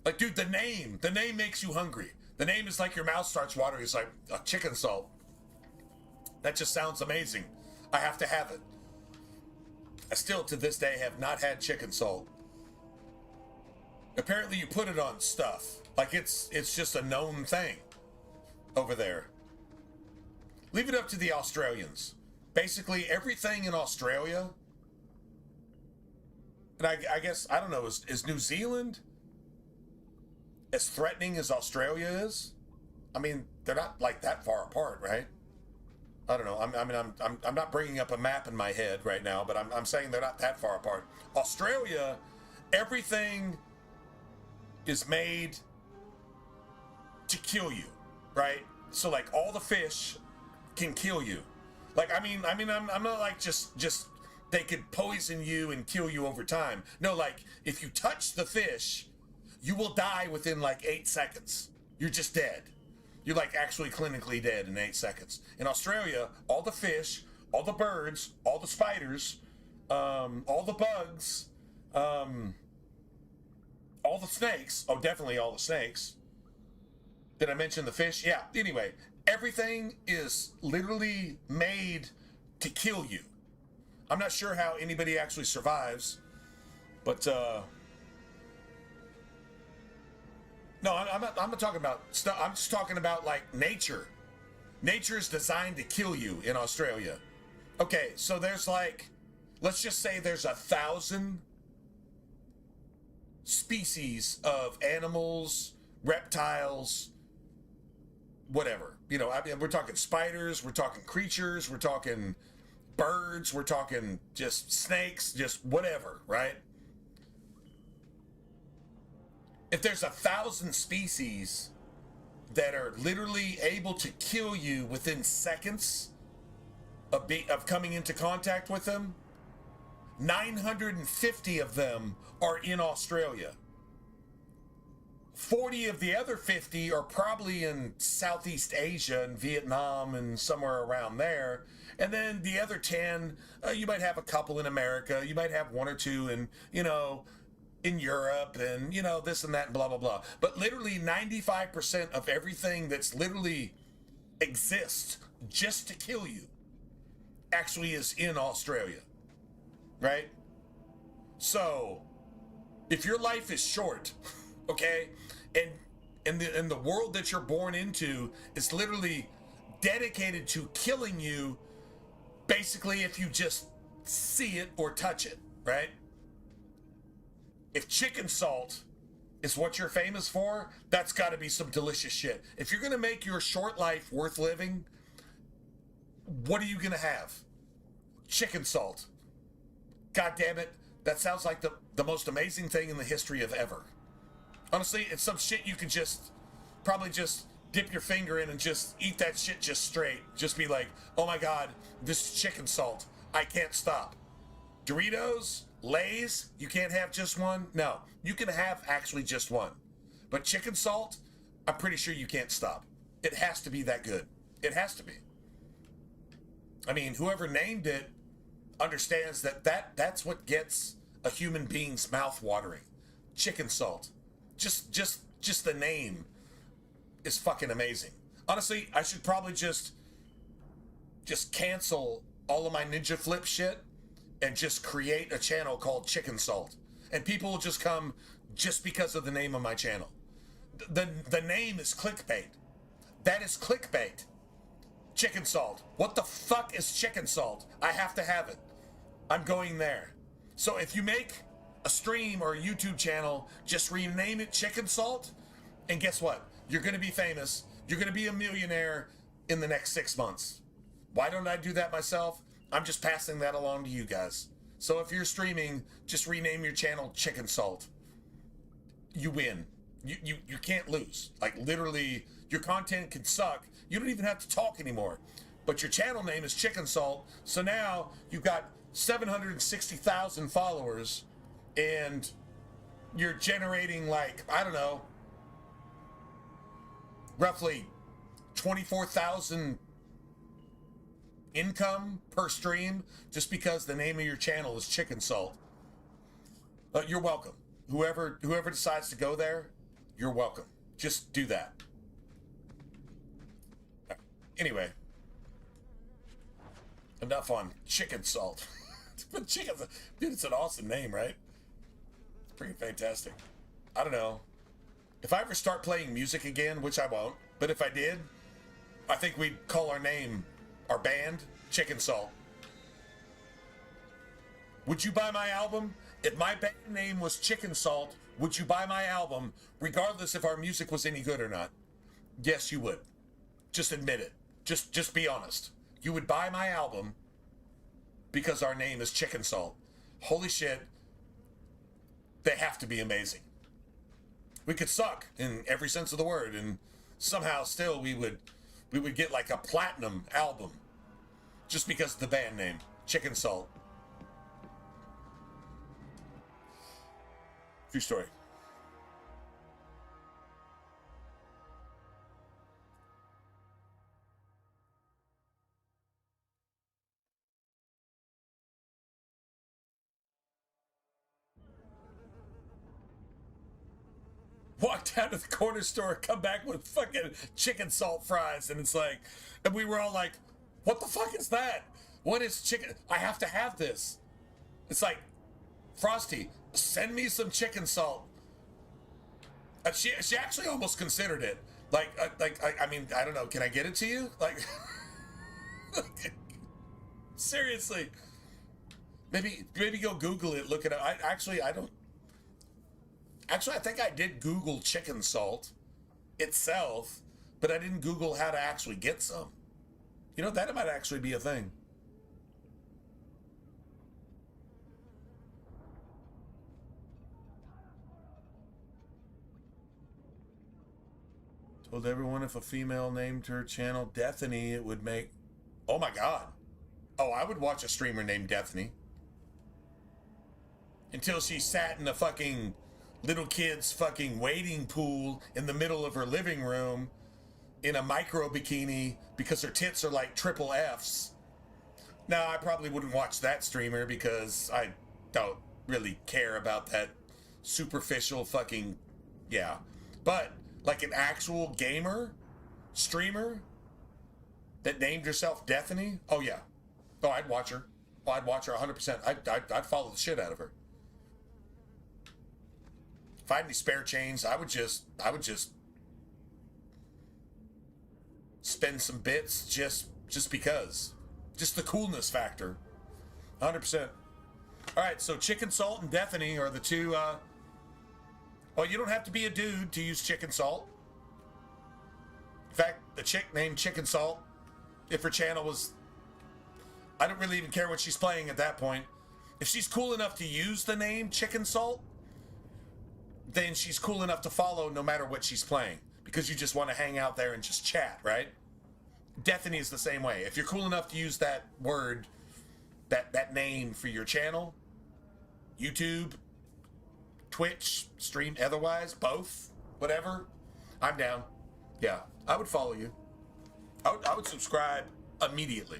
Like, dude, the name makes you hungry. The name is like your mouth starts watering. It's like chicken salt. That just sounds amazing. I have to have it. I still, to this day, have not had chicken salt. Apparently, you put it on stuff. Like, it's just a known thing over there. Leave it up to the Australians. Basically, everything in Australia, and I guess, I don't know, is New Zealand as threatening as Australia is? I mean, they're not like that far apart, right? I don't know. I'm not bringing up a map in my head right now, but I'm saying they're not that far apart. Australia, everything is made to kill you, right? So like all the fish can kill you. Like, I'm not like just they could poison you and kill you over time. No, like if you touch the fish, you will die within like 8 seconds. You're just dead. You're like actually clinically dead in 8 seconds. In Australia, all the fish, all the birds, all the spiders, all the bugs, all the snakes. Oh, definitely all the snakes. Did I mention the fish? Yeah. Anyway, everything is literally made to kill you. I'm not sure how anybody actually survives, but no, I'm not talking about stuff. I'm just talking about like nature. Nature is designed to kill you in Australia. Okay, so there's like, let's just say there's 1,000 species of animals, reptiles, whatever. You know, I mean, we're talking spiders, we're talking creatures, we're talking birds, we're talking just snakes, just whatever, right? If there's 1,000 species that are literally able to kill you within seconds of coming into contact with them, 950 of them are in Australia. 40 of the other 50 are probably in Southeast Asia and Vietnam and somewhere around there. And then the other 10, you might have a couple in America. You might have 1 or 2 in, in Europe and, this and that and blah, blah, blah. But literally 95% of everything that's literally exists just to kill you actually is in Australia, right? So if your life is short, okay, and the world that you're born into is literally dedicated to killing you, basically if you just see it or touch it, right? If chicken salt is what you're famous for, that's got to be some delicious shit. If you're going to make your short life worth living, what are you going to have? Chicken salt. God damn it. That sounds like the most amazing thing in the history of ever. Honestly, it's some shit you can probably just dip your finger in and just eat that shit just straight. Just be like, oh my God, this is chicken salt. I can't stop. Doritos, Lay's, you can't have just one? No, you can have actually just one. But chicken salt, I'm pretty sure you can't stop. It has to be that good. It has to be. I mean, whoever named it understands that's what gets a human being's mouth watering. Chicken salt. Just the name is fucking amazing. Honestly, I should probably just cancel all of my Ninja Flip shit and just create a channel called Chicken Salt. And people will just come just because of the name of my channel. The name is clickbait. That is clickbait. Chicken Salt. What the fuck is Chicken Salt? I have to have it. I'm going there. So if you make a stream or a YouTube channel, just rename it Chicken Salt, and guess what? You're going to be famous. You're going to be a millionaire in the next 6 months. Why don't I do that myself? I'm just passing that along to you guys. So if you're streaming, just rename your channel Chicken Salt. You win. You can't lose. Like, literally, your content can suck. You don't even have to talk anymore. But your channel name is Chicken Salt. So now you've got 760,000 followers, and you're generating, like, I don't know, roughly 24,000 income per stream just because the name of your channel is Chicken Salt. You're welcome. Whoever decides to go there, you're welcome. Just do that. Anyway, enough on Chicken Salt. But dude, it's an awesome name, right? It's pretty fantastic. I don't know. If I ever start playing music again, which I won't, but if I did, I think we'd call our band, Chicken Salt. Would you buy my album? If my band name was Chicken Salt, would you buy my album, regardless if our music was any good or not? Yes, you would. Just admit it. Just be honest. You would buy my album because our name is Chicken Salt. Holy shit. They have to be amazing. We could suck in every sense of the word, and somehow still we would get like a platinum album just because of the band name, Chicken Salt. True story. Walk down to the corner store, come back with fucking chicken salt fries, and it's like, and we were all like, what the fuck is that? What is chicken? I have to have this. It's like, Frosty, send me some chicken salt. She actually almost considered it. I mean, I don't know. Can I get it to you? Like, seriously. Maybe go Google it. Look it up. I think I did Google chicken salt itself, but I didn't Google how to actually get some. You know, that might actually be a thing. Told everyone if a female named her channel Deathany, it would make... Oh my god. Oh, I would watch a streamer named Deathany. Until she sat in a fucking little kid's fucking wading pool in the middle of her living room in a micro bikini because her tits are like triple Fs. Now, I probably wouldn't watch that streamer because I don't really care about that superficial fucking... Yeah. But... like an actual gamer streamer that named herself Deathany? Oh, yeah. Oh, I'd watch her. Oh, I'd watch her 100%. I'd follow the shit out of her. If I had any spare change, I would just spend some bits just because. Just the coolness factor. 100%. All right, so Chicken Salt and Deathany are the two... Well, you don't have to be a dude to use chicken salt. In fact, the chick named Chicken Salt, if her channel was... I don't really even care what she's playing at that point. If she's cool enough to use the name Chicken Salt, then she's cool enough to follow no matter what she's playing. Because you just want to hang out there and just chat, right? Deathany is the same way. If you're cool enough to use that word, that name for your channel, YouTube, Twitch, stream, otherwise, both, whatever, I'm down. Yeah, I would follow you. I would subscribe immediately.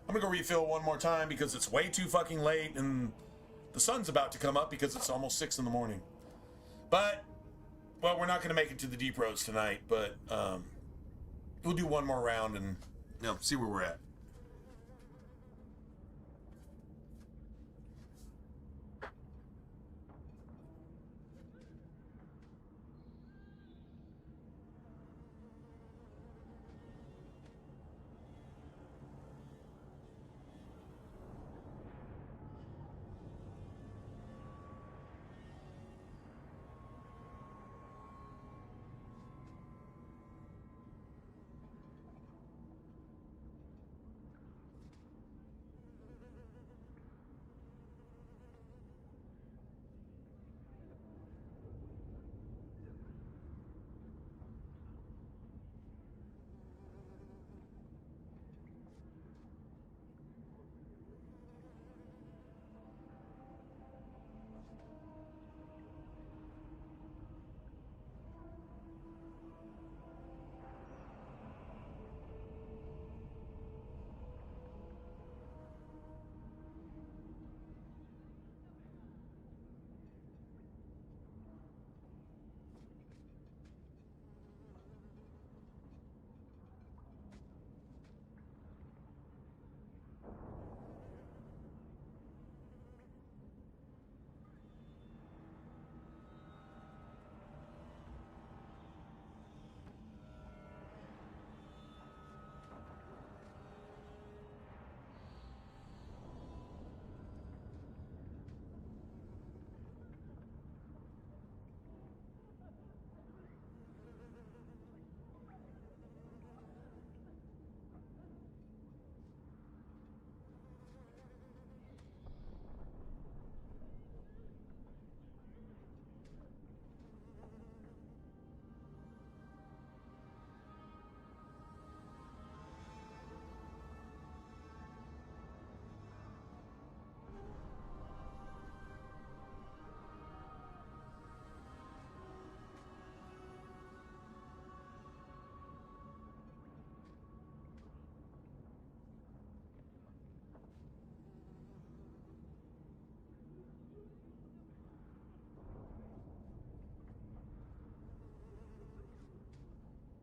I'm gonna go refill one more time because it's way too fucking late and the sun's about to come up because it's almost 6 in the morning. But, well, we're not gonna make it to the deep roads tonight, but we'll do one more round and, you know, see where we're at.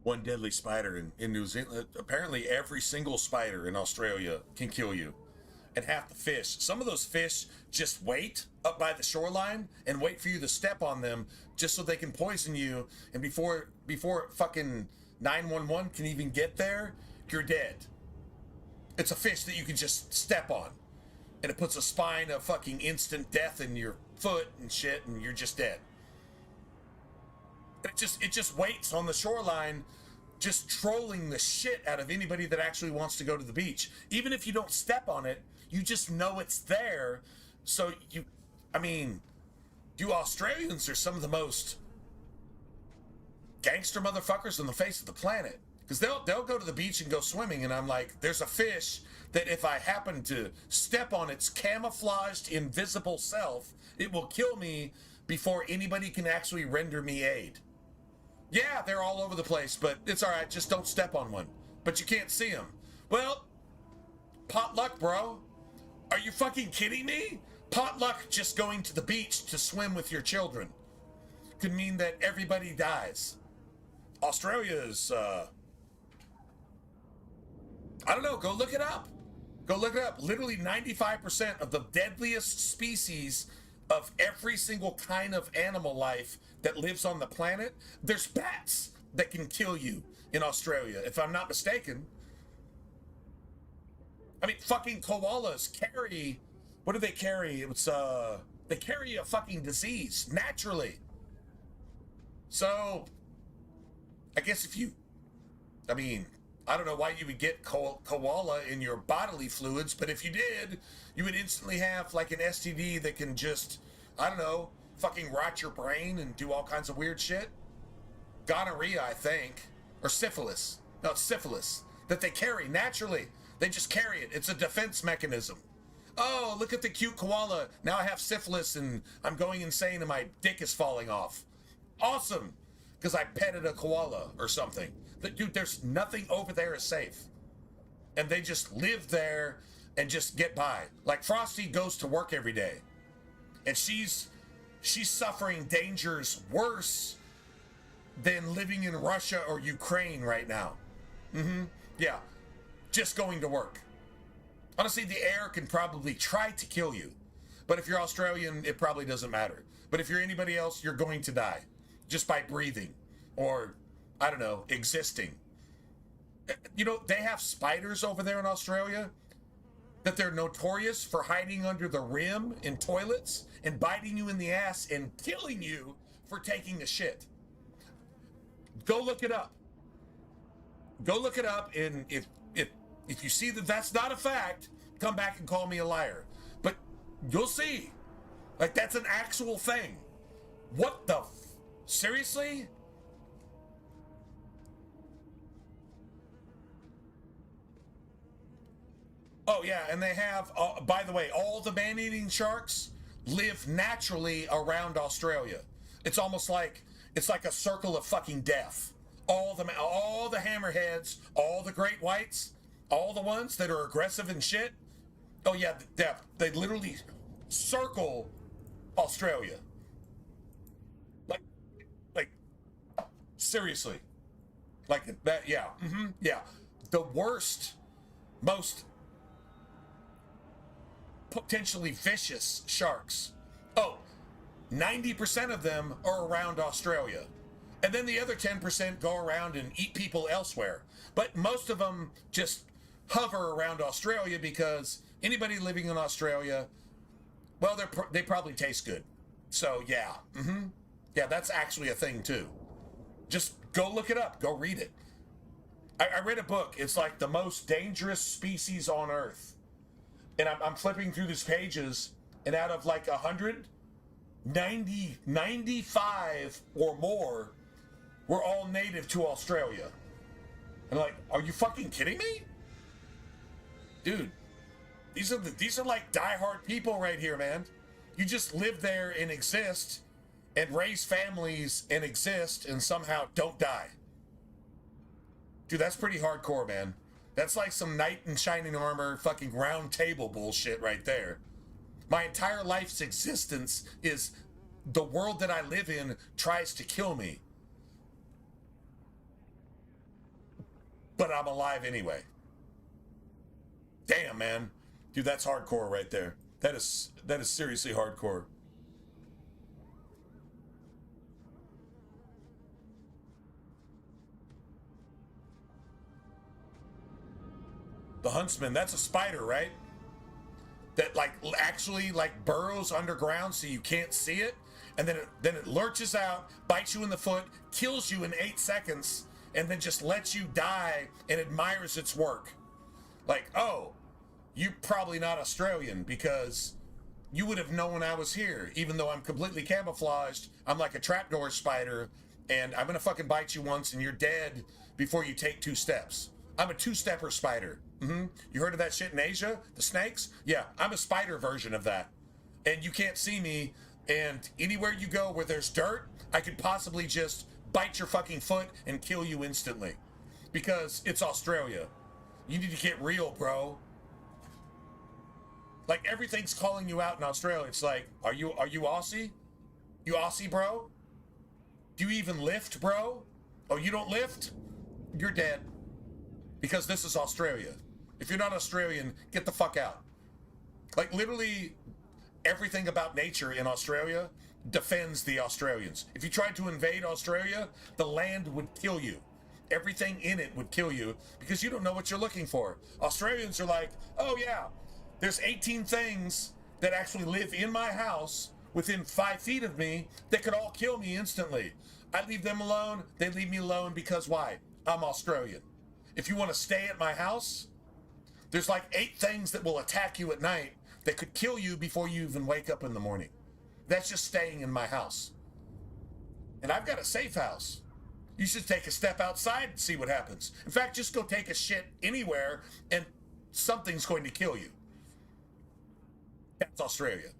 One deadly spider in New Zealand. Apparently every single spider in Australia can kill you. And half the fish. Some of those fish just wait up by the shoreline and wait for you to step on them just so they can poison you. And before fucking 911 can even get there, you're dead. It's a fish that you can just step on. And it puts a spine of fucking instant death in your foot and shit, and you're just dead. It just waits on the shoreline, just trolling the shit out of anybody that actually wants to go to the beach. Even if you don't step on it, you just know it's there. So you Australians are some of the most gangster motherfuckers on the face of the planet. Because they'll go to the beach and go swimming, and I'm like, there's a fish that if I happen to step on its camouflaged, invisible self, it will kill me before anybody can actually render me aid. Yeah, they're all over the place, but it's all right. Just don't step on one. But you can't see them. Well, potluck, bro. Are you fucking kidding me? Potluck just going to the beach to swim with your children could mean that everybody dies. Australia is, I don't know. Go look it up. Go look it up. Literally 95% of the deadliest species of every single kind of animal life that lives on the planet, there's bats that can kill you in Australia, if I'm not mistaken. I mean, fucking koalas carry, what do they carry? It's, they carry a fucking disease, naturally. So, I guess if you, I don't know why you would get koala in your bodily fluids, but if you did, you would instantly have like an STD that can just, I don't know, fucking rot your brain and do all kinds of weird shit. Gonorrhea, I think. Or syphilis. No, it's syphilis. That they carry naturally. They just carry it. It's a defense mechanism. Oh, look at the cute koala. Now I have syphilis and I'm going insane and my dick is falling off. Awesome. Because I petted a koala or something. Dude, there's nothing over there is safe. And they just live there and just get by. Like Frosty goes to work every day. And she's suffering dangers worse than living in Russia or Ukraine right now. Yeah. Just going to work. Honestly, the air can probably try to kill you. But if you're Australian, it probably doesn't matter. But if you're anybody else, you're going to die. Just by breathing. Or, I don't know, existing. You know, they have spiders over there in Australia that they're notorious for hiding under the rim in toilets and biting you in the ass and killing you for taking a shit. Go look it up. Go look it up, and if you see that that's not a fact, come back and call me a liar. But you'll see. Like, that's an actual thing. What the seriously? Oh, yeah, and they have, by the way, all the man-eating sharks live naturally around Australia. It's almost like, it's like a circle of fucking death. All the hammerheads, all the great whites, all the ones that are aggressive and shit. Oh, yeah, they literally circle Australia. Like, seriously. Like, that, yeah, yeah. The worst, most potentially vicious sharks. Oh, 90% of them are around Australia. And then the other 10% go around and eat people elsewhere. But most of them just hover around Australia because anybody living in Australia, well, they probably taste good. So, yeah. Yeah, that's actually a thing, too. Just go look it up. Go read it. I read a book. It's like the most dangerous species on Earth. And I'm flipping through these pages, and out of like 100, 95 or more were all native to Australia. And like, are you fucking kidding me? Dude, these are like diehard people right here, man. You just live there and exist and raise families and exist and somehow don't die. Dude, that's pretty hardcore, man. That's like some knight in shining armor fucking round table bullshit right there. My entire life's existence is the world that I live in tries to kill me. But I'm alive anyway. Damn, man. Dude, that's hardcore right there. That is seriously hardcore. The huntsman, that's a spider, right? That like actually like burrows underground so you can't see it, and then it lurches out, bites you in the foot, kills you in 8 seconds, and then just lets you die and admires its work. Like, oh, you're probably not Australian because you would have known I was here, even though I'm completely camouflaged. I'm like a trapdoor spider, and I'm gonna fucking bite you once and you're dead before you take 2 steps. I'm a 2-stepper spider. You heard of that shit in Asia? The snakes? Yeah, I'm a spider version of that. And you can't see me, and anywhere you go where there's dirt, I could possibly just bite your fucking foot and kill you instantly. Because it's Australia. You need to get real, bro. Like, everything's calling you out in Australia. It's like, are you Aussie? You Aussie, bro? Do you even lift, bro? Oh, you don't lift? You're dead. Because this is Australia. If you're not Australian, get the fuck out. Like, literally, everything about nature in Australia defends the Australians. If you tried to invade Australia, the land would kill you. Everything in it would kill you because you don't know what you're looking for. Australians are like, oh yeah, there's 18 things that actually live in my house within 5 feet of me that could all kill me instantly. I leave them alone, they leave me alone because why? I'm Australian. If you want to stay at my house, there's like 8 things that will attack you at night that could kill you before you even wake up in the morning. That's just staying in my house. And I've got a safe house. You should take a step outside and see what happens. In fact, just go take a shit anywhere and something's going to kill you. That's Australia.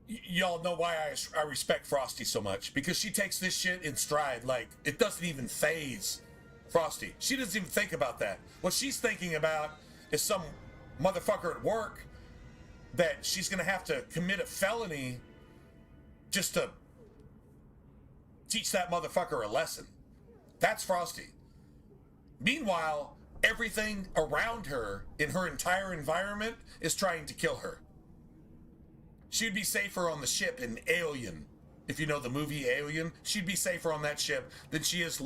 Y'all know why I respect Frosty so much, because she takes this shit in stride. Like, it doesn't even phase Frosty. She doesn't even think about that. What she's thinking about is some motherfucker at work that she's gonna have to commit a felony just to teach that motherfucker a lesson. That's Frosty. Meanwhile, everything around her in her entire environment is trying to kill her. She'd be safer on the ship in Alien. If you know the movie Alien, she'd be safer on that ship than she is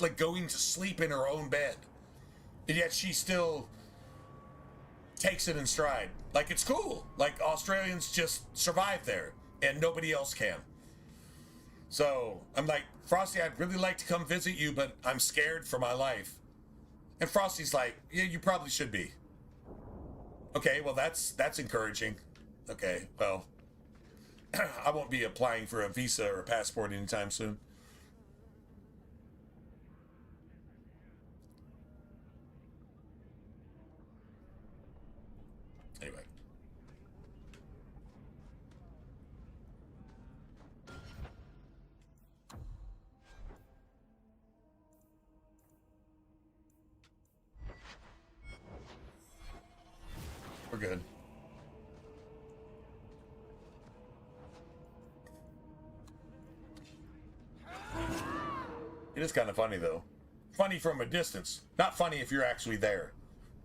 like going to sleep in her own bed. And yet she still takes it in stride. Like, it's cool. Like, Australians just survive there and nobody else can. So I'm like, Frosty, I'd really like to come visit you, but I'm scared for my life. And Frosty's like, yeah, you probably should be. Okay, well, that's encouraging. Okay, well, I won't be applying for a visa or a passport anytime soon. Anyway. We're good. It is kind of funny, though. Funny from a distance. Not funny if you're actually there.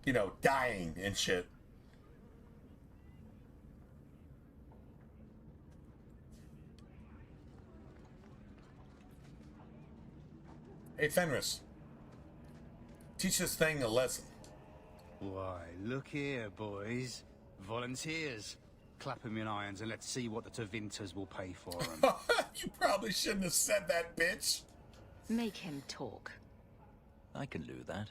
You know, dying and shit. Hey, Fenris. Teach this thing a lesson. Why, look here, boys. Volunteers. Clap 'em in irons and let's see what the Tevinters will pay for them. You probably shouldn't have said that, bitch. Make him talk. I can do that.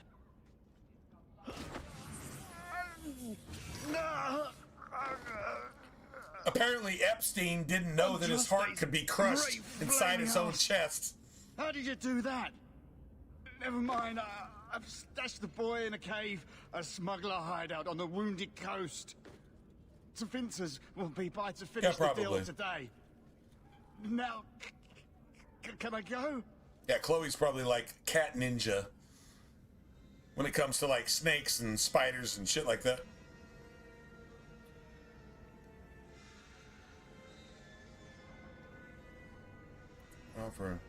Apparently Epstein didn't know that his heart could be crushed inside his own chest. How did you do that? Never mind, I've stashed the boy in a cave, a smuggler hideout on the Wounded Coast. Tevinters will be by to finish the deal today. Now, can I go? Yeah, Chloe's probably like cat ninja when it comes to like snakes and spiders and shit like that. Offer.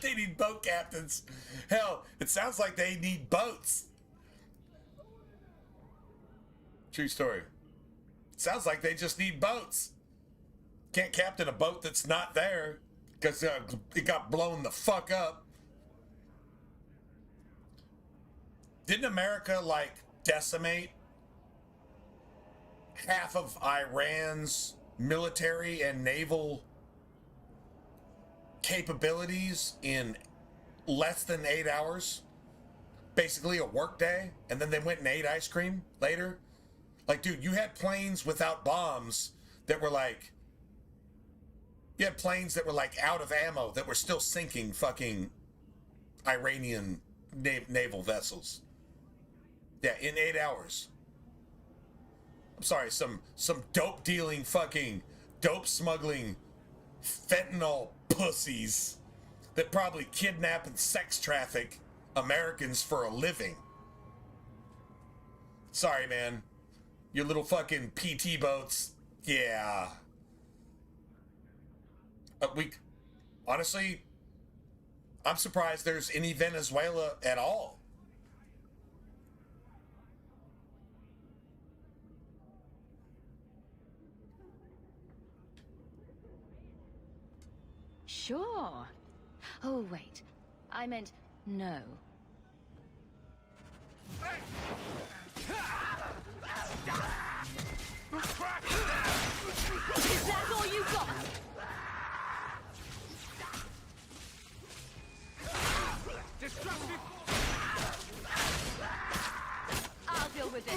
They need boat captains. Hell, it sounds like they need boats. True story. Sounds like they just need boats. Can't captain a boat that's not there because it got blown the fuck up. Didn't America, like, decimate half of Iran's military and naval capabilities in less than 8 hours? Basically a work day, and then they went and ate ice cream later? Like, dude, you had planes without bombs that were like... You had planes that were like out of ammo that were still sinking fucking Iranian naval vessels. Yeah, in 8 hours. I'm sorry, some dope dealing fucking dope smuggling fentanyl pussies that probably kidnap and sex traffic Americans for a living. Sorry, man. Your little fucking PT boats. Yeah. Honestly, I'm surprised there's any Venezuela at all. Sure. Oh, wait. I meant no. Is that all you got? I'll deal with it.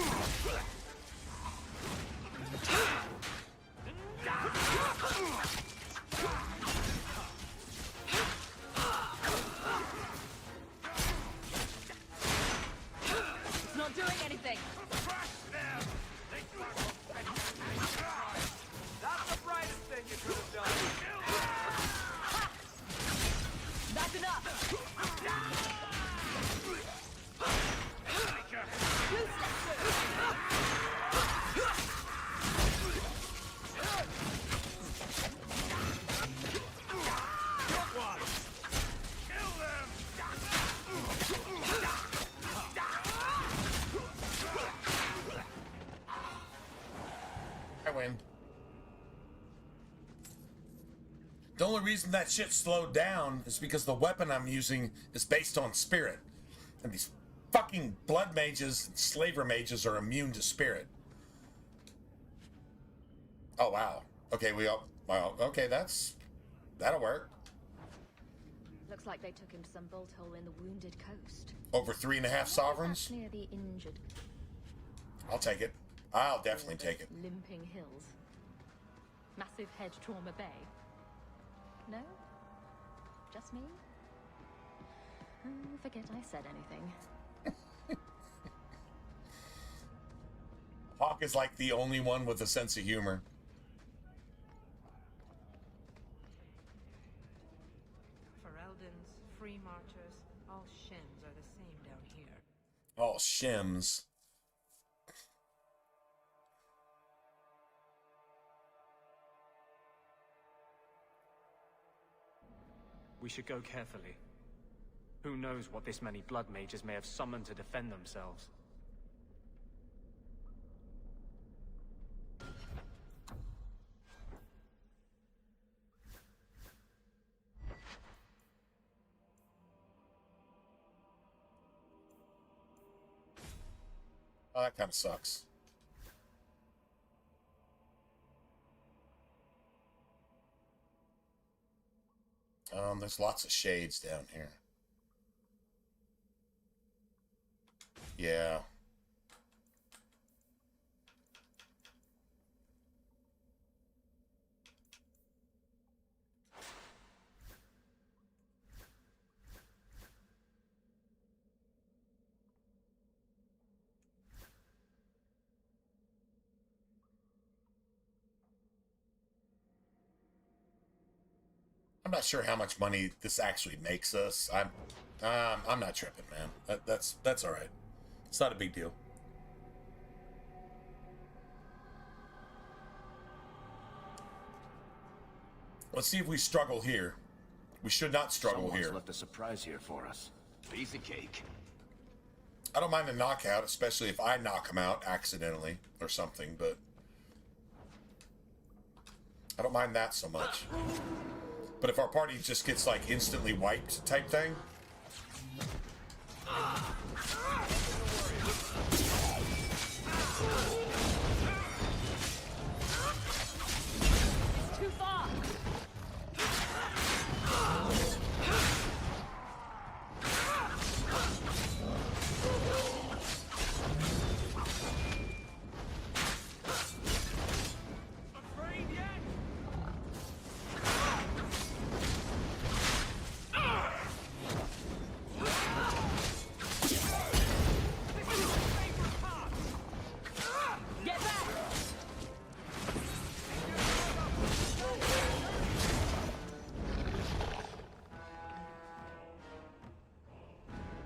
win. The only reason that shit slowed down is because the weapon I'm using is based on spirit. And these fucking blood mages and slaver mages are immune to spirit. Oh, wow. Okay, well, okay, that'll work. Looks like they took him to some bolt hole in the wounded coast. Over 3.5 sovereigns? Near the injured. I'll take it. I'll definitely take it. Limping hills. Massive hedge trauma bay. No? Just me? Forget I said anything. Hawk is like the only one with a sense of humor. For Eldon's free marchers, all shims are the same down here. All shims. We should go carefully. Who knows what this many blood mages may have summoned to defend themselves. Oh, that kind of sucks. There's lots of shades down here. Yeah. I'm not sure how much money this actually makes us. I'm not tripping, man. That's all right. It's not a big deal. Let's see if we struggle here. We should not struggle Someone's here. left a surprise here for us. Piece of cake. I don't mind a knockout, especially if I knock him out accidentally or something, but I don't mind that so much. But if our party just gets like instantly wiped type thing, Too far! Afraid yet? Get back!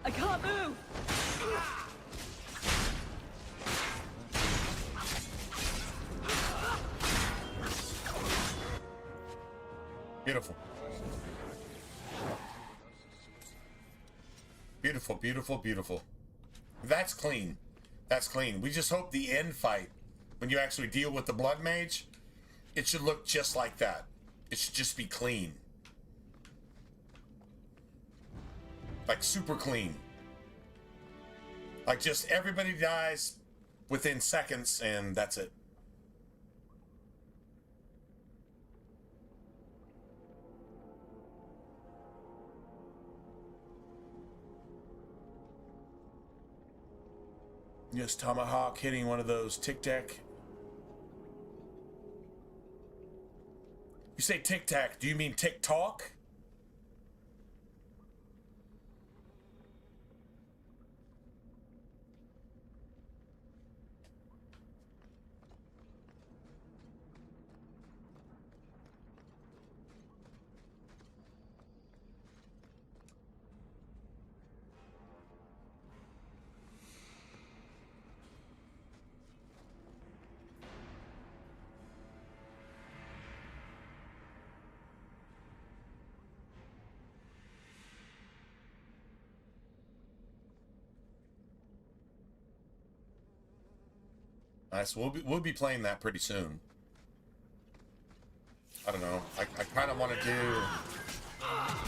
I can't move! beautiful. Beautiful, beautiful, beautiful. That's clean. That's clean. We just hope the end fight, when you actually deal with the blood mage, it should look just like that. It should just be clean. Like super clean. Like just everybody dies within seconds and that's it. Yes, Tomahawk hitting one of those tic-tac. You say tic-tac, do you mean tick-tock? Nice. We'll be playing that pretty soon. I don't know. I kind of want to do... I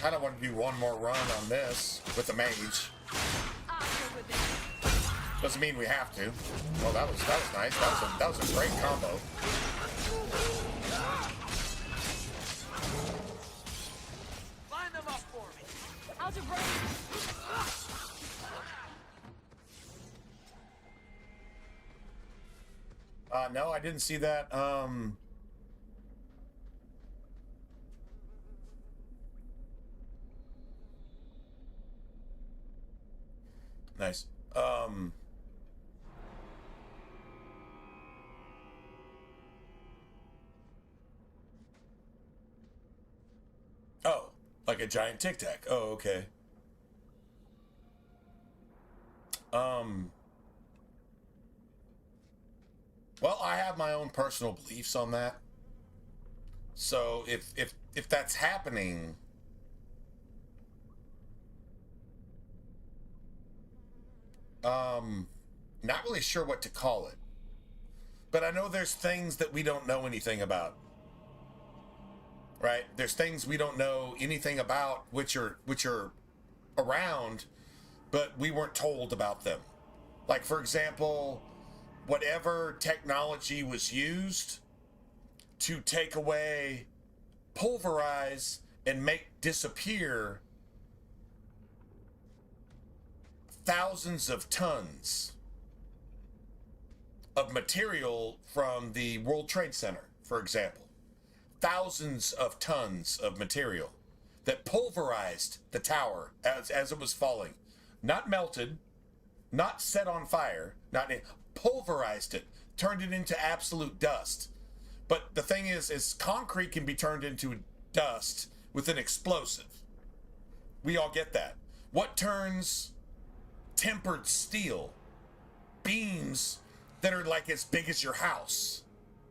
kind of want to do one more run on this with the mage. Doesn't mean we have to. Well, that was nice. That was a great combo. Line them up for me. Out of range. No, I didn't see that. Nice. Oh, like a giant Tic Tac. Oh, okay. Well, I have my own personal beliefs on that. So if that's happening, not really sure what to call it. But I know there's things that we don't know anything about. Right? There's things we don't know anything about which are around, but we weren't told about them. Like, for example, whatever technology was used to take away, pulverize, and make disappear thousands of tons of material from the World Trade Center, for example. Thousands of tons of material that pulverized the tower as it was falling. Not melted, not set on fire, pulverized it, turned it into absolute dust. But the thing is concrete can be turned into dust with an explosive. We all get that. What turns tempered steel, beams that are like as big as your house,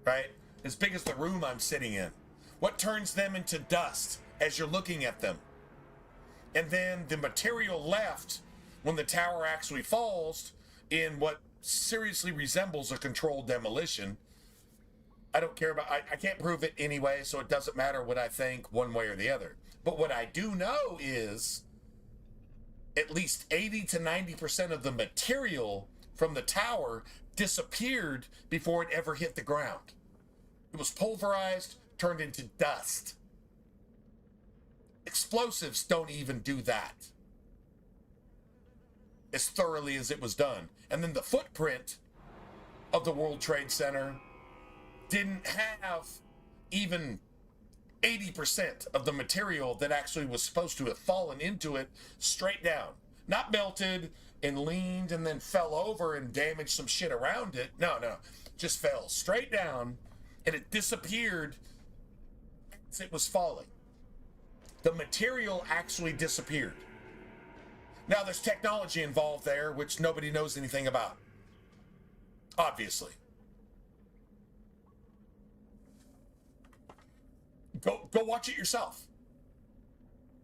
right? As big as the room I'm sitting in. What turns them into dust as you're looking at them? And then the material left when the tower actually falls in what seriously resembles a controlled demolition. I don't care about, I can't prove it anyway, so it doesn't matter what I think one way or the other. But what I do know is at least 80 to 90% of the material from the tower disappeared before it ever hit the ground. It was pulverized, turned into dust. Explosives don't even do that as thoroughly as it was done. And then the footprint of the World Trade Center didn't have even 80% of the material that actually was supposed to have fallen into it straight down. Not melted and leaned and then fell over and damaged some shit around it. No. Just fell straight down and it disappeared as it was falling. The material actually disappeared. Now there's technology involved there which nobody knows anything about. Obviously. Go watch it yourself.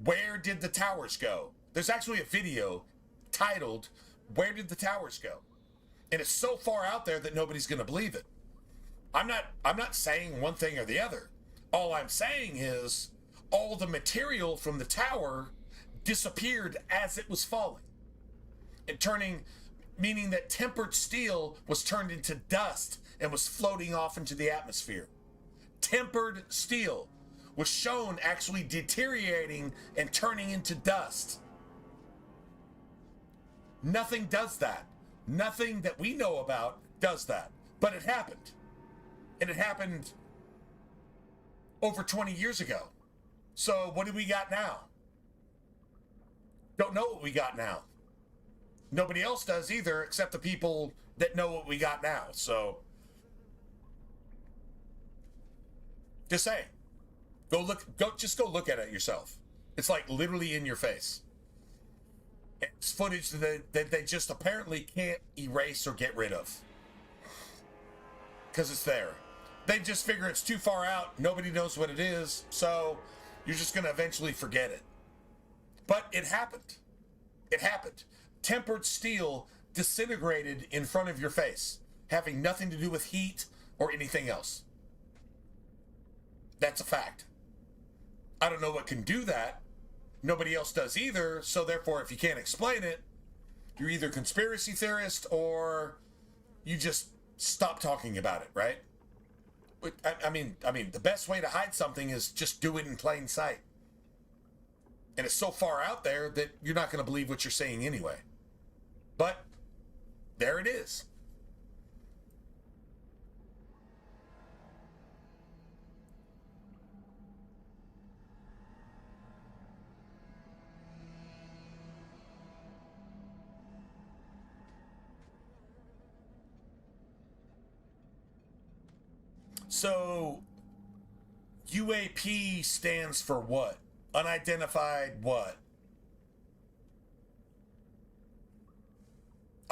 Where did the towers go? There's actually a video titled, Where Did the Towers Go? And it's so far out there that nobody's going to believe it. I'm not saying one thing or the other. All I'm saying is all the material from the tower disappeared as it was falling. And meaning that tempered steel was turned into dust and was floating off into the atmosphere. Tempered steel was shown actually deteriorating and turning into dust. Nothing does that. Nothing that we know about does that. But it happened. And it happened over 20 years ago. So what do we got now? Don't know what we got now. Nobody else does either, except the people that know what we got now. So just saying. Just go look at it yourself. It's like literally in your face. It's footage that they just apparently can't erase or get rid of. Because it's there. They just figure it's too far out, nobody knows what it is, so you're just going to eventually forget it. But it happened. It happened. Tempered steel disintegrated in front of your face, having nothing to do with heat or anything else. That's a fact. I don't know what can do that. Nobody else does either, so therefore, if you can't explain it, you're either a conspiracy theorist or you just stop talking about it, right? I mean, the best way to hide something is just do it in plain sight. And it's so far out there that you're not going to believe what you're saying anyway. But there it is. So, UAP stands for what? Unidentified what?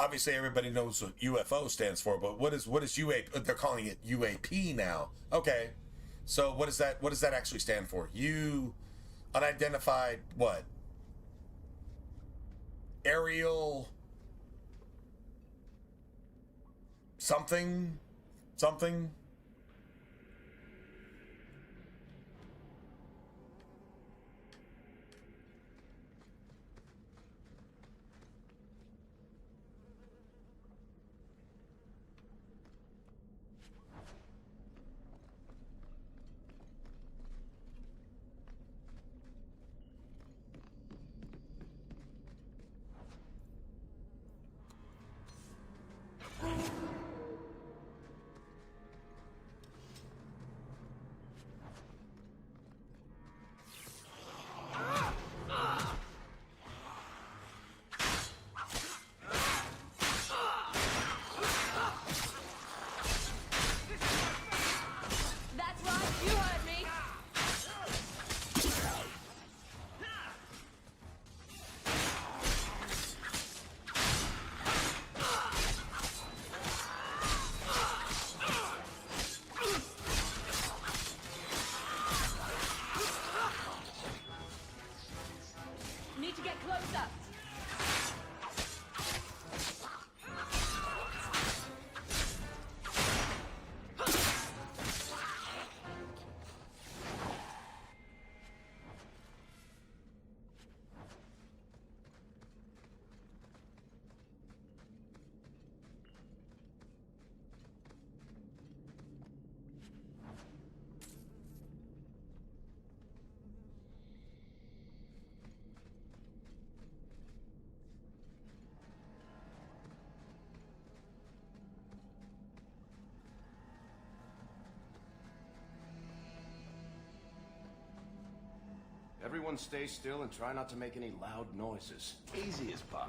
Obviously, everybody knows what UFO stands for, but what is UAP? They're calling it UAP now. Okay, so what does that actually stand for? Unidentified what? Aerial something. Everyone stay still and try not to make any loud noises. Easy as pie.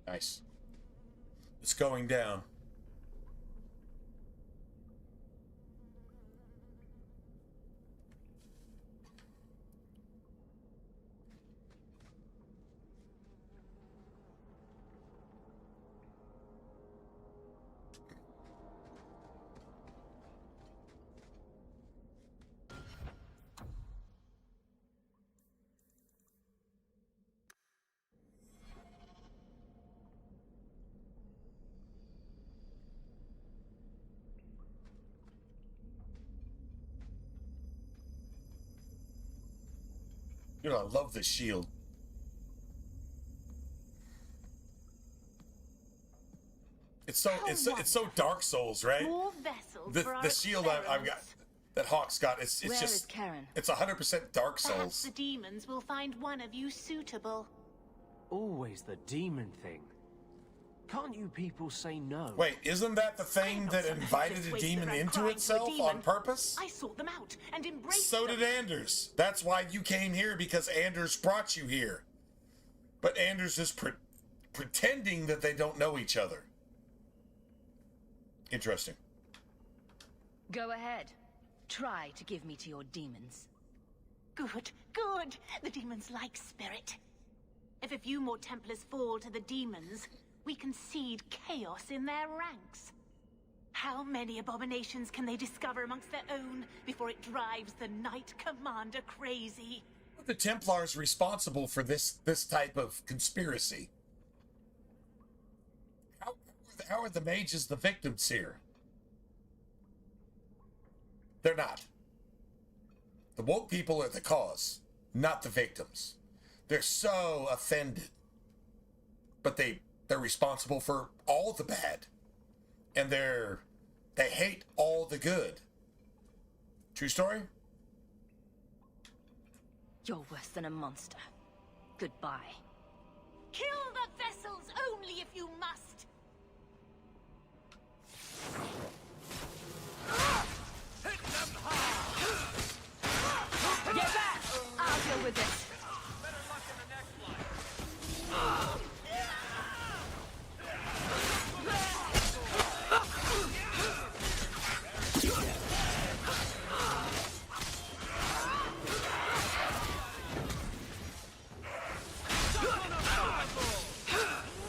Nice. It's going down. You know, I love this shield. It's so Dark Souls, right? More vessels The shield I've got, that Hawk's got, it's Where just is Karen? it's 100% Dark Perhaps Souls. the demons will find one of you suitable. Always the demon thing. Can't you people say no? Wait, isn't that the thing that invited a demon into itself on purpose? I sought them out and embraced So them. did Anders. That's why you came here, because Anders brought you here. But Anders is pretending that they don't know each other. Interesting. Go ahead. Try to give me to your demons. Good, good. The demons like spirit. If a few more Templars fall to the demons, we can seed chaos in their ranks. How many abominations can they discover amongst their own before it drives the Knight Commander crazy? the Templars responsible for this type of conspiracy? How are the mages the victims here? They're not. The woke people are the cause, not the victims. They're so offended. But they're responsible for all the bad. And they hate all the good. True story? You're worse than a monster. Goodbye. Kill the vessels only if you must. Hit them hard! Get back! I'll deal with this. Better luck in the next one.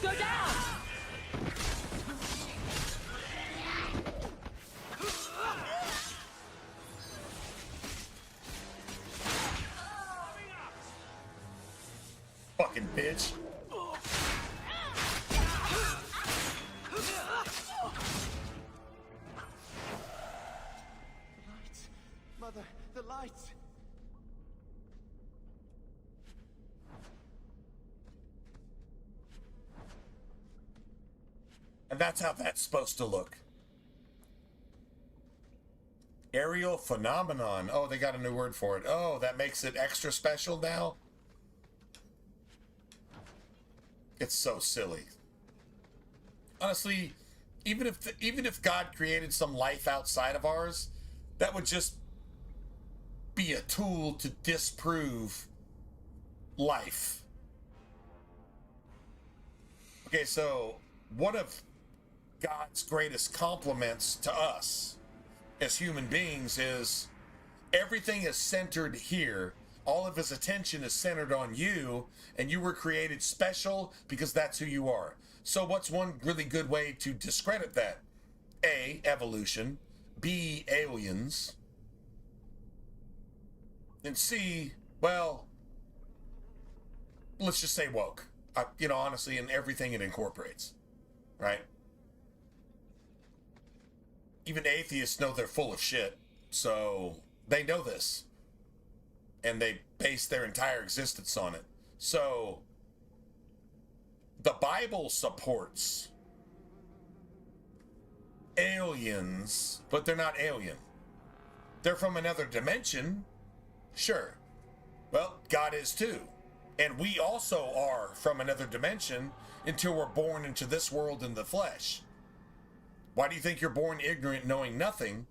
Go down! Fucking bitch. Mother, the lights! And that's how that's supposed to look. Aerial phenomenon. Oh, they got a new word for it. Oh, that makes it extra special now? It's so silly. Honestly, even if God created some life outside of ours, that would just be a tool to disprove life. Okay, so one of God's greatest compliments to us as human beings is everything is centered here. All of his attention is centered on you, and you were created special because that's who you are. So what's one really good way to discredit that? A, evolution. B, aliens. And C, well, let's just say woke. Honestly, in everything it incorporates, right? Even atheists know they're full of shit, so they know this. And they base their entire existence on it. So, the Bible supports aliens, but they're not alien. They're from another dimension, sure. Well, God is too. And we also are from another dimension until we're born into this world in the flesh. Why do you think you're born ignorant, knowing nothing,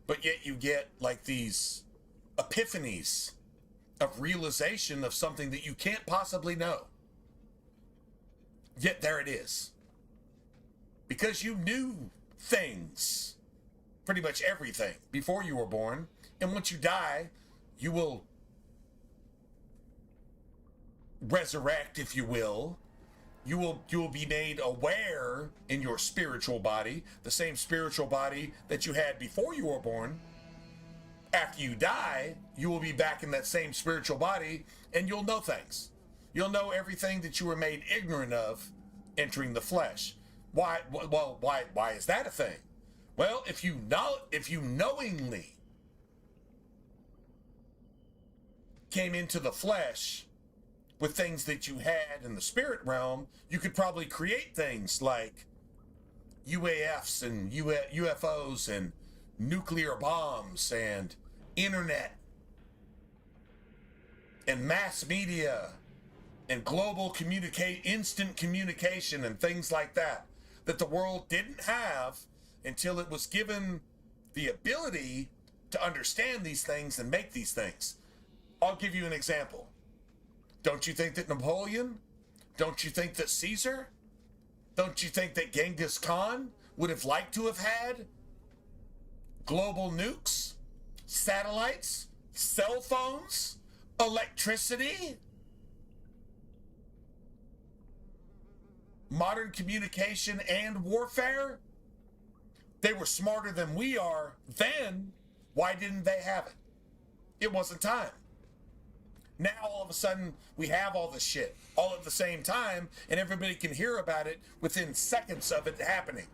but yet you get like these epiphanies of realization of something that you can't possibly know? Yet there it is. Because you knew things, pretty much everything, before you were born. And once you die, you will resurrect, if you will. You will be made aware in your spiritual body, the same spiritual body that you had before you were born. After you die, you will be back in that same spiritual body, and you'll know things. You'll know everything that you were made ignorant of entering the flesh. Why? Well, why is that a thing? Well, if you knowingly came into the flesh with things that you had in the spirit realm, you could probably create things like UAFs and UFOs and nuclear bombs and internet and mass media and global instant communication and things like that the world didn't have until it was given the ability to understand these things and make these things. I'll give you an example. Don't you think that Napoleon? Don't you think that Caesar? Don't you think that Genghis Khan would have liked to have had global nukes, satellites, cell phones, electricity, modern communication and warfare? They were smarter than we are then. Why didn't they have it? It wasn't time. Now all of a sudden we have all this shit all at the same time, and everybody can hear about it within seconds of it happening.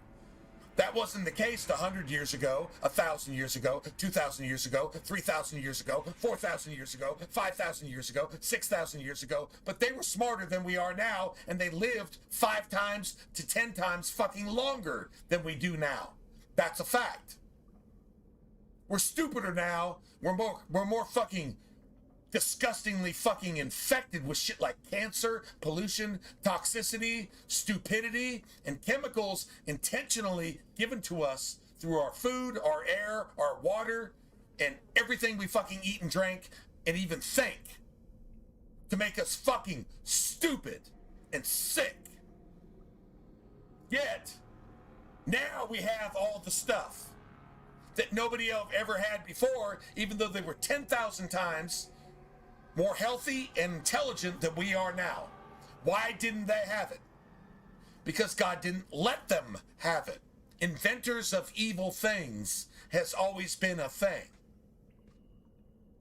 That wasn't the case 100 years ago, 1,000 years ago, 2,000 years ago, 3,000 years ago, 4,000 years ago, 5,000 years ago, 6,000 years ago. But they were smarter than we are now, and they lived 5 times to 10 times fucking longer than we do now. That's a fact. We're stupider now. We're more fucking disgustingly fucking infected with shit like cancer, pollution, toxicity, stupidity, and chemicals intentionally given to us through our food, our air, our water, and everything we fucking eat and drink and even think to make us fucking stupid and sick. Yet, now we have all the stuff that nobody else ever had before, even though they were 10,000 times more healthy and intelligent than we are now. Why didn't they have it? Because God didn't let them have it. Inventors of evil things has always been a thing.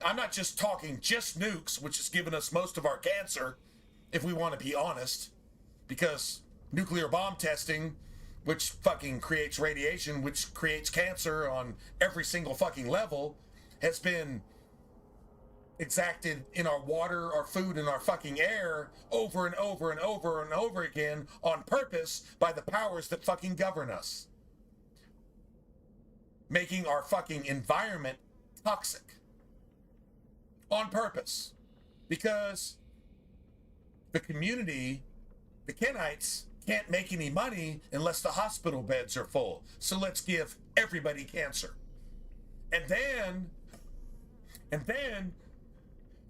I'm not just talking just nukes, which has given us most of our cancer, if we want to be honest, because nuclear bomb testing, which fucking creates radiation, which creates cancer on every single fucking level, has been exacted in our water, our food, and our fucking air over and over and over and over again on purpose by the powers that fucking govern us. Making our fucking environment toxic. On purpose. Because the community, the Kenites, can't make any money unless the hospital beds are full. So let's give everybody cancer. And then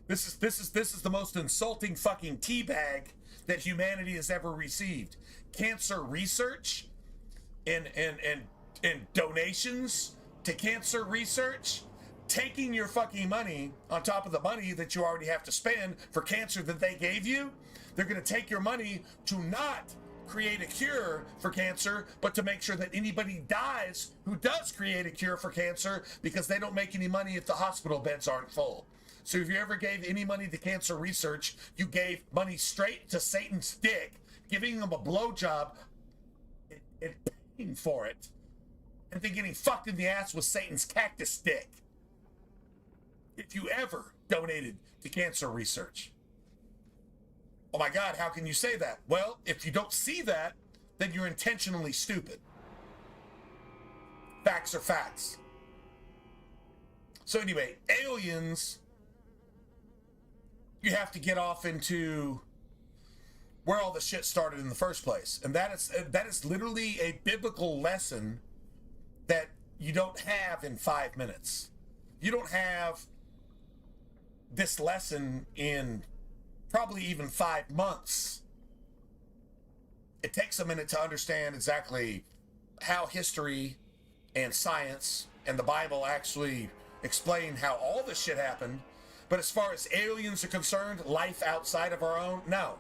this is the most insulting fucking teabag that humanity has ever received. Cancer research and donations to cancer research, taking your fucking money on top of the money that you already have to spend for cancer that they gave you. They're going to take your money to not create a cure for cancer, but to make sure that anybody dies who does create a cure for cancer, because they don't make any money if the hospital beds aren't full. So if you ever gave any money to cancer research, you gave money straight to Satan's dick, giving him a blowjob and paying for it, and then getting fucked in the ass with Satan's cactus dick. If you ever donated to cancer research. Oh my God, how can you say that? Well, if you don't see that, then you're intentionally stupid. Facts are facts. So anyway, aliens, you have to get off into where all the shit started in the first place. And that is literally a biblical lesson that you don't have in 5 minutes. You don't have this lesson in probably even 5 months. It takes a minute to understand exactly how history and science and the Bible actually explain how all this shit happened. But as far as aliens are concerned, life outside of our own, no.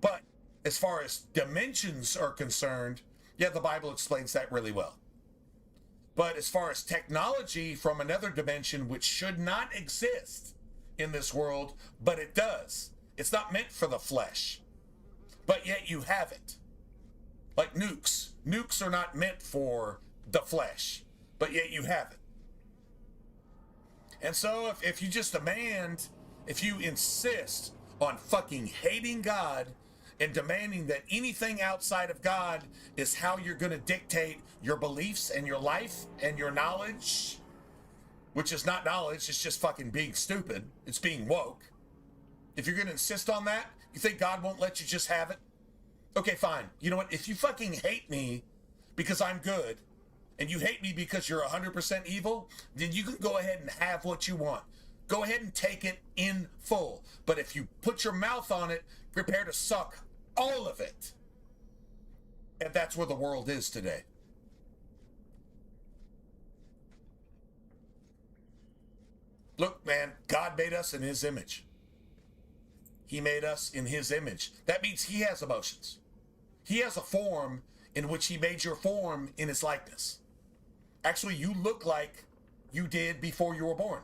But as far as dimensions are concerned, yeah, the Bible explains that really well. But as far as technology from another dimension, which should not exist in this world, but it does. It's not meant for the flesh. But yet you have it. Like nukes. Nukes are not meant for the flesh, but yet you have it. And so if you just demand, if you insist on fucking hating God and demanding that anything outside of God is how you're going to dictate your beliefs and your life and your knowledge, which is not knowledge, it's just fucking being stupid. It's being woke. If you're going to insist on that, you think God won't let you just have it? Okay, fine. You know what? If you fucking hate me because I'm good, and you hate me because you're 100% evil, then you can go ahead and have what you want. Go ahead and take it in full. But if you put your mouth on it, prepare to suck all of it. And that's where the world is today. Look, man, God made us in his image. He made us in his image. That means he has emotions. He has a form in which he made your form in his likeness. Actually, you look like you did before you were born.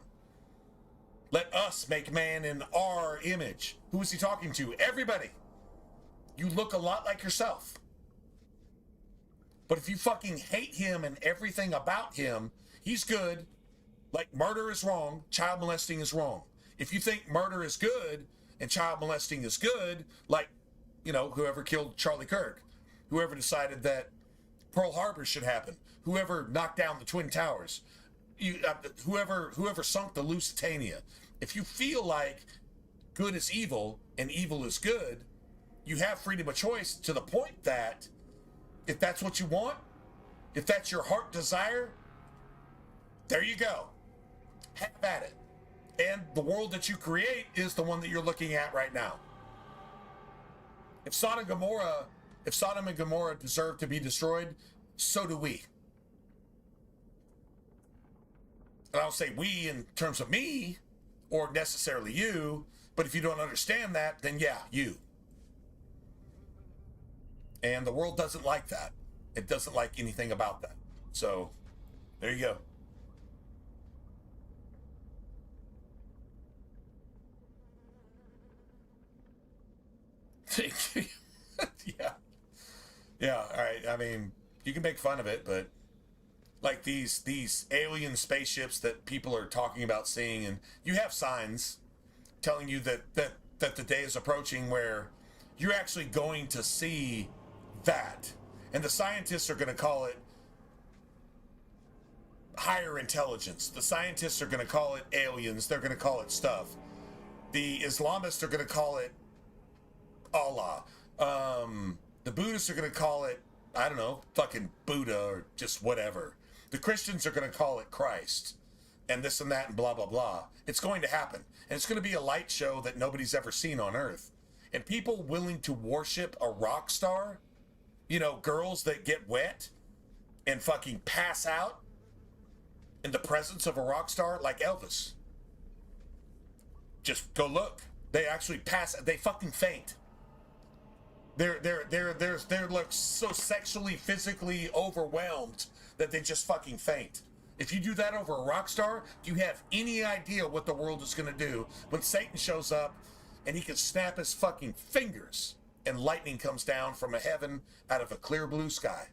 Let us make man in our image. Who is he talking to? Everybody. You look a lot like yourself. But if you fucking hate him and everything about him, he's good. Like murder is wrong, child molesting is wrong. If you think murder is good and child molesting is good, like, you know, whoever killed Charlie Kirk, whoever decided that Pearl Harbor should happen, whoever knocked down the Twin Towers, whoever sunk the Lusitania. If you feel like good is evil and evil is good, you have freedom of choice to the point that if that's what you want, if that's your heart desire, there you go. Have at it. And the world that you create is the one that you're looking at right now. If Sodom and Gomorrah deserve to be destroyed, so do we. And I don't say we in terms of me or necessarily you, but if you don't understand that, then yeah, you. And the world doesn't like that. It doesn't like anything about that. So, there you go. Yeah, all right. I mean, you can make fun of it, but like these alien spaceships that people are talking about seeing, and you have signs telling you that the day is approaching where you're actually going to see that. And the scientists are going to call it higher intelligence. The scientists are going to call it aliens. They're going to call it stuff. The Islamists are going to call it Allah. The Buddhists are going to call it, I don't know, fucking Buddha or just whatever. The Christians are going to call it Christ and this and that and blah, blah, blah. It's going to happen. And it's going to be a light show that nobody's ever seen on Earth. And people willing to worship a rock star, you know, girls that get wet and fucking pass out in the presence of a rock star like Elvis. Just go look. They actually they fucking faint. They're like so sexually, physically overwhelmed that they just fucking faint. If you do that over a rock star, do you have any idea what the world is going to do when Satan shows up and he can snap his fucking fingers and lightning comes down from a heaven out of a clear blue sky?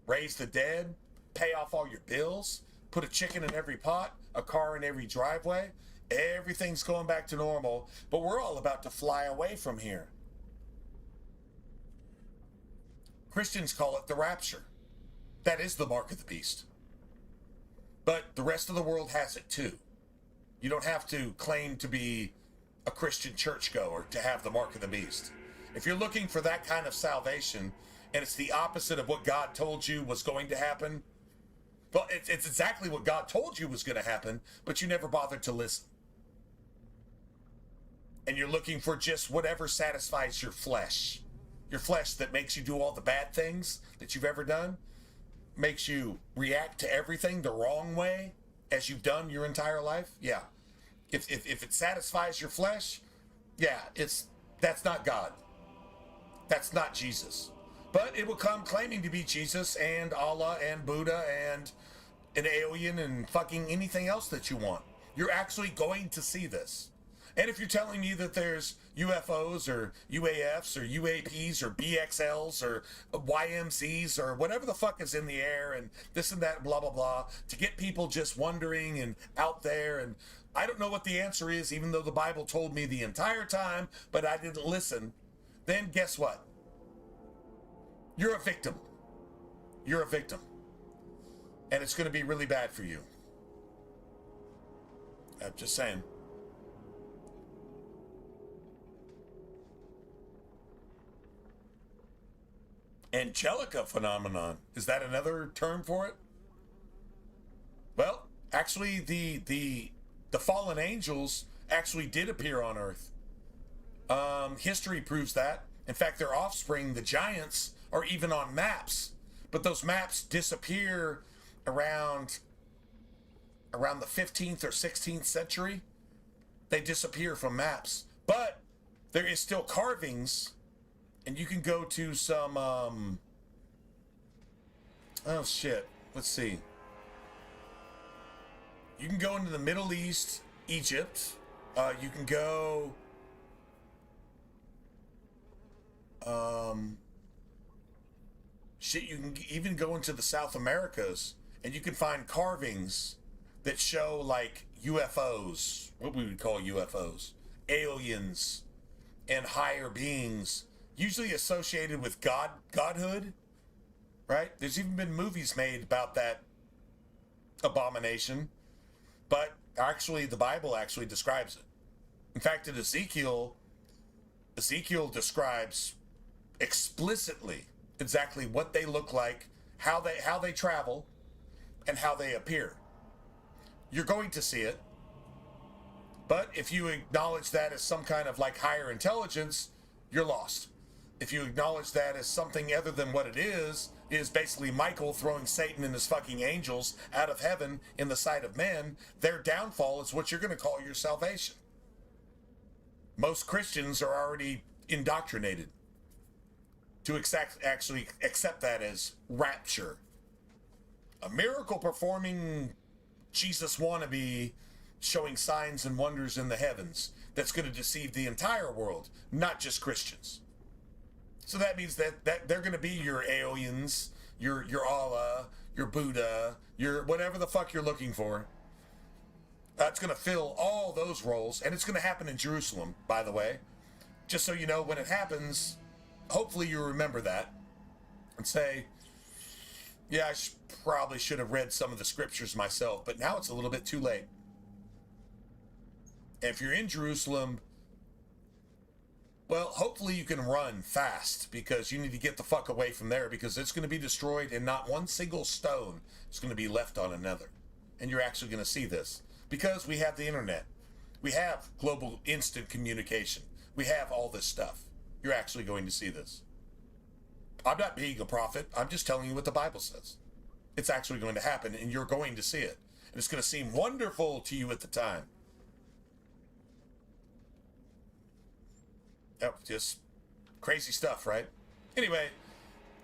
Raise the dead, pay off all your bills, put a chicken in every pot, a car in every driveway. Everything's going back to normal, but we're all about to fly away from here. Christians call it the rapture. That is the mark of the beast. But the rest of the world has it too. You don't have to claim to be a Christian churchgoer to have the mark of the beast. If you're looking for that kind of salvation, and it's the opposite of what God told you was going to happen, well, it's exactly what God told you was going to happen, but you never bothered to listen. And you're looking for just whatever satisfies your flesh that makes you do all the bad things that you've ever done, makes you react to everything the wrong way as you've done your entire life. Yeah. If it satisfies your flesh, yeah, that's not God. That's not Jesus. But it will come claiming to be Jesus and Allah and Buddha and an alien and fucking anything else that you want. You're actually going to see this. And if you're telling me that there's UFOs or UAFs or UAPs or BXLs or YMCs or whatever the fuck is in the air and this and that and blah, blah, blah, to get people just wondering and out there, and I don't know what the answer is, even though the Bible told me the entire time, but I didn't listen, then guess what? You're a victim. You're a victim. And it's going to be really bad for you. I'm just saying. Angelica phenomenon. Is that another term for it? Well, actually, the fallen angels actually did appear on Earth. History proves that. In fact, their offspring, the giants, are even on maps. But those maps disappear around the 15th or 16th century. They disappear from maps. But there is still carvings. And you can go to some, oh shit, let's see. You can go into the Middle East Egypt. You can go. Shit, you can even go into the South Americas, and you can find carvings that show like UFOs, what we would call UFOs, aliens, and higher beings, usually associated with godhood, right? There's even been movies made about that abomination, but actually the Bible actually describes it. In fact, in Ezekiel describes explicitly exactly what they look like, how they travel, and how they appear. You're going to see it, but if you acknowledge that as some kind of like higher intelligence, you're lost. If you acknowledge that as something other than what it is basically Michael throwing Satan and his fucking angels out of heaven in the sight of men, their downfall is what you're going to call your salvation. Most Christians are already indoctrinated to actually accept that as rapture. A miracle performing Jesus wannabe showing signs and wonders in the heavens that's going to deceive the entire world, not just Christians. So that means that they're going to be your aliens, your Allah, your Buddha, your whatever the fuck you're looking for. It's going to fill all those roles, and it's going to happen in Jerusalem, by the way. Just so you know, when it happens, hopefully you remember that and say, yeah, I probably should have read some of the scriptures myself, but now it's a little bit too late. And if you're in Jerusalem, well, hopefully you can run fast, because you need to get the fuck away from there, because it's going to be destroyed and not one single stone is going to be left on another. And you're actually going to see this because we have the internet. We have global instant communication. We have all this stuff. You're actually going to see this. I'm not being a prophet. I'm just telling you what the Bible says. It's actually going to happen, and you're going to see it. And it's going to seem wonderful to you at the time. Yep, just crazy stuff, right? Anyway,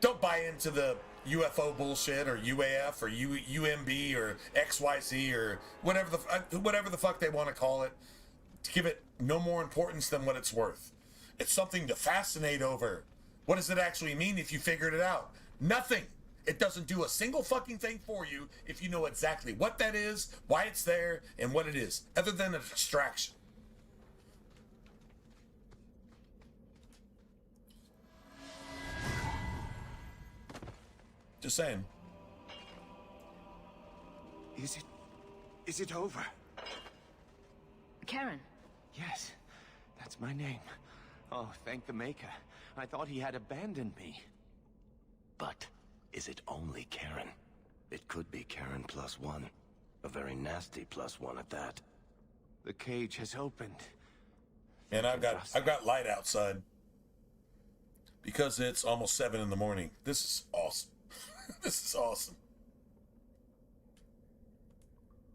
don't buy into the UFO bullshit or UAF or UMB or XYZ or whatever the fuck they want to call it. To give it no more importance than what it's worth. It's something to fascinate over. What does it actually mean if you figured it out? Nothing. It doesn't do a single fucking thing for you if you know exactly what that is, why it's there, and what it is, other than a distraction. Just saying. Is it over? Karen. Yes, that's my name. Oh, thank the Maker. I thought he had abandoned me. But is it only Karen? It could be Karen +1. A very nasty +1 at that. The cage has opened. And I've got light outside. Because it's almost 7 in the morning. This is awesome. This is awesome.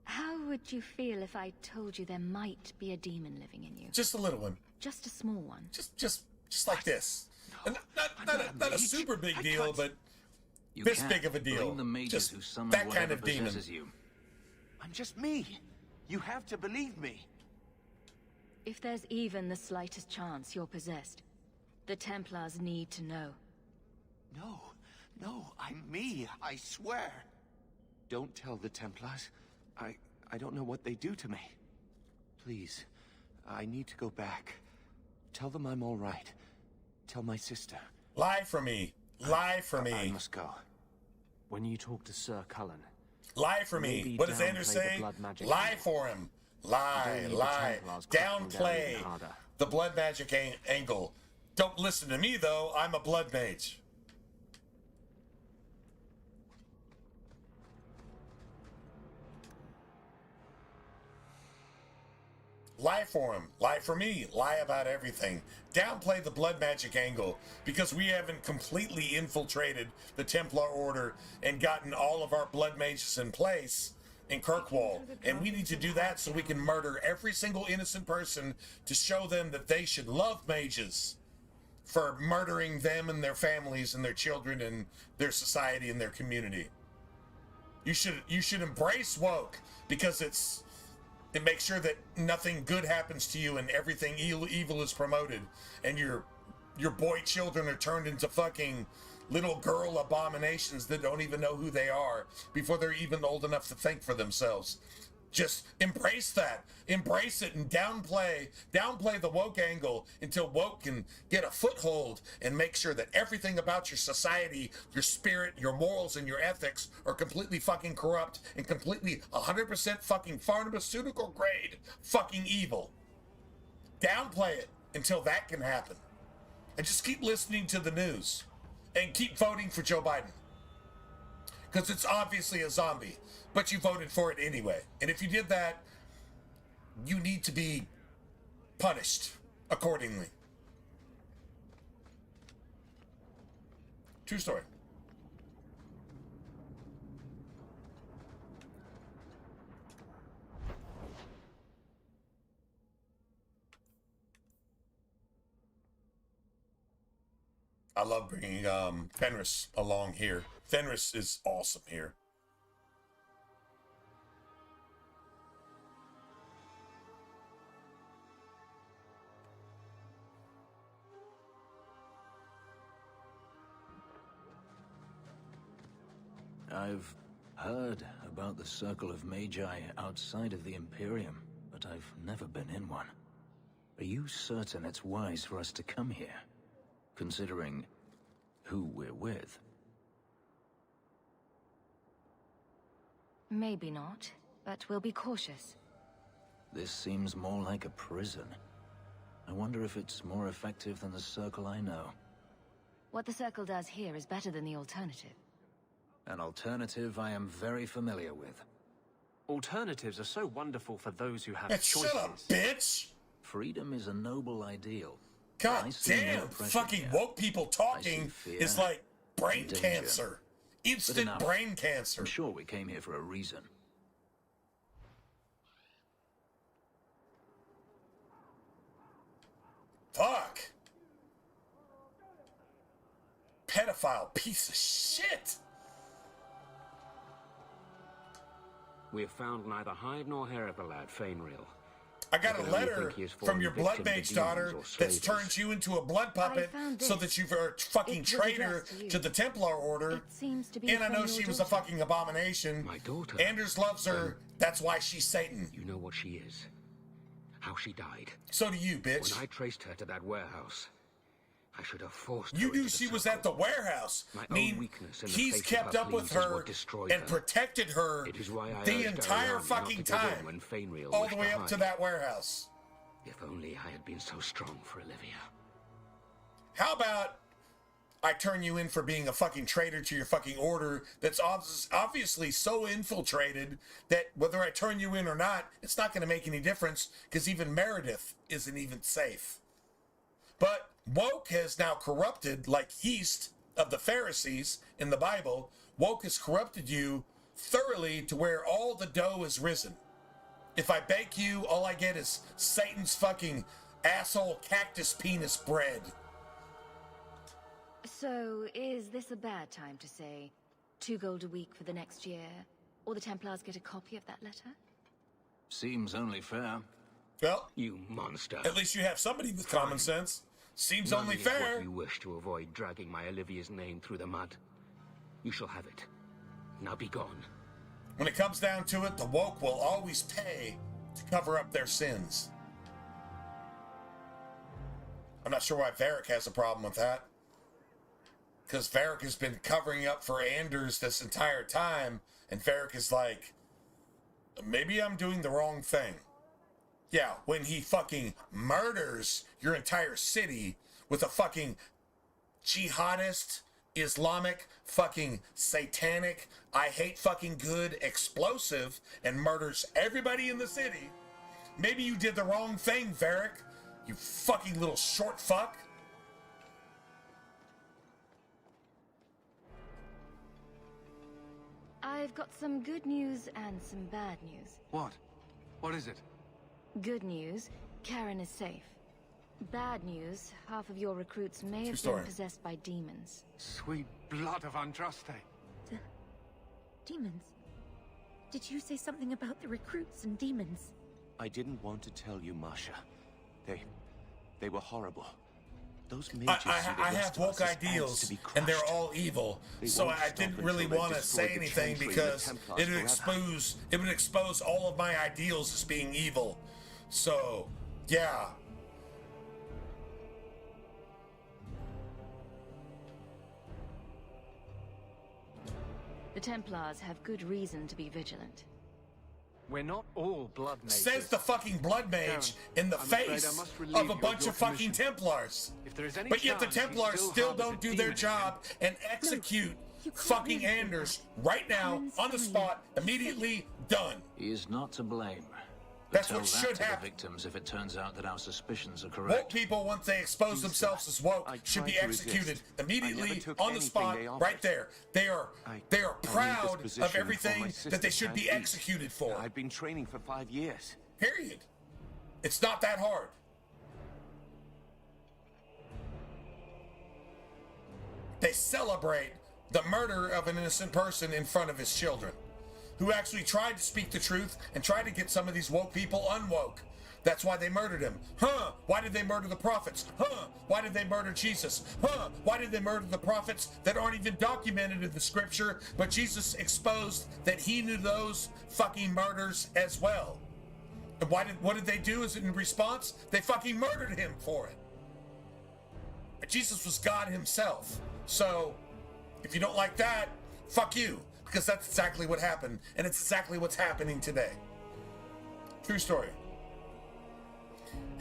How would you feel if I told you there might be a demon living in you? Just a little one. Just a small one. Just like this. No, not a super big deal, but You this can't big of a deal. blame the mages Just who summon that whatever kind of demon. possesses you. I'm just me. You have to believe me. If there's even the slightest chance you're possessed, the Templars need to know. No, I'm me, I swear. Don't tell the Templars. I don't know what they do to me. Please, I need to go back. Tell them I'm all right. Tell my sister. Lie for me. Lie for me. I must go. When you talk to Sir Cullen... Lie for me. What does Anders say? Lie for him. Lie. Downplay the blood magic angle. Don't listen to me, though. I'm a blood mage. Lie for him. Lie for me. Lie about everything. Downplay the blood magic angle because we haven't completely infiltrated the Templar Order and gotten all of our blood mages in place in Kirkwall. And we need to do that so we can murder every single innocent person to show them that they should love mages for murdering them and their families and their children and their society and their community. You should embrace woke because it's and make sure that nothing good happens to you and everything evil is promoted, and your boy children are turned into fucking little girl abominations that don't even know who they are before they're even old enough to think for themselves. Just embrace that. Embrace it and downplay the woke angle until woke can get a foothold and make sure that everything about your society, your spirit, your morals, and your ethics are completely fucking corrupt and completely 100% fucking pharmaceutical grade fucking evil. Downplay it until that can happen. And just keep listening to the news and keep voting for Joe Biden. Because it's obviously a zombie, but you voted for it anyway. And if you did that, you need to be punished accordingly. True story. I love bringing Fenris along here. Fenris is awesome here. I've heard about the Circle of Magi outside of the Imperium, but I've never been in one. Are you certain it's wise for us to come here, considering who we're with? Maybe not, but we'll be cautious. This seems more like a prison. I wonder if it's more effective than the Circle I know. What the Circle does here is better than the alternative. An alternative I am very familiar with. Alternatives are so wonderful for those who have Hey, choices. shut up, bitch! Freedom is a noble ideal. God damn, fucking woke people talking is like brain cancer. Instant brain cancer. I'm sure we came here for a reason. Fuck. Pedophile piece of shit. We have found neither hide nor hair of the lad, Fainreal. I got a letter from your blood mage daughter that's turned you into a blood puppet so that you were a fucking traitor to the Templar Order. And I know she was a fucking abomination. My daughter. Anders loves her. That's why she's Satan. You know what she is. How she died. So do you, bitch. When I traced her to that warehouse, I should have forced her. You knew she was at the warehouse. I mean, he's kept up with her and protected her the entire fucking time, all the way up to that warehouse. If only I had been so strong for Olivia. How about I turn you in for being a fucking traitor to your fucking order that's obviously so infiltrated that whether I turn you in or not, it's not going to make any difference because even Meredith isn't even safe. But woke has now corrupted, like yeast of the Pharisees in the Bible. Woke has corrupted you thoroughly to where all the dough is risen. If I bake you, all I get is Satan's fucking asshole cactus penis bread. So, is this a bad time to say 2 gold a week for the next year, or the Templars get a copy of that letter? Seems only fair. Well, you monster. At least you have somebody with common sense. Seems Money only is fair. What you wish to avoid dragging my Olivia's name through the mud. You shall have it. Now be gone. When it comes down to it, the woke will always pay to cover up their sins. I'm not sure why Varric has a problem with that. Because Varric has been covering up for Anders this entire time, and Varric is like, maybe I'm doing the wrong thing. Yeah, when he fucking murders your entire city with a fucking jihadist, Islamic, fucking satanic, I hate fucking good explosive and murders everybody in the city. Maybe you did the wrong thing, Varric. You fucking little short fuck. I've got some good news and some bad news. What? What is it? Good news, Karen is safe. Bad news, half of your recruits may have story. been possessed by demons. Sweet blood of Andraste. Demons? Did you say something about the recruits and demons? I didn't want to tell you, Masha. They were horrible. Those mages I have woke ideals, and they're all evil. So I didn't really want to say anything because it would expose all of my ideals as being evil. So, yeah. The Templars have good reason to be vigilant. We're not all blood mages. Says the fucking blood mage in the face of a bunch of fucking Templars. But yet the Templars still don't do their job and execute fucking Anders right now on the spot, immediately done. He is not to blame. That's Tell what that should to happen. the victims if it turns out that our suspicions are Woke correct. people, once they expose themselves as woke, should be executed immediately on the spot, right there. They are proud of everything that they should be executed for. I've been training for 5 years. Period. It's not that hard. They celebrate the murder of an innocent person in front of his children, who actually tried to speak the truth and tried to get some of these woke people unwoke. That's why they murdered him. Huh? Why did they murder the prophets? Huh? Why did they murder Jesus? Huh? Why did they murder the prophets that aren't even documented in the scripture, but Jesus exposed that he knew those fucking murders as well? And what did they do as in response? They fucking murdered him for it. Jesus was God himself. So, if you don't like that, fuck you. Because that's exactly what happened, and it's exactly what's happening today. True story.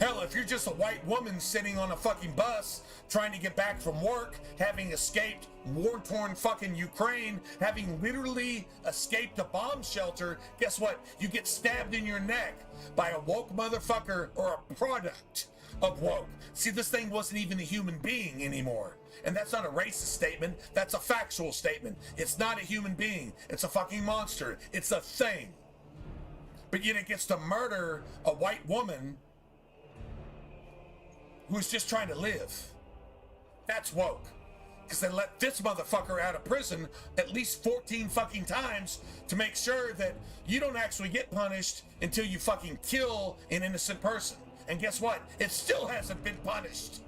Hell, if you're just a white woman sitting on a fucking bus trying to get back from work, having escaped war-torn fucking Ukraine, having literally escaped a bomb shelter, guess what? You get stabbed in your neck by a woke motherfucker or a product of woke. See, this thing wasn't even a human being anymore. And that's not a racist statement, that's a factual statement. It's not a human being, it's a fucking monster, it's a thing. But yet it gets to murder a white woman who's just trying to live. That's woke. Because they let this motherfucker out of prison at least 14 fucking times to make sure that you don't actually get punished until you fucking kill an innocent person. And guess what? It still hasn't been punished.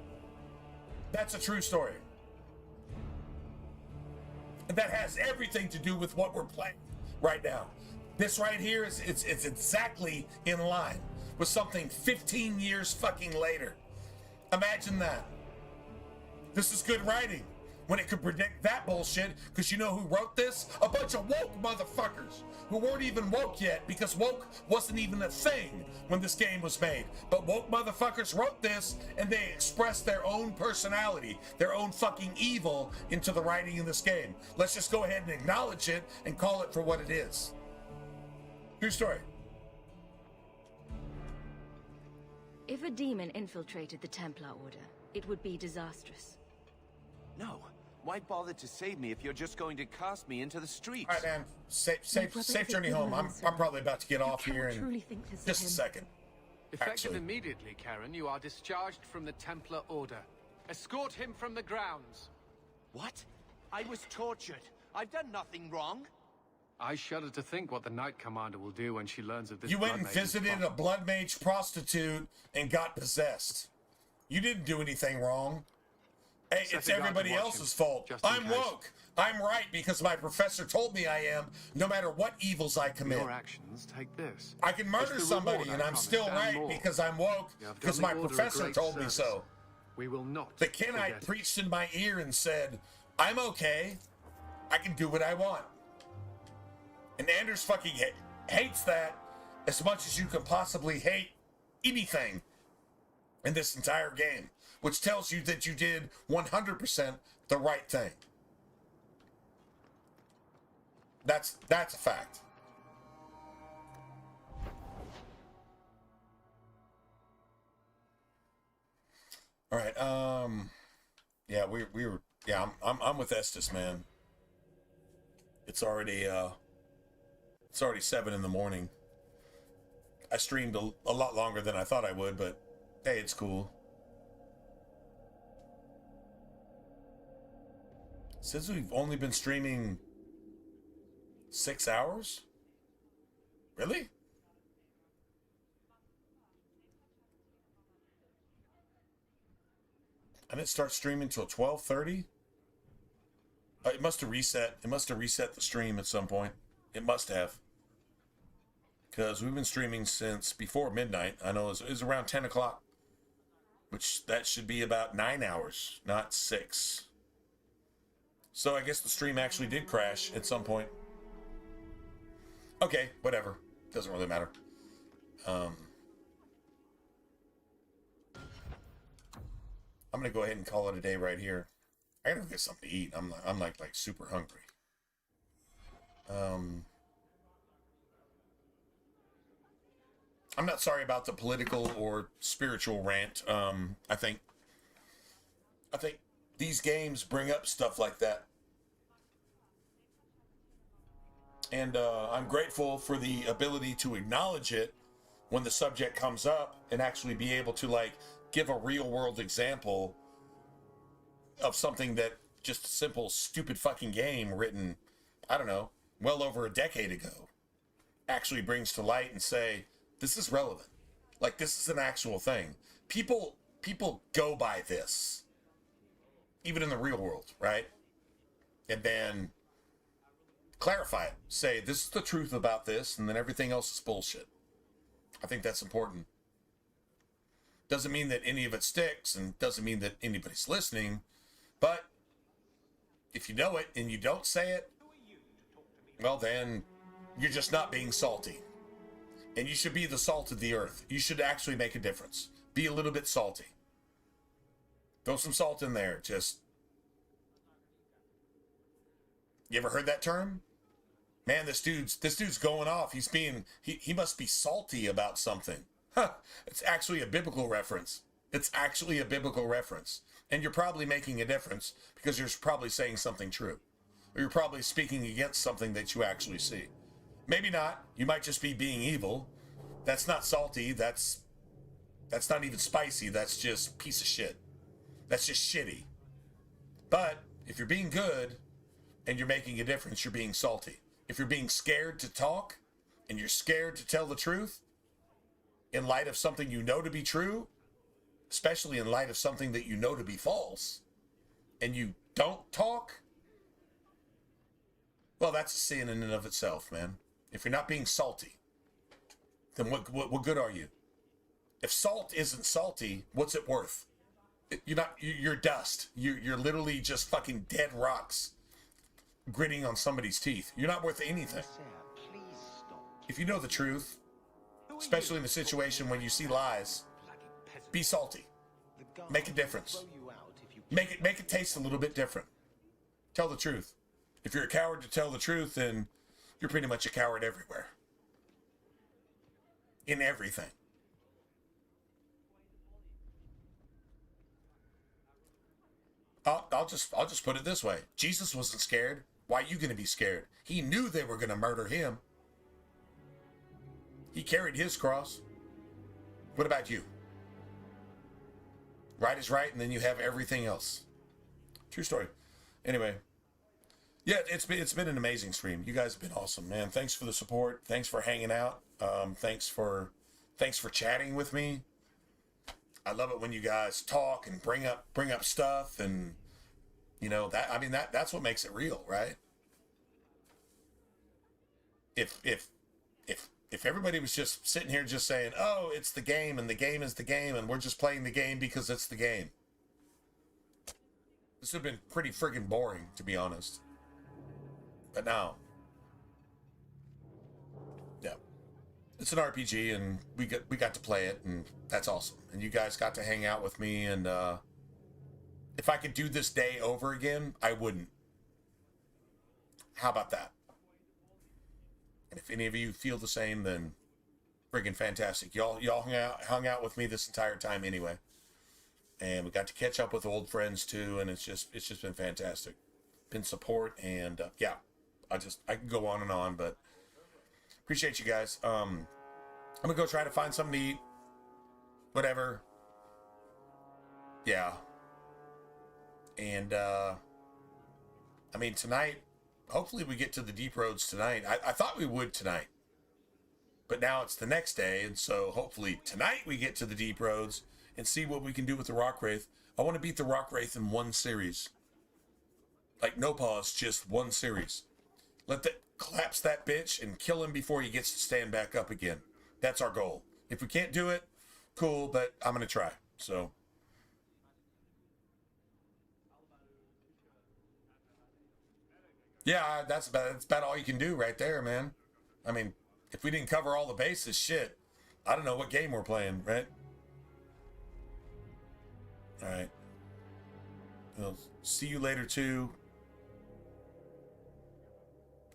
That's a true story. And that has everything to do with what we're playing right now. This right here is it's exactly in line with something 15 years fucking later. Imagine that. This is good writing when it could predict that bullshit, because you know who wrote this? A bunch of woke motherfuckers who weren't even woke yet, because woke wasn't even a thing when this game was made. But woke motherfuckers wrote this, and they expressed their own personality, their own fucking evil into the writing in this game. Let's just go ahead and acknowledge it and call it for what it is. True story. If a demon infiltrated the Templar Order, it would be disastrous. No. Why bother to save me if you're just going to cast me into the streets? All right, man. Safe journey home. I'm probably about to get off here in just a second. Effective immediately, Karen, you are discharged from the Templar Order. Escort him from the grounds. What? I was tortured. I've done nothing wrong. I shudder to think what the Knight Commander will do when she learns of this. You went and visited a blood mage prostitute and got possessed. You didn't do anything wrong. Hey, it's everybody else's fault. I'm woke. I'm right because my professor told me I am, no matter what evils I commit. Your actions take this. I can murder somebody and I'm still right because I'm woke, because my professor told me so. We will not. The Kenite preached in my ear and said, I'm okay. I can do what I want. And Anders fucking hates that as much as you can possibly hate anything in this entire game, which tells you that you did 100% the right thing. That's a fact. All right. Yeah, we were. Yeah, I'm with Estes, man. It's already 7 in the morning. I streamed a lot longer than I thought I would, but hey, it's cool. It says we've only been streaming 6 hours? Really? I didn't start streaming till 12:30. It must have reset. It must have reset the stream at some point. It must have. Because we've been streaming since before midnight. I know it was around 10 o'clock. Which, that should be about 9 hours, not 6. So I guess the stream actually did crash at some point. Okay, whatever. Doesn't really matter. I'm gonna go ahead and call it a day right here. I gotta go get something to eat. I'm like super hungry. I'm not sorry about the political or spiritual rant. I think these games bring up stuff like that. And I'm grateful for the ability to acknowledge it when the subject comes up and actually be able to like give a real world example of something that just a simple stupid fucking game written, I don't know, well over a decade ago actually brings to light and say, this is relevant. Like, this is an actual thing. People go by this, even in the real world, right? And then clarify it. Say, this is the truth about this, and then everything else is bullshit. I think that's important. Doesn't mean that any of it sticks, and doesn't mean that anybody's listening, but if you know it and you don't say it, well, then you're just not being salty. And you should be the salt of the earth. You should actually make a difference. Be a little bit salty. Throw some salt in there. Just. You ever heard that term? Man, this dude's going off. He must be salty about something. Huh. It's actually a biblical reference. It's actually a biblical reference. And you're probably making a difference because you're probably saying something true. Or you're probably speaking against something that you actually see. Maybe not. You might just be being evil. That's not salty. That's not even spicy. That's just piece of shit. That's just shitty. But if you're being good and you're making a difference, you're being salty. If you're being scared to talk and you're scared to tell the truth in light of something you know to be true, especially in light of something that you know to be false, and you don't talk, well, that's a sin in and of itself, man. If you're not being salty, then what good are you? If salt isn't salty, what's it worth? You're dust. You're literally just fucking dead rocks gritting on somebody's teeth. You're not worth anything. If you know the truth, especially in a situation when you see lies, be salty. Make a difference. Make it taste a little bit different. Tell the truth. If you're a coward to tell the truth, then you're pretty much a coward everywhere. In everything. I'll just put it this way. Jesus wasn't scared. Why are you going to be scared? He knew they were going to murder him. He carried his cross. What about you? Right is right, and then you have everything else. True story. Anyway. Yeah, it's been an amazing stream. You guys have been awesome, man. Thanks for the support. Thanks for hanging out. Thanks for chatting with me. I love it when you guys talk and bring up stuff, and you know that's what makes it real, right? If everybody was just sitting here just saying, "Oh, it's the game and the game is the game and we're just playing the game because it's the game," this would have been pretty friggin' boring, to be honest. But now, yeah, it's an RPG, and we got to play it, and that's awesome. And you guys got to hang out with me, and if I could do this day over again, I wouldn't. How about that? And if any of you feel the same, then friggin' fantastic. Y'all hung out with me this entire time anyway, and we got to catch up with old friends too, and it's just been fantastic. Been support, and yeah. I can go on and on, but appreciate you guys. I'm gonna go try to find something to eat. Whatever. Yeah. And I mean, tonight, hopefully we get to the deep roads tonight. I thought we would tonight, but now it's the next day, and so hopefully tonight we get to the deep roads and see what we can do with the Rock Wraith. I want to beat the Rock Wraith in one series. Like, no pause, just one series. Collapse that bitch and kill him before he gets to stand back up again. That's our goal. If we can't do it, cool, but I'm going to try. So... yeah, that's about all you can do right there, man. I mean, if we didn't cover all the bases, shit, I don't know what game we're playing, right? All right. Well, see you later, too.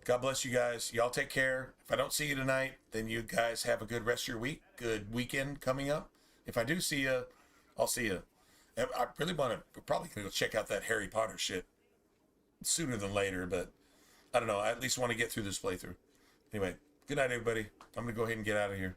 God bless you guys. Y'all take care. If I don't see you tonight, then you guys have a good rest of your week. Good weekend coming up. If I do see you, I'll see you. I really want to, we're probably going to go check out that Harry Potter shit sooner than later, but I don't know. I at least want to get through this playthrough. Anyway, good night, everybody. I'm going to go ahead and get out of here.